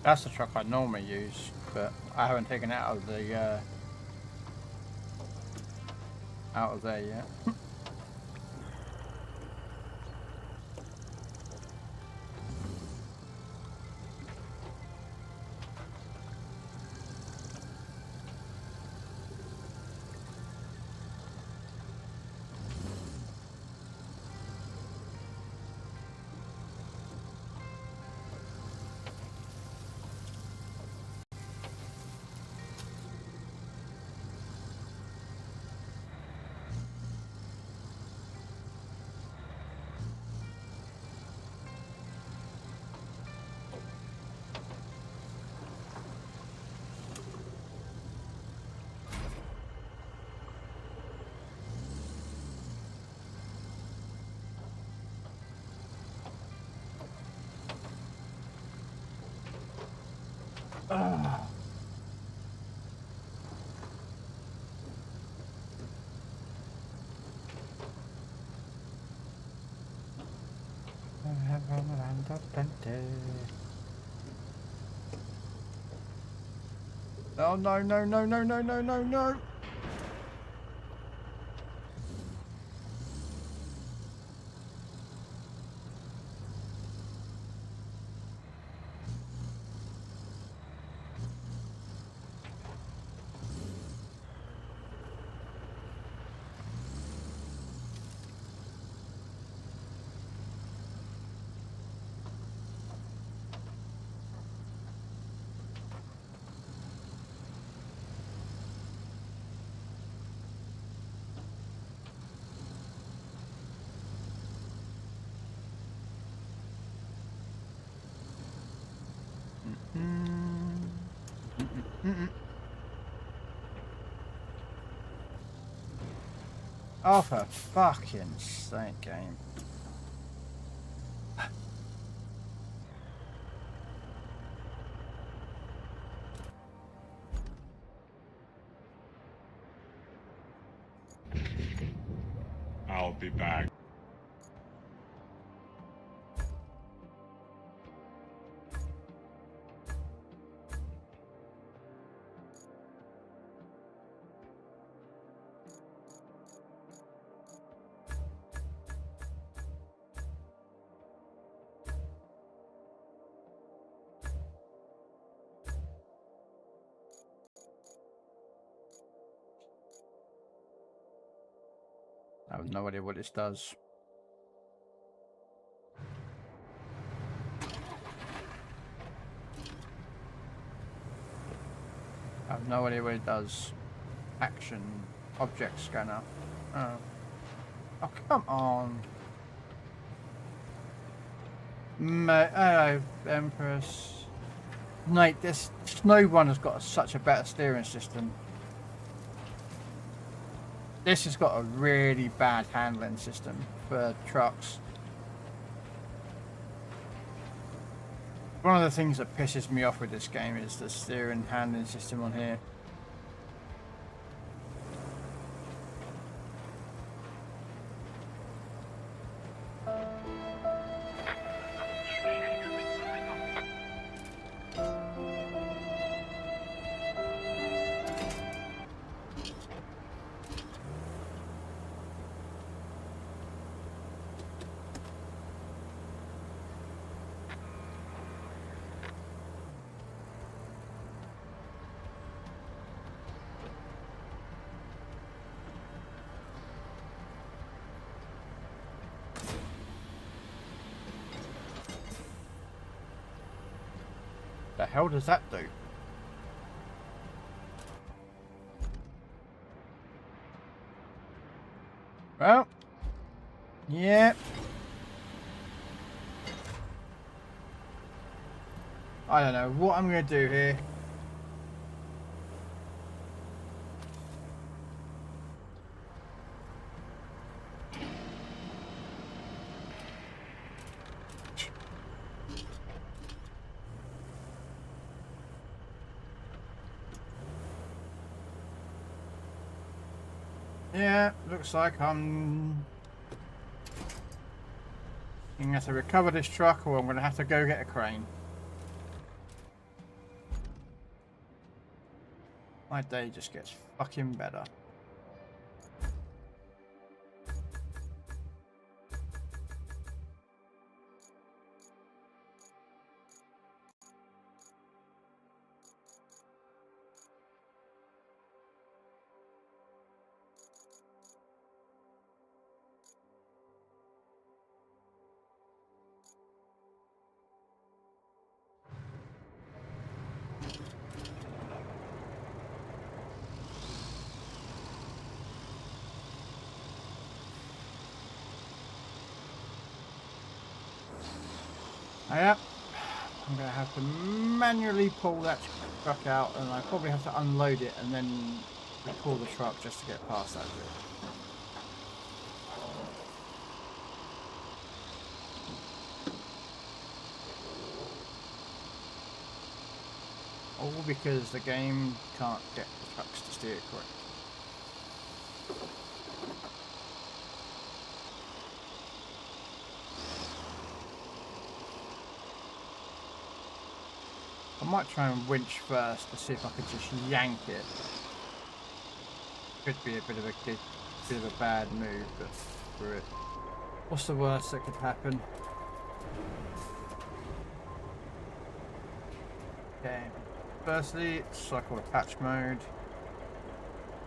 A: That's the truck I normally use, but I haven't taken it out of the out of there yet. Oh no, no, no, no, no, no, no, no. Oh, for fucking sake, game.
G: I'll be back.
A: I have no idea what this does. I have no idea what it does. Action. Object scanner. Oh, oh come on. Oh, Empress. Mate, this no one has got such a better steering system. This has got a really bad handling system for trucks. One of the things that pisses me off with this game is the steering handling system on here. The hell does that do? Well, yeah. I don't know what I'm going to do here. Yeah, looks like I'm going to have to recover this truck, or I'm going to have to go get a crane. My day just gets fucking better. Yep, I'm going to have to manually pull that truck out, and I probably have to unload it and then pull the truck just to get past that bit. All because the game can't get the trucks to steer correctly. I might try and winch first to see if I could just yank it. Could be a bit of a bad move, but screw it. What's the worst that could happen? Okay. Firstly, cycle attach mode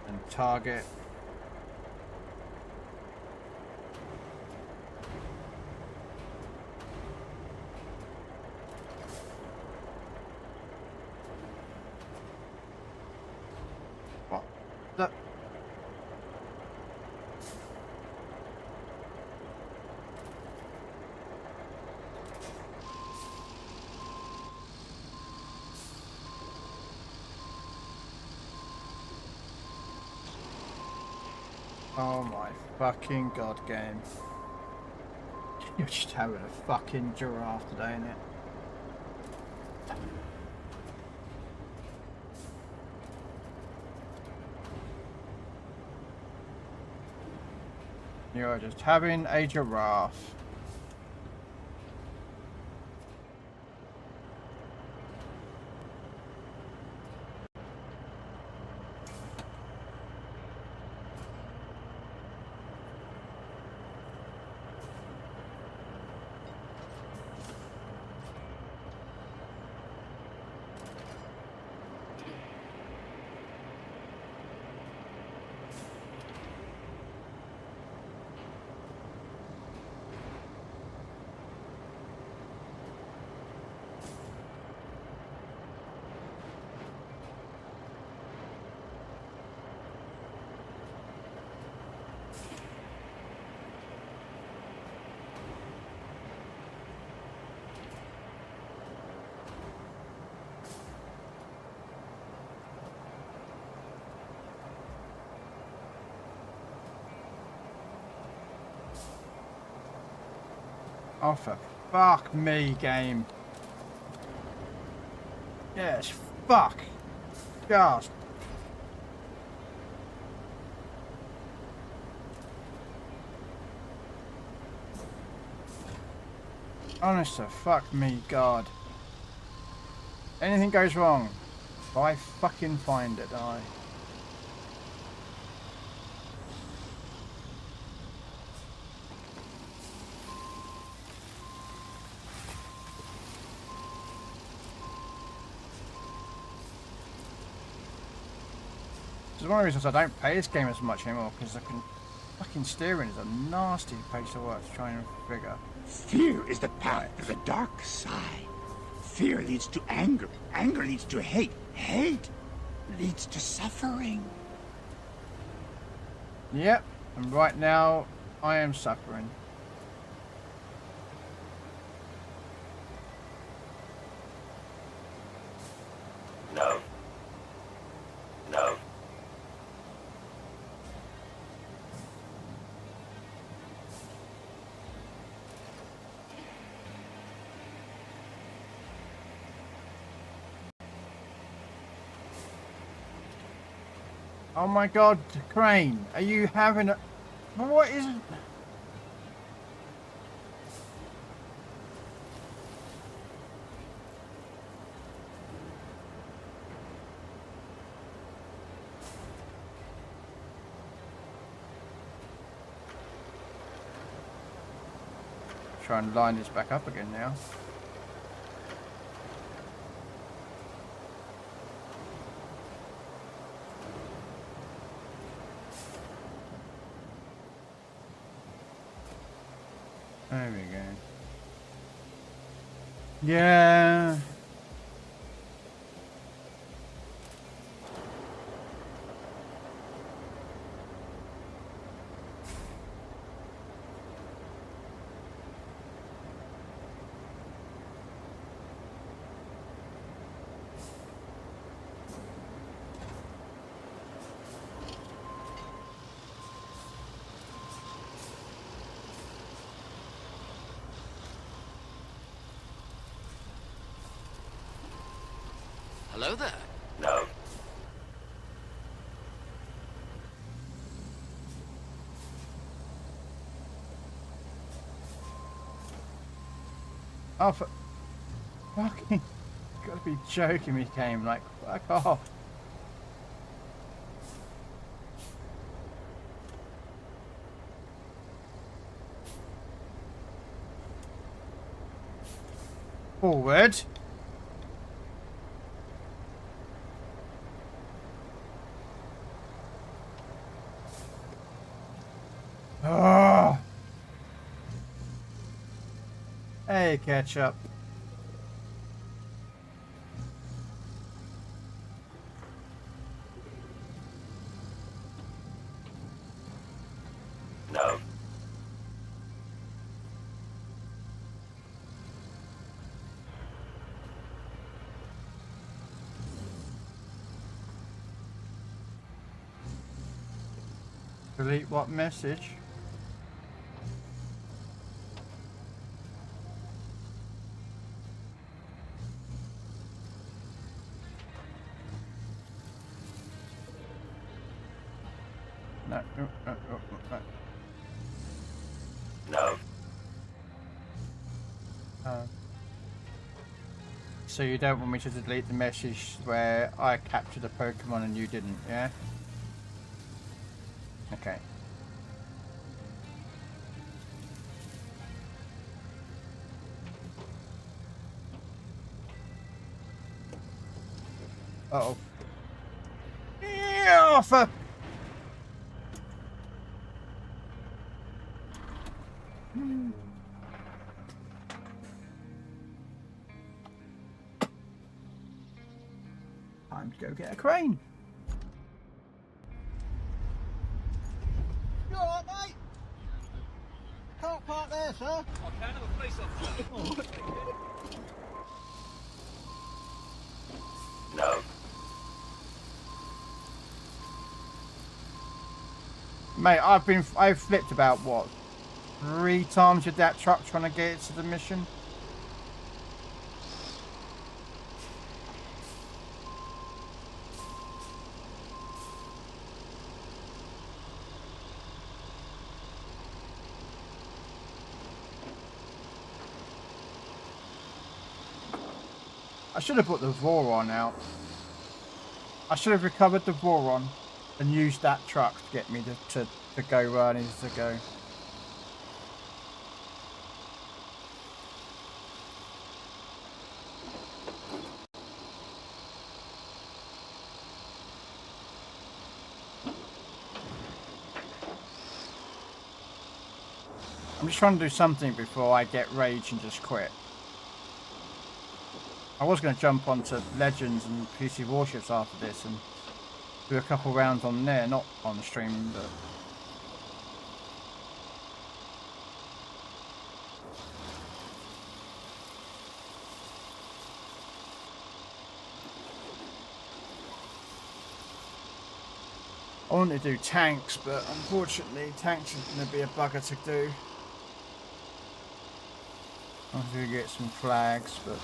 A: and target. What? That. Oh my fucking god, game. You're just having a fucking giraffe today, innit? You're just having a giraffe. Oh, for fuck me, game. Yes, fuck. Just. Honest to fuck me, God. Anything goes wrong, I fucking find it, I. This is one of the reasons I don't play this game as much anymore, because I can fucking steering is a nasty place to work to try and figure.
H: Fear is the path to the dark side. Fear leads to anger. Anger leads to hate. Hate leads to suffering.
A: Yep, and right now I am suffering.
B: No. No.
A: Oh my god, Crane, are you having a... What is...
D: try and line this back up again now. There we go. Yeah.
I: Hello there.
B: No.
D: Oh, fucking, gotta be joking me, game. Like, fuck off. Forward. Oh. Hey, ketchup.
B: No.
D: Delete what message? No.
B: No.
D: So you don't want me to delete the message where I captured a Pokemon and you didn't, yeah? Okay. Uh-oh. Yeah, fuck! Time to go get a crane.
A: You alright, mate? Can't park there, sir.
C: I can't have a place on.
B: No.
D: Mate, I've flipped about what? 3 times with that truck trying to get it to the mission. I should have put the Voron out. I should have recovered the Voron and used that truck to get me to go where I needed to go. I'm just trying to do something before I get rage and just quit. I was going to jump onto Legends and PC Warships after this and do a couple rounds on there, not on the stream, but... I wanted to do tanks, but unfortunately tanks is going to be a bugger to do. I'm going to get some flags, but...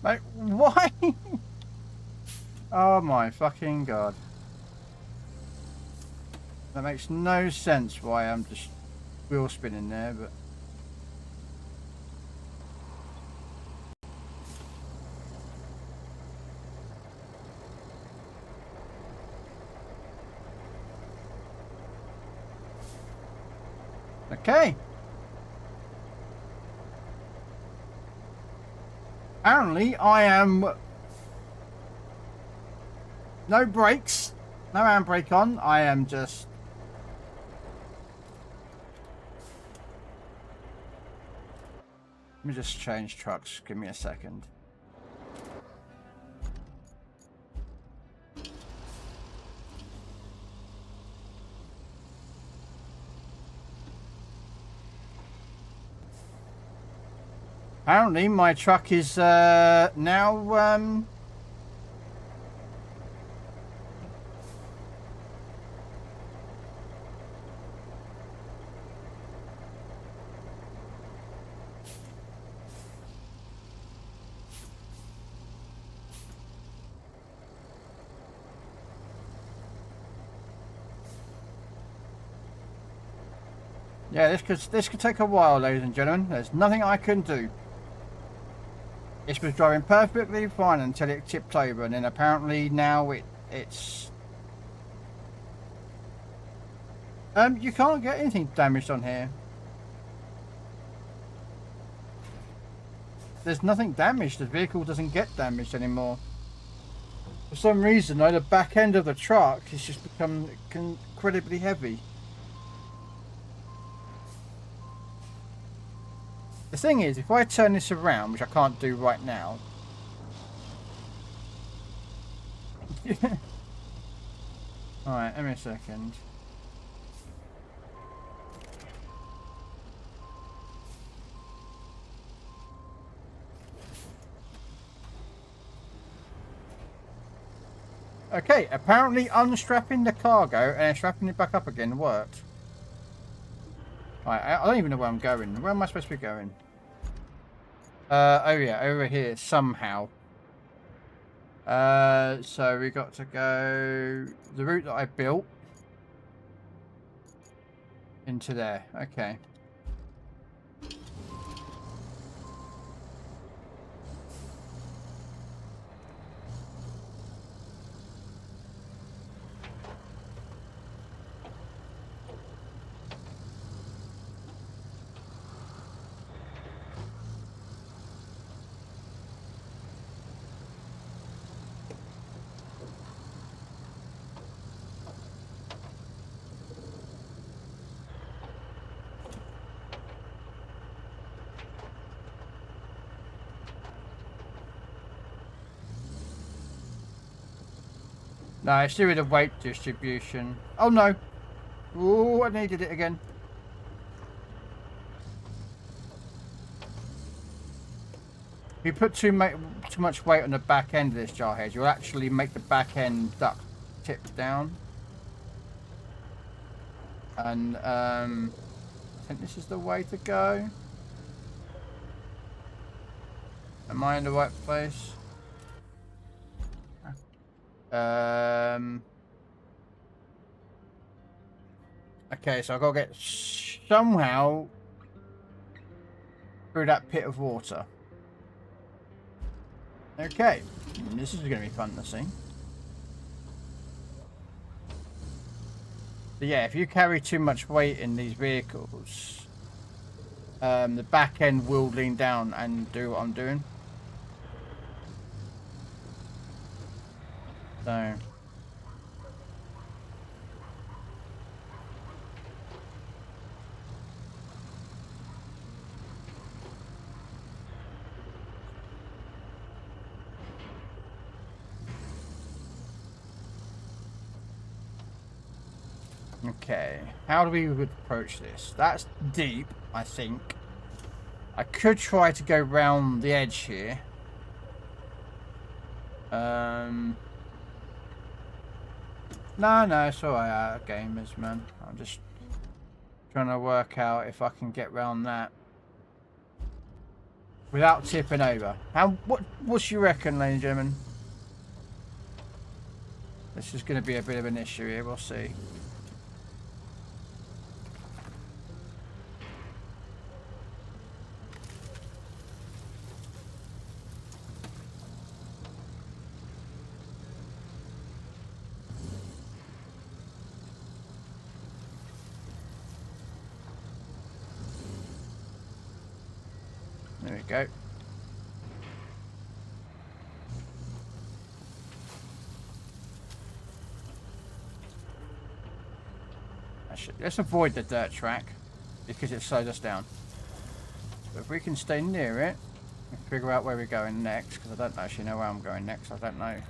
A: Like, why? Oh my fucking god. That makes no sense why I'm just wheel spinning there, but... Okay. Apparently, I am... No brakes. No handbrake on. I am just... Let me just change trucks. Give me a second. Apparently, my truck is now yeah, this could take a while, ladies and gentlemen. There's nothing I can do. This was driving perfectly fine until it tipped over, and then apparently now it's you can't get anything damaged on here. There's nothing damaged. The vehicle doesn't get damaged anymore. For some reason though, the back end of the truck has just become incredibly heavy. The thing is, if I turn this around, which I can't do right now. Alright, give me a second. Okay, apparently unstrapping the cargo and strapping it back up again worked. Right, I don't even know where I'm going. Where am I supposed to be going? Oh yeah, over here somehow. So we got to go the route that I built into there. Okay. No, it's to do with the weight distribution. Oh no! Ooh, I needed it again. If you put too much weight on the back end of this jarhead, you'll actually make the back end duct tip down. And I think this is the way to go. Am I in the right place? Okay, so I've got to get somehow through that pit of water. Okay, this is going to be fun to see. So yeah, if you carry too much weight in these vehicles, the back end will lean down and do what I'm doing. So okay, how do we approach this? That's deep, I think. I could try to go round the edge here. No, it's alright, gamers, man. I'm just trying to work out if I can get round that. Without tipping over. What's you reckon, ladies and gentlemen? This is going to be a bit of an issue here. We'll see. There we go. Let's avoid the dirt track because it slows us down. But if we can stay near it and figure out where we're going next, because I don't actually know where I'm going next. I don't know.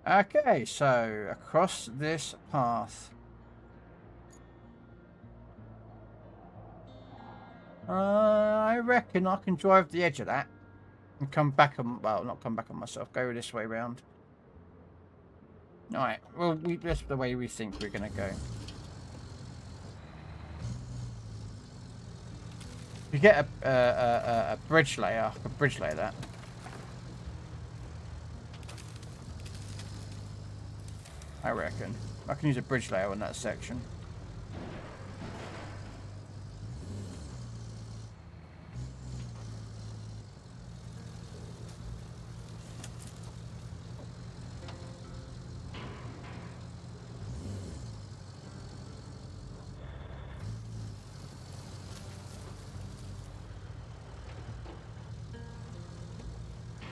A: Okay, so across this path. I reckon I can drive the edge of that and come back on, well, not come back on myself, go this way round. Alright, well, that's the way we think we're going to go. You get a bridge layer, that. I reckon. I can use a bridge layer on that section.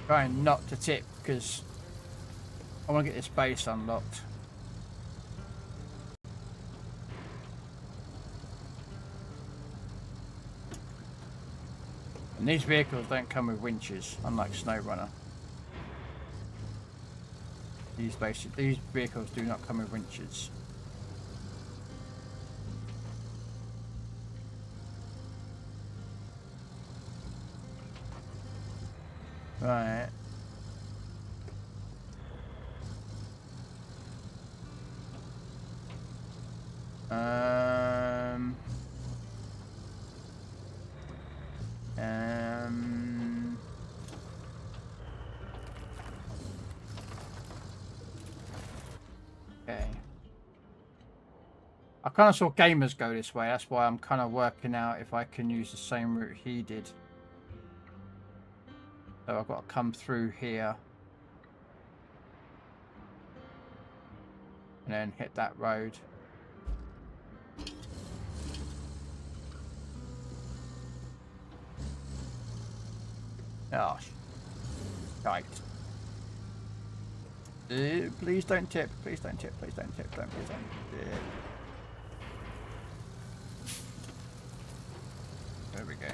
A: Trying not to tip because I want to get this base unlocked. And these vehicles don't come with winches, unlike SnowRunner. These vehicles do not come with winches. Right. Okay. I kind of saw gamers go this way. That's why I'm kind of working out if I can use the same route he did. So I've got to come through here. And then hit that road. Oh, right. Please don't tip. Please don't tip. Please don't tip. Please don't tip. There we go.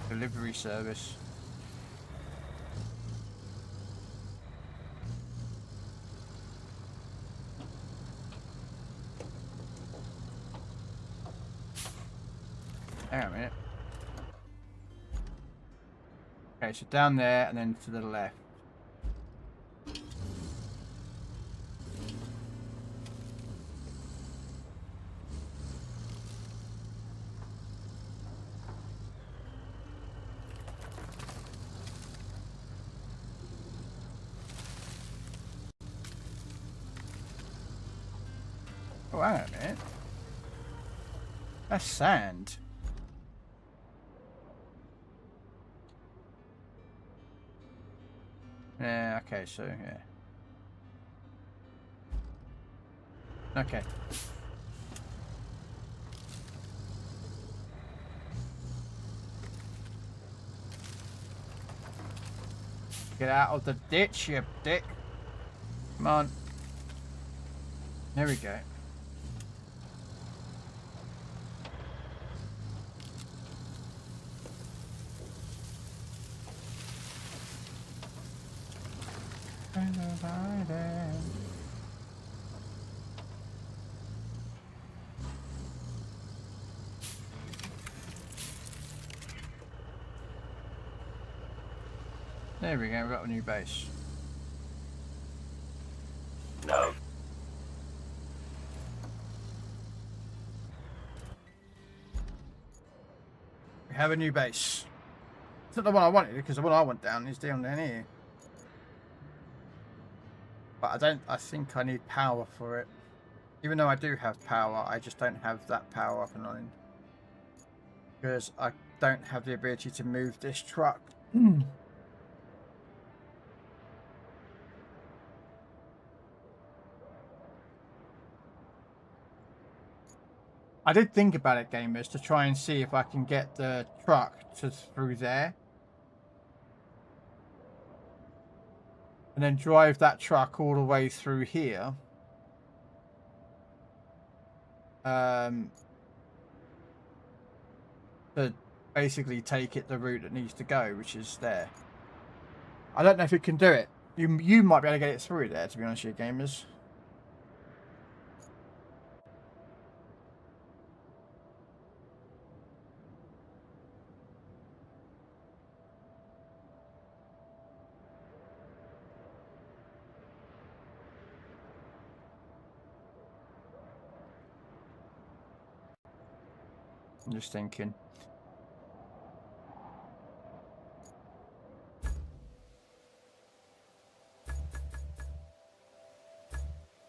A: Delivery service. Hang on a minute. Okay, so down there and then to the left. Oh, hang on a minute. That's sand. Yeah, okay, so, yeah. Okay. Get out of the ditch, you dick. Come on. There we go. There we go, we've got a new base.
B: No.
A: We have a new base. It's not the one I wanted, because the one I want down is down here. But I think I need power for it. Even though I do have power, I just don't have that power up and running. Because I don't have the ability to move this truck. I did think about it, gamers, to try and see if I can get the truck through there. And then drive that truck all the way through here. To basically take it the route it needs to go, which is there. I don't know if it can do it. You might be able to get it through there, to be honest with you, gamers. I'm just thinking.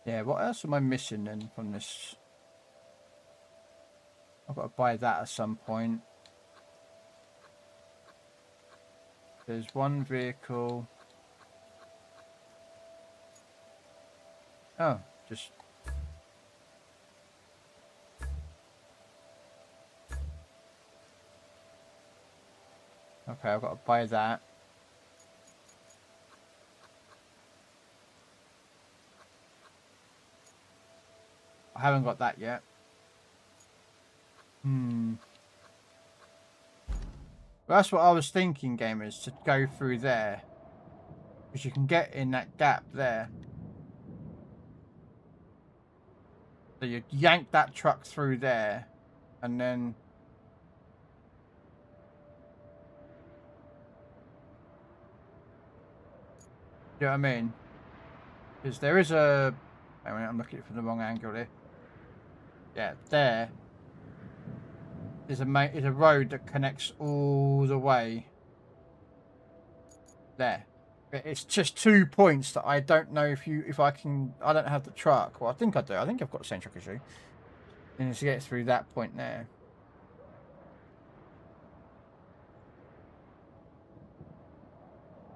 A: Yeah, what else am I missing then from this? I've got to buy that at some point. There's one vehicle. Oh, just... Okay, I've got to buy that. I haven't got that yet. Well, that's what I was thinking, gamers, to go through there. Because you can get in that gap there. So you yank that truck through there. And then... You know what I mean? Because there is a... Wait a minute, I'm looking at it from the wrong angle here. Yeah, there. Is a road that connects all the way there. It's just 2 points that I don't know if I can. I don't have the truck. Well, I think I do. I think I've got the same truck as you. And to get through that point there.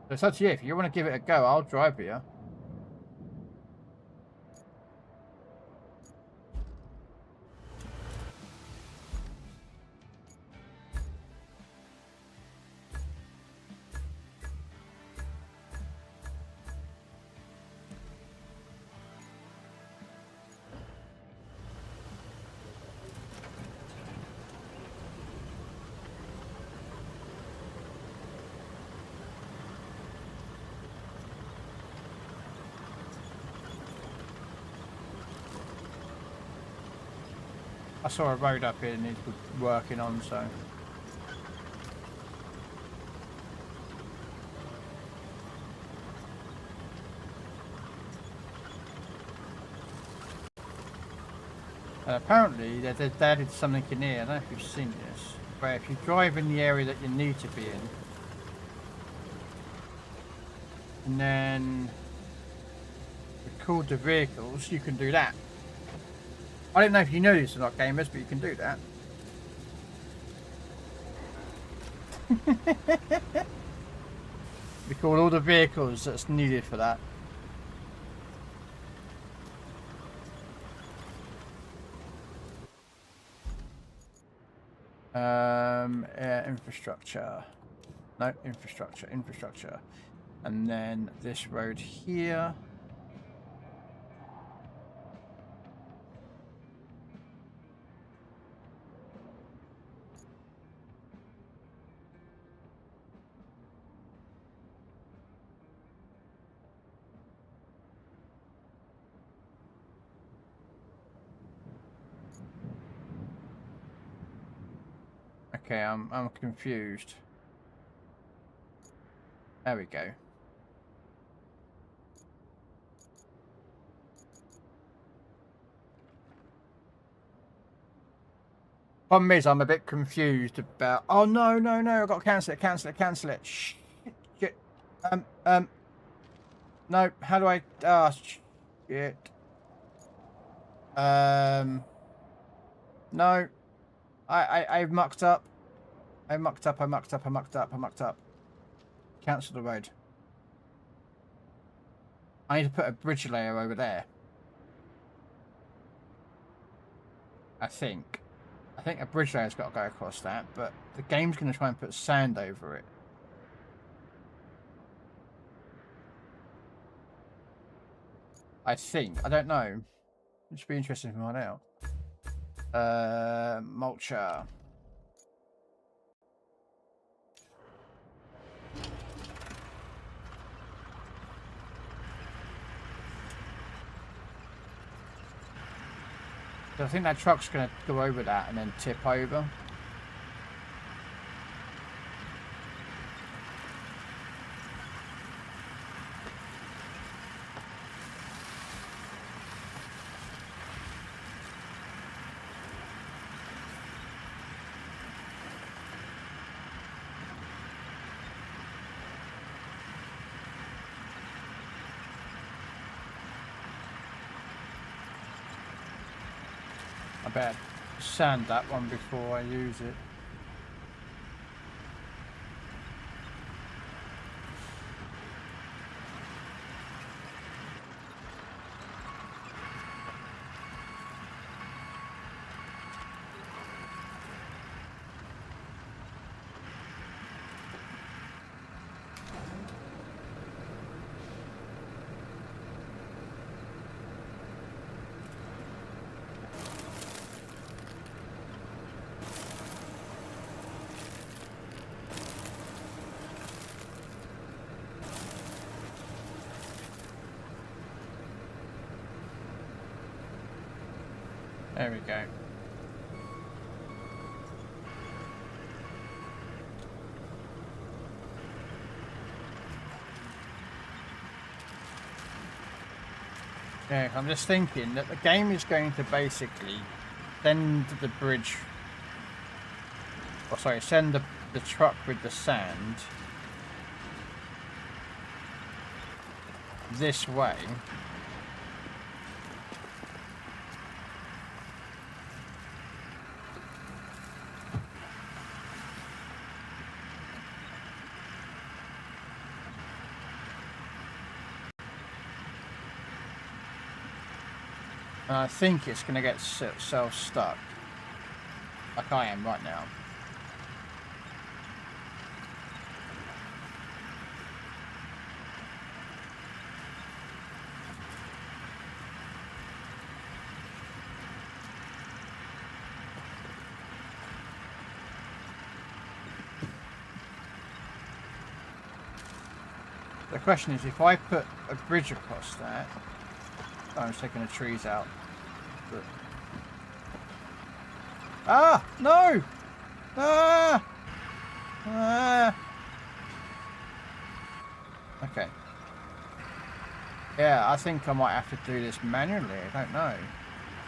A: So it's up to you. If you want to give it a go, I'll drive here. I saw a road up here that needs working on, so... apparently, they added something in here, I don't know if you've seen this, where if you drive in the area that you need to be in, and then record the vehicles, you can do that. I don't know if you know this or not, gamers, but you can do that. Record all the vehicles that's needed for that. Infrastructure. No, infrastructure. And then this road here. Okay, I'm confused. There we go. Problem is, I'm a bit confused about. Oh no, no, no! I've got to cancel it, cancel it, cancel it. Shit. No. How do I? Ah, shit. No. I've mucked up. I mucked up. Cancel the road. I need to put a bridge layer over there. I think a bridge layer's got to go across that, but the game's going to try and put sand over it. I think. I don't know. It should be interesting to find out. Mulcher. I think that truck's going to go over that and then tip over. I better sand that one before I use it. There we go. Yeah, I'm just thinking that the game is going to basically send the bridge, or sorry, send the truck with the sand this way. And I think it's going to get itself stuck, like I am right now. The question is, if I put a bridge across that, I'm just taking the trees out. But... Ah! No! Ah! Ah! Okay. Yeah, I think I might have to do this manually. I don't know.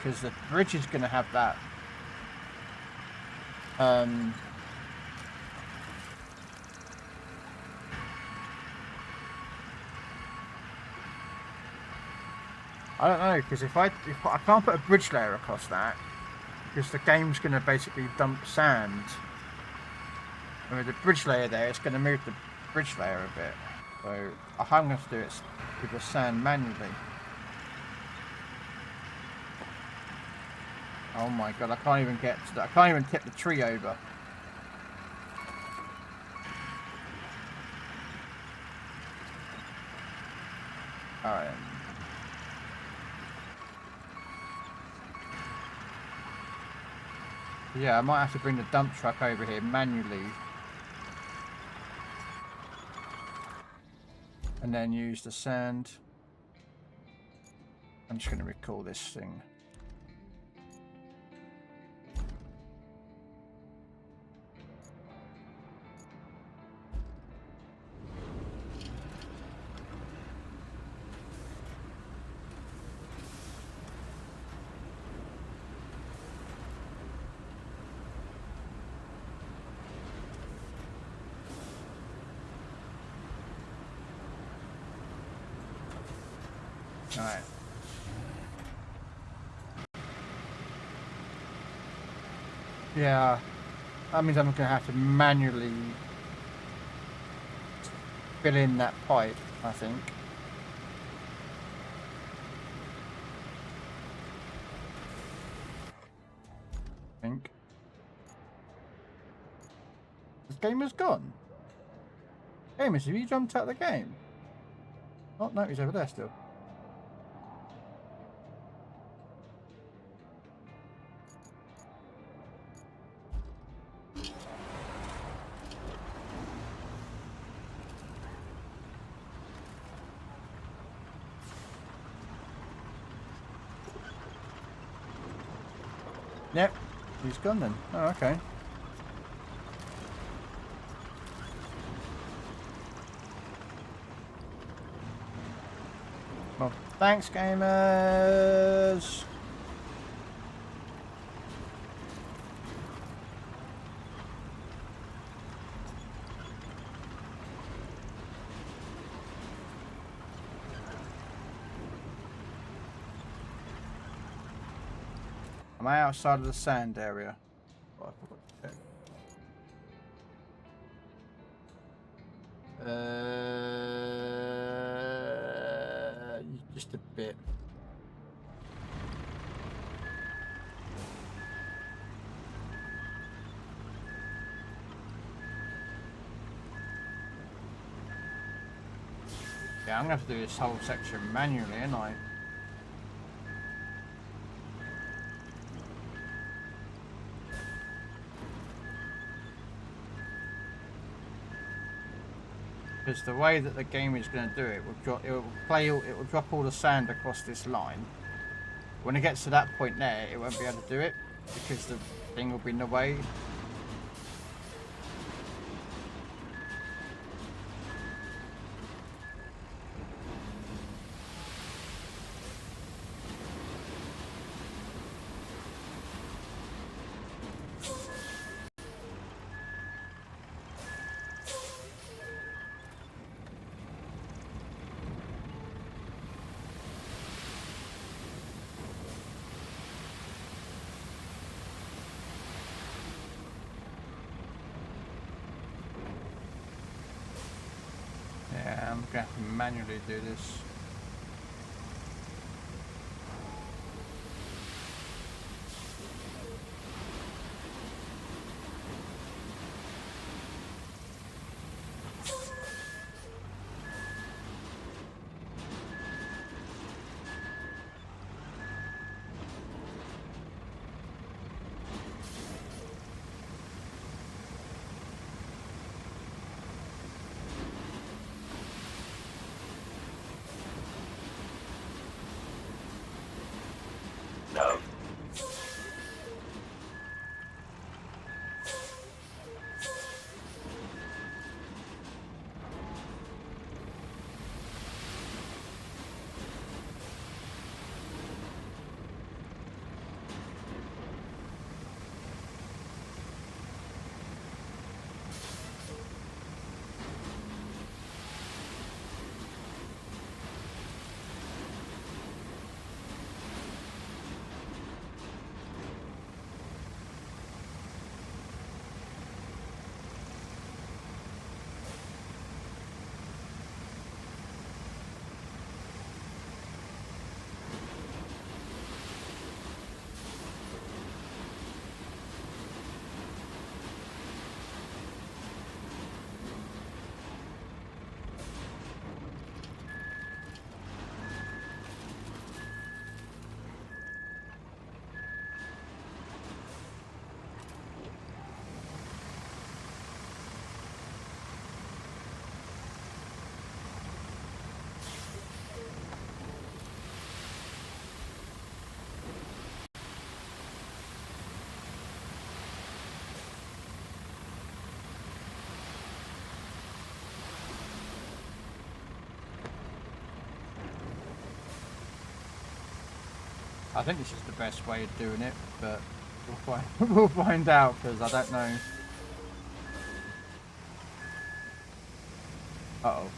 A: Because the bridge is going to have that... I don't know, because if I can't put a bridge layer across that, because the game's going to basically dump sand. And with the bridge layer there, it's going to move the bridge layer a bit. So I'm going to do it with the sand manually. Oh my god, I can't even get to that. I can't even tip the tree over. Alright. Yeah, I might have to bring the dump truck over here manually. And then use the sand. I'm just going to recall this thing. Alright. Yeah, that means I'm going to have to manually fill in that pipe, I think. This game is gone. Gamers, have you jumped out of the game? Oh, no, he's over there still. Yep, he's gone then. Oh, okay. Well, thanks, gamers. Am I outside of the sand area? Oh, I forgot to check. Just a bit. Yeah, I'm gonna have to do this whole section manually, ain't I? Because the way that the game is going to do it, it will drop all the sand across this line. When it gets to that point there, it won't be able to do it because the thing will be in the way. Yeah, I'm going to have to manually do this.
B: No.
A: I think this is the best way of doing it, but we'll find out because I don't know. Uh-oh.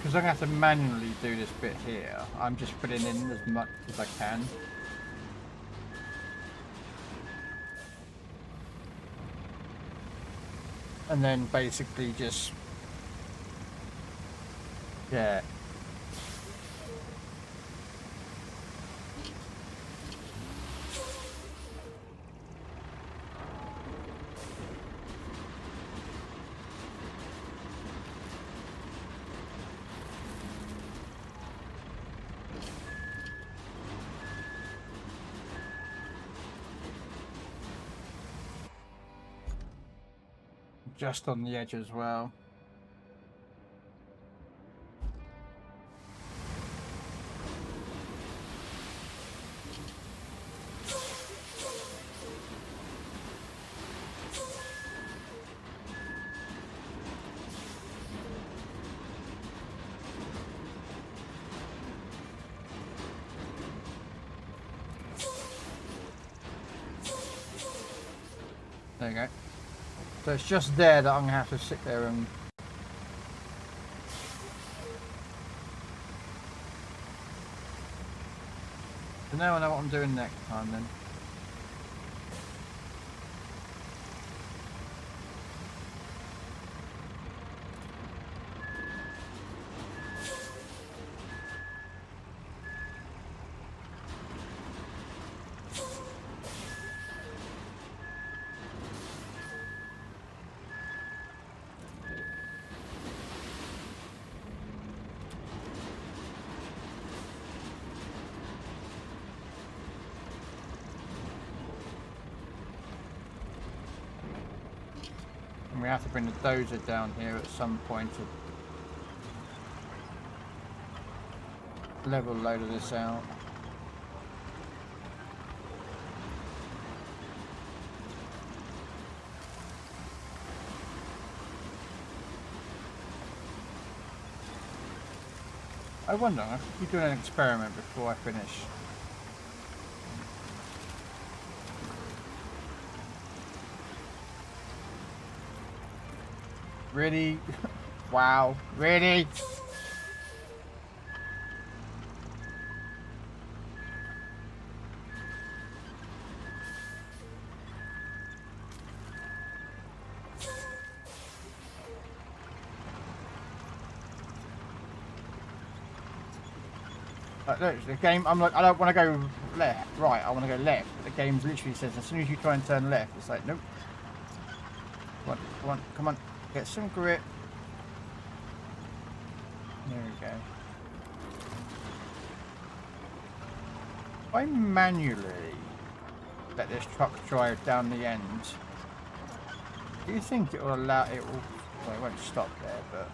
A: because I'm going to have to manually do this bit here, I'm just filling in as much as I can. And then basically just, yeah. Just on the edge as well. There you go. So it's just there that I'm going to have to sit there and... So now I know what I'm doing next time then. And we have to bring the dozer down here at some point to level a load of this out. I wonder, I could be doing an experiment before I finish. Really? Wow. Really? Look, the game, I'm like, I don't want to go left, right, I want to go left. But the game literally says as soon as you try and turn left, it's like, nope. Come on, get some grip. There we go. If I manually let this truck drive down the end, do you think it will allow it will, well, it won't stop there, but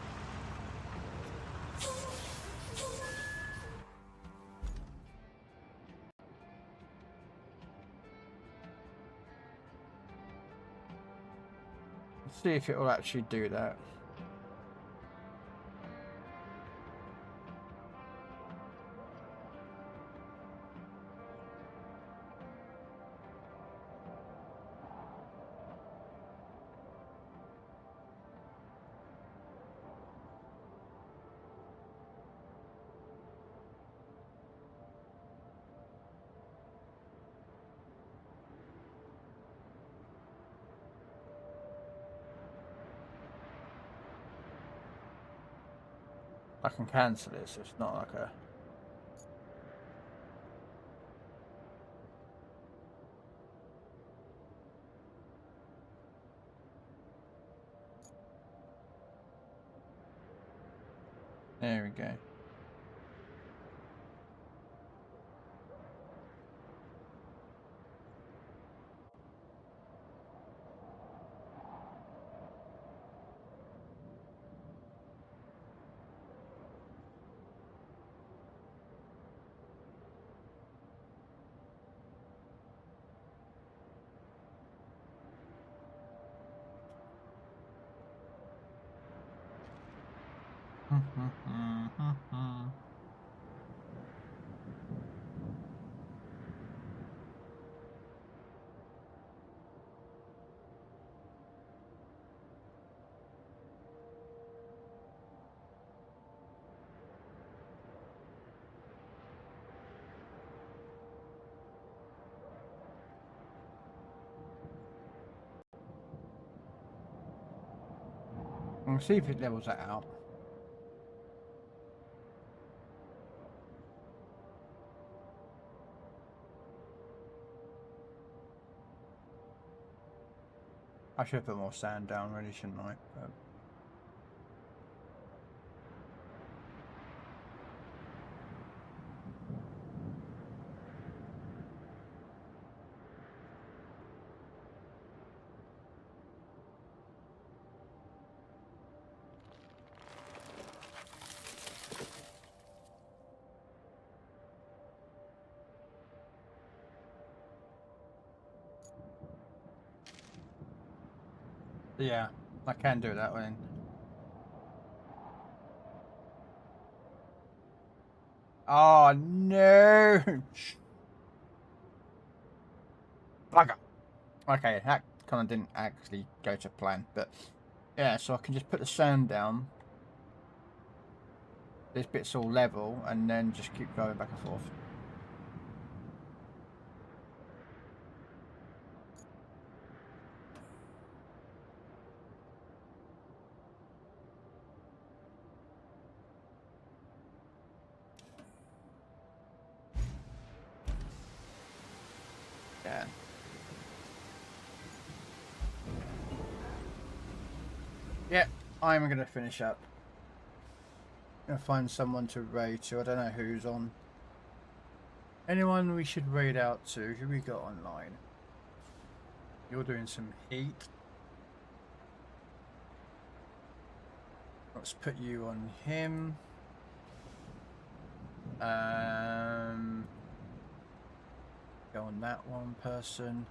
A: let's see if it will actually do that. I can cancel it, so it's not like a... There we go. We'll see if it levels that out. I should have put more sand down, really, shouldn't I? But... Yeah, I can do it that way. Oh no! Bugger. Okay, that kind of didn't actually go to plan, but yeah, so I can just put the sand down. This bit's all level, and then just keep going back and forth. Yeah. Yeah, I'm going to finish up. Gonna find someone to raid to. I don't know who's on. Anyone we should raid out to? Who we got online? You're doing some heat. Let's put you on him. Go on that one person.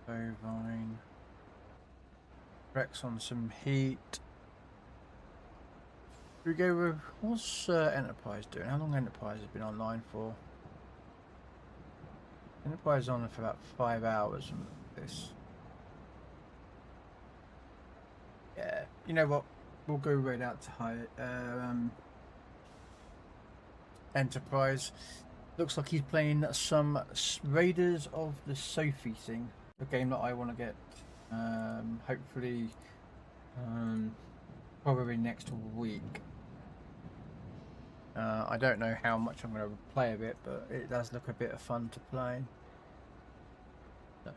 A: Bovine. Rex on some heat. We go with what's Enterprise doing? How long Enterprise has been online for? Enterprise is on for about 5 hours from this. Yeah, you know what? We'll go right out to Enterprise. Looks like he's playing some Raiders of the Sophie thing, a game that I want to get. Hopefully, probably next week. I don't know how much I'm going to play of it, but it does look a bit of fun to play. So,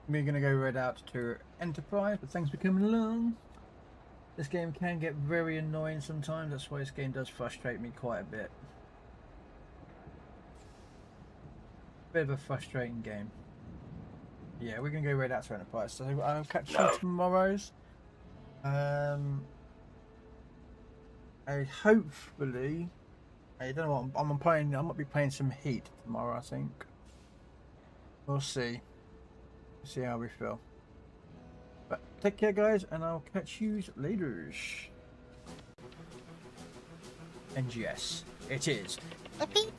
A: we're going to go right out to Enterprise, but thanks for coming along. This game can get very annoying sometimes, that's why this game does frustrate me quite a bit. Bit of a frustrating game. Yeah, we're going to go right out to Enterprise, so I'll catch you tomorrow's. I hopefully, I don't know what I'm playing. I might be playing some Heat tomorrow. I think we'll see. See how we feel. But take care, guys, and I'll catch you later. NGS, it is.
I: Yippee!